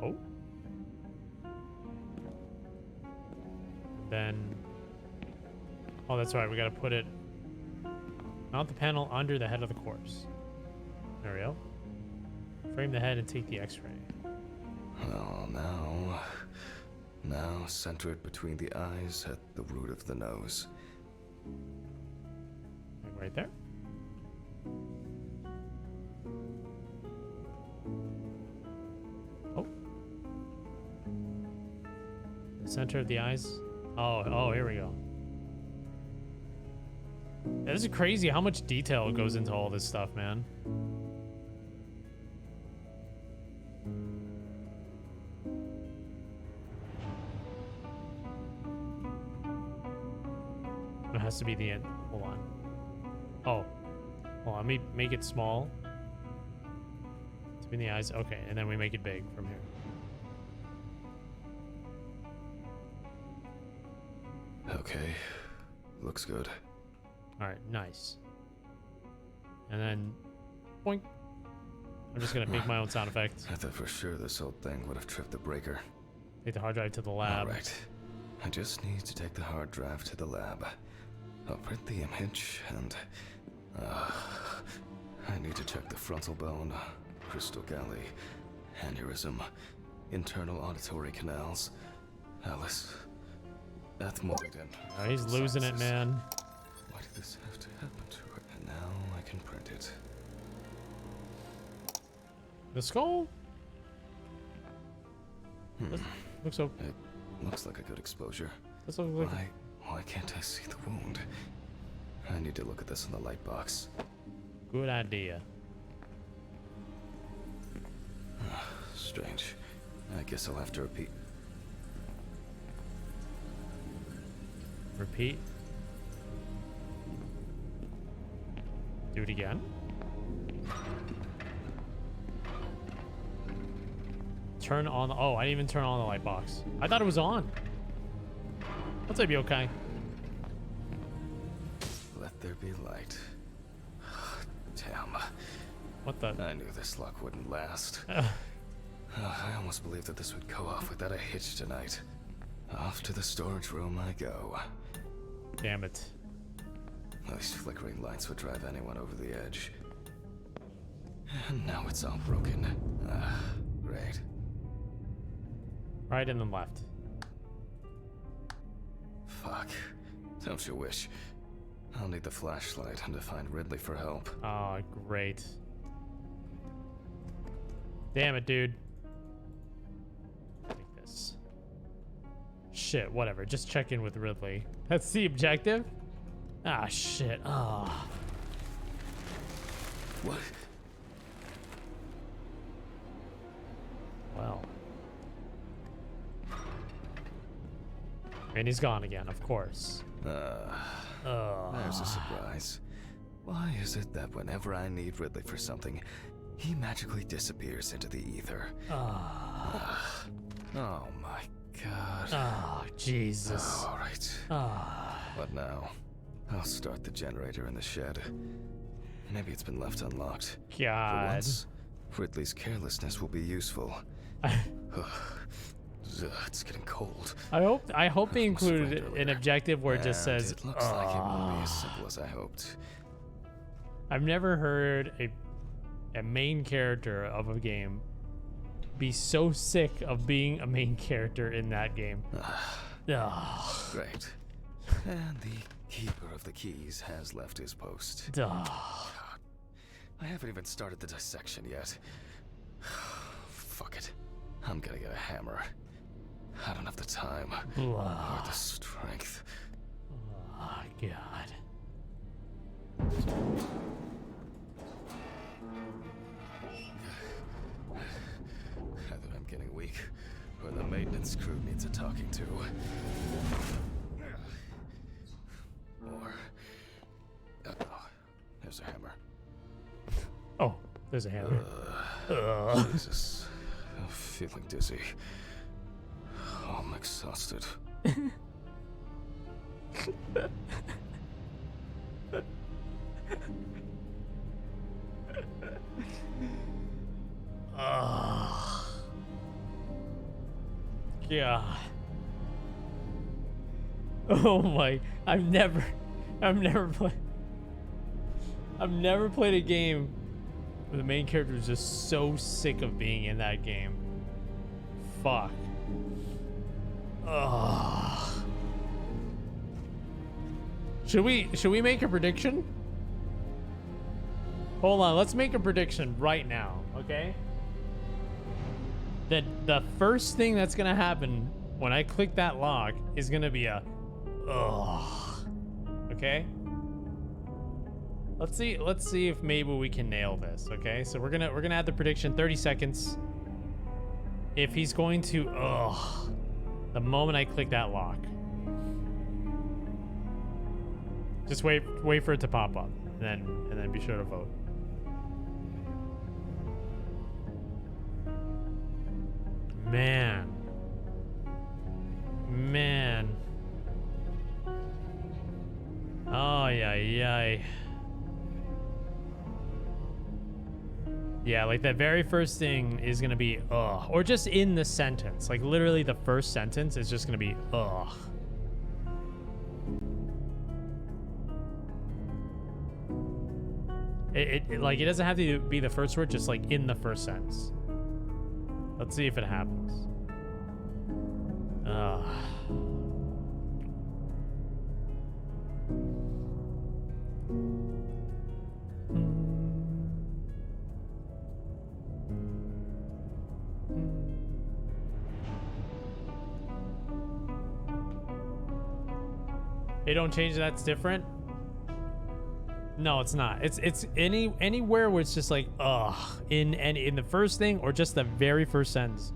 Oh. Then. Oh, that's right. We gotta put it. Mount the panel under the head of the corpse. There we go. Frame the head and take the X-ray. Oh, now center it between the eyes at the root of the nose. Like right there. Oh. The center of the eyes. Oh, here we go. Yeah, this is crazy how much detail goes into all this stuff, man. It has to be the end. Hold on. Oh. Hold on. Let me make it small. Between the eyes. Okay. And then we make it big from here. Okay. Looks good. All right. Nice. And then. Boink. I'm just going to make my own sound effect. I thought for sure this old thing would have tripped the breaker. Take the hard drive to the lab. All right. I just need to take the hard drive to the lab. I'll print the image and... I need to check the frontal bone, crystal galley, aneurysm, internal auditory canals, Alice, ethmoid, and... Oh, he's losing it, man. Why did this have to happen to her? And now I can print it. The skull? Looks so... It looks like a good exposure. This looks like... Why can't I see the wound? I need to look at this in the light box. Good idea. Strange. I guess I'll have to repeat. Repeat. Do it again. Turn on the... Oh, I didn't even turn on the light box. I thought it was on. Let's say be okay. Let there be light. Damn. What the... I knew this luck wouldn't last. I almost believed that this would go off without a hitch tonight. Off to the storage room I go. Damn it. These flickering lights would drive anyone over the edge. And now it's all broken. Great. Right and then left. Fuck. Don't you wish? I'll need the flashlight and to find Ridley for help. Oh, great. Damn it, dude. Take this. Shit, whatever. Just check in with Ridley. That's the objective? Ah, shit. Ah. What? And he's gone again, of course. There's a surprise. Why is it that whenever I need Ridley for something, he magically disappears into the ether? Oh my god. Oh, Jesus. All right. What now? I'll start the generator in the shed. Maybe it's been left unlocked. For God. once, Ridley's carelessness will be useful. It's getting cold. I hope they was afraid included an earlier. objective where it just And says, it looks like it won't be as simple as I hoped. I've never heard a main character of a game be so sick of being a main character in that game. Great. And the keeper of the keys has left his post. I haven't even started the dissection yet. Fuck it. I'm gonna get a hammer. I don't have the time or the strength. Oh, God. Either I'm getting weak, or the maintenance crew needs a talking to. Or... there's a hammer. Oh, there's a hammer. Jesus. I'm feeling dizzy. Oh, I'm exhausted. God. Oh my! I've never played a game where the main character is just so sick of being in that game. Fuck. Ugh. Should we make a prediction? Hold on, let's make a prediction right now, okay? That the first thing that's gonna happen when I click that lock is gonna be a ugh. Okay? Let's see if maybe we can nail this, okay? So we're gonna add the prediction, 30 seconds. If he's going to ugh the moment I click that lock. Just wait for it to pop up, and then be sure to vote. Man. Oh yeah. Yeah, like that very first thing is gonna be ugh, or just in the sentence, like literally the first sentence is just gonna be ugh. It like it doesn't have to be the first word, just like in the first sentence. Let's see if it happens. They don't change that's different? No, it's not. It's anywhere where it's just like ugh in the first thing or just the very first sentence.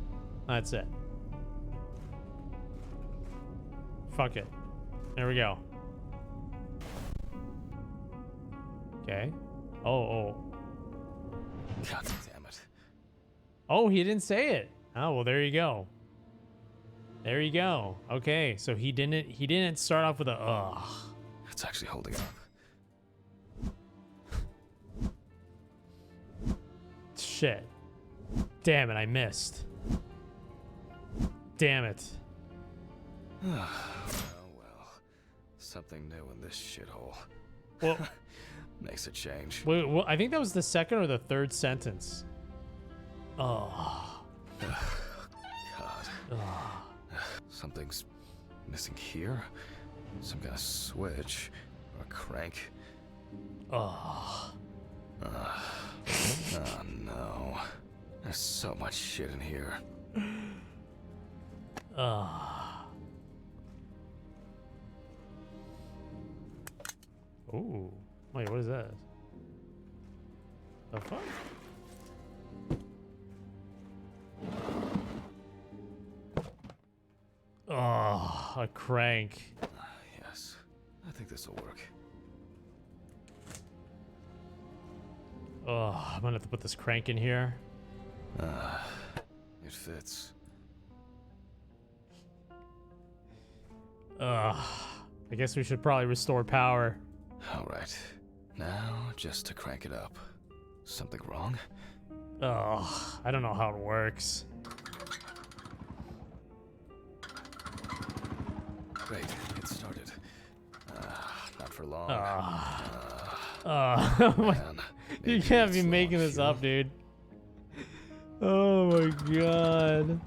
That's it. Fuck it. There we go. Okay. Oh. God damn it. Oh, he didn't say it. Oh, well, there you go. There you go. Okay, so he didn't start off with a ugh. It's actually holding up. Shit. Damn it, I missed. Damn it. Oh well. Something new in this shithole. Well, Makes a change. well, I think that was the second or the third sentence. Oh. God. Something's missing here. Some kind of switch or crank. Oh. Oh no. There's so much shit in here. Ooh. Wait, what is that? The fuck? Oh, a crank. Yes, I think this will work. Oh, I'm gonna have to put this crank in here. It fits. I guess we should probably restore power. All right, now just to crank it up. Something wrong? Oh, I don't know how it works. Great, it started. Not for long. Man, you maybe can't be it's low making on this fuel. up, dude. Oh my god.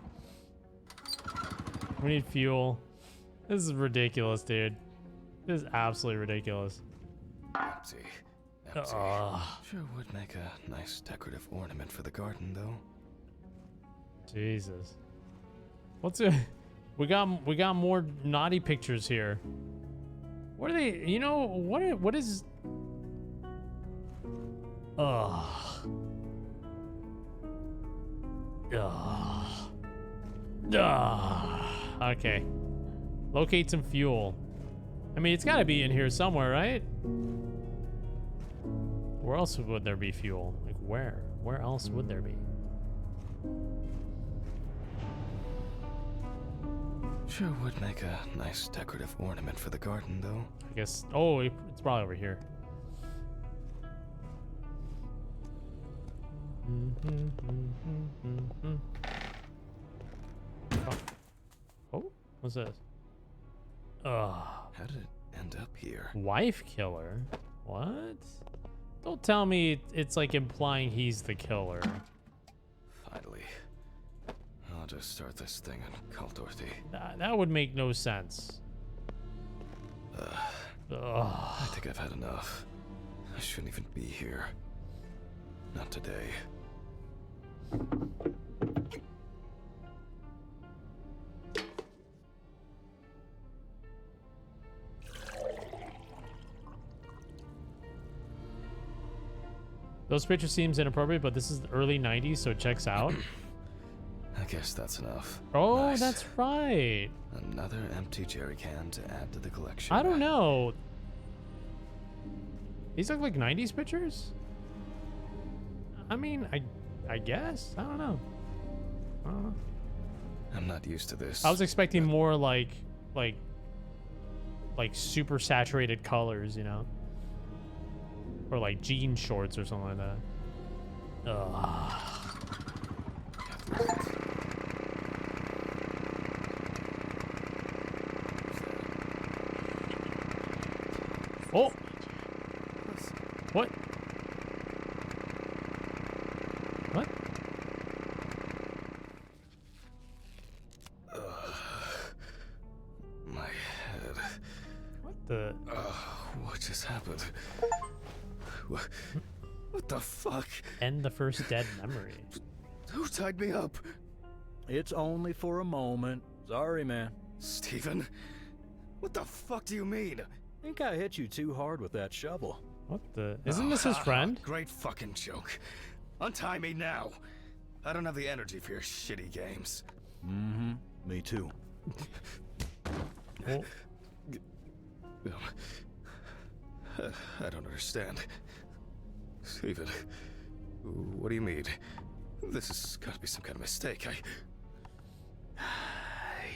We need fuel. This is ridiculous, dude. This is absolutely ridiculous. Empty. Sure would make a nice decorative ornament for the garden, though. Jesus. What's it? We got more naughty pictures here. What are they? You know what is? Okay. Locate some fuel. I mean, it's got to be in here somewhere, right? Where else would there be fuel? Like where? Where else would there be? Sure would make a nice decorative ornament for the garden, though. I guess. Oh, it's probably over here. Oh, what's this? How did it end up here? Wife killer? What? Don't tell me it's like implying he's the killer. Finally. I'll just start this thing and call Dorothy. That would make no sense. I think I've had enough. I shouldn't even be here. Not today. Those pictures seems inappropriate, but this is the early 90s, so it checks out. I guess that's enough. Oh, Nice. that's right. Another empty jerry can to add to the collection. I don't know. These look like 90s pictures? I mean, I guess. I don't know. I'm not used to this. I was expecting more like super saturated colors, you know? Or like jean shorts or something like that. Ugh. Oh! What? What? My head. What the? What just happened? What the fuck? End the first dead memory. Who tied me up? It's only for a moment. Sorry, man. Steven? What the fuck do you mean? Think I hit you too hard with that shovel. What the? Isn't this his friend? Great fucking joke. Untie me now. I don't have the energy for your shitty games. Mm-hmm. Me too. Oh. I don't understand. Steven, what do you mean? This has got to be some kind of mistake.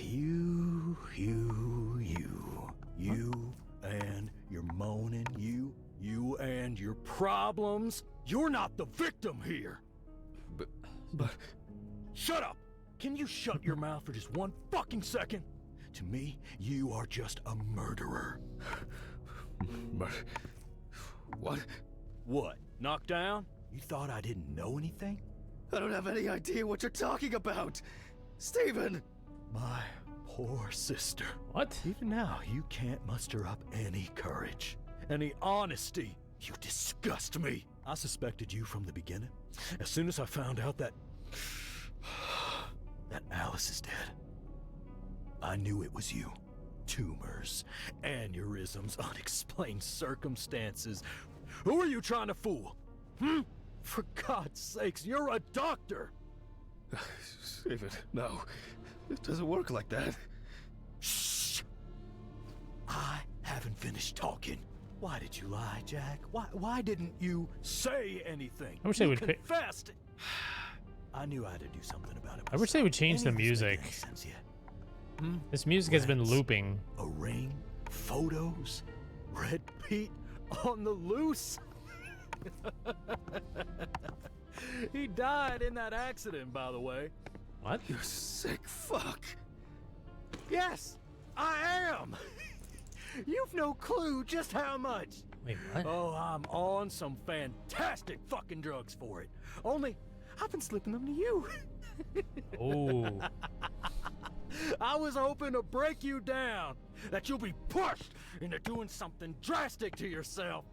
You and your moaning, you and your problems. You're not the victim here. But Shut up! Can you shut your mouth for just one fucking second? To me, you are just a murderer. what? What? Knocked down? You thought I didn't know anything? I don't have any idea what you're talking about. Steven! My poor sister. What? Even now, you can't muster up any courage, any honesty. You disgust me. I suspected you from the beginning. As soon as I found out that Alice is dead, I knew it was you. Tumors, aneurysms, unexplained circumstances. Who are you trying to fool? For God's sakes, you're a doctor! Steven, no. It doesn't work like that. Shh! finish talking. Why did you lie, Jack? Why didn't you say anything? I wish they would confessed. I knew I had to do something about it. I wish they would change the music. This music has been looping. A ring, photos, Red Pete on the loose. He died in that accident, by the way. What? You sick fuck. Yes, I am. You've no clue just how much. Wait, what? Oh, I'm on some fantastic fucking drugs for it. Only, I've been slipping them to you. Oh. I was hoping to break you down, that you'll be pushed into doing something drastic to yourself,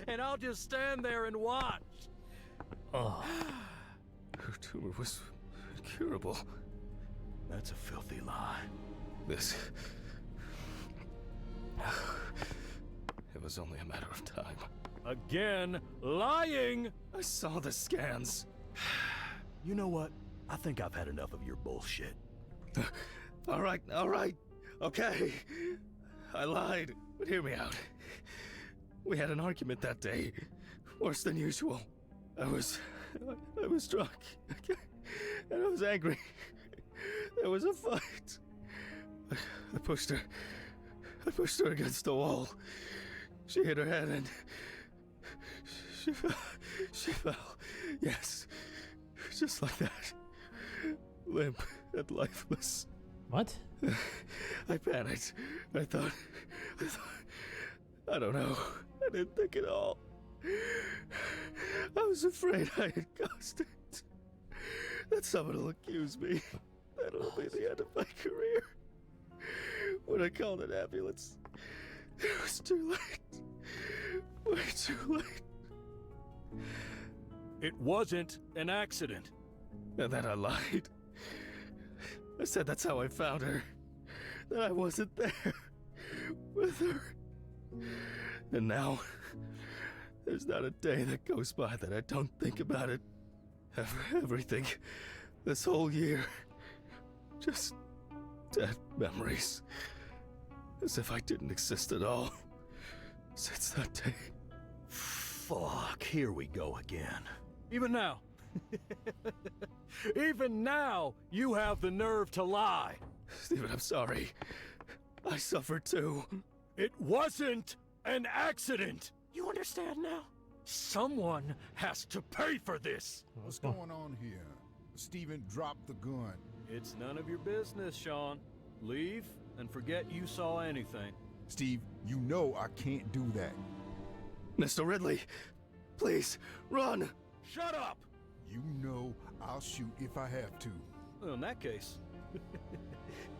and I'll just stand there and watch. Oh. Her tumor was incurable. That's a filthy lie. This... It was only a matter of time. Again, lying! I saw the scans. You know what? I think I've had enough of your bullshit. All right, okay. I lied, but hear me out. We had an argument that day, worse than usual. I was drunk, and I was angry. There was a fight. I pushed her against the wall. She hit her head and she fell. Yes, just like that. Limp and lifeless. What? I panicked. I thought, I don't know. I didn't think at all. I was afraid I had caused it. That someone will accuse me. That'll be the end of my career. When I called an ambulance, it was too late. Way too late. It wasn't an accident. And then I lied. I said that's how I found her. That I wasn't there with her. And now, there's not a day that goes by that I don't think about it. Everything. This whole year. Just dead memories. As if I didn't exist at all. Since that day. Fuck, here we go again. Even now. Even now, you have the nerve to lie. Stephen, I'm sorry. I suffered too. It wasn't an accident. You understand now? Someone has to pay for this. What's going on here? Stephen dropped the gun. It's none of your business, Sean. Leave and forget you saw anything. Steve, you know I can't do that. Mr. Ridley, please, run! Shut up! You know I'll shoot if I have to. Well, in that case,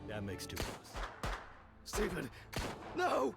that makes two of us. Stephen, no!